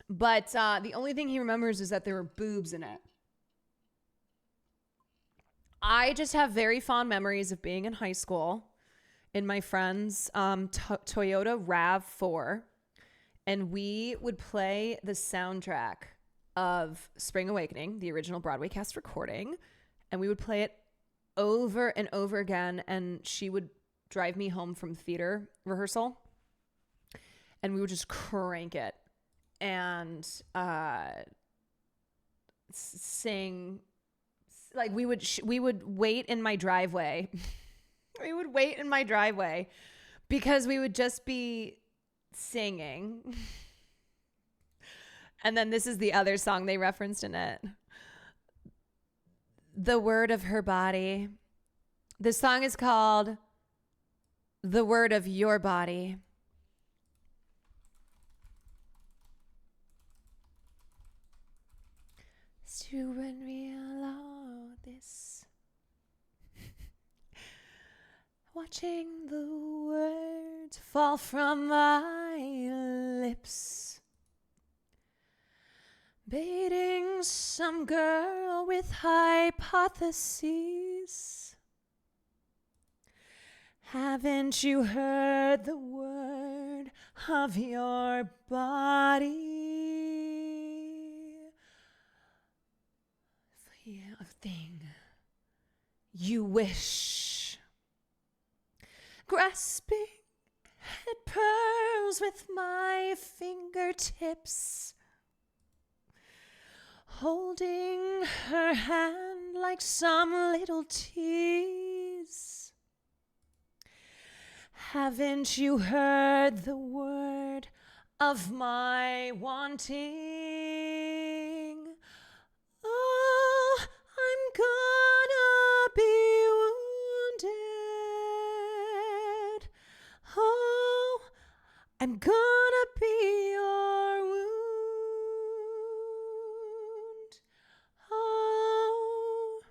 [SPEAKER 1] but the only thing he remembers is that there were boobs in it. I just have very fond memories of being in high school in my friend's Toyota RAV4, and we would play the soundtrack of Spring Awakening, the original Broadway cast recording, and we would play it over and over again, and she would drive me home from theater rehearsal, and we would just crank it and sing. Like we would wait in my driveway. We would wait in my driveway because we would just be singing. And then this is the other song they referenced in it. The Word of Her Body. The song is called The Word of Your Body. you and realize this? Watching the words fall from my lips, baiting some girl with hypotheses. Haven't you heard the word of your body? A thing you wish. Grasping at pearls with my fingertips, holding her hand like some little tease. Haven't you heard the word of my wanting? Oh, I'm gonna be wounded. Oh, I'm gonna be your wound. Oh,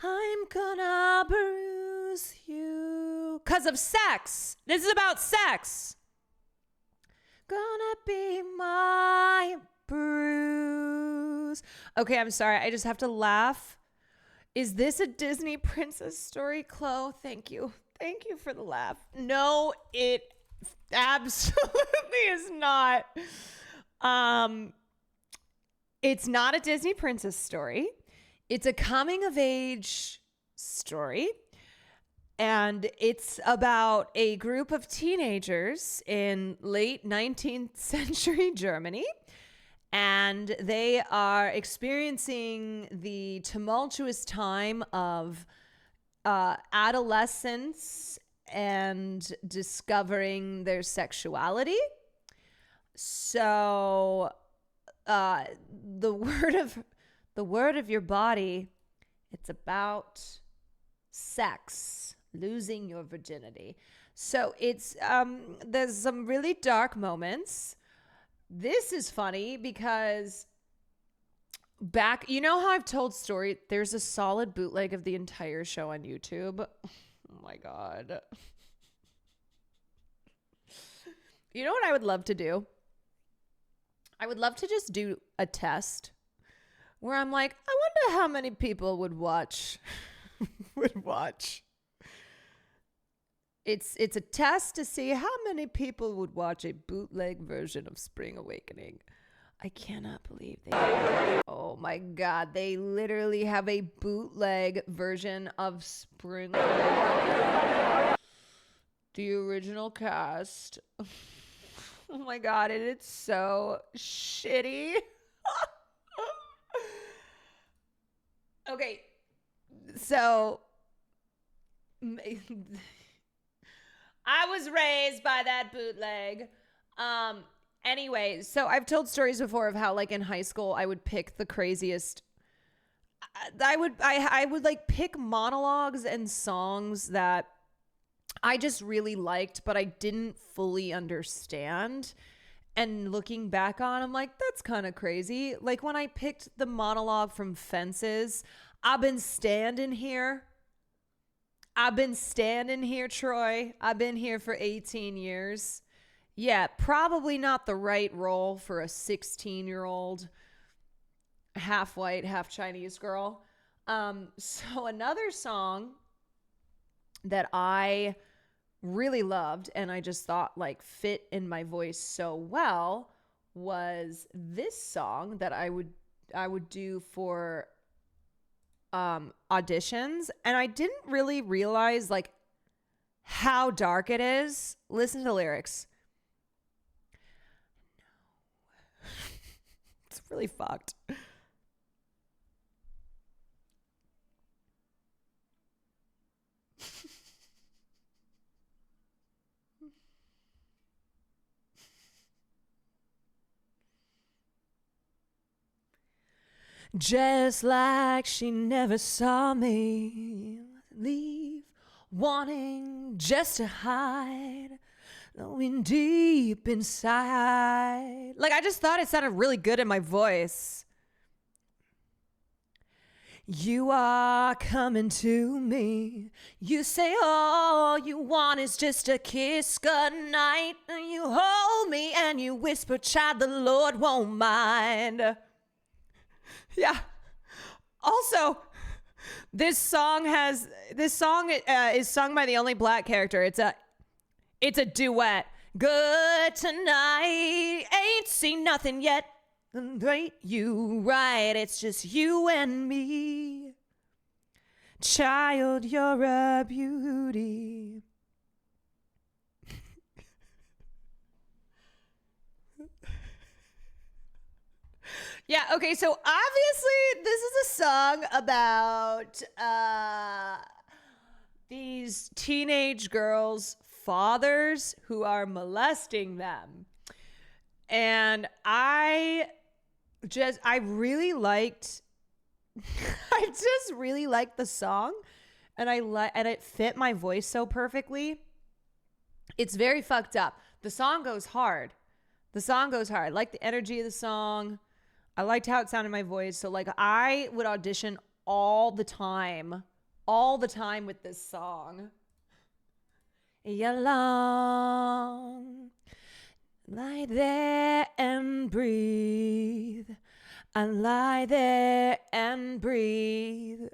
[SPEAKER 1] I'm gonna bruise you. 'Cause of sex. This is about sex. Gonna be my bruise. Okay, I'm sorry. I just have to laugh. Is this a Disney princess story, Chloe? Thank you. Thank you for the laugh. No, it absolutely is not. It's not a Disney princess story. It's a coming of age story. And it's about a group of teenagers in late 19th century Germany. And they are experiencing the tumultuous time of adolescence and discovering their sexuality. So the word of your body, it's about sex. Losing your virginity. So it's there's some really dark moments. This is funny because you know how I've told story, there's a solid bootleg of the entire show on YouTube. Oh my God. You know what I would love to do? I would love to just do a test where I'm like, I wonder how many people would watch. It's a test to see how many people would watch a bootleg version of Spring Awakening. I cannot believe oh my God, they literally have a bootleg version of Spring Awakening. The original cast. Oh my God, and it's so shitty. Okay, so I was raised by that bootleg. Anyway, so I've told stories before of how, like, in high school, I would pick the craziest. I would like pick monologues and songs that I just really liked, but I didn't fully understand. And looking back on, I'm like, that's kind of crazy. Like when I picked the monologue from Fences, I've been standing here, Troy. I've been here for 18 years. Yeah, probably not the right role for a 16-year-old half white, half Chinese girl. So another song that I really loved and I just thought like fit in my voice so well was this song that I would do for auditions, and I didn't really realize like how dark it is. Listen to the lyrics. It's really fucked. Just like she never saw me leave, wanting just to hide, knowing deep inside. Like, I just thought it sounded really good in my voice. You are coming to me. You say all you want is just a kiss goodnight. And you hold me and you whisper, child, the Lord won't mind. Yeah. Also, this song is sung by the only black character. It's a duet. Good tonight, ain't seen nothing yet. Right, you right, it's just you and me. Child, you're a beauty. Yeah, okay, so obviously this is a song about these teenage girls' fathers who are molesting them. And I really liked I just really liked the song, and and it fit my voice so perfectly. It's very fucked up. The song goes hard. I like the energy of the song. I liked how it sounded in my voice. So like I would audition all the time with this song. You long, lie there and breathe. I lie there and breathe.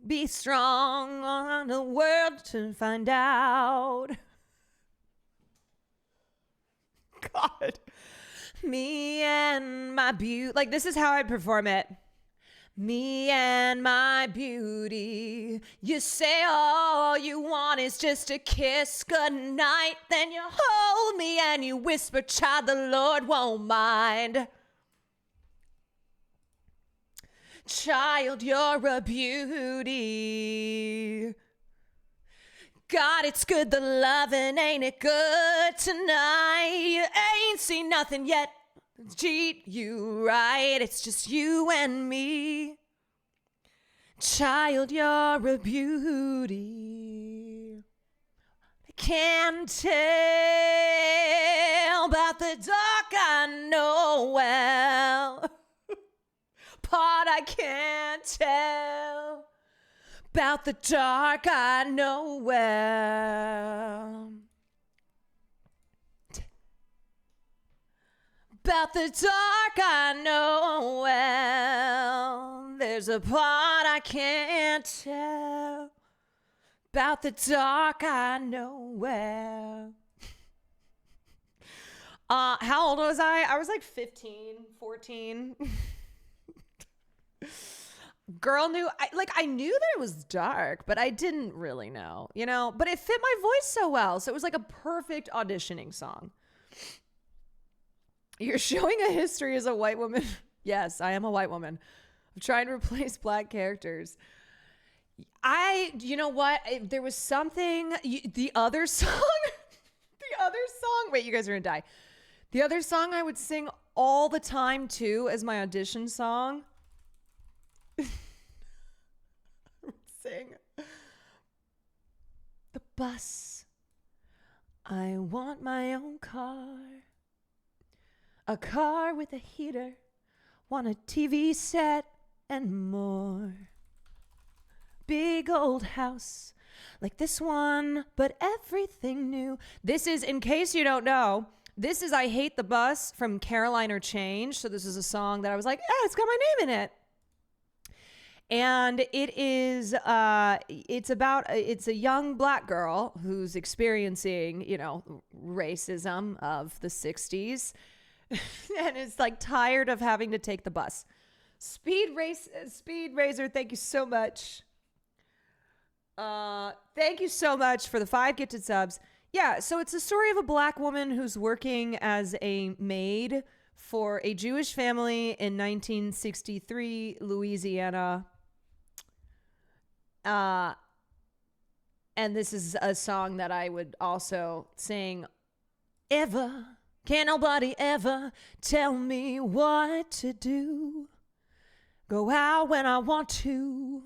[SPEAKER 1] Be strong on the world to find out. God. Me and my beauty. Like, this is how I perform it. Me and my beauty. You say all you want is just a kiss goodnight. Then you hold me and you whisper, child, the Lord won't mind. Child, you're a beauty. God, it's good, the loving, ain't it good tonight? Ain't seen nothing yet. Cheat you right, it's just you and me. Child, you're a beauty. I can't tell about the dark, I know well. Part I can't tell about the dark, I know well. About the dark, I know well. There's a part I can't tell. About the dark, I know well. How old was I? I was like 15, 14. Girl knew, I knew that it was dark, but I didn't really know, but it fit my voice so well. So it was like a perfect auditioning song. You're showing a history as a white woman. Yes, I am a white woman. I'm trying to replace black characters. You know what? There was something, the other song, wait, you guys are gonna die. The other song I would sing all the time too as my audition song. Sing. The bus. I want my own car. A car with a heater. Want a TV set and more. Big old house like this one, but everything new. This is, in case you don't know, this is I Hate the Bus from Caroline or Change. So this is a song that I was like, it's got my name in it. And it is, it's a young black girl who's experiencing, racism of the 60s and is like tired of having to take the bus. Speed Razor, thank you so much. Thank you so much for the 5 gifted subs. Yeah, so it's a story of a black woman who's working as a maid for a Jewish family in 1963 Louisiana. And this is a song that I would also sing. Ever, can't nobody ever tell me what to do. Go out when I want to.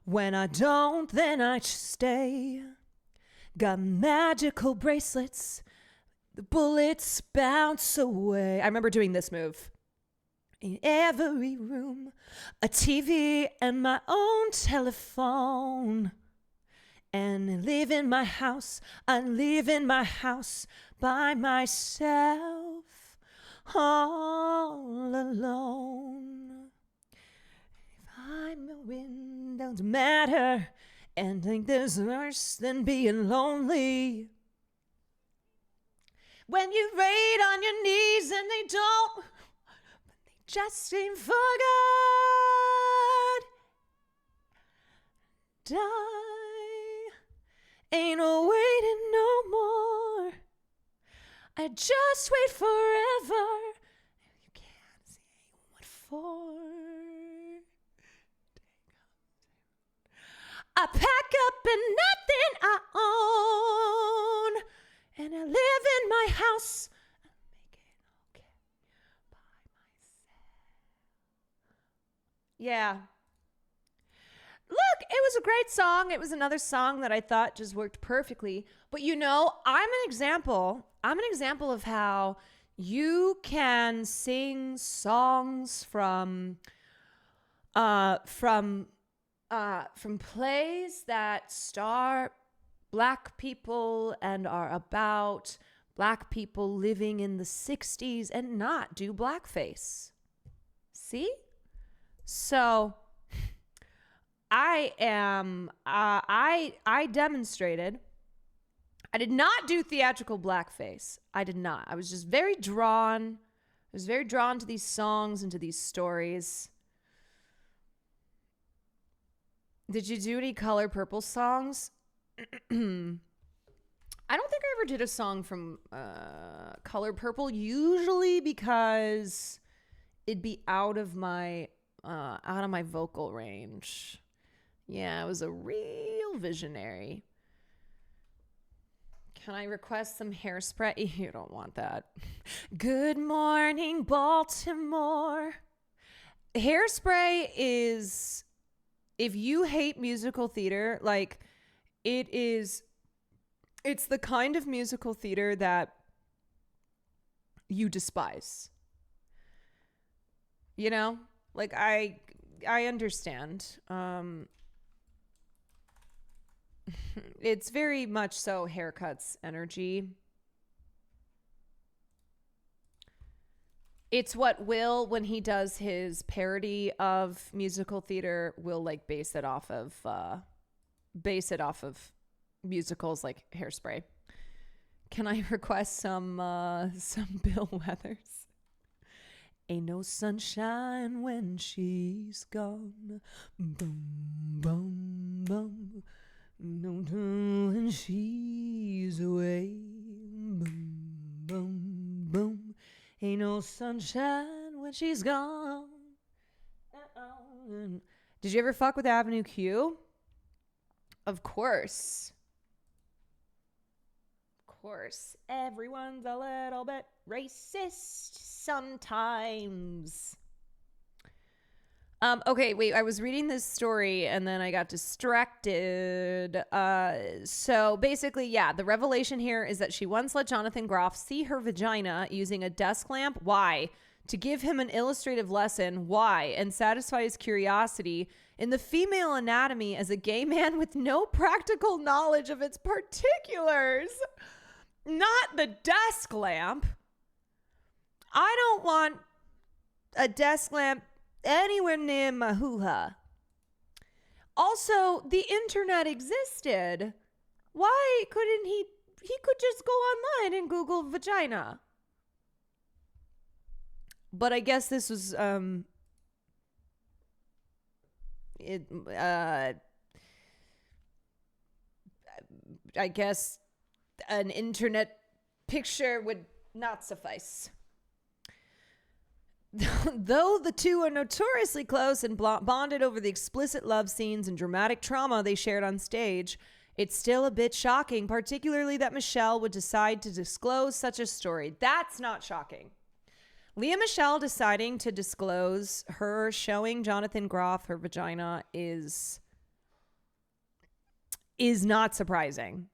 [SPEAKER 1] When I don't, then I stay. Got magical bracelets. The bullets bounce away. I remember doing this move. in every room, a TV and my own telephone. And I live in my house by myself, all alone. If I'm a wind, don't matter, and think there's worse than being lonely. When you raid on your knees and they don't, but they just seem for God. Die, ain't no waiting no more. I just wait forever. You can't see what for. I pack up and nothing I own, and I live in my house. I make it okay by myself. Yeah. Look, it was a great song. It was another song that I thought just worked perfectly. But I'm an example. I'm an example of how you can sing songs from plays that star Black people and are about Black people living in the 60s and not do blackface. See? So I demonstrated. I did not do theatrical blackface. I did not. I was just very drawn. I was very drawn to these songs and to these stories. Did you do any Color Purple songs? I don't think I ever did a song from Color Purple, usually because it'd be out of my vocal range. Yeah, I was a real visionary. Can I request some Hairspray? You don't want that. Good morning, Baltimore. Hairspray is, if you hate musical theater, like, it's the kind of musical theater that you despise. You know? Like, I understand. It's very much so Haircuts energy. It's what Will, when he does his parody of musical theater, will like base it off of musicals like Hairspray. Can I request some Bill Weathers? Ain't no sunshine when she's gone. Boom, boom, boom. No time when she's away. Boom, boom, boom. Ain't no sunshine when she's gone. Did you ever fuck with Avenue Q? Of course. Of course. Everyone's a little bit racist sometimes. Okay, wait, I was reading this story and then I got distracted. So basically, yeah, the revelation here is that she once let Jonathan Groff see her vagina using a desk lamp. Why? To give him an illustrative lesson. Why? And satisfy his curiosity in the female anatomy as a gay man with no practical knowledge of its particulars. Not the desk lamp. I don't want a desk lamp anywhere near my hoo-ha. Also, the internet existed. Why couldn't he could just go online and Google vagina. But I guess this was I guess an internet picture would not suffice. Though the two are notoriously close and bonded over the explicit love scenes and dramatic trauma they shared on stage, it's still a bit shocking, particularly that Michelle would decide to disclose such a story. That's not shocking. Lea Michele deciding to disclose her showing Jonathan Groff her vagina is not surprising.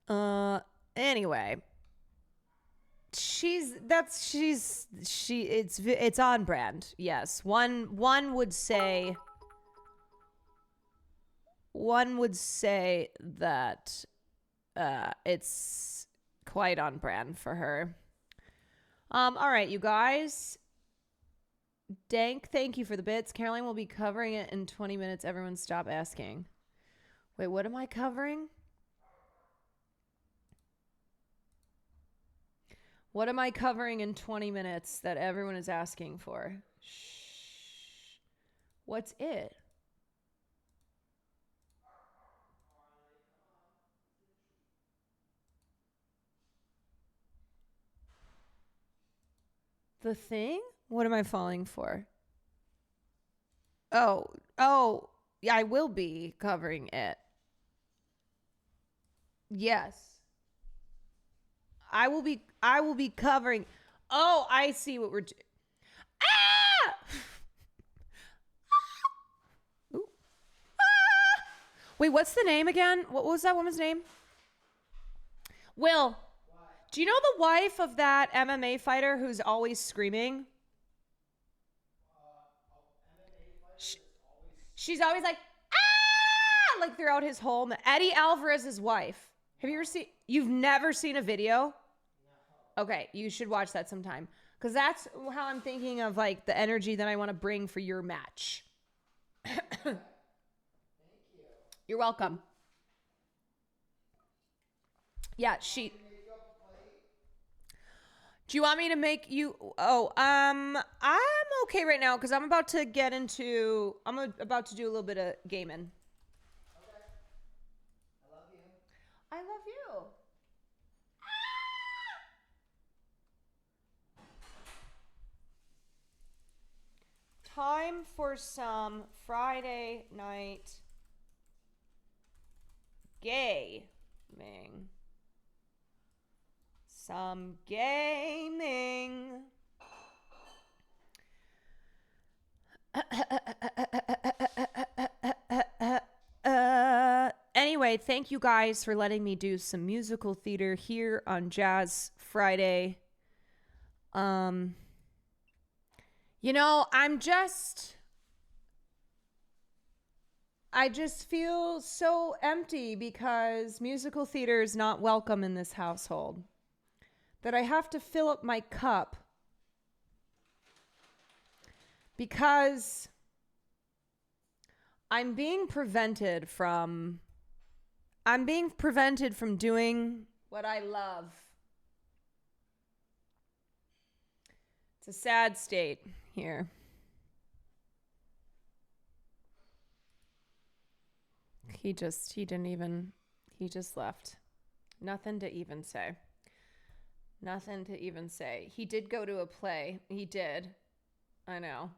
[SPEAKER 1] Anyway, it's on brand. Yes. One would say that it's quite on brand for her. All right, you guys. Dank, thank you for the bits. Caroline will be covering it in 20 minutes. Everyone stop asking. Wait, what am I covering? What am I covering in 20 minutes that everyone is asking for? Shh. What's it? The thing? What am I falling for? Oh, yeah, I will be covering it. Yes. I will be covering. Oh, I see what we're doing. Ah! Ooh. Ah! Wait, what's the name again? What was that woman's name? Will. Do you know the wife of that MMA fighter who's always screaming? She's always like, ah, like throughout his whole. Eddie Alvarez's wife. Have you ever seen? You've never seen a video? Okay, you should watch that sometime. Because that's how I'm thinking of like the energy that I want to bring for your match. Thank you. You're welcome. Yeah, do you want me to make you? Oh, I'm okay right now because I'm about to get into. I'm about to do a little bit of gaming. Okay. I love you. I love you. Time for some Friday night gaming. Some gaming. Anyway, thank you guys for letting me do some musical theater here on Jazz Friday. You know, I just feel so empty because musical theater is not welcome in this household. That I have to fill up my cup because I'm being prevented from doing what I love. It's a sad state here. He just left. Nothing to even say. Nothing to even say. He did go to a play. He did. I know.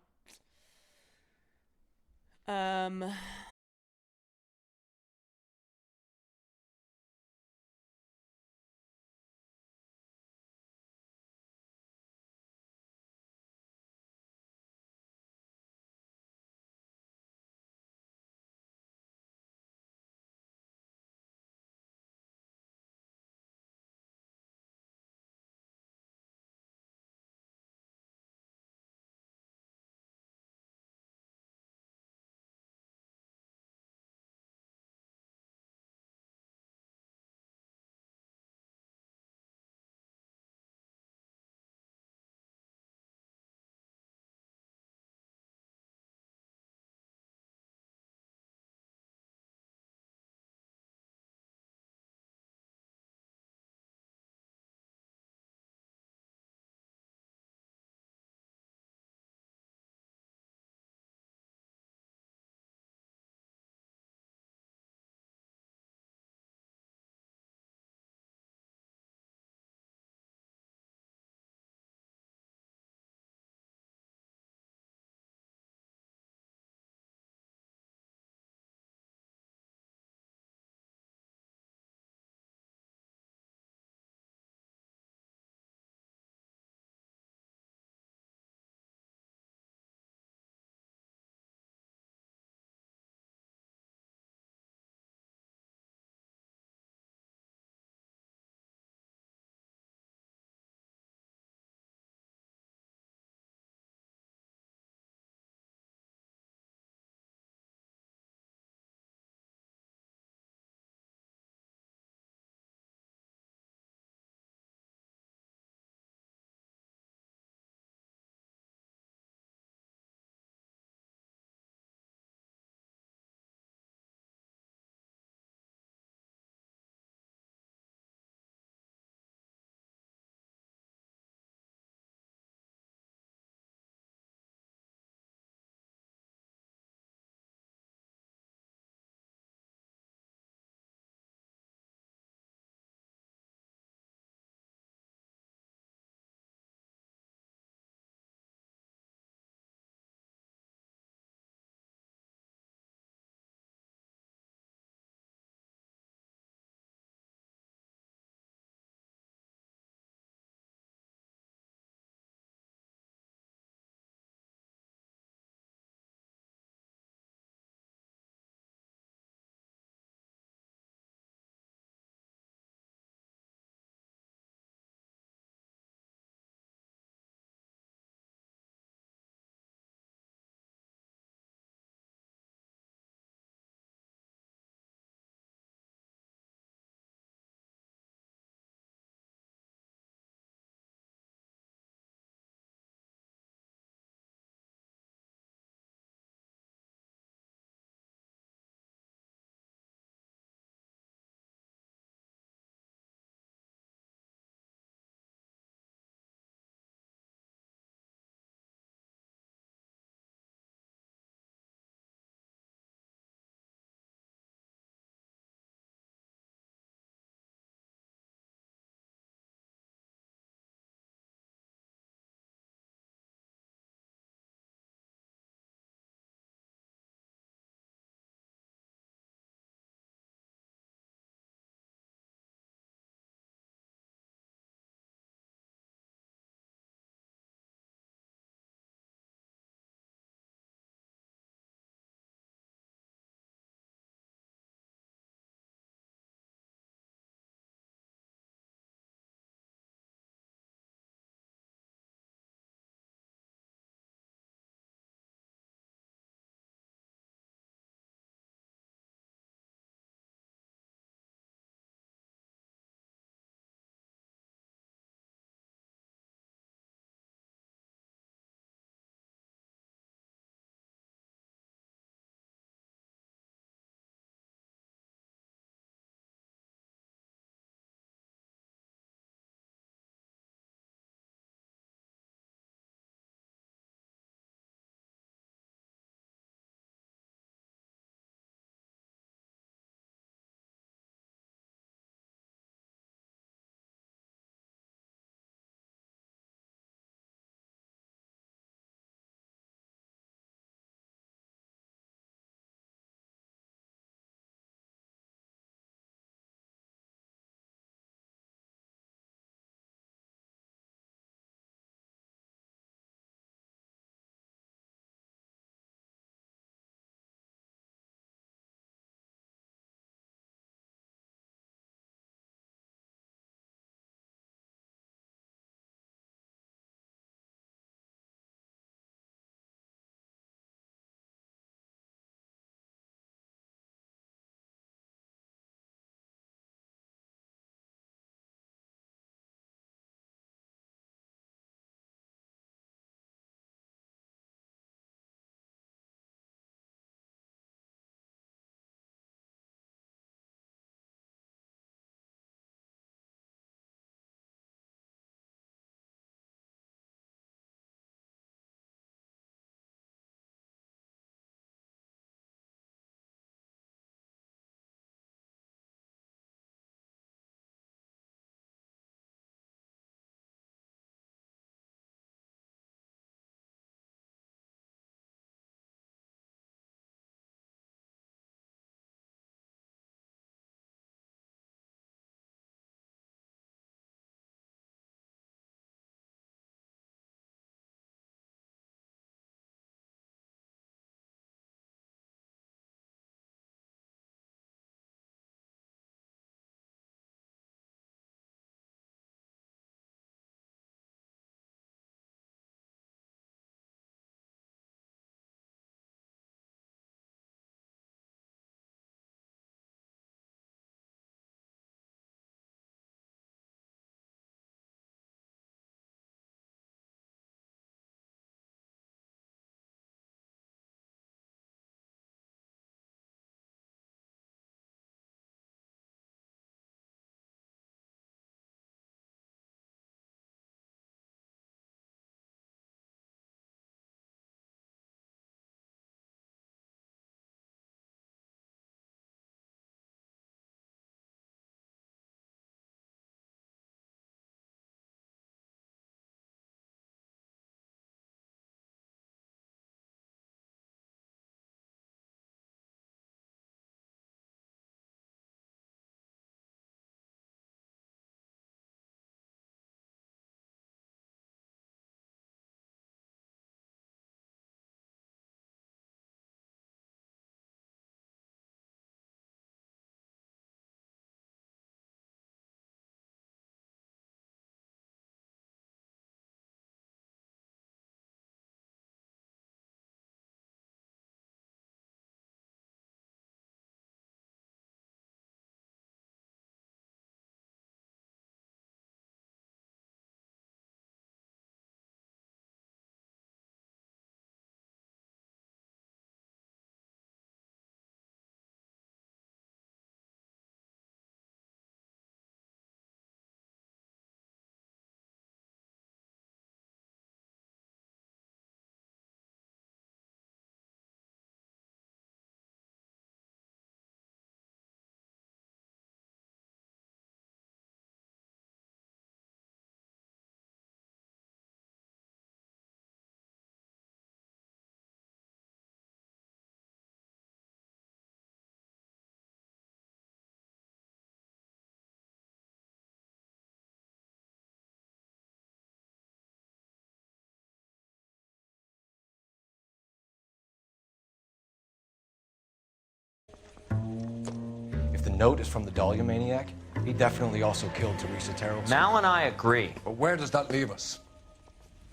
[SPEAKER 6] note is from the Dahlia maniac, he definitely also killed Teresa Terrell.
[SPEAKER 17] Mal and I agree.
[SPEAKER 23] But where does that leave us?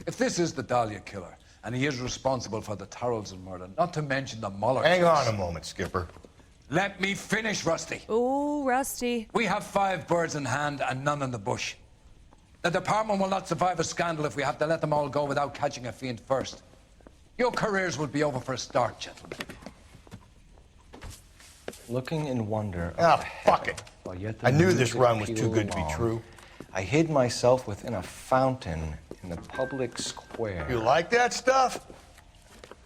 [SPEAKER 23] If this is the Dahlia killer, and he is responsible for the Tarrelson murder, not to mention the Muller
[SPEAKER 24] Hang
[SPEAKER 23] case.
[SPEAKER 24] on a moment, Skipper.
[SPEAKER 23] Let me finish, Rusty.
[SPEAKER 1] Ooh, Rusty.
[SPEAKER 23] We have 5 birds in hand and none in the bush. The department will not survive a scandal if we have to let them all go without catching a fiend first. Your careers will be over for a start, gentlemen.
[SPEAKER 6] Looking in wonder.
[SPEAKER 24] Ah, fuck it. I knew this run was too good to be true.
[SPEAKER 6] I hid myself within a fountain in the public square.
[SPEAKER 24] You like that stuff?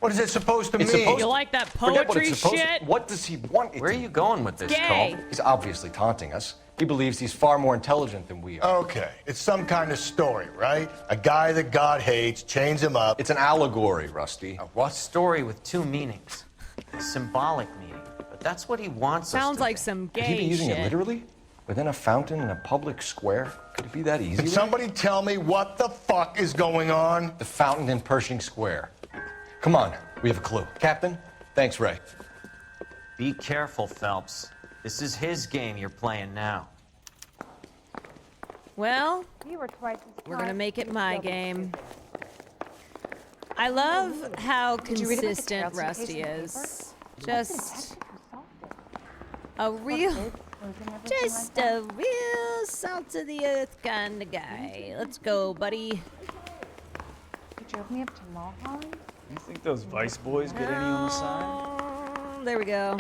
[SPEAKER 24] What is it supposed to mean?
[SPEAKER 1] You like that
[SPEAKER 6] Forget what
[SPEAKER 1] poetry
[SPEAKER 6] it's supposed
[SPEAKER 1] shit?
[SPEAKER 6] What does he want?
[SPEAKER 17] Where are you going with this,
[SPEAKER 1] Gay.
[SPEAKER 6] He's obviously taunting us. He believes he's far more intelligent than we are.
[SPEAKER 24] Okay, it's some kind of story, right? A guy that God hates, chains him up.
[SPEAKER 6] It's an allegory, Rusty.
[SPEAKER 17] What? Story with 2 meanings. A symbolic meaning. But that's what he wants
[SPEAKER 1] Sounds
[SPEAKER 17] us to
[SPEAKER 1] like
[SPEAKER 17] think.
[SPEAKER 1] some
[SPEAKER 6] Could he
[SPEAKER 1] gay
[SPEAKER 6] be using
[SPEAKER 1] shit.
[SPEAKER 6] it literally? Within a fountain in a public square? Could it be that easy?
[SPEAKER 24] Can somebody tell me what the fuck is going on?
[SPEAKER 6] The fountain in Pershing Square. Come on, we have a clue. Captain, thanks, Ray.
[SPEAKER 17] Be careful, Phelps. This is his game you're playing now.
[SPEAKER 1] Well,
[SPEAKER 10] You were twice as
[SPEAKER 1] we're gonna make it my game. I love how
[SPEAKER 10] you read about the
[SPEAKER 1] consistent
[SPEAKER 10] Tarrelson
[SPEAKER 1] Rusty
[SPEAKER 10] case in the
[SPEAKER 1] is. Just a real, just a real salt of the earth kind of guy. Let's go, buddy.
[SPEAKER 10] You drove me up to Mulholland?
[SPEAKER 25] You think those Vice boys get any on the side?
[SPEAKER 1] Oh, there we go.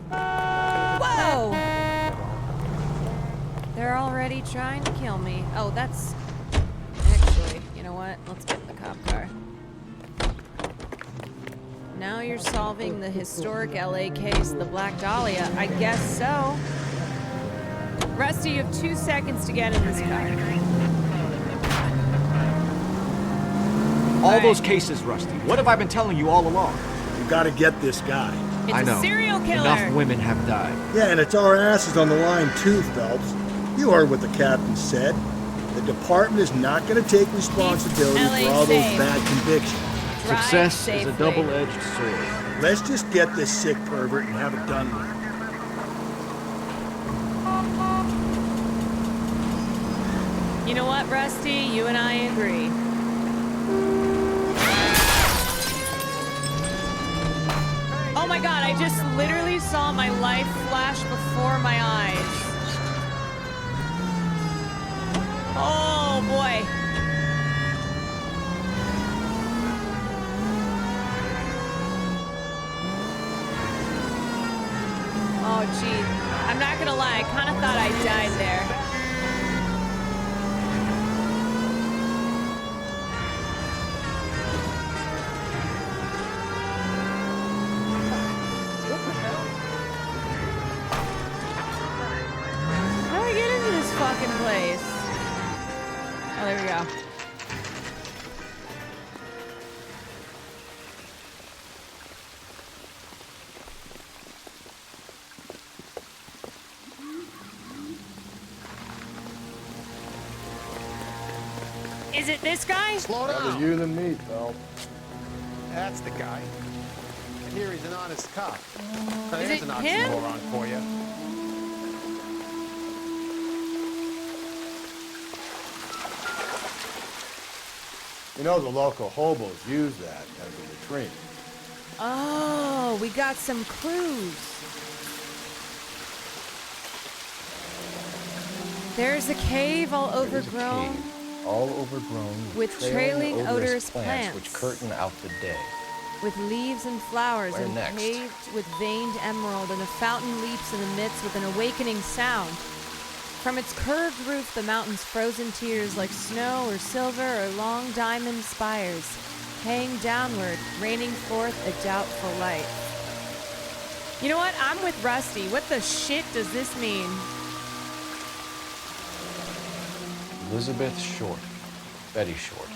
[SPEAKER 1] Whoa! They're already trying to kill me. Oh, that's... Actually, you know what? Let's get in the cop car. Now you're solving the historic LA case, the Black Dahlia. I guess so. Rusty, you have 2 seconds to get in this car.
[SPEAKER 26] All those cases, Rusty. What have I been telling you all along?
[SPEAKER 24] You gotta get this guy.
[SPEAKER 1] It's
[SPEAKER 26] I
[SPEAKER 1] a
[SPEAKER 26] know.
[SPEAKER 1] serial killer.
[SPEAKER 26] Enough women have died.
[SPEAKER 24] Yeah, and it's our asses on the line too, Phelps. You heard what the captain said. The department is not going to take responsibility for all those bad convictions.
[SPEAKER 26] Success is a double-edged sword.
[SPEAKER 24] Let's just get this sick pervert and have it done with.
[SPEAKER 1] You know what, Rusty? You and I agree. Oh my god, I just literally saw my life flash before my eyes. Oh boy. Oh gee. I'm not gonna lie, I kinda thought I died there. How do I get into this fucking place? Oh, there we go. Is it this guy?
[SPEAKER 3] Slow down.
[SPEAKER 24] Rather you than me, Phelps.
[SPEAKER 3] That's the guy. And here he's an honest cop.
[SPEAKER 1] Is
[SPEAKER 3] There's
[SPEAKER 1] it
[SPEAKER 3] an
[SPEAKER 1] him?
[SPEAKER 3] oxymoron for you.
[SPEAKER 24] You know the local hobos use that as a retreat.
[SPEAKER 1] Oh, we got some clues. There's a cave all overgrown.
[SPEAKER 6] All overgrown
[SPEAKER 1] With trailing odorous
[SPEAKER 6] plants
[SPEAKER 1] plants.
[SPEAKER 6] which curtain out the day.
[SPEAKER 1] with leaves and flowers,
[SPEAKER 6] Where
[SPEAKER 1] and
[SPEAKER 6] next?
[SPEAKER 1] paved with veined emerald, and a fountain leaps in the midst with an awakening sound. From its curved roof, the mountain's frozen tears, like snow or silver or long diamond spires, hang downward, raining forth a doubtful light. You know what? I'm with Rusty. What the shit does this mean?
[SPEAKER 6] Elizabeth Short. Betty Short.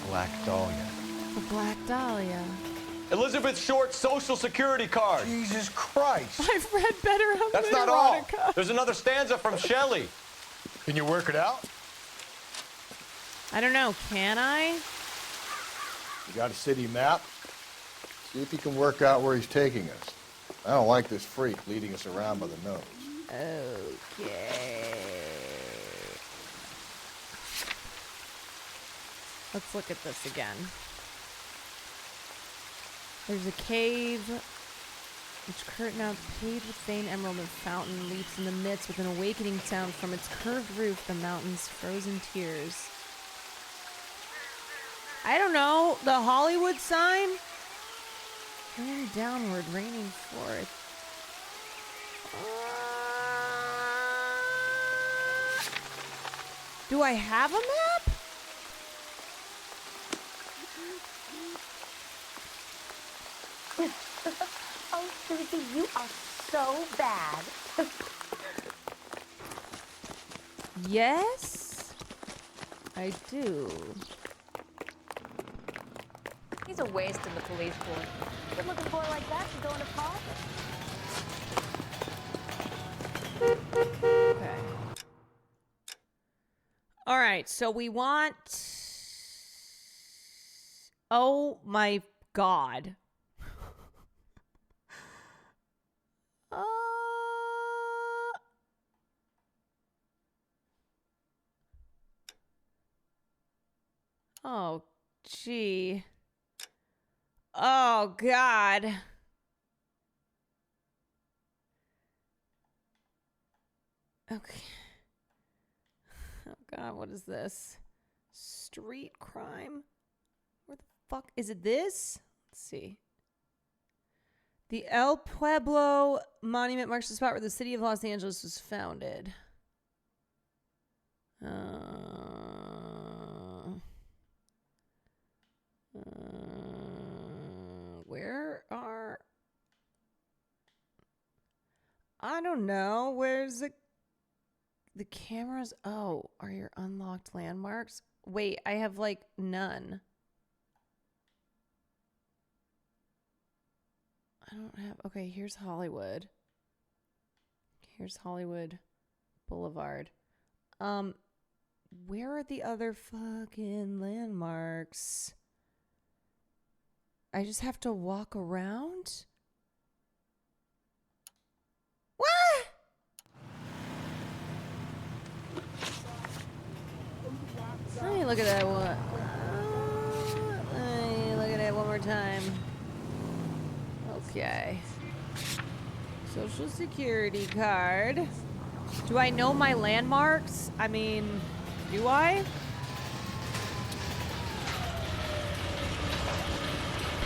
[SPEAKER 6] Black Dahlia.
[SPEAKER 1] The Black Dahlia.
[SPEAKER 26] Elizabeth Short's social security card.
[SPEAKER 24] Jesus Christ.
[SPEAKER 1] I've read better on
[SPEAKER 26] That's not all. There's another stanza from Shelley.
[SPEAKER 24] Can you work it out?
[SPEAKER 1] I don't know. Can I?
[SPEAKER 24] You got a city map? See if you can work out where he's taking us.
[SPEAKER 8] I don't like this freak leading us around by the nose.
[SPEAKER 1] Okay. Let's look at this again. There's a cave which curtain out paved with vein emerald and fountain leaps in the midst with an awakening sound from its curved roof, the mountain's frozen tears. I don't know, the Hollywood sign? Turning downward, raining forth. Do I have a map?
[SPEAKER 9] Oh, Susie, you are so bad.
[SPEAKER 1] Yes, I do.
[SPEAKER 9] He's a waste in the police force. Good looking boy like that should go into politics.
[SPEAKER 1] Okay. All right, so we want... Oh my God. Oh, gee. Oh, God. Okay. Oh, God, what is this? Street crime? Where the fuck? Is it this? Let's see. The El Pueblo Monument marks the spot where the city of Los Angeles was founded. Where are... I don't know. Where's the cameras? Oh, are your unlocked landmarks? Wait, I have like none. I don't have... Okay, here's Hollywood. Here's Hollywood Boulevard. Where are the other fucking landmarks? I just have to walk around? What? Let me look at that one. Let me look at it one more time. Okay. Social Security card. Do I know my landmarks? I mean, do I?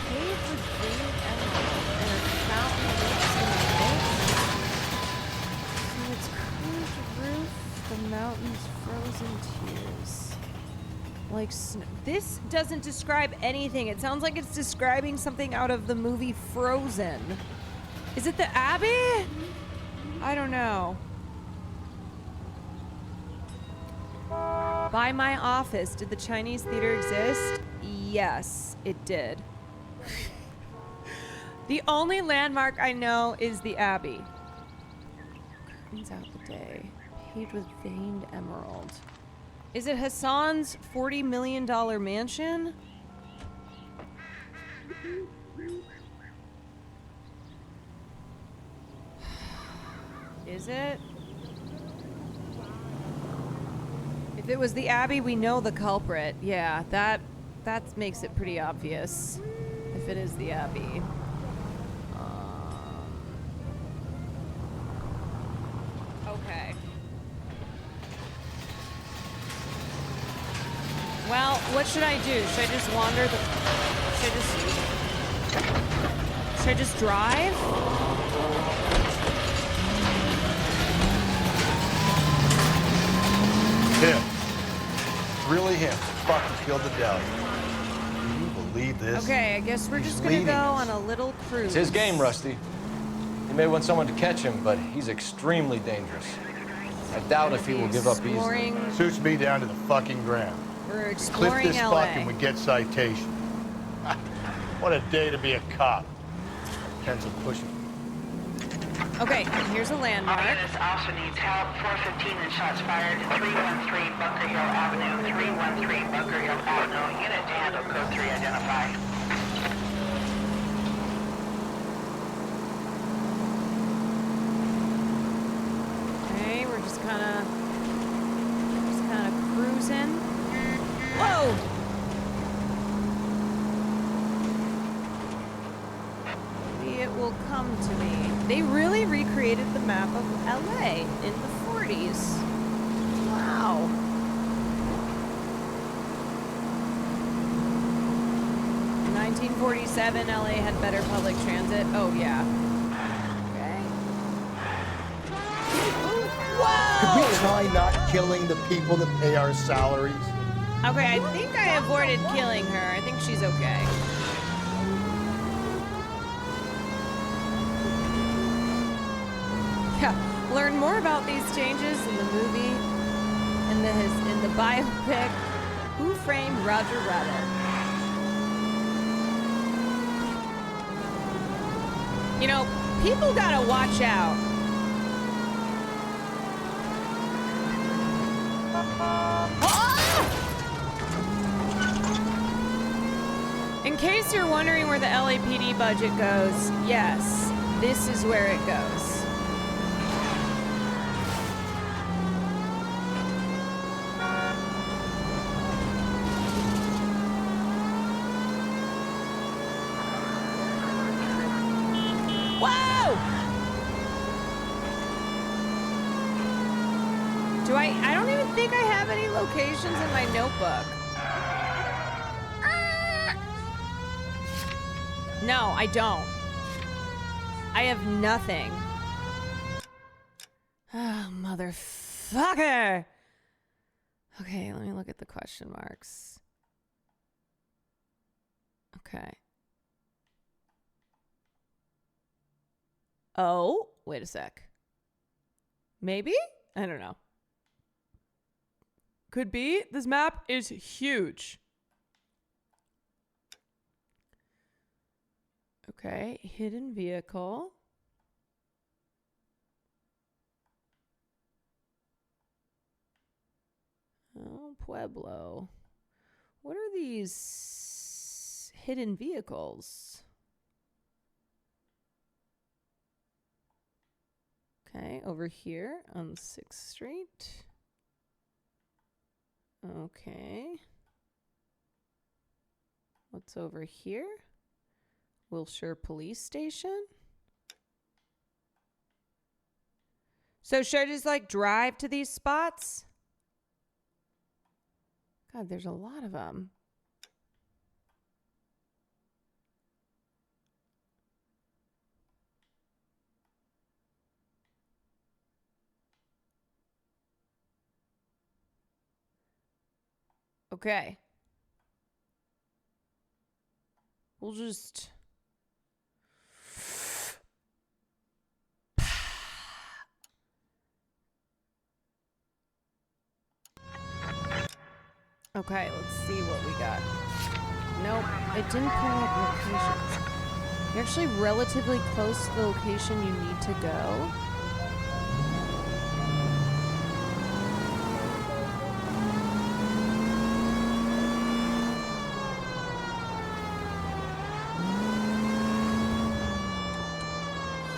[SPEAKER 1] Paved with green emerald and a fountain leaps in the midst. To its curved roof, the mountain's frozen tears. Like this doesn't describe anything. It sounds like it's describing something out of the movie Frozen. Is it the Abbey? I don't know. By my office, did the Chinese theater exist? Yes, it did. The only landmark I know is the Abbey. Curtains out the day, paved with veined emerald. Is it Hassan's $40 million mansion? Is it? If it was the Abbey, we know the culprit. Yeah, that makes it pretty obvious. If it is the Abbey. Okay. Well, what should I do? Should I just wander the... Should I just drive?
[SPEAKER 8] Him. Really him. Fucking killed the deli. Can you believe this?
[SPEAKER 1] Okay, I guess we're just gonna go on a little cruise.
[SPEAKER 26] It's his game, Rusty. He may want someone to catch him, but he's extremely dangerous. I doubt if he will give up easily.
[SPEAKER 24] Suits me down to the fucking ground.
[SPEAKER 1] We're
[SPEAKER 24] We
[SPEAKER 1] exploring
[SPEAKER 24] clip this
[SPEAKER 1] LA.
[SPEAKER 24] fuck and we get citation. What a day to be a cop. Pencil pushing.
[SPEAKER 1] Okay, here's a landmark.
[SPEAKER 19] This officer needs help. 415 and shots fired. 313 Bunker Hill Avenue. 313 Bunker Hill Avenue. Unit to handle code 3 identify.
[SPEAKER 1] will come to me. They really recreated the map of LA in the 40s. Wow. In 1947, LA had better public transit. Oh, yeah. Okay. Whoa!
[SPEAKER 24] Could we try not killing the people that pay our salaries?
[SPEAKER 1] Okay, I think I avoided killing her. I think she's okay. Yeah, learn more about these changes in the movie, in the biopic, Who Framed Roger Rabbit? You know, people gotta watch out. In case you're wondering where the LAPD budget goes, yes, this is where it goes. Whoa! I don't even think I have any locations in my notebook. No, I don't. I have nothing. Oh, motherfucker. Okay, let me look at the question marks. Okay. Oh, wait a sec. Maybe? I don't know. Could be. This map is huge. Okay, hidden vehicle. Oh, Pueblo. What are these hidden vehicles? Okay, over here on 6th Street. Okay. What's over here? Wilshire Police Station. So should I just like drive to these spots? God, there's a lot of them. Okay. We'll just... Okay, let's see what we got. Nope, it didn't pull up locations. You're actually relatively close to the location you need to go.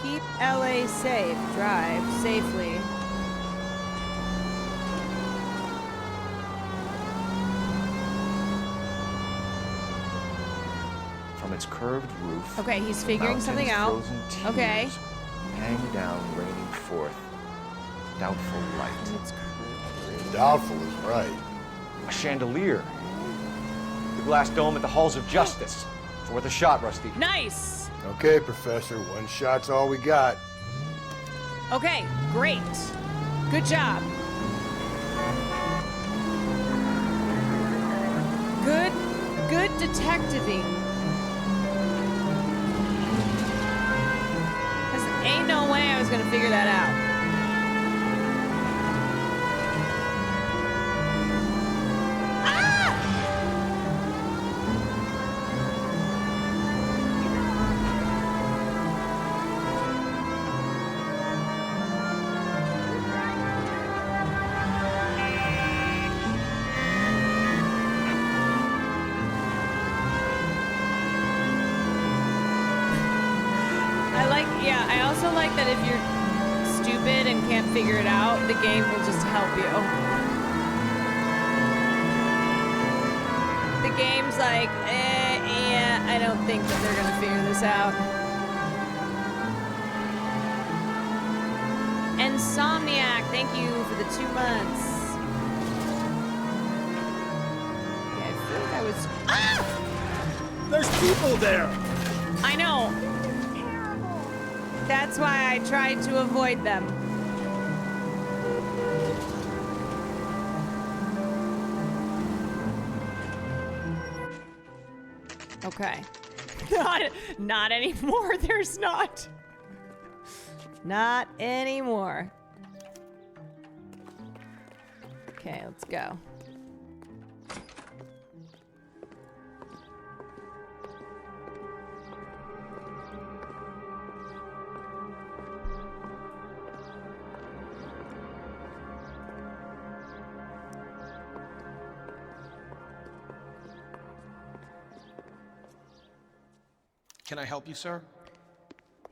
[SPEAKER 1] Keep LA safe. Drive safely.
[SPEAKER 6] From its curved roof.
[SPEAKER 1] Okay, he's figuring something out. Okay.
[SPEAKER 6] Hang down, raining forth. Doubtful light.
[SPEAKER 1] It's curved.
[SPEAKER 24] Doubtful is right.
[SPEAKER 6] A chandelier. The glass dome at the halls of justice. It's worth a shot, Rusty.
[SPEAKER 1] Nice.
[SPEAKER 24] Okay, Professor, one shot's all we got.
[SPEAKER 1] Okay, great. Good job. Good detectiving. Cause ain't no way I was gonna figure that out. I also like that if you're stupid and can't figure it out, the game will just help you. The game's like, yeah, I don't think that they're gonna figure this out. Insomniac, thank you for the 2 months. Yeah, I feel like I was. Ah!
[SPEAKER 24] There's people there.
[SPEAKER 1] I know. That's why I tried to avoid them. Okay. Not anymore. There's not. Not anymore. Okay, let's go.
[SPEAKER 2] Can I help you, sir?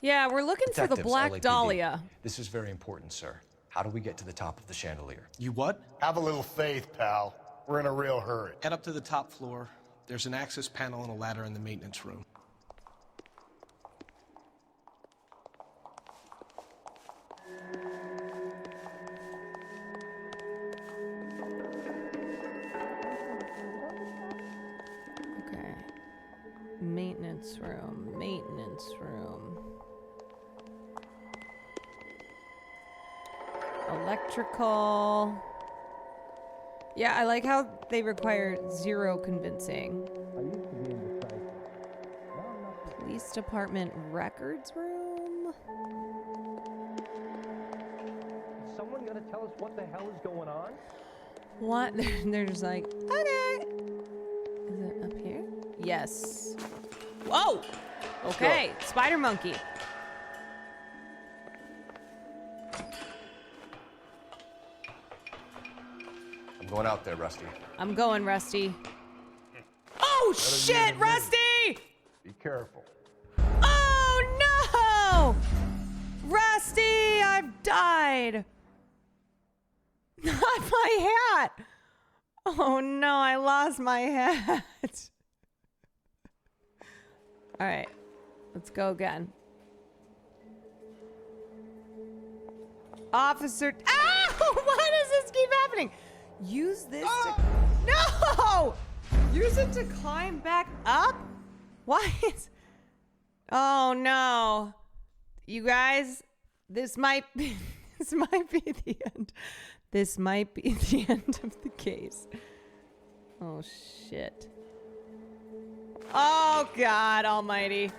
[SPEAKER 1] Yeah, we're looking for the
[SPEAKER 6] Detectives,
[SPEAKER 1] Black
[SPEAKER 6] LAPD.
[SPEAKER 1] Dahlia.
[SPEAKER 6] This is very important, sir. How do we get to the top of the chandelier?
[SPEAKER 2] You what?
[SPEAKER 24] Have a little faith, pal. We're in a real hurry.
[SPEAKER 2] Head up to the top floor. There's an access panel and a ladder in the maintenance room.
[SPEAKER 1] Okay. Maintenance room. Maintenance room. Electrical. Yeah, I like how they require 0 convincing. Police department records room.
[SPEAKER 6] Someone gonna tell us what the hell is going on?
[SPEAKER 1] What? They're just like, okay. Is it up here? Yes. Whoa! Okay, spider monkey.
[SPEAKER 6] I'm going out there, Rusty.
[SPEAKER 1] I'm going, Rusty. Oh, shit, Rusty!
[SPEAKER 6] Be careful.
[SPEAKER 1] Oh, no! Rusty, I've died. Not my hat. Oh, no, I lost my hat. All right, let's go again. Officer. Ah! Why does this keep happening? Use this to. No! Use it to climb back up? Why is. Oh no. You guys, this might be the end. This might be the end of the case. Oh shit. Oh God almighty.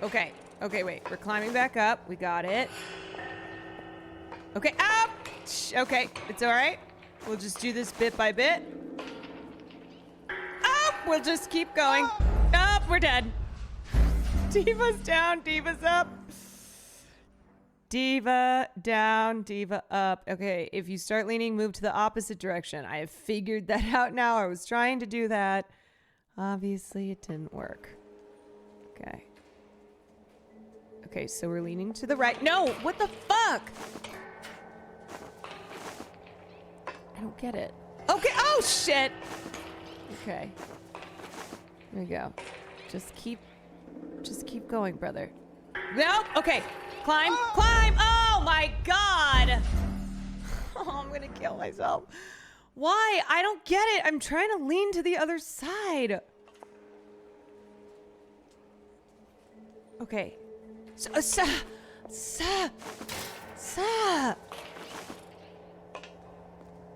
[SPEAKER 1] Okay. Okay, wait. We're climbing back up. We got it. Okay, up! Okay, it's all right. We'll just do this bit by bit. Up! We'll just keep going. Up! We're dead. Diva's down, Diva's up. Diva down, Diva up. Okay, if you start leaning, move to the opposite direction. I have figured that out now. I was trying to do that. Obviously, it didn't work. Okay. Okay, so we're leaning to the right. No! What the fuck? I don't get it. Okay. Oh, shit. Okay. Here we go. Just keep going, brother. Nope. Okay. Climb. Climb. Oh, my God. Oh, I'm going to kill myself. Why? I don't get it. I'm trying to lean to the other side. Okay. Sa.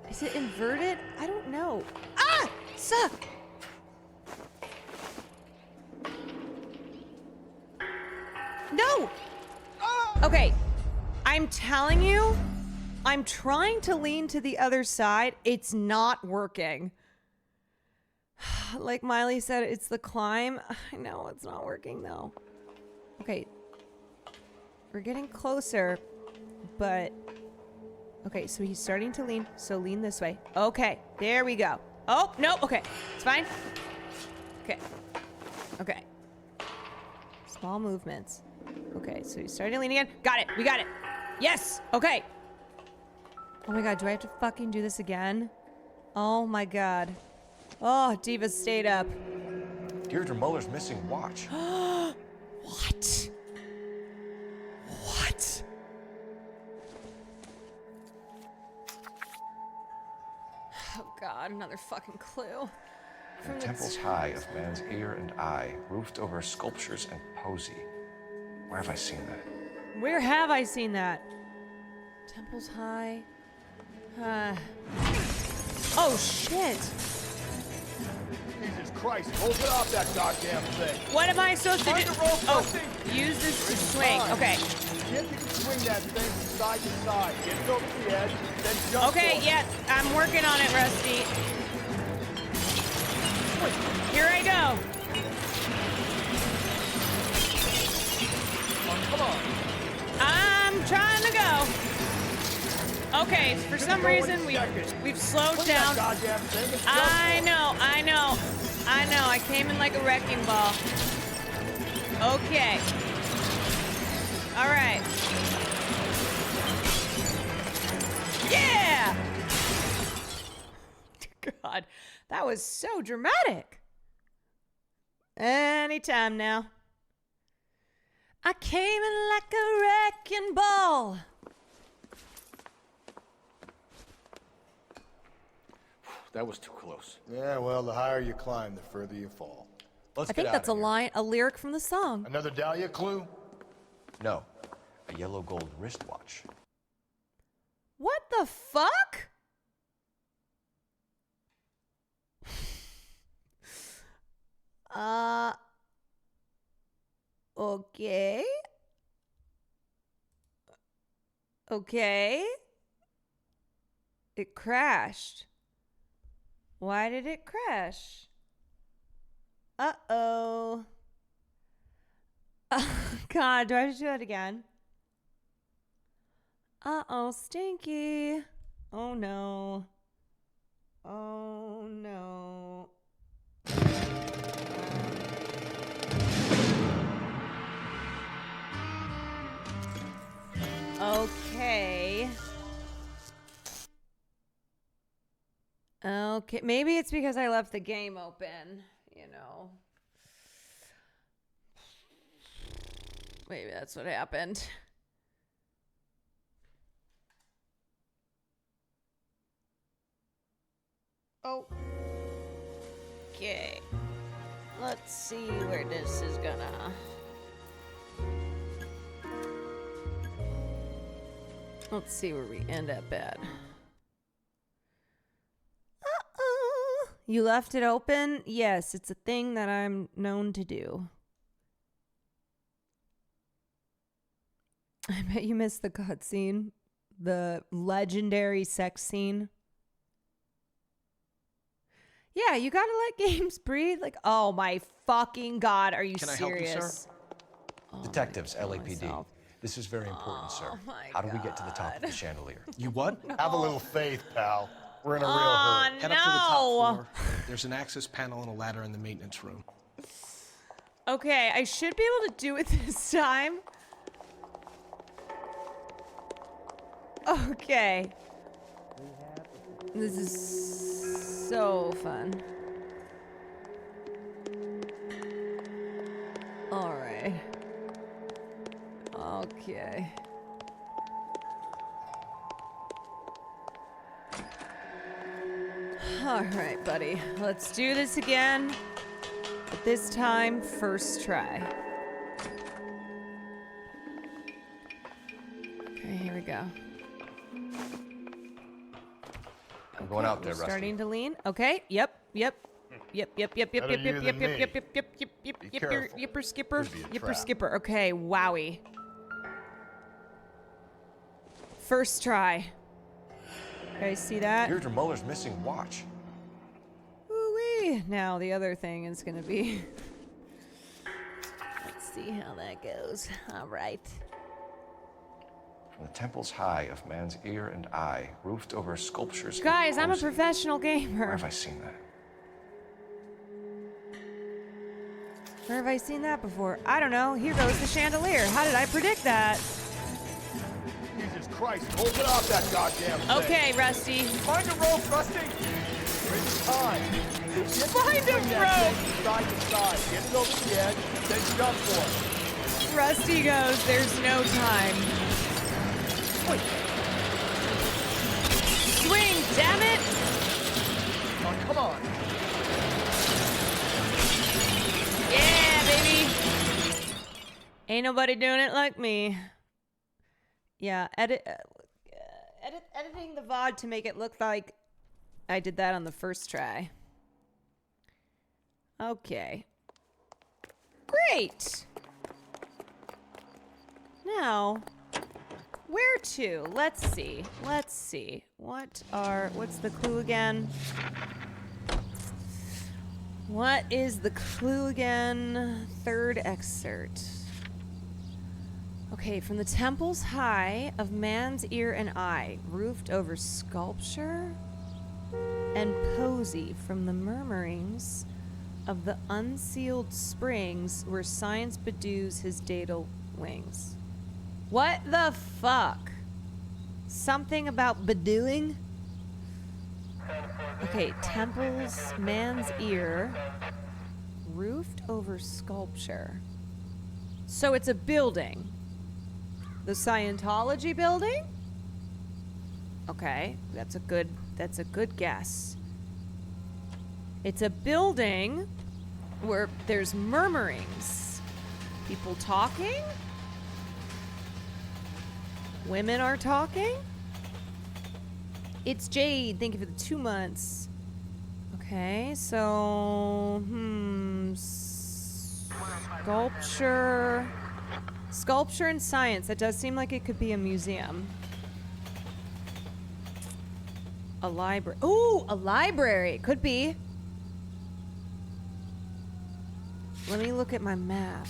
[SPEAKER 1] Is it inverted? I don't know. Ah! Sa! No! Okay. I'm telling you, I'm trying to lean to the other side. It's not working. Like Miley said, it's the climb. I know it's not working though. Okay. We're getting closer, but... Okay, so he's starting to lean, so lean this way. Okay, there we go. Oh, no, okay. It's fine. Okay. Okay. Small movements. Okay, so he's starting to lean again. Got it, we got it. Yes, okay. Oh my God, do I have to fucking do this again? Oh my God. Oh, Diva stayed up.
[SPEAKER 6] Deirdre Muller's missing watch.
[SPEAKER 1] What? What? God, another fucking clue.
[SPEAKER 6] The temples high of man's ear and eye, roofed over sculptures and poesy. Where have I seen that?
[SPEAKER 1] Where have I seen that? Temples high. Oh shit!
[SPEAKER 24] Jesus Christ, hold it off that goddamn thing.
[SPEAKER 1] What am I supposed to do? Oh, use this to swing. Okay.
[SPEAKER 24] See if you can swing that thing from side to side. Get it over the edge, then jump.
[SPEAKER 1] Okay, yeah, I'm working on it, Rusty. Here I go.
[SPEAKER 24] Come on.
[SPEAKER 1] I'm trying to go. Okay, for some reason we've slowed down. I know. I came in like a wrecking ball. Okay. All right. Yeah! God, that was so dramatic. Anytime now. I came in like a wrecking ball.
[SPEAKER 6] That was too close.
[SPEAKER 24] Yeah, well, the higher you climb, the further you fall.
[SPEAKER 6] Let's
[SPEAKER 1] I think that's a line, a lyric from the song.
[SPEAKER 24] Another Dahlia clue?
[SPEAKER 6] No, a yellow gold wristwatch.
[SPEAKER 1] What the fuck? Okay. Okay. It crashed. Why did it crash? Uh-oh. God, do I have to do that again? Uh-oh, stinky. Oh, no. Oh, no. Okay. Okay, maybe it's because I left the game open, you know. Maybe that's what happened. Oh. Okay. Let's see where this is gonna... Let's see where we end up at. Uh-oh. You left it open? Yes, it's a thing that I'm known to do. I bet you missed the cutscene. The legendary sex scene. Yeah, you gotta let games breathe. Like, oh my fucking God, are you serious?
[SPEAKER 6] Can I help you, sir? Detectives, LAPD. This is very important, sir. How do we get to the top of the chandelier?
[SPEAKER 2] You what?
[SPEAKER 24] No. Have a little faith, pal. We're in a real
[SPEAKER 1] hurry.
[SPEAKER 2] Head up to the top floor. There's an access panel and a ladder in the maintenance room.
[SPEAKER 1] Okay, I should be able to do it this time. Okay. This is so fun. All right. Okay. All right, buddy. Let's do this again. But this time, first try. Okay, here we go.
[SPEAKER 6] I'm going out there, Rusty.
[SPEAKER 1] Starting to lean. Okay. Yep. Yipper skipper. Okay, wowie. First try. Okay, see that?
[SPEAKER 6] Deirdre Muller's missing watch.
[SPEAKER 1] Ooh-wee. Now the other thing is gonna be... Let's see how that goes. All right.
[SPEAKER 6] From the temples high of man's ear and eye, roofed over sculptures.
[SPEAKER 1] Guys, I'm a professional gamer.
[SPEAKER 6] Where have I seen that?
[SPEAKER 1] Where have I seen that before? I don't know. Here goes the chandelier. How did I predict that?
[SPEAKER 24] Jesus Christ, hold it off that goddamn thing.
[SPEAKER 1] Okay, Rusty.
[SPEAKER 24] Find a rope, Rusty. It's time.
[SPEAKER 1] Find a rope.
[SPEAKER 24] Side to side. Get it over the edge, then jump for it.
[SPEAKER 1] Rusty goes, there's no time. Wait. Swing, damn it! on. Yeah, baby. Ain't nobody doing it like me. Yeah, editing the VOD to make it look like I did that on the first try. Okay. Great. Now, where to? Let's see. Let's see. What's the clue again? What is the clue again? Third excerpt. Okay, from the temples high of man's ear and eye, roofed over sculpture and posy from the murmurings of the unsealed springs where science bedews his dædal wings. What the fuck? Something about bedewing? Okay, temples, man's ear, roofed over sculpture. So it's a building. The Scientology building? Okay, that's a good guess. It's a building where there's murmurings. People talking? Women are talking? It's Jade. Thank you for the 2 months. Okay, so sculpture and science. That does seem like it could be a museum. A library. Ooh, a library. It could be. Let me look at my map.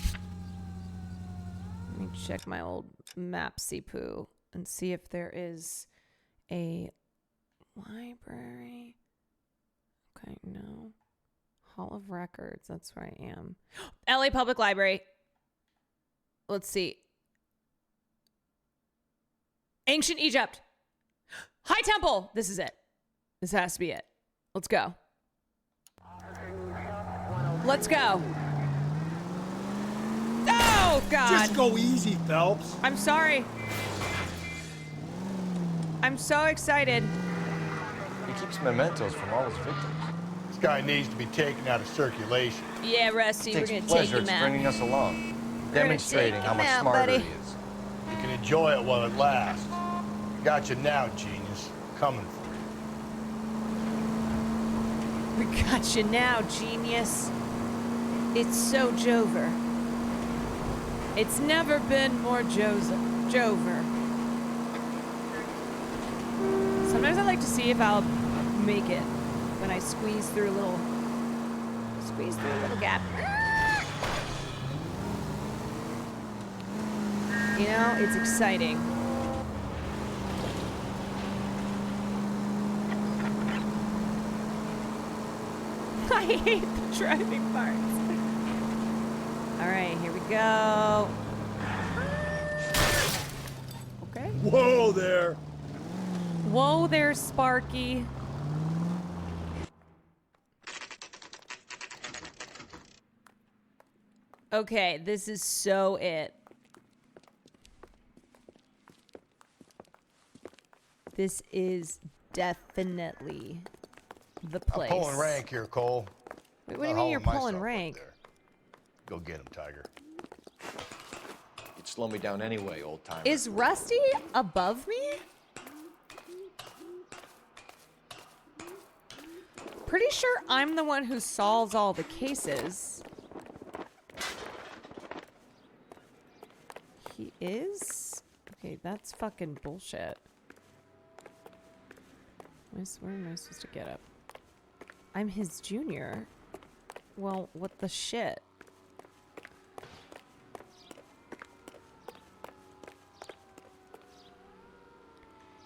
[SPEAKER 1] Let me check my old map-see-poo and see if there is a library. Okay, no. Hall of Records. That's where I am. LA Public Library. Let's see. Ancient Egypt. High Temple. This is it. This has to be it. Let's go. Let's go. Oh, God.
[SPEAKER 24] Just go easy, Phelps.
[SPEAKER 1] I'm sorry. I'm so excited.
[SPEAKER 26] He keeps mementos from all his victims.
[SPEAKER 24] This guy needs to be taken out of circulation.
[SPEAKER 1] Yeah, Rusty, we're going to take
[SPEAKER 26] pleasure
[SPEAKER 1] him
[SPEAKER 26] it's
[SPEAKER 1] out.
[SPEAKER 26] bringing us along,
[SPEAKER 1] We're
[SPEAKER 26] demonstrating how much
[SPEAKER 1] out,
[SPEAKER 26] smarter
[SPEAKER 1] buddy.
[SPEAKER 26] he is.
[SPEAKER 24] You can enjoy it while it lasts. Got you now, genius. Coming for you.
[SPEAKER 1] We got you now, genius. It's so Jover. It's never been more Jover. Sometimes I like to see if I'll make it when I squeeze through a little gap. You know, it's exciting. I hate the driving parts. All right, here we go. Okay.
[SPEAKER 24] Whoa there.
[SPEAKER 1] Whoa there, Sparky. Okay, this is so it. This is definitely the place.
[SPEAKER 24] I'm pulling rank here, Cole.
[SPEAKER 1] Wait, what do you mean you're pulling rank?
[SPEAKER 24] Go get him, Tiger.
[SPEAKER 26] You'd slow me down anyway, old timer.
[SPEAKER 1] Is Rusty above me? Pretty sure I'm the one who solves all the cases. He is? Okay, that's fucking bullshit. Where am I supposed to get up? I'm his junior. Well, what the shit?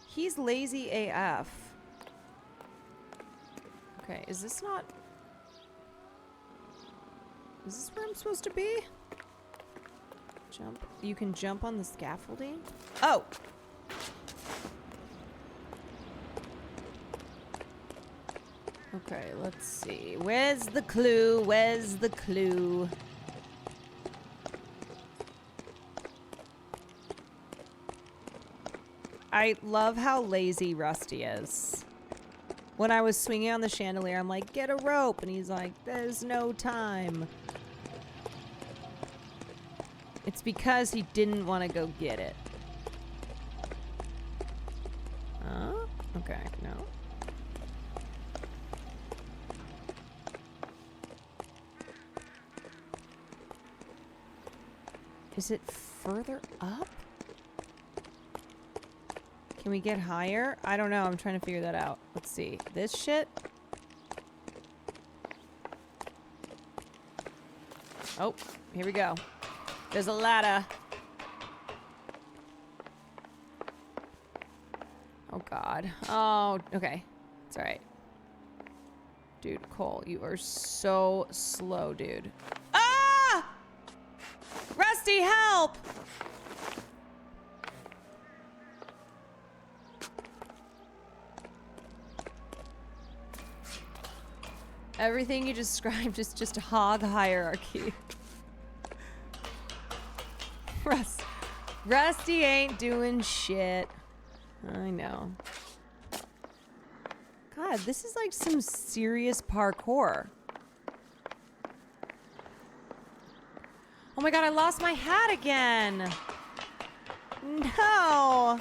[SPEAKER 1] He's lazy AF. Okay, is this not... Is this where I'm supposed to be? Jump. You can jump on the scaffolding? Oh! Okay, let's see. Where's the clue? Where's the clue? I love how lazy Rusty is. When I was swinging on the chandelier, I'm like, get a rope. And he's like, there's no time. It's because he didn't want to go get it. Okay, no. Is it further up? Can we get higher? I don't know. I'm trying to figure that out. Let's see. This shit? Oh, here we go. There's a ladder. Oh, God. Oh, okay. It's all right. Dude, Cole, you are so slow, dude. Ah! Rusty, help! Everything you described is just hog hierarchy. Rusty ain't doing shit. I know. God, this is like some serious parkour. Oh my God, I lost my hat again. No.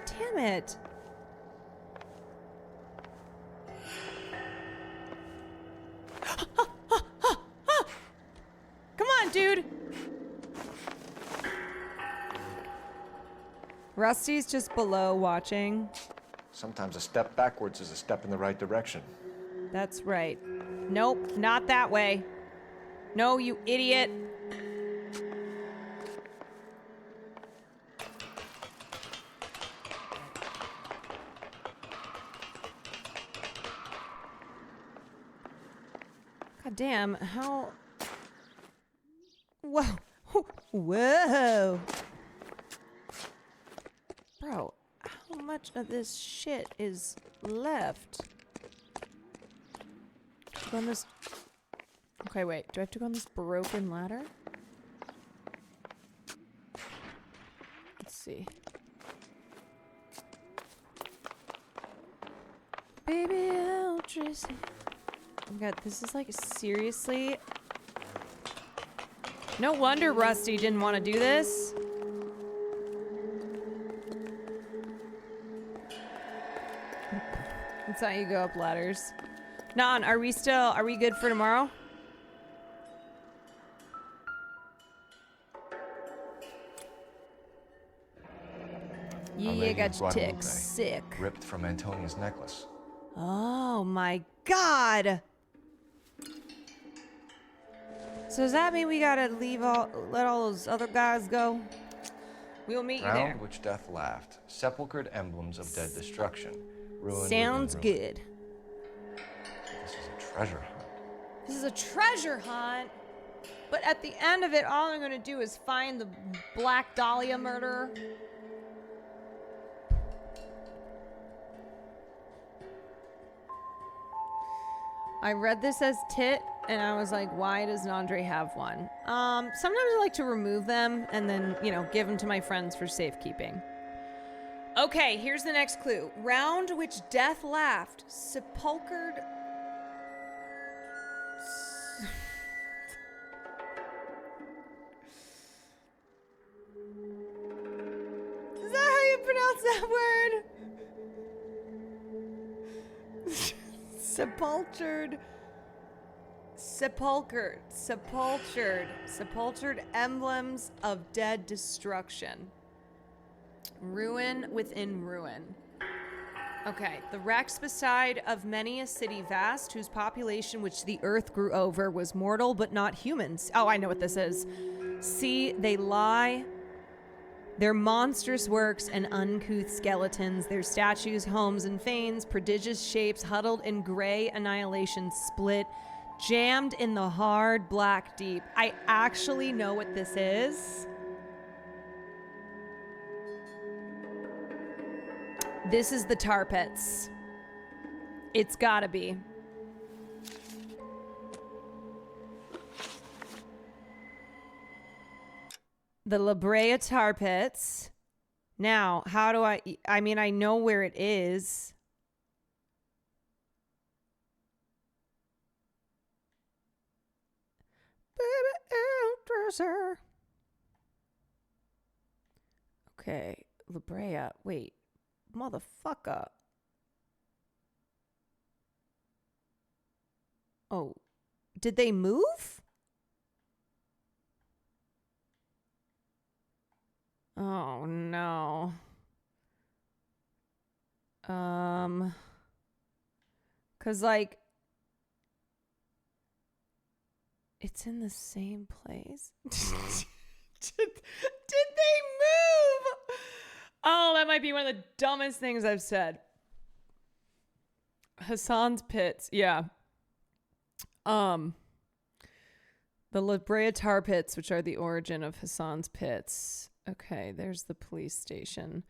[SPEAKER 1] Damn it. Come on, dude. Rusty's just below watching.
[SPEAKER 6] Sometimes a step backwards is a step in the right direction.
[SPEAKER 1] That's right. Nope, not that way. No, you idiot. God damn, how... Whoa. Whoa. Bro, how much of this shit is left? Go on this... Okay, wait. Do I have to go on this broken ladder? Let's see. Baby, I'll trace it. Oh my God, this is like seriously... No wonder Rusty didn't want to do this. That's how you go up ladders. Nan, are we good for tomorrow? Yeah,
[SPEAKER 6] lady
[SPEAKER 1] got
[SPEAKER 6] in
[SPEAKER 1] your tick
[SPEAKER 6] Guadalupe,
[SPEAKER 1] sick.
[SPEAKER 6] Ripped from Antonia's necklace.
[SPEAKER 1] Oh my God. So does that mean we gotta let all those other guys go? We'll meet you there.
[SPEAKER 6] Round which death laughed, sepulchred emblems of dead destruction. Ruin,
[SPEAKER 1] Sounds
[SPEAKER 6] ruin, ruin.
[SPEAKER 1] good.
[SPEAKER 6] This is a treasure hunt.
[SPEAKER 1] This is a treasure hunt. But at the end of it, all I'm gonna do is find the Black Dahlia murderer. I read this as tit, and I was like, why does Nandre have one? Sometimes I like to remove them and then, you know, give them to my friends for safekeeping. Okay, here's the next clue. Round which death laughed, sepulchered... Is that how you pronounce that word? Sepulchered emblems of dead destruction. Ruin within ruin. Okay, the wrecks beside of many a city vast, whose population which the earth grew over was mortal but not humans. Oh, I know what this is. See, they lie. Their monstrous works and uncouth skeletons, their statues, homes, and fanes, prodigious shapes, huddled in gray annihilation split, jammed in the hard black deep. I actually know what this is. This is the tar pits. It's gotta be. The La Brea tar pits. Now, how do I mean, I know where it is. Okay, La Brea. Wait, motherfucker. Oh, did they move? Oh no. Cause like it's in the same place. Did they move? Oh, that might be one of the dumbest things I've said. Hassan's Pits, yeah. The La Brea Tar Pits, which are the origin of Hassan's Pits. Okay, there's the police station.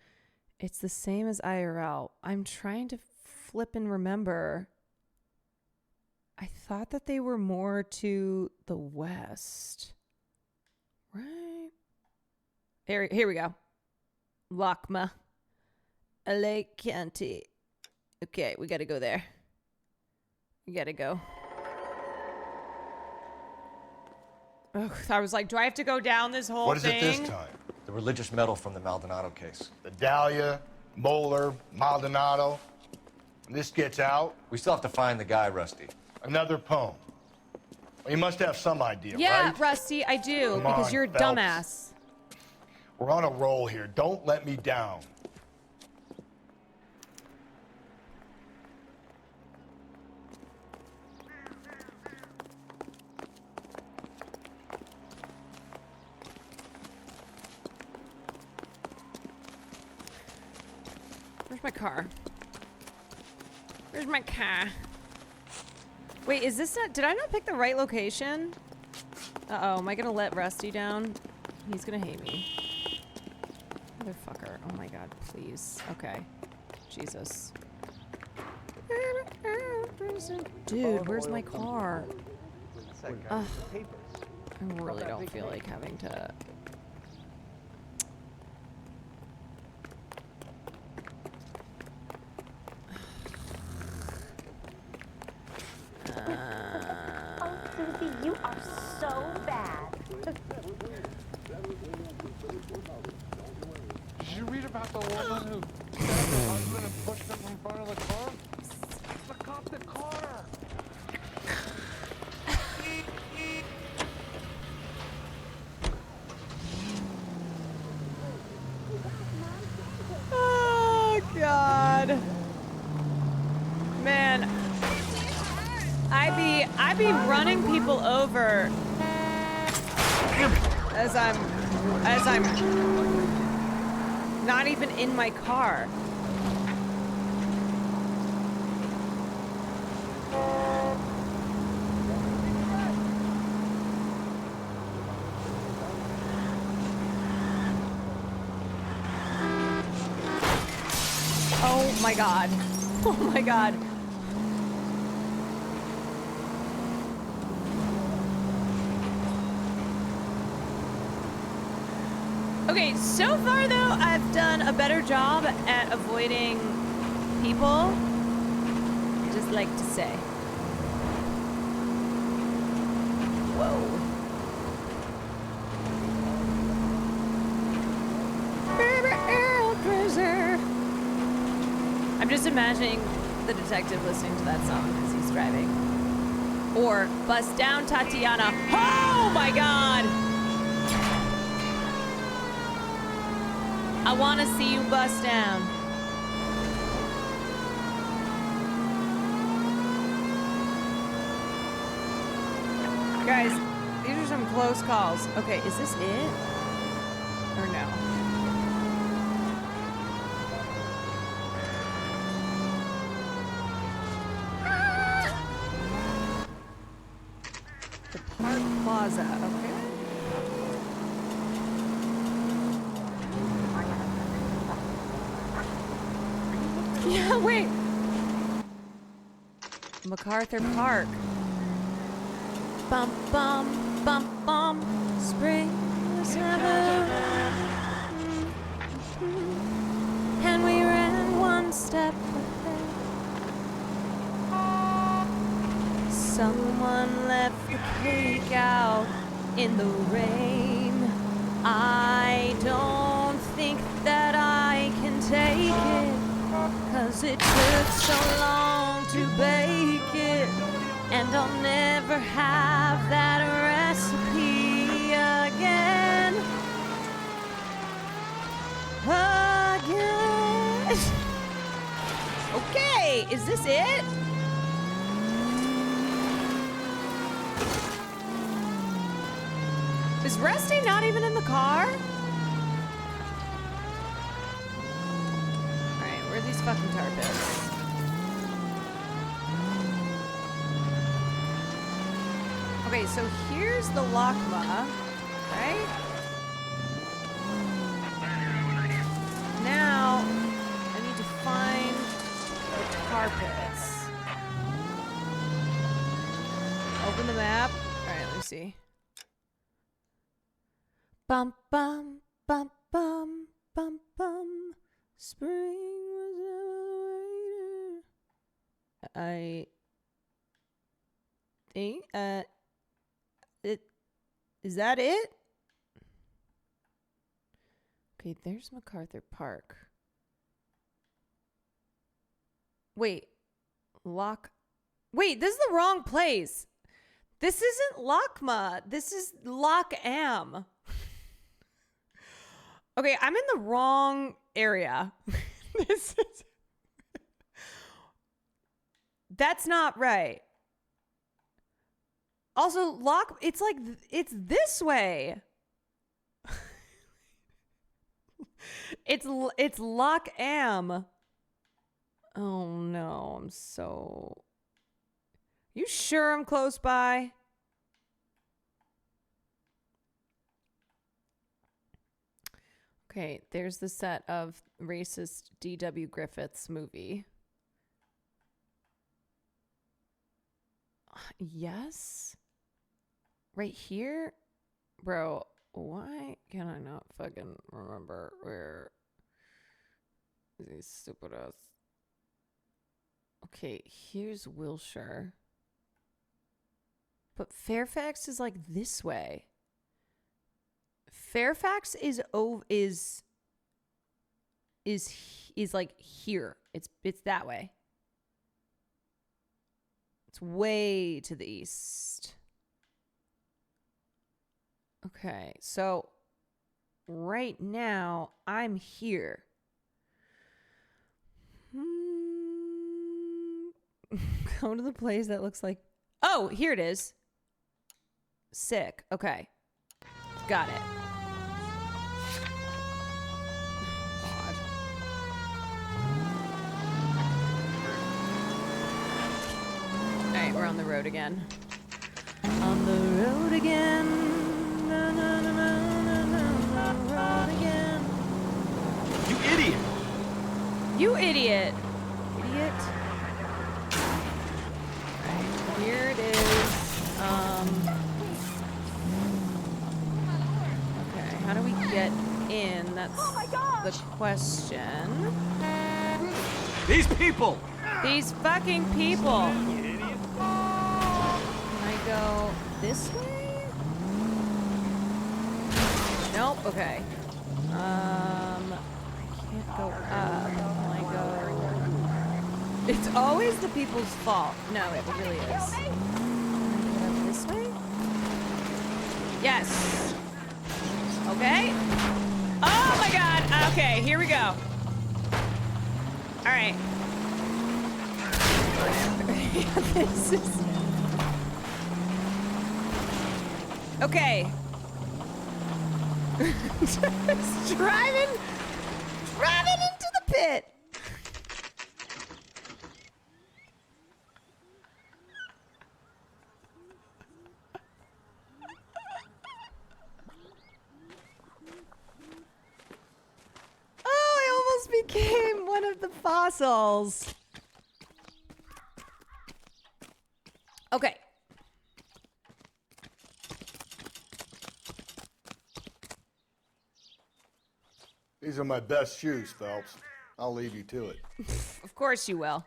[SPEAKER 1] It's the same as IRL. I'm trying to flip and remember. I thought that they were more to the west. Right? Here we go. Lakma. LA County. Okay, we gotta go there. We gotta go. Oh, I was like, do I have to go down this whole thing?
[SPEAKER 8] What is it this time?
[SPEAKER 26] The religious medal from the Maldonado case.
[SPEAKER 8] The Dahlia, Moeller, Maldonado. When this gets out...
[SPEAKER 26] We still have to find the guy, Rusty.
[SPEAKER 8] Another poem. Well, you must have some idea,
[SPEAKER 1] yeah,
[SPEAKER 8] right?
[SPEAKER 1] Rusty, I do,
[SPEAKER 8] Come
[SPEAKER 1] because
[SPEAKER 8] on,
[SPEAKER 1] you're a
[SPEAKER 8] Phelps.
[SPEAKER 1] dumbass.
[SPEAKER 8] We're on a roll here. Don't let me down.
[SPEAKER 1] Where's my car? Where's my car? Wait, is this not... Did I not pick the right location? Uh-oh, am I gonna let Rusty down? He's gonna hate me. Motherfucker. Oh my god, please. Okay. Jesus. Dude, where's my car? Ugh. I really don't feel like having to...
[SPEAKER 9] Oh, Susie, you are so bad.
[SPEAKER 14] Did you read about the woman who stabbed her husband and pushed him in front of the car? Look up the car.
[SPEAKER 1] Oh, God. Man. I be running people over as I'm not even in my car. Oh my god. Oh my god. Okay, so far though, I've done a better job at avoiding people. Just like to say. Whoa. I'm just imagining the detective listening to that song as he's driving. Or Bust Down Tatiana. Oh my god! I want to see you bust down. Guys, these are some close calls. Okay, is this it? Or no? The Park Plaza, okay. Yeah, wait. MacArthur Park. Bum bum bum bum. Spring summer. one step ahead. Someone left the cake out in the rain. I don't think that I can take it, 'cause it took so long to bake it, and I'll never have that recipe again. Again. Okay, is this it? Is Rusty not even in the car? Alright, where are these fucking tar pits? Okay, so here's the Lakma, right? Now, I need to find the tar pits. Open the map. Alright, let me see. Bum bum bum bum bum bum. Spring was never later. I think is that it? Okay, there's MacArthur Park. Wait, Wait, this is the wrong place. This isn't Lakma. This is Lock-Am. Okay, I'm in the wrong area. That's not right. Also, it's like, it's this way. It's Lock-Am. Oh no, I'm so... You sure I'm close by? Okay, there's the set of racist D.W. Griffith's movie. Yes? Right here? Bro, why can I not fucking remember where these stupid ass... Okay, here's Wilshire. But Fairfax is like this way. Fairfax is like here. It's that way. It's way to the east. Okay, so right now I'm here. Go to the place that looks like... Oh, here it is. Sick. Okay. Got it. God. Alright, we're on the road again. On the road again. Na, na, na, na, na, na, na, road again.
[SPEAKER 25] You idiot!
[SPEAKER 1] You idiot. Idiot. Alright, here it is. Okay, how do we get in? That's the question.
[SPEAKER 25] These people!
[SPEAKER 1] These fucking people! Can I go this way? Nope, okay. I can't go up. Can I go... It's always the people's fault. No, it really is. Can I get up this way? Yes! Okay. Oh my god! Okay, here we go. Alright. This is... Okay. Just driving into the pit. Oh, I almost became one of the fossils. Okay.
[SPEAKER 24] These are my best shoes, Phelps. I'll leave you to it.
[SPEAKER 1] Of course you will.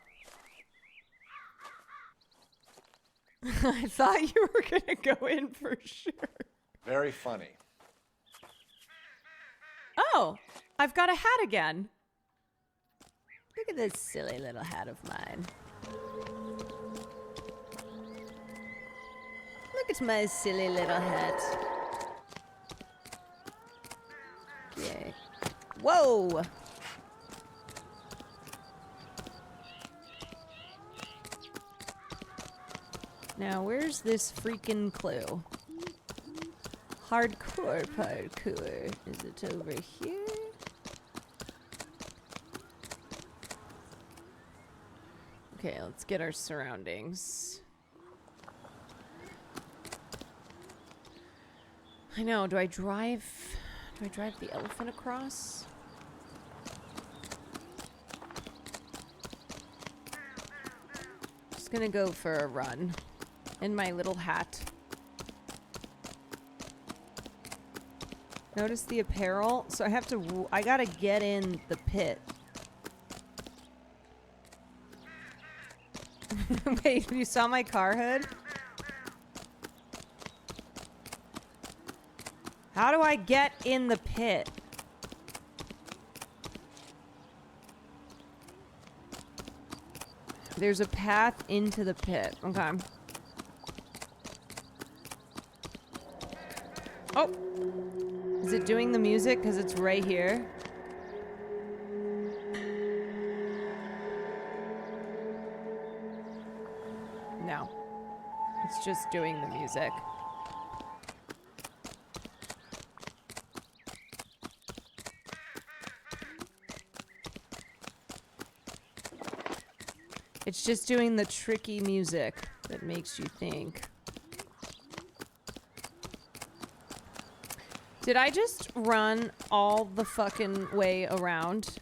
[SPEAKER 1] I thought you were gonna go in for sure.
[SPEAKER 26] Very funny.
[SPEAKER 1] Oh, I've got a hat again. Look at this silly little hat of mine. Look at my silly little hat. Okay. Whoa! Now, where's this freaking clue? Hardcore parkour. Is it over here? Okay, let's get our surroundings. I know, do I drive the elephant across? Just gonna go for a run in my little hat. Notice the apparel? So I gotta get in the pit. Wait, you saw my car hood? How do I get in the pit? There's a path into the pit. Okay. Oh! Is it doing the music? Because it's right here. No. It's just doing the music. It's just doing the tricky music that makes you think. Did I just run all the fucking way around?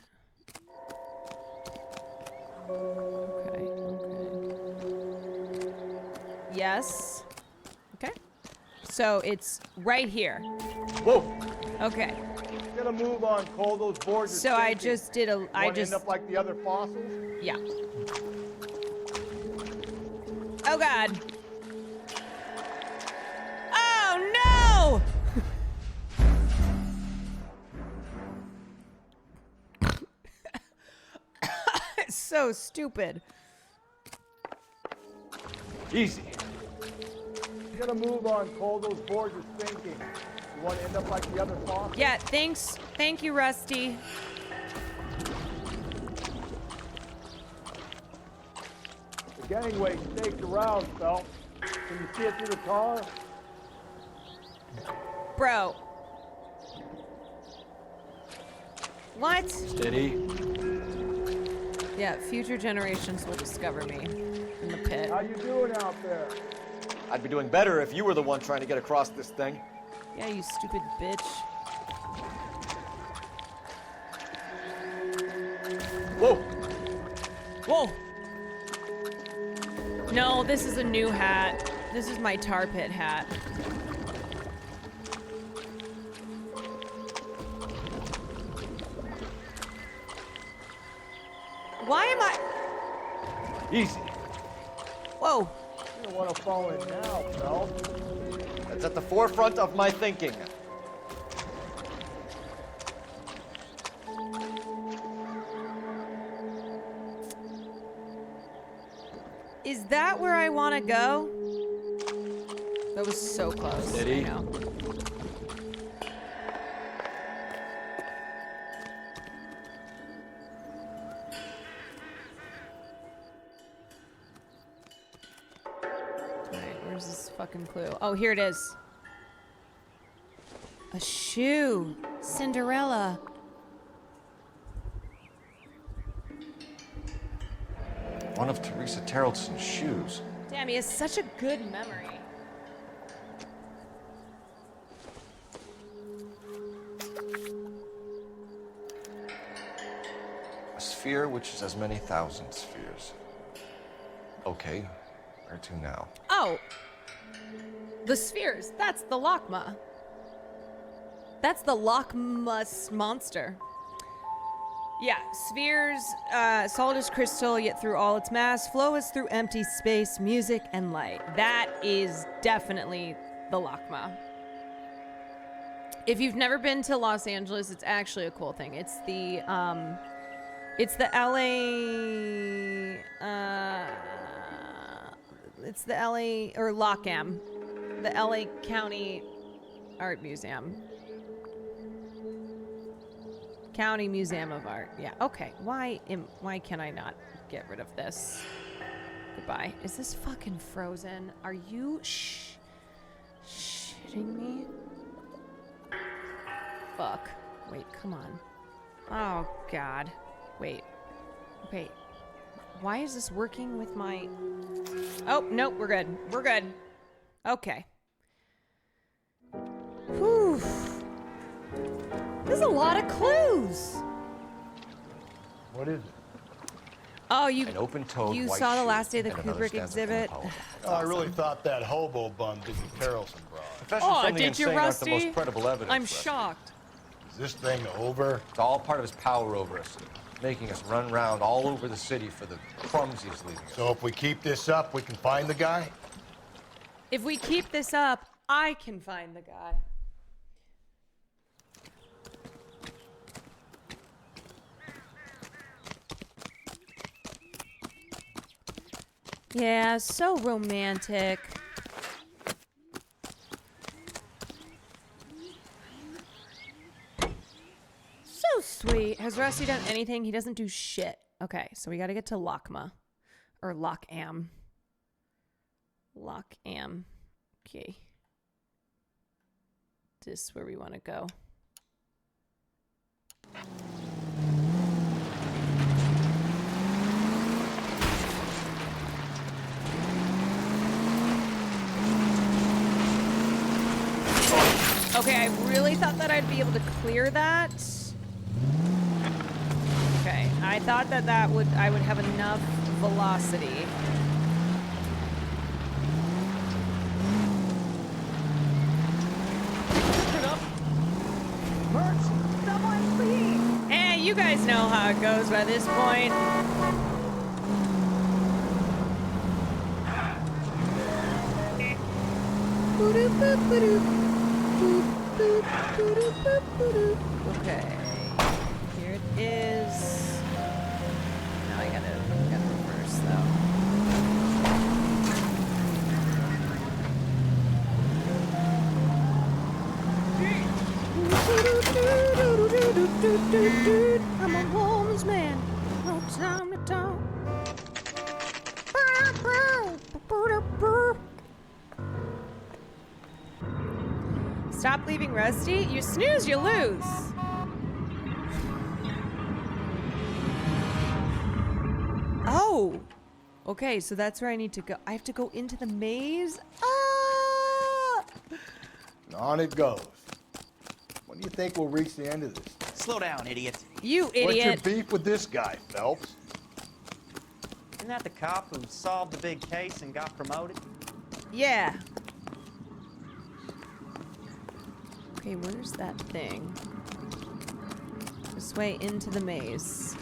[SPEAKER 1] Okay, okay. Yes. Okay. So it's right here.
[SPEAKER 24] Whoa!
[SPEAKER 1] Okay.
[SPEAKER 24] Gonna move on, Cole. Those boards are
[SPEAKER 1] So I
[SPEAKER 24] sinking.
[SPEAKER 1] just did a.
[SPEAKER 24] Wanna end up like the other fossils?
[SPEAKER 1] Yeah. Oh God. Oh no! It's so stupid.
[SPEAKER 24] Easy. Gonna move on, Cole. Those boards are sinking. You want to end up like the other fossils?
[SPEAKER 1] Yeah, thanks. Thank you, Rusty.
[SPEAKER 24] The gangway staked around, Phelps. Can you see it through the car?
[SPEAKER 1] Bro. What?
[SPEAKER 26] Steady.
[SPEAKER 1] Yeah, future generations will discover me in the pit.
[SPEAKER 24] How you doing out there?
[SPEAKER 26] I'd be doing better if you were the one trying to get across this thing.
[SPEAKER 1] Yeah, you stupid bitch.
[SPEAKER 26] Whoa!
[SPEAKER 1] Whoa! No, this is a new hat. This is my tar pit hat. Why am I...
[SPEAKER 26] Easy.
[SPEAKER 1] Whoa.
[SPEAKER 24] You don't want to fall in now, Phelps.
[SPEAKER 26] That's at the forefront of my thinking.
[SPEAKER 1] Is that where I want to go? That was so close.
[SPEAKER 26] Steady.
[SPEAKER 1] I know. Alright, where's this fucking clue? Oh, here it is. A shoe. Cinderella.
[SPEAKER 6] One of Teresa Terreldson's shoes.
[SPEAKER 1] Damn, he has such a good memory.
[SPEAKER 6] A sphere which is as many thousand spheres. Okay, where to now?
[SPEAKER 1] Oh! The spheres. That's the Lochma. That's the Loch Ness monster. Yeah, spheres, solid as crystal, yet through all its mass, flow as through empty space, music, and light. That is definitely the LACMA. If you've never been to Los Angeles, it's actually a cool thing. It's the LA, or LACAM, the LA County Art Museum. County Museum of Art. Yeah, okay. Why can I not get rid of this? Goodbye. Is this fucking frozen? Are you shitting me? Fuck. Wait, come on. Oh, God. Wait. Okay. Why is this working with my... Oh, nope, we're good. We're good. Okay. Whew. There's a lot of clues.
[SPEAKER 8] What is it?
[SPEAKER 1] Oh, you
[SPEAKER 26] An open-toed
[SPEAKER 1] you
[SPEAKER 26] white
[SPEAKER 1] saw the
[SPEAKER 26] sheep
[SPEAKER 1] last day of the
[SPEAKER 26] and another
[SPEAKER 1] Kubrick
[SPEAKER 26] stanza from the
[SPEAKER 1] exhibit.
[SPEAKER 26] poem.
[SPEAKER 8] Oh, I really thought that hobo bum did the Carolson broad.
[SPEAKER 26] Confessions
[SPEAKER 1] Oh,
[SPEAKER 26] from the
[SPEAKER 1] did you,
[SPEAKER 26] insane aren't the
[SPEAKER 1] Rusty?
[SPEAKER 26] most credible evidence,
[SPEAKER 1] I'm
[SPEAKER 26] Rusty.
[SPEAKER 1] shocked.
[SPEAKER 8] Is this thing over?
[SPEAKER 26] It's all part of his power over us, making us run around all over the city for the crumbs he's leaving us.
[SPEAKER 8] So if we keep this up, we can find the guy?
[SPEAKER 1] If we keep this up, I can find the guy. Yeah, so romantic. So sweet. Has Rusty done anything? He doesn't do shit. Okay, so we gotta get to LACMA. Or LACAM. LACAM. Okay. This is where we want to go. Okay, I really thought that I'd be able to clear that. Okay, I thought that I would have enough velocity.
[SPEAKER 18] Someone please!
[SPEAKER 1] Eh, you guys know how it goes by this point. Okay. Here it is. Now I gotta reverse though. I'm a woman's man. No time to talk. Stop leaving Rusty. You snooze, you lose. Oh. Okay, so that's where I need to go. I have to go into the maze? Ah!
[SPEAKER 8] On it goes. When do you think we'll reach the end of this?
[SPEAKER 5] Slow down, idiot.
[SPEAKER 1] You idiot.
[SPEAKER 8] What's your beef with this guy, Phelps?
[SPEAKER 5] Isn't that the cop who solved the big case and got promoted?
[SPEAKER 1] Yeah. Okay, where's that thing? This way into the maze.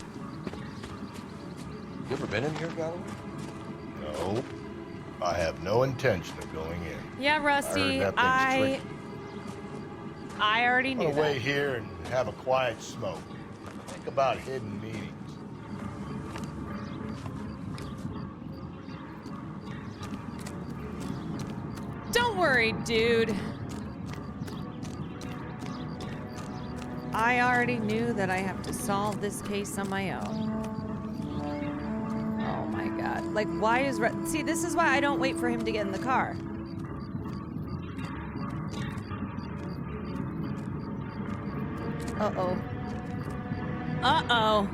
[SPEAKER 26] You ever been in here, Galloway?
[SPEAKER 8] No. I have no intention of going in.
[SPEAKER 1] Yeah, Rusty,
[SPEAKER 8] I
[SPEAKER 1] already knew
[SPEAKER 8] I'm gonna
[SPEAKER 1] that.
[SPEAKER 8] wait here and have a quiet smoke. Think about hidden meetings.
[SPEAKER 1] Don't worry, dude. I already knew that I have to solve this case on my own. Oh my god. Like, why is... See, this is why I don't wait for him to get in the car. Uh-oh. Uh-oh.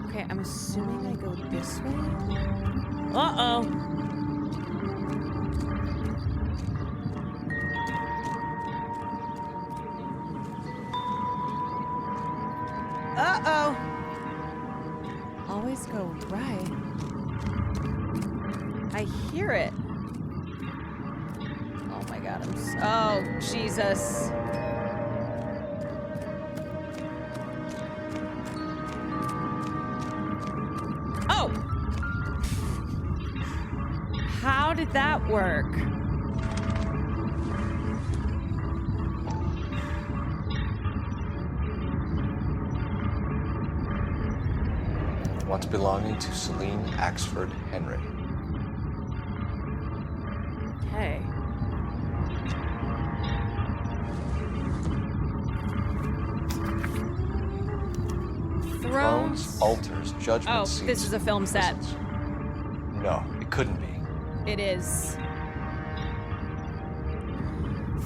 [SPEAKER 1] Okay, I'm assuming I go this way. Uh-oh. Uh-oh. Always go right. I hear it. Oh my god, oh, Jesus. How did that work?
[SPEAKER 6] Once belonging to Celine Axford Henry.
[SPEAKER 1] Okay.
[SPEAKER 6] Thrones, altars, judgment
[SPEAKER 1] Oh,
[SPEAKER 6] seats.
[SPEAKER 1] this is a film set.
[SPEAKER 6] No, it couldn't be.
[SPEAKER 1] It is.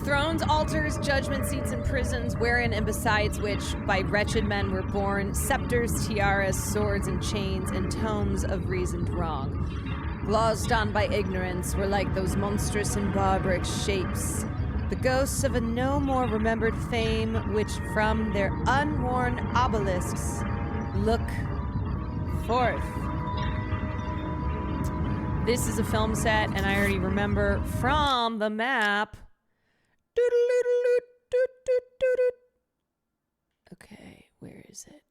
[SPEAKER 1] Thrones, altars, judgment seats, and prisons, wherein and besides which by wretched men were born scepters, tiaras, swords, and chains, and tomes of reasoned wrong. Laws done by ignorance were like those monstrous and barbaric shapes, the ghosts of a no more remembered fame, which from their unworn obelisks look forth. This is a film set, and I already remember from the map. Okay, where is it?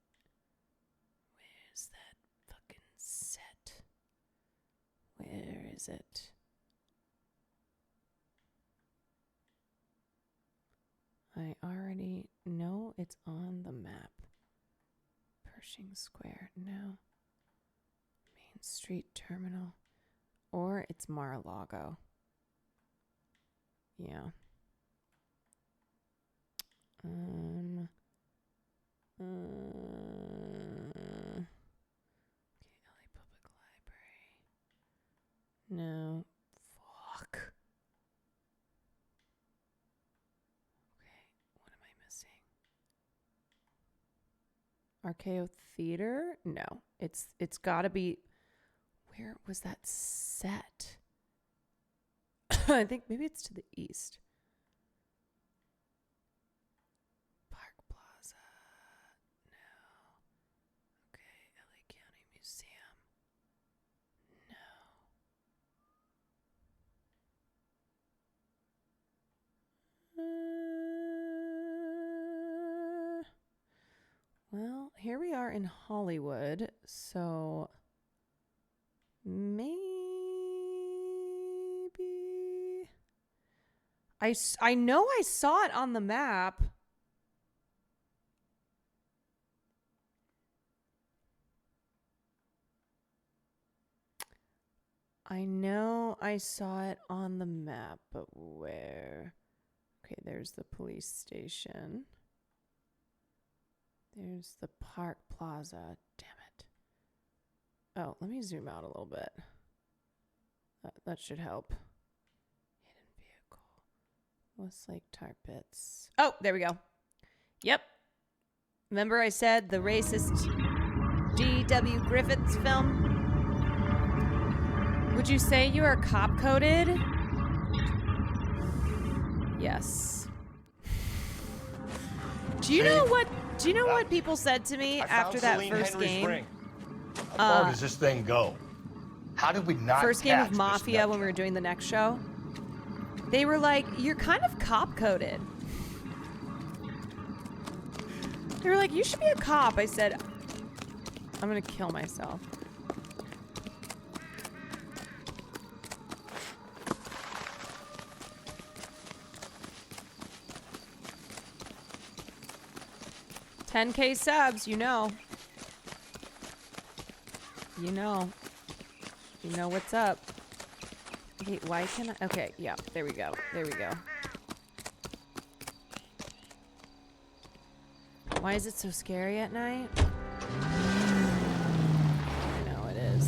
[SPEAKER 1] Where's that fucking set? Where is it? I already know it's on the map. Pershing Square, no. Main Street Terminal. Or it's Mar-a-Lago. Yeah. Okay, LA Public Library. No. Fuck. Okay, what am I missing? RKO Theater? No. It's gotta be. Where was that set? I think maybe it's to the east. Park Plaza. No. Okay, LA County Museum. No. Well, here we are in Hollywood, so maybe I know I saw it on the map. I know I saw it on the map, but where? Okay, there's the police station. There's the Park Plaza. Damn it. Oh, let me zoom out a little bit. That should help. Hidden vehicle. Westlake Tar Pits. Oh, there we go. Yep. Remember I said the racist D.W. Griffiths film? Would you say you are cop-coded? Yes. Do you know what people said to me after that first game?
[SPEAKER 8] Ring. How far does this thing go? How did we not
[SPEAKER 1] First game
[SPEAKER 8] catch
[SPEAKER 1] of Mafia when we were doing the next show. They were like, "You're kind of cop-coded." They were like, "You should be a cop." I said, "I'm gonna kill myself." $10K subs, you know. You know what's up. Wait, why can I? Okay, yeah, there we go. There we go. Why is it so scary at night? I know it is.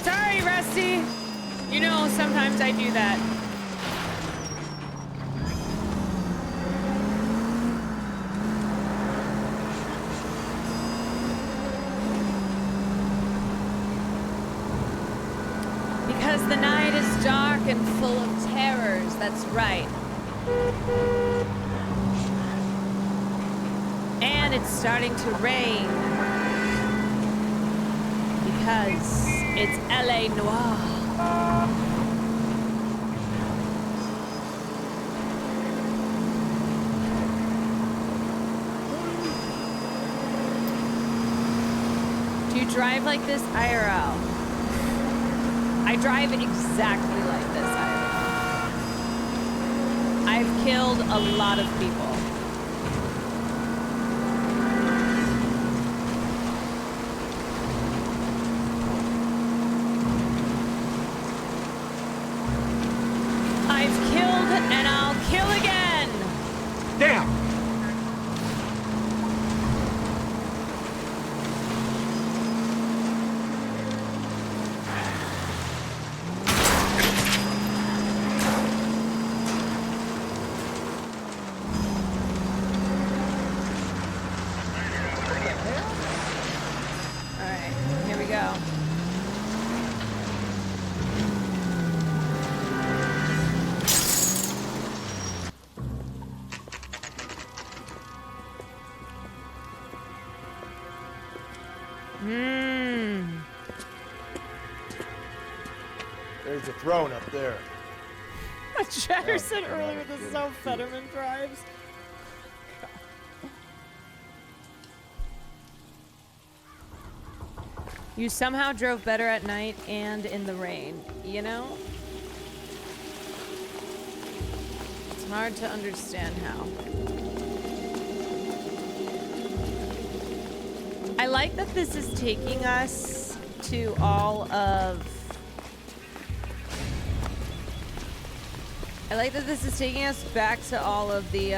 [SPEAKER 1] Sorry, Rusty. You know, sometimes I do that. Because the night is dark and full of terrors, that's right. And it's starting to rain. because it's LA Noire. Do you drive like this, IRL? I drive exactly like this, IRL. I've killed a lot of people. I've killed and I'll kill again.
[SPEAKER 25] Damn!
[SPEAKER 24] There's the throne up there.
[SPEAKER 1] What Chatter said earlier, this is how Fetterman drives. You somehow drove better at night and in the rain, you know? It's hard to understand how. I like that this is taking us to all of... I like that this is taking us back to all of the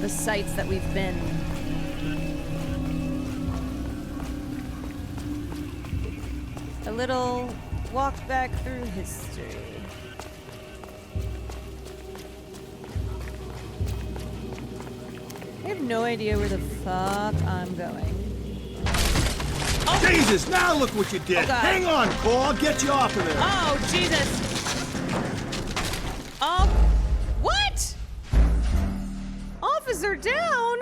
[SPEAKER 1] sites that we've been. A little walk back through history. I have no idea where the fuck I'm going.
[SPEAKER 24] Oh. Jesus, now look what you did.
[SPEAKER 1] Oh,
[SPEAKER 24] hang on, Cole, I'll get you off of there.
[SPEAKER 1] Oh, Jesus. What? Officer down?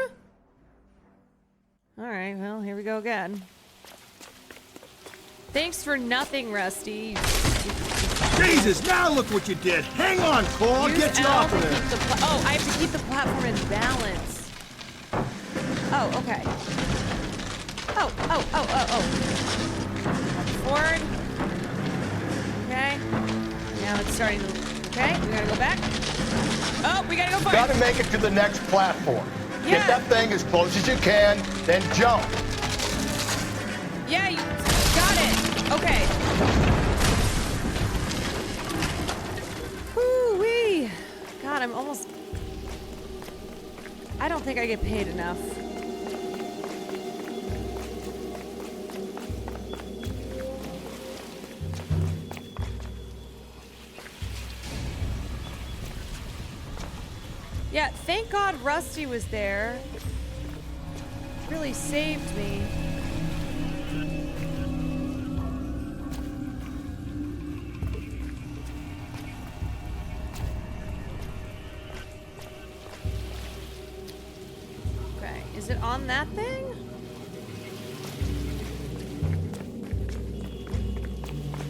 [SPEAKER 1] All right, well, here we go again. Thanks for nothing, Rusty.
[SPEAKER 24] Jesus, now look what you did. Hang on, Cole, I'll get you off of there.
[SPEAKER 1] Oh, I have to keep the platform in balance. Oh, okay. Oh. Forward. Okay. Now it's starting to... Okay, we gotta go back. Oh, we gotta go forward.
[SPEAKER 24] Gotta make it to the next platform.
[SPEAKER 1] Yeah.
[SPEAKER 24] Get that thing as close as you can, then jump.
[SPEAKER 1] Yeah, you got it. Okay. Woo-wee. God, I'm almost... I don't think I get paid enough. Yeah, thank God Rusty was there. Really saved me. Okay, is it on that thing?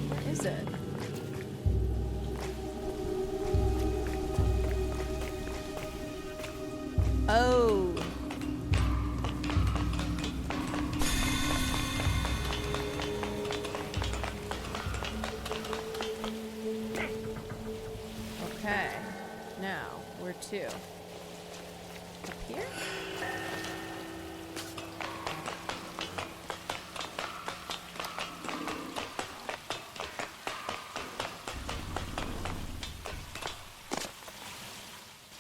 [SPEAKER 1] Where is it? Oh. Okay. Now, where to? Up here?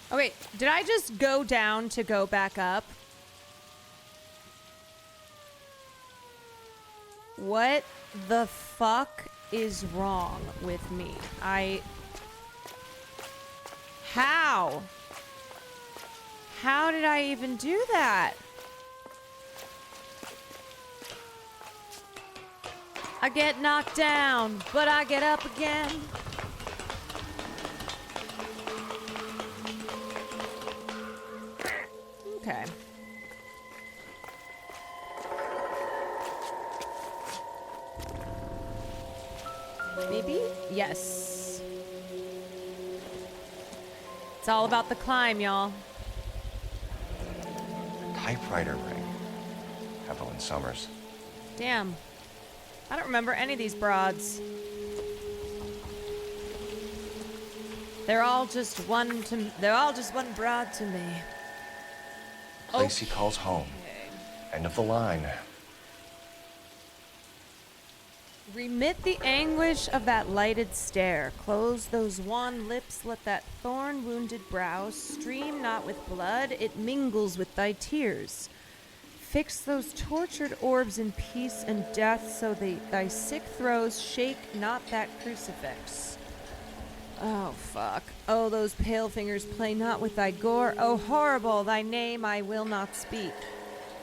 [SPEAKER 1] Oh wait, did I just go down to go back up? What the fuck is wrong with me? How? How did I even do that? I get knocked down, but I get up again. Okay. Maybe? Yes. It's all about the climb, y'all.
[SPEAKER 6] Typewriter ring. Evelyn Summers.
[SPEAKER 1] Damn. I don't remember any of these broads. They're all just one broad to me.
[SPEAKER 6] Place he calls home. End of the line.
[SPEAKER 1] Remit the anguish of that lighted stare. Close those wan lips, let that thorn-wounded brow stream not with blood, it mingles with thy tears. Fix those tortured orbs in peace and death, so thy sick throes shake not that crucifix. Oh, fuck. Oh, those pale fingers play not with thy gore. Oh, horrible, thy name I will not speak.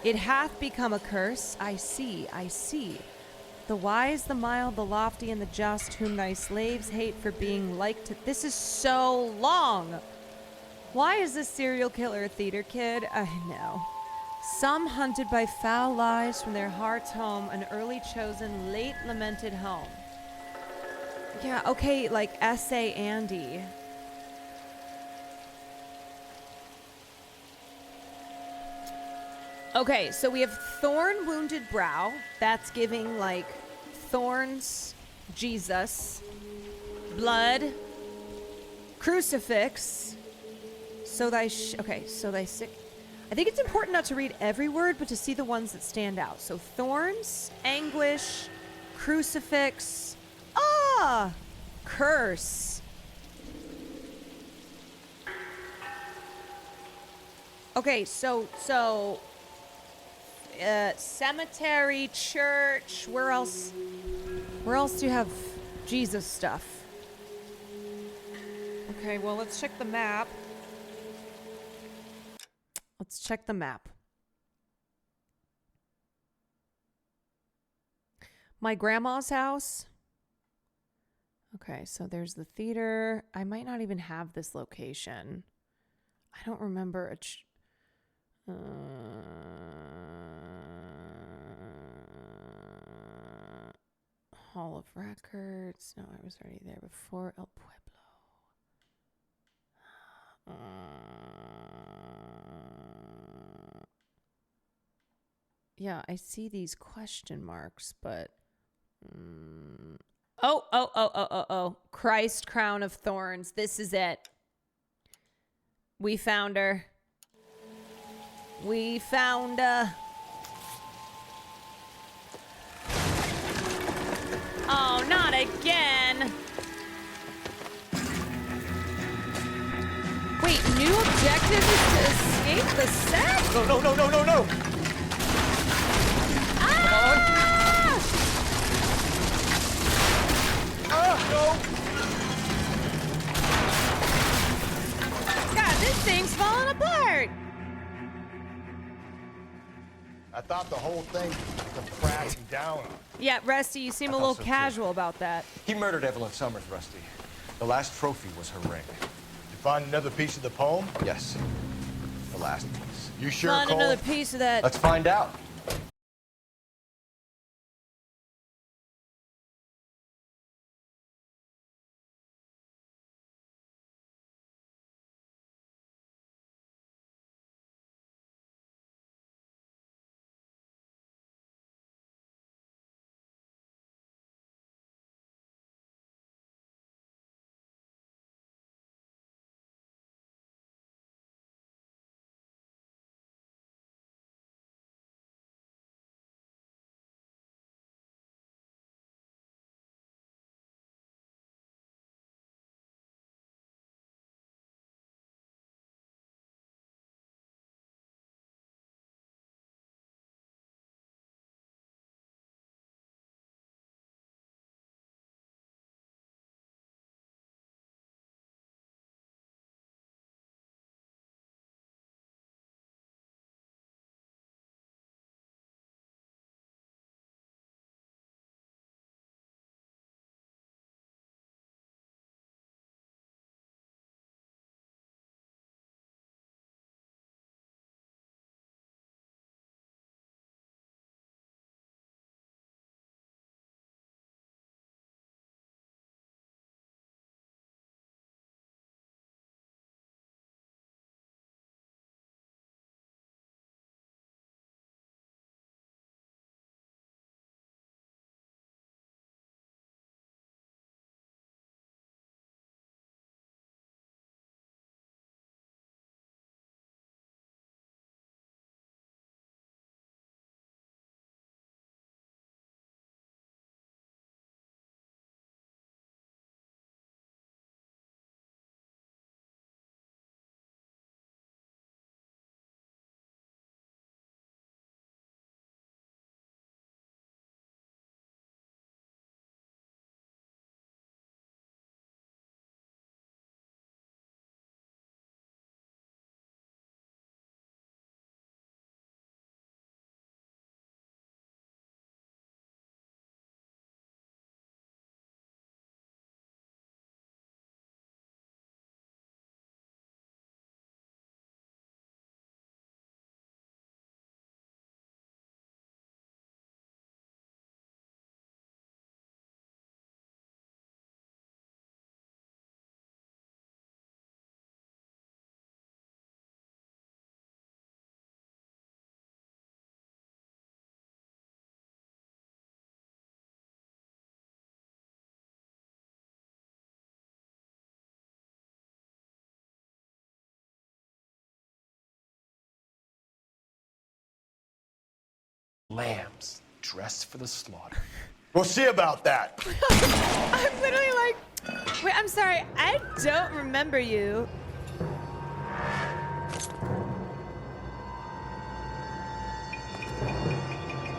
[SPEAKER 1] It hath become a curse, I see, I see. The wise, the mild, the lofty, and the just, whom thy slaves hate for being like to... This is so long! Why is this serial killer a theater kid? I know. Some hunted by foul lies from their heart's home, an early chosen, late lamented home. Yeah, okay, like S.A. Andy. Okay, so we have thorn wounded brow. That's giving like thorns, Jesus, blood, crucifix. So thy sick. I think it's important not to read every word, but to see the ones that stand out. So thorns, anguish, crucifix, curse. Okay, so cemetery, church, where else do you have Jesus stuff? Okay, well, let's check the map. Let's check the map. My grandma's house. Okay, so there's the theater. I might not even have this location. I don't remember a Hall of Records. No, I was already there before. El Pueblo. Yeah, I see these question marks, but... Oh. Christ Crown of Thorns. This is it. We found her. We found Oh, not again. Wait, new objective is to escape the set?
[SPEAKER 26] No.
[SPEAKER 1] God, this thing's falling apart.
[SPEAKER 24] I thought the whole thing was crashing down.
[SPEAKER 1] Yeah, Rusty, you seem a little casual about that.
[SPEAKER 26] He murdered Evelyn Summers, Rusty. The last trophy was her ring.
[SPEAKER 24] You find another piece of the poem?
[SPEAKER 26] Yes. The last piece.
[SPEAKER 24] You sure,
[SPEAKER 1] Find
[SPEAKER 24] Cole?
[SPEAKER 1] another piece of that.
[SPEAKER 26] Let's find out. Lambs dressed for the slaughter.
[SPEAKER 24] We'll see about that.
[SPEAKER 1] I'm literally like, wait, I'm sorry, I don't remember you.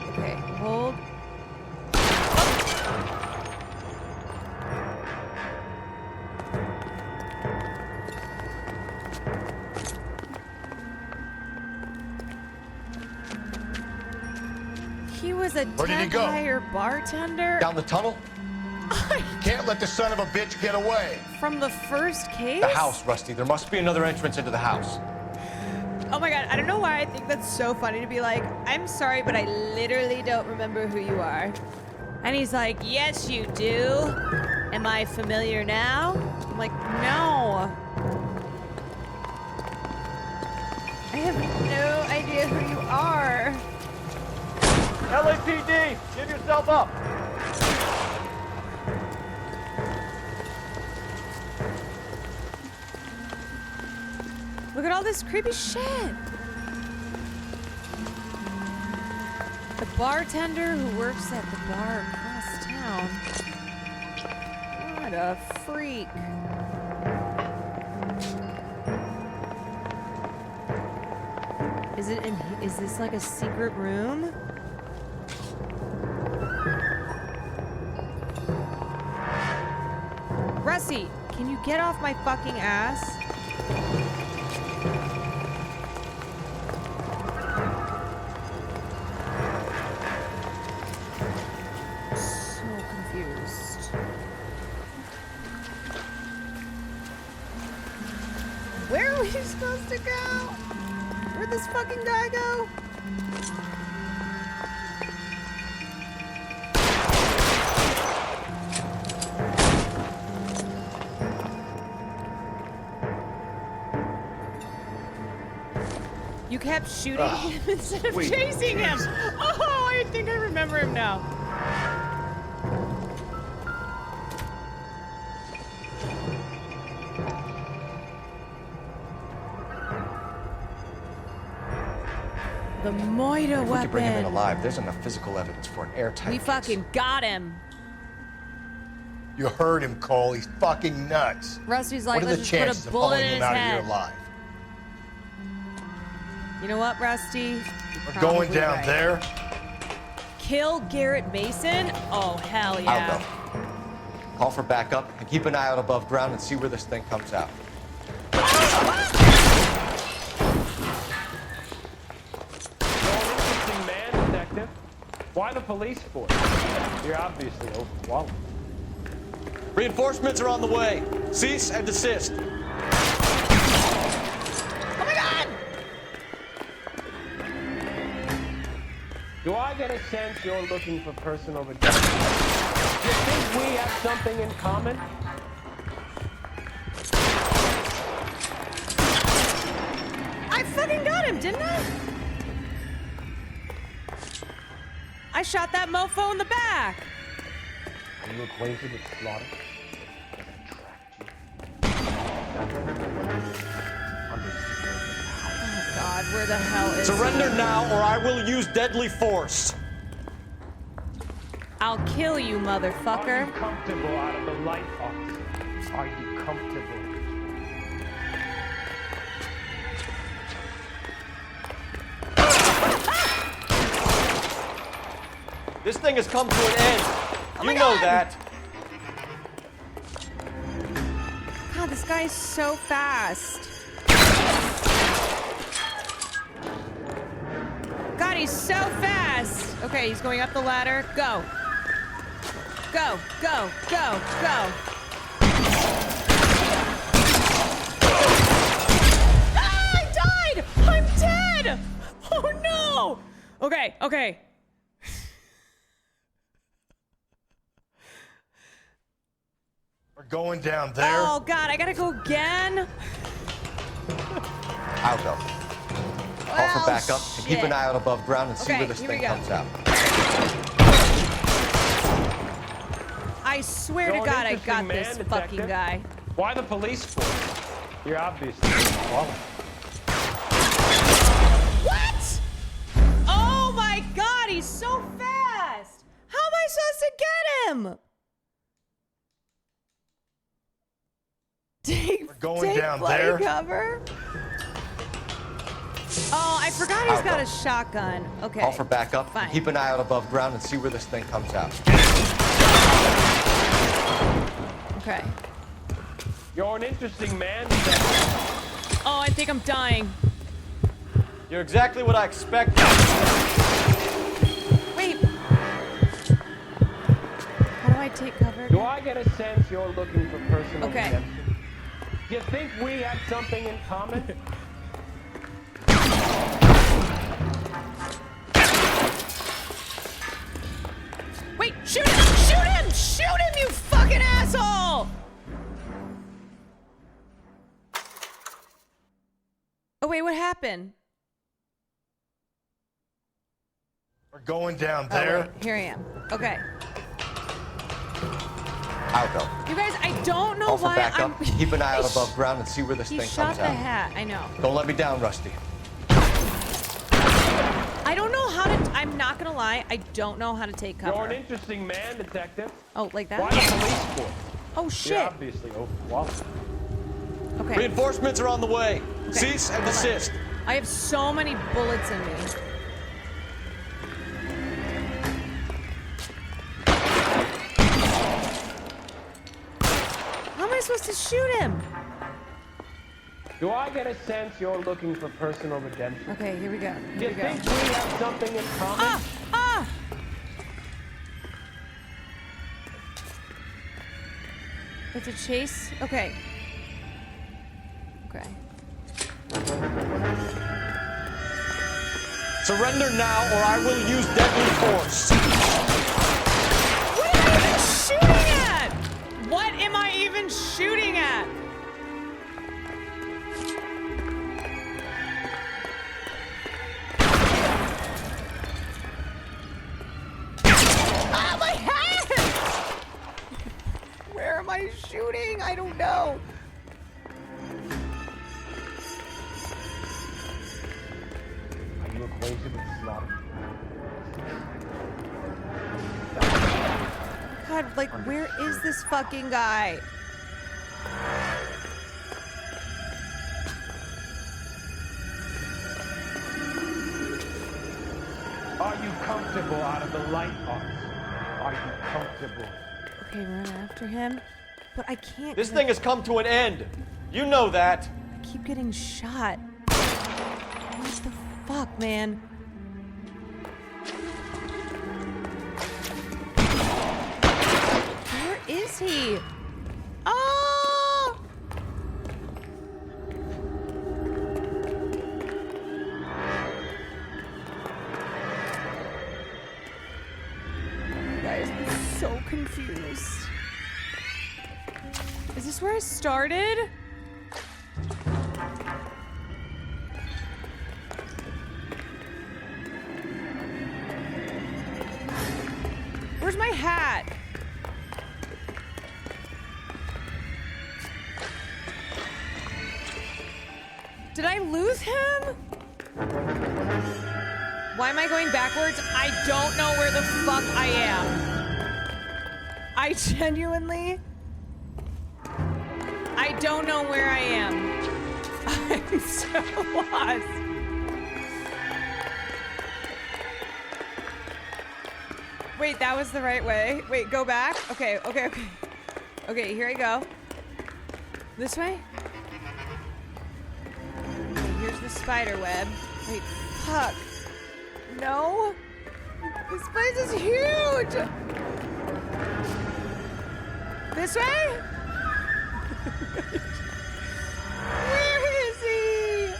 [SPEAKER 1] Okay, hold. He was a
[SPEAKER 24] Where did he go?
[SPEAKER 1] tire bartender?
[SPEAKER 26] Down the tunnel?
[SPEAKER 24] Can't let the son of a bitch get away.
[SPEAKER 1] From the first case?
[SPEAKER 26] The house, Rusty. There must be another entrance into the house.
[SPEAKER 1] Oh my god, I don't know why I think that's so funny to be like, I'm sorry, but I literally don't remember who you are. And he's like, yes, you do. Am I familiar now? I'm like, no. I have no idea who you are.
[SPEAKER 26] LAPD, give yourself up.
[SPEAKER 1] Look at all this creepy shit. The bartender who works at the bar across town. What a freak. Is this like a secret room? Rusty, can you get off my fucking ass? So confused. Where are we supposed to go? Where'd this fucking guy go? You kept shooting him instead of chasing him. Oh, I think I remember him now. The Moida
[SPEAKER 26] If we could bring him in
[SPEAKER 1] weapon.
[SPEAKER 26] alive, there's enough physical evidence for an airtight
[SPEAKER 1] We
[SPEAKER 26] case.
[SPEAKER 1] fucking got him.
[SPEAKER 24] You heard him, Cole. He's fucking nuts.
[SPEAKER 1] Rusty's like,
[SPEAKER 24] What are
[SPEAKER 1] let's
[SPEAKER 24] the
[SPEAKER 1] just
[SPEAKER 24] chances
[SPEAKER 1] put a
[SPEAKER 24] of
[SPEAKER 1] bullet
[SPEAKER 24] pulling
[SPEAKER 1] in
[SPEAKER 24] him
[SPEAKER 1] his
[SPEAKER 24] out of
[SPEAKER 1] head.
[SPEAKER 24] here alive?
[SPEAKER 1] You know what, Rusty? You're
[SPEAKER 24] We're going
[SPEAKER 1] probably
[SPEAKER 24] down
[SPEAKER 1] right.
[SPEAKER 24] there.
[SPEAKER 1] Kill Garrett Mason? Oh, hell
[SPEAKER 26] I'll
[SPEAKER 1] yeah.
[SPEAKER 26] go. Call for backup and keep an eye out above ground and see where this thing comes out.
[SPEAKER 4] Interesting man, detective. Why the police force? You're obviously overwhelmed.
[SPEAKER 26] Reinforcements are on the way. Cease and desist.
[SPEAKER 1] Oh my god!
[SPEAKER 4] Do I get a sense you're looking for personal redemption? Do you think we have something in common?
[SPEAKER 1] I fucking got him, didn't I? I shot that mofo in the back.
[SPEAKER 4] Are you acquainted with Slaughter?
[SPEAKER 1] Oh god, where the hell is
[SPEAKER 26] Surrender
[SPEAKER 1] he?
[SPEAKER 26] now or I will use deadly force.
[SPEAKER 1] I'll kill you, motherfucker.
[SPEAKER 4] Are you comfortable out of the light, officer? Are you comfortable?
[SPEAKER 26] This thing has come to an end.
[SPEAKER 1] Oh
[SPEAKER 26] You
[SPEAKER 1] my
[SPEAKER 26] know
[SPEAKER 1] God.
[SPEAKER 26] that.
[SPEAKER 1] God, this guy is so fast. God, he's so fast. Okay, he's going up the ladder. Go. Go, go, go, go. Ah, I died! I'm dead! Oh no! Okay, okay.
[SPEAKER 24] We're going down there.
[SPEAKER 1] Oh god, I gotta go again?
[SPEAKER 26] I'll go. Call for backup and keep an eye out above ground and see
[SPEAKER 1] Okay,
[SPEAKER 26] where this
[SPEAKER 1] here
[SPEAKER 26] thing
[SPEAKER 1] we go.
[SPEAKER 26] comes out.
[SPEAKER 1] I swear to
[SPEAKER 4] You're an
[SPEAKER 1] God, I
[SPEAKER 4] interesting
[SPEAKER 1] got
[SPEAKER 4] man,
[SPEAKER 1] this
[SPEAKER 4] detective.
[SPEAKER 1] fucking guy.
[SPEAKER 4] Why the police force? You're obviously overwhelmed.
[SPEAKER 1] What? Oh my god, he's to get him? Take
[SPEAKER 8] going down
[SPEAKER 1] bloody
[SPEAKER 8] there.
[SPEAKER 1] cover. Oh, I forgot he's got a shotgun. Okay.
[SPEAKER 26] Call for backup.
[SPEAKER 1] Fine.
[SPEAKER 26] Keep an eye out above ground and see where this thing comes out.
[SPEAKER 1] Okay.
[SPEAKER 4] You're an interesting man.
[SPEAKER 1] Oh, I think I'm dying.
[SPEAKER 26] You're exactly what I expected.
[SPEAKER 1] Wait. How do I take cover?
[SPEAKER 4] Do I get a sense you're looking for personal
[SPEAKER 1] Okay.
[SPEAKER 4] redemption? Do you think we have something in common?
[SPEAKER 1] Wait, shoot him! Shoot him! Shoot him, you fucking asshole! Oh, wait, what happened?
[SPEAKER 8] We're going down
[SPEAKER 1] Oh,
[SPEAKER 8] there.
[SPEAKER 1] wait, here I am. Okay.
[SPEAKER 26] I'll go.
[SPEAKER 1] You guys, I don't know
[SPEAKER 26] Call for
[SPEAKER 1] why
[SPEAKER 26] backup.
[SPEAKER 1] I'm...
[SPEAKER 26] Keep an eye out above ground and see where this
[SPEAKER 1] He
[SPEAKER 26] thing
[SPEAKER 1] shot
[SPEAKER 26] comes
[SPEAKER 1] the
[SPEAKER 26] out.
[SPEAKER 1] hat, I know.
[SPEAKER 26] Don't let me down, Rusty.
[SPEAKER 1] I don't know how to... I'm not gonna lie, I don't know how to take cover.
[SPEAKER 4] You're an interesting man, detective.
[SPEAKER 1] Oh, like that?
[SPEAKER 4] Why the police force?
[SPEAKER 1] Oh, shit.
[SPEAKER 4] You're obviously overqualified.
[SPEAKER 1] Okay.
[SPEAKER 26] Reinforcements are on the way. Cease and desist.
[SPEAKER 1] I have so many bullets in me. How am I supposed to shoot him?
[SPEAKER 4] Do I get a sense you're looking for personal redemption?
[SPEAKER 1] Okay, here we go.
[SPEAKER 4] Do
[SPEAKER 1] Here
[SPEAKER 4] you
[SPEAKER 1] we go.
[SPEAKER 4] think we have something in common?
[SPEAKER 1] Ah! It's a chase? Okay. Okay.
[SPEAKER 26] Surrender now or I will use deadly force.
[SPEAKER 1] What am I even shooting at? What am I even shooting at? Ah, my head! Where am I shooting? I don't know.
[SPEAKER 4] Are you acquainted with slaughter?
[SPEAKER 1] God, like, where is this fucking guy?
[SPEAKER 4] Are you comfortable out of the light box? Are you comfortable?
[SPEAKER 1] Okay, run after him. But I can't.
[SPEAKER 26] This thing has come to an end. You know that.
[SPEAKER 1] I keep getting shot. What the fuck, man? Where is he? Oh! Guys, I'm so confused. Is this where I started? Where's my hat? Did I lose him? Why am I going backwards? I don't know where the fuck I am. I genuinely... I don't know where I am. I'm so lost. Wait, that was the right way. Wait, go back. Okay, okay, okay. Okay, here I go. This way? Okay, here's the spider web. Wait, fuck. No? This place is huge! This way? Where is he?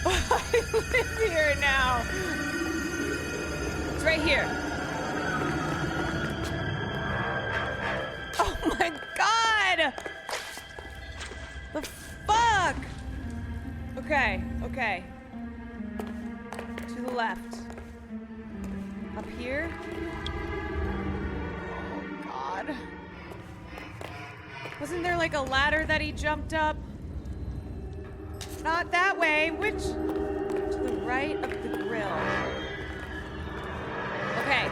[SPEAKER 1] I live here now. It's right here. Oh my god! The fuck? Okay, okay. To the left. Up here. Oh god. Wasn't there like a ladder that he jumped up? Not that way. Which? To the right of the grill. Okay.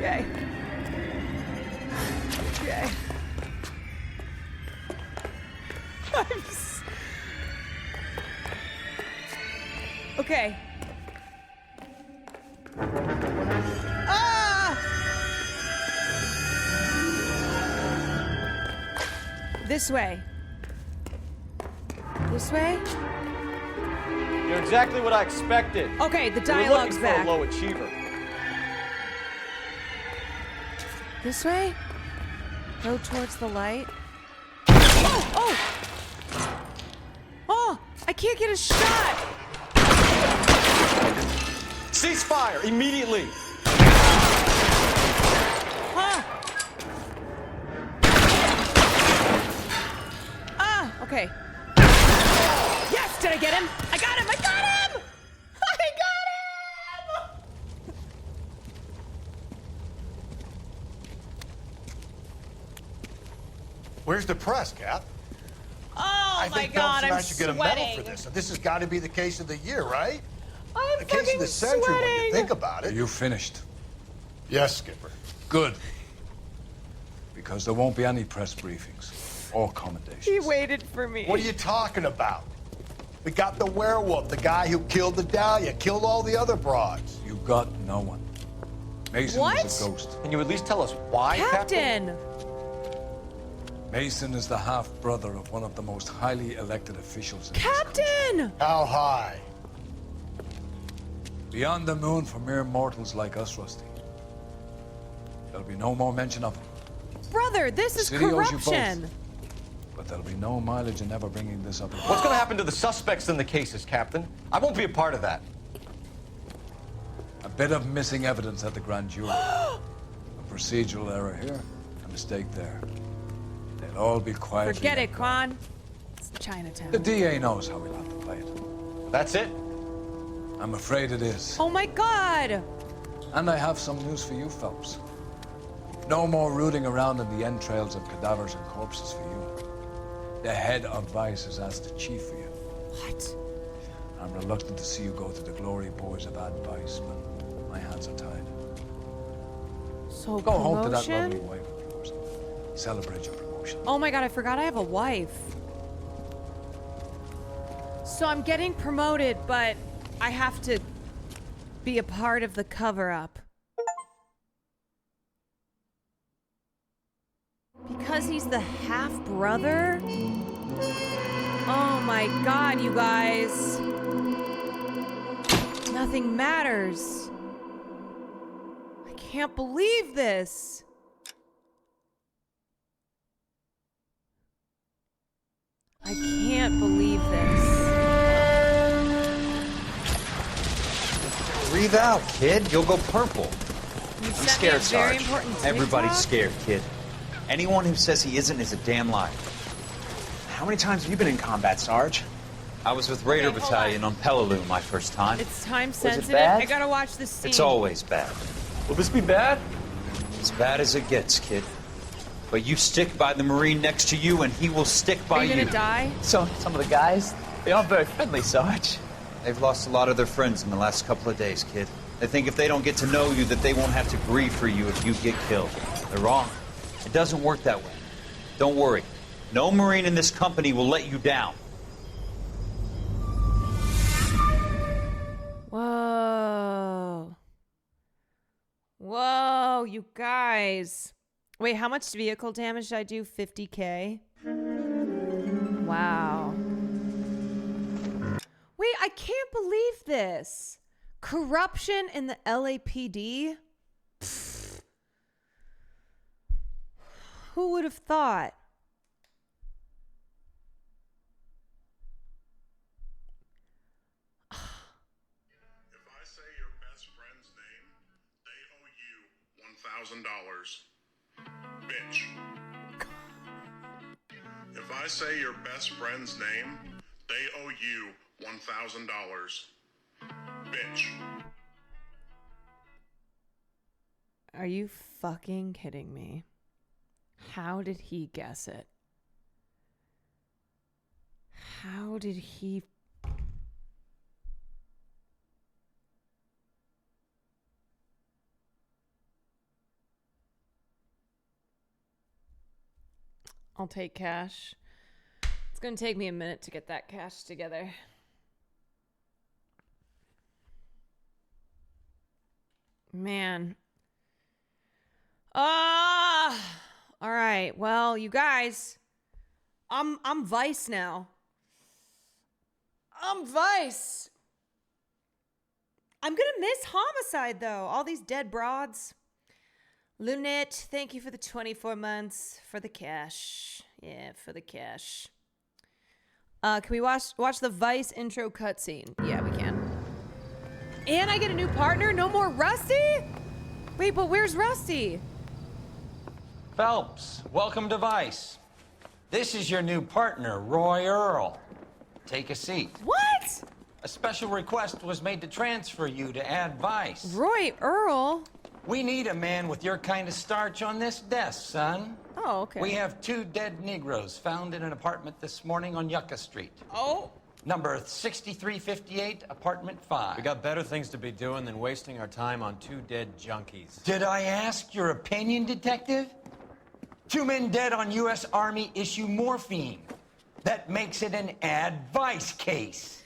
[SPEAKER 1] Okay. Okay. Okay. Ah! This way. This way?
[SPEAKER 26] You're exactly what I expected.
[SPEAKER 1] Okay, the
[SPEAKER 26] We were
[SPEAKER 1] dialogue's
[SPEAKER 26] looking for
[SPEAKER 1] back.
[SPEAKER 26] a low achiever.
[SPEAKER 1] This way? Go towards the light. Oh! Oh! Oh! I can't get a shot!
[SPEAKER 26] Cease fire immediately.
[SPEAKER 1] Ah! Ah! Okay. Yes! Did I get him? I got him! I got him! I got him!
[SPEAKER 8] Where's the press, Cap?
[SPEAKER 1] Oh
[SPEAKER 8] I
[SPEAKER 1] my
[SPEAKER 8] think
[SPEAKER 1] God,
[SPEAKER 8] Phelps and
[SPEAKER 1] I'm
[SPEAKER 8] I should get a medal
[SPEAKER 1] sweating.
[SPEAKER 8] for this. And this has got to be the case of the year, right?
[SPEAKER 1] I'm
[SPEAKER 8] the case of the century when you
[SPEAKER 1] sweating.
[SPEAKER 8] think about it.
[SPEAKER 23] You finished?
[SPEAKER 8] Yes, Skipper.
[SPEAKER 23] Good. Because there won't be any press briefings or commendations.
[SPEAKER 1] He waited for me.
[SPEAKER 8] What are you talking about? We got the werewolf, the guy who killed the Dahlia, killed all the other broads.
[SPEAKER 23] You got no one. Mason was a ghost.
[SPEAKER 26] Can you at least tell us why,
[SPEAKER 1] Captain!
[SPEAKER 23] Mason is the half-brother of one of the most highly elected officials in
[SPEAKER 1] Captain!
[SPEAKER 8] How high?
[SPEAKER 23] Beyond the moon for mere mortals like us, Rusty. There'll be no more mention of him.
[SPEAKER 1] Brother, this is
[SPEAKER 23] City owes you both.
[SPEAKER 1] corruption.
[SPEAKER 23] But there'll be no mileage in ever bringing this up again.
[SPEAKER 26] What's going to happen to the suspects in the cases, Captain? I won't be a part of that.
[SPEAKER 23] A bit of missing evidence at the grand jury. A procedural error here, a mistake there. They'll all be quietly...
[SPEAKER 1] Forget it, Kwan. It's Chinatown.
[SPEAKER 23] The DA knows how we'll have to play it.
[SPEAKER 26] That's it?
[SPEAKER 23] I'm afraid it is.
[SPEAKER 1] Oh my God!
[SPEAKER 23] And I have some news for you, Phelps. No more rooting around in the entrails of cadavers and corpses for you. The head of Vice has asked the chief for you.
[SPEAKER 1] What?
[SPEAKER 23] I'm reluctant to see you go to the glory boys of advice, but my hands are tied.
[SPEAKER 1] So
[SPEAKER 23] Go home to that
[SPEAKER 1] promotion?
[SPEAKER 23] lovely wife of yours. Celebrate your promotion.
[SPEAKER 1] Oh my God, I forgot I have a wife. So I'm getting promoted, but I have to be a part of the cover-up. Because he's the half-brother? Oh my God, you guys. Nothing matters. I can't believe this. I can't believe this.
[SPEAKER 7] Breathe out, kid. You'll go purple.
[SPEAKER 1] You
[SPEAKER 7] I'm
[SPEAKER 1] sent me a
[SPEAKER 7] scared,
[SPEAKER 1] very
[SPEAKER 7] Sarge.
[SPEAKER 1] important
[SPEAKER 7] Everybody's
[SPEAKER 1] TikTok?
[SPEAKER 7] scared, kid. Anyone who says he isn't is a damn liar. How many times have you been in combat, Sarge? I was with Raider Battalion on Peleliu my first time.
[SPEAKER 1] It's time
[SPEAKER 7] Was it
[SPEAKER 1] sensitive.
[SPEAKER 7] bad?
[SPEAKER 1] I gotta watch this scene.
[SPEAKER 7] It's always bad. Will this be bad? As bad as it gets, kid. But you stick by the Marine next to you, and he will stick by
[SPEAKER 1] Are you gonna die?
[SPEAKER 7] So, some of the guys, they aren't very friendly, Sarge. They've lost a lot of their friends in the last couple of days, kid. They think if they don't get to know you, that they won't have to grieve for you if you get killed. They're wrong. It doesn't work that way. Don't worry. No Marine in this company will let you down.
[SPEAKER 1] Whoa. Whoa, you guys. Wait, how much vehicle damage did I do? 50K? Wow. Wait, I can't believe this. Corruption in the LAPD? Pfft. Who would have thought?
[SPEAKER 11] $1,000. Bitch. If I say your best friend's name, they owe you $1,000. Bitch.
[SPEAKER 1] Are you fucking kidding me? How did he guess it? How did he... I'll take cash. It's going to take me a minute to get that cash together. Man. All right. Well, you guys, I'm Vice now. I'm Vice. I'm gonna miss Homicide though. All these dead broads. Lunette, thank you for the 24 months for the cash. Yeah, for the cash. Can we watch the Vice intro cutscene? Yeah, we can. And I get a new partner. No more Rusty. Wait, but where's Rusty?
[SPEAKER 17] Phelps, welcome to Vice. This is your new partner, Roy Earl. Take a seat.
[SPEAKER 1] What?
[SPEAKER 17] A special request was made to transfer you to Ad Vice.
[SPEAKER 1] Roy Earl?
[SPEAKER 17] We need a man with your kind of starch on this desk, son.
[SPEAKER 1] Oh, okay.
[SPEAKER 17] We have 2 dead Negroes found in an apartment this morning on Yucca Street.
[SPEAKER 1] Oh.
[SPEAKER 17] Number 6358, apartment 5.
[SPEAKER 26] We got better things to be doing than wasting our time on 2 dead junkies.
[SPEAKER 17] Did I ask your opinion, detective? 2 men dead on U.S. Army issue morphine. That makes it an advice case.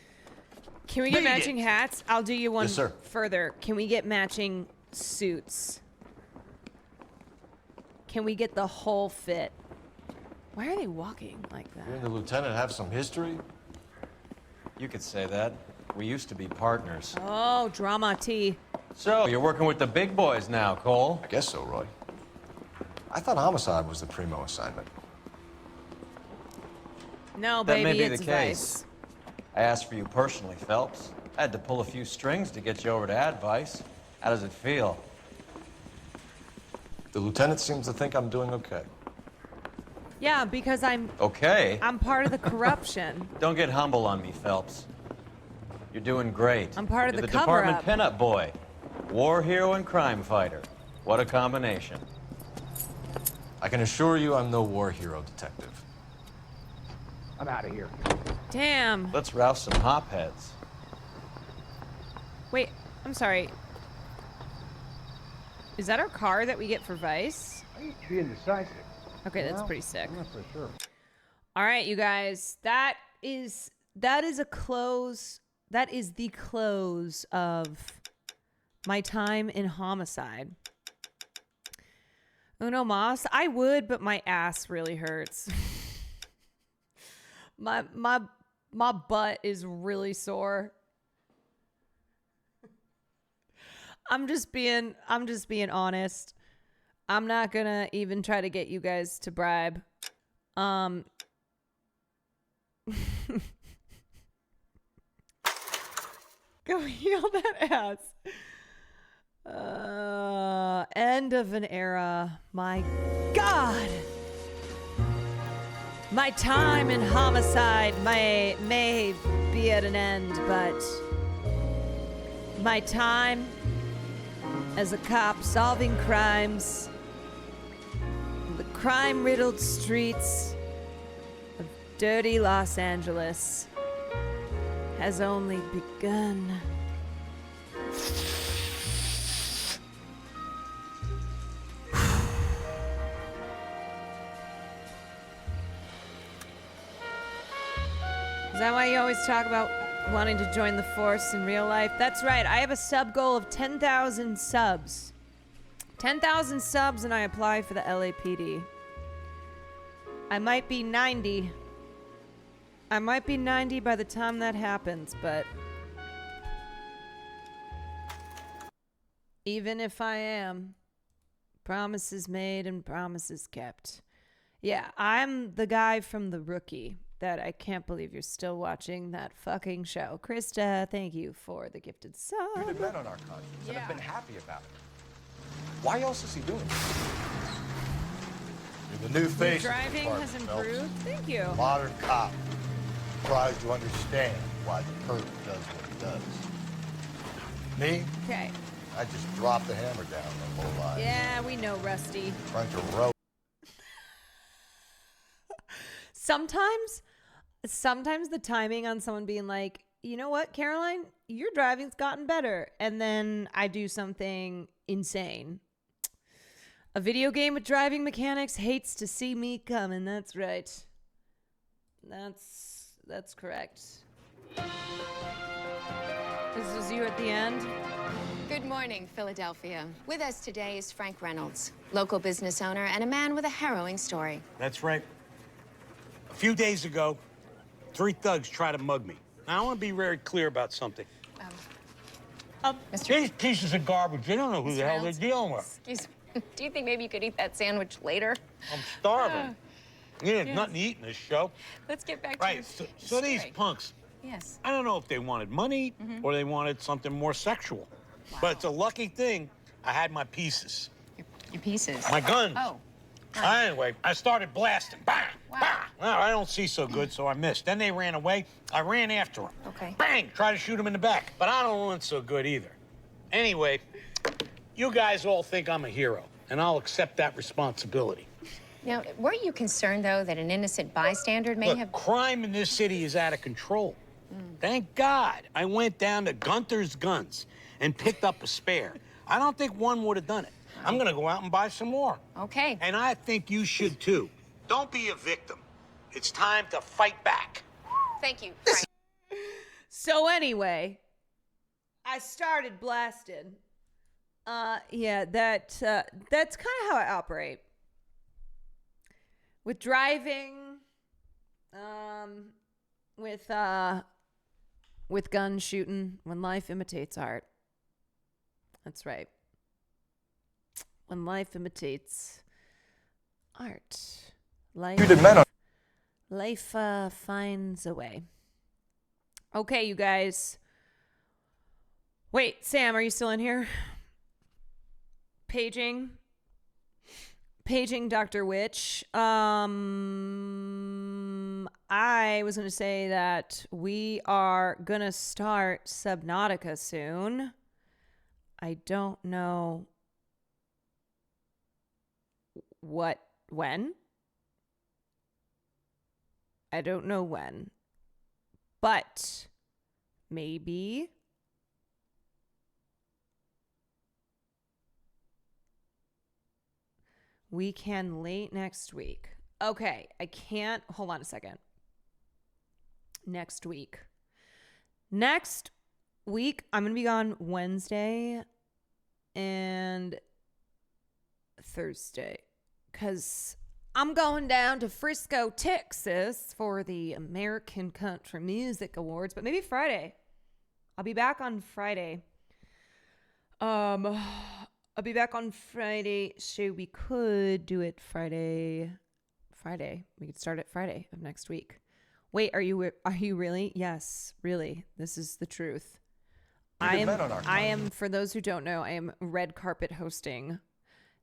[SPEAKER 1] Can we get
[SPEAKER 17] Read
[SPEAKER 1] matching
[SPEAKER 17] it.
[SPEAKER 1] hats? I'll do you one
[SPEAKER 26] Yes, sir.
[SPEAKER 1] further. Can we get matching suits? Can we get the whole fit? Why are they walking like that?
[SPEAKER 26] You and the lieutenant have some history? You could say that. We used to be partners.
[SPEAKER 1] Oh, drama tea.
[SPEAKER 26] So, you're working with the big boys now, Cole?
[SPEAKER 6] I guess so, Roy. I thought homicide was the primo assignment.
[SPEAKER 1] No,
[SPEAKER 26] That
[SPEAKER 1] baby,
[SPEAKER 26] may be
[SPEAKER 1] it's
[SPEAKER 26] the
[SPEAKER 1] Vice.
[SPEAKER 26] case. I asked for you personally, Phelps. I had to pull a few strings to get you over to Advice. How does it feel?
[SPEAKER 6] The lieutenant seems to think I'm doing okay.
[SPEAKER 1] Yeah, because I'm
[SPEAKER 26] Okay.
[SPEAKER 1] part of the corruption.
[SPEAKER 26] Don't get humble on me, Phelps. You're doing great.
[SPEAKER 1] I'm part of
[SPEAKER 26] You're
[SPEAKER 1] the
[SPEAKER 26] department
[SPEAKER 1] cover-up.
[SPEAKER 26] pinup boy. War hero and crime fighter. What a combination.
[SPEAKER 6] I can assure you I'm no war hero, detective.
[SPEAKER 4] I'm out of here.
[SPEAKER 1] Damn.
[SPEAKER 26] Let's rouse some hopheads.
[SPEAKER 1] Wait, I'm sorry. Is that our car that we get for Vice?
[SPEAKER 4] I used to be indecisive.
[SPEAKER 1] Okay, that's
[SPEAKER 4] Well,
[SPEAKER 1] pretty sick.
[SPEAKER 4] Not for sure.
[SPEAKER 1] All right, you guys. That is a close. That is the close of my time in Homicide. Uno mas. I would, but my ass really hurts. my butt is really sore. I'm just being honest. I'm not gonna even try to get you guys to bribe. Go heal that ass. End of an era. My God. My time in Homicide may be at an end, but my time as a cop solving crimes in the crime-riddled streets of dirty Los Angeles has only begun. Is that why you always talk about wanting to join the force in real life? That's right. I have a sub goal of 10,000 subs. 10,000 subs and I apply for the LAPD. I might be 90. I might be 90 by the time that happens, but even if I am, promises made and promises kept. Yeah, I'm the guy from The Rookie that I can't believe you're still watching that fucking show. Krista, thank you for the gifted sub.
[SPEAKER 6] You'd have met on our conscience and have been happy about it. Why else is he doing this?
[SPEAKER 24] You're the new face.
[SPEAKER 1] Your
[SPEAKER 24] of the
[SPEAKER 1] driving has
[SPEAKER 24] department, Phelps.
[SPEAKER 1] improved. Thank you.
[SPEAKER 24] Modern cop tries to understand why the perp does what he does. Me?
[SPEAKER 1] Okay.
[SPEAKER 24] I just drop the hammer down the whole lot.
[SPEAKER 1] Yeah, we know, Rusty.
[SPEAKER 24] Trying to row.
[SPEAKER 1] Sometimes the timing on someone being like, you know what, Caroline, your driving's gotten better. And then I do something insane. A video game with driving mechanics hates to see me coming. That's right. That's correct. This is you at the end.
[SPEAKER 12] Good morning, Philadelphia. With us today is Frank Reynolds, local business owner and a man with a harrowing story.
[SPEAKER 13] That's right. A few days ago, 3 thugs tried to mug me. Now, I want to be very clear about something. These pieces of garbage, they don't know who the hell they're dealing with.
[SPEAKER 12] Excuse me. Do you think maybe you could eat that sandwich later?
[SPEAKER 13] I'm starving. There's nothing to eat in this show.
[SPEAKER 12] Let's get back to your
[SPEAKER 13] So these punks,
[SPEAKER 12] Yes.
[SPEAKER 13] I don't know if they wanted money or they wanted something more sexual. Wow. But it's a lucky thing I had my pieces.
[SPEAKER 12] Your pieces?
[SPEAKER 13] My guns.
[SPEAKER 12] Oh.
[SPEAKER 13] Anyway, I started blasting. Bang!
[SPEAKER 12] Wow.
[SPEAKER 13] Bang! Well, I don't see so good, so I missed. Then they ran away. I ran after them.
[SPEAKER 12] Okay.
[SPEAKER 13] Bang! Tried to shoot them in the back. But I don't run so good either. Anyway, you guys all think I'm a hero, and I'll accept that responsibility.
[SPEAKER 12] Now, weren't you concerned, though, that an innocent bystander may have...
[SPEAKER 13] crime in this city is out of control. Thank God I went down to Gunther's Guns and picked up a spare. I don't think one would have done it. I'm gonna go out and buy some more.
[SPEAKER 12] Okay.
[SPEAKER 13] And I think you should, too. Don't be a victim. It's time to fight back.
[SPEAKER 12] Thank you, Frank.
[SPEAKER 1] So anyway, I started blasting. Yeah, that's kind of how I operate. With driving, with gun shooting, when life imitates art. That's right. When life imitates art, life finds a way. Okay, you guys. Wait, Sam, are you still in here? Paging Dr. Witch. I was going to say that we are going to start Subnautica soon. I don't know when. I don't know when. But maybe we can late next week. Okay, I can't. Hold on a second. Next week, I'm going to be gone Wednesday and Thursday because I'm going down to Frisco, Texas for the American Country Music Awards, but maybe Friday. I'll be back on Friday. So we could do it Friday. We could start it Friday of next week. Wait, are you really? Yes, really. This is the truth. I am, for those who don't know, I am red carpet hosting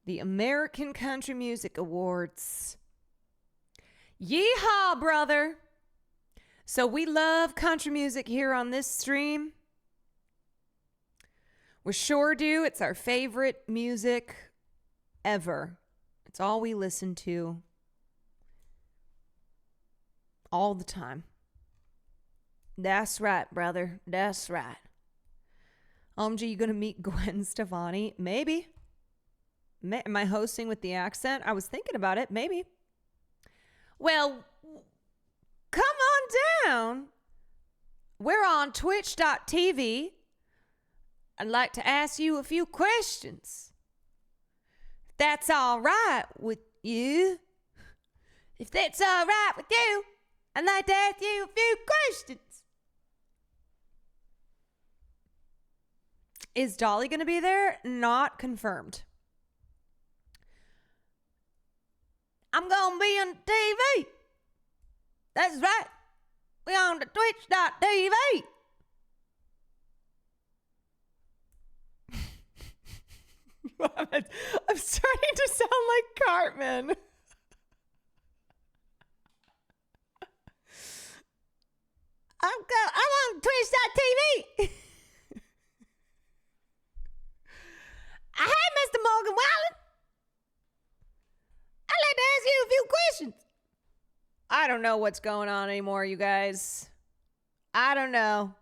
[SPEAKER 1] the American Country Music Awards. Yeehaw, brother. So we love country music here on this stream. We sure do. It's our favorite music ever. It's all we listen to all the time. That's right, brother. That's right. You gonna meet Gwen Stefani? Maybe. Am I hosting with the accent? I was thinking about it. Maybe. Well, come on down. We're on twitch.tv. I'd like to ask you a few questions. If that's all right with you. If that's all right with you, I'd like to ask you a few questions. Is Dolly going to be there? Not confirmed. I'm going to be on TV. That's right. We're on the twitch.tv. I'm starting to sound like Cartman. I'm on twitch.tv. Hey, Mr. Morgan Wallen. I'd like to ask you a few questions. I don't know what's going on anymore, you guys. I don't know.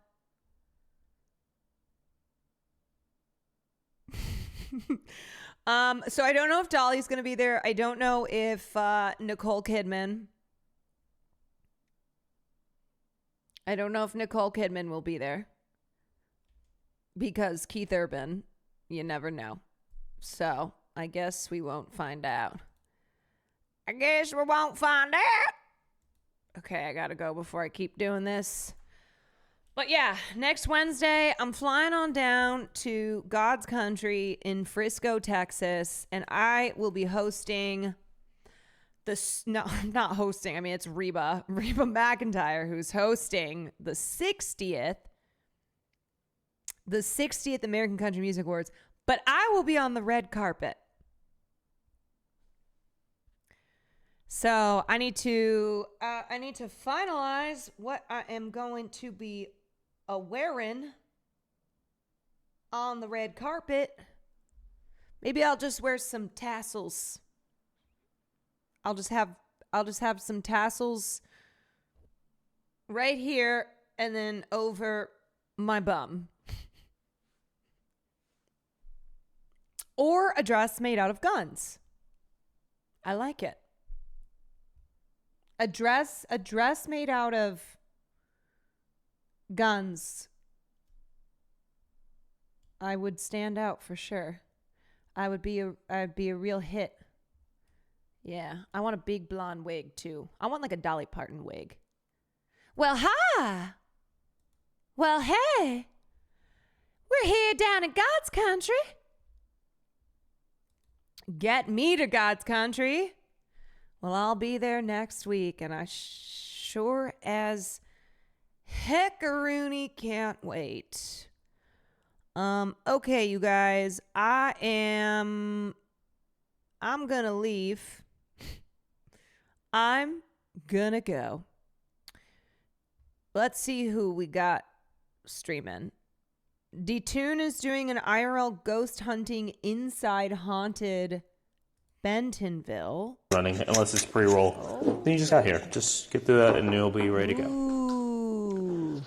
[SPEAKER 1] So I don't know if Dolly's going to be there. I don't know if Nicole Kidman. I don't know if Nicole Kidman will be there. Because Keith Urban, you never know. So I guess we won't find out. Okay, I gotta go before I keep doing this. But yeah, next Wednesday, I'm flying on down to God's Country in Frisco, Texas, and I will be hosting it's Reba McEntire who's hosting the 60th American Country Music Awards, but I will be on the red carpet. So I need to finalize what I am going to be wearing on the red carpet. Maybe I'll just wear some tassels. I'll just have some tassels right here and then over my bum. Or a dress made out of guns. I like it. A dress made out of guns. I would stand out for sure. I'd be a real hit. Yeah, I want a big blonde wig too. I want like a Dolly Parton wig. Well, hi. Well, hey. We're here down in God's Country. Get me to God's Country. Well, I'll be there next week, and I sure as heckaroony can't wait. Okay, you guys, I'm gonna leave. I'm gonna go. Let's see who we got streaming. D-Tune is doing an IRL ghost hunting inside haunted Bentonville.
[SPEAKER 10] Running, unless it's pre-roll. Then you just got here. Just get through that and you'll be ready to go.
[SPEAKER 1] Ooh.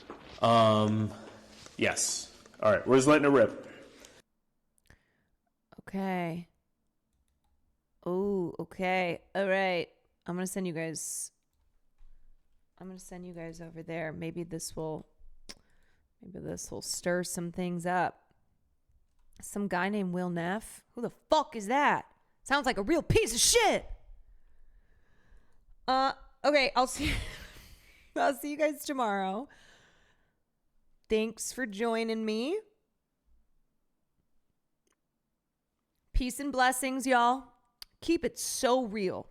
[SPEAKER 10] Yes. All right, we're just letting it rip.
[SPEAKER 1] Okay. Oh, okay. All right. I'm going to send you guys over there. Maybe this will stir some things up. Some guy named Will Neff. Who the fuck is that? Sounds like a real piece of shit. Okay, I'll see you guys tomorrow. Thanks for joining me. Peace and blessings, y'all. Keep it so real.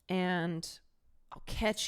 [SPEAKER 1] And I'll catch you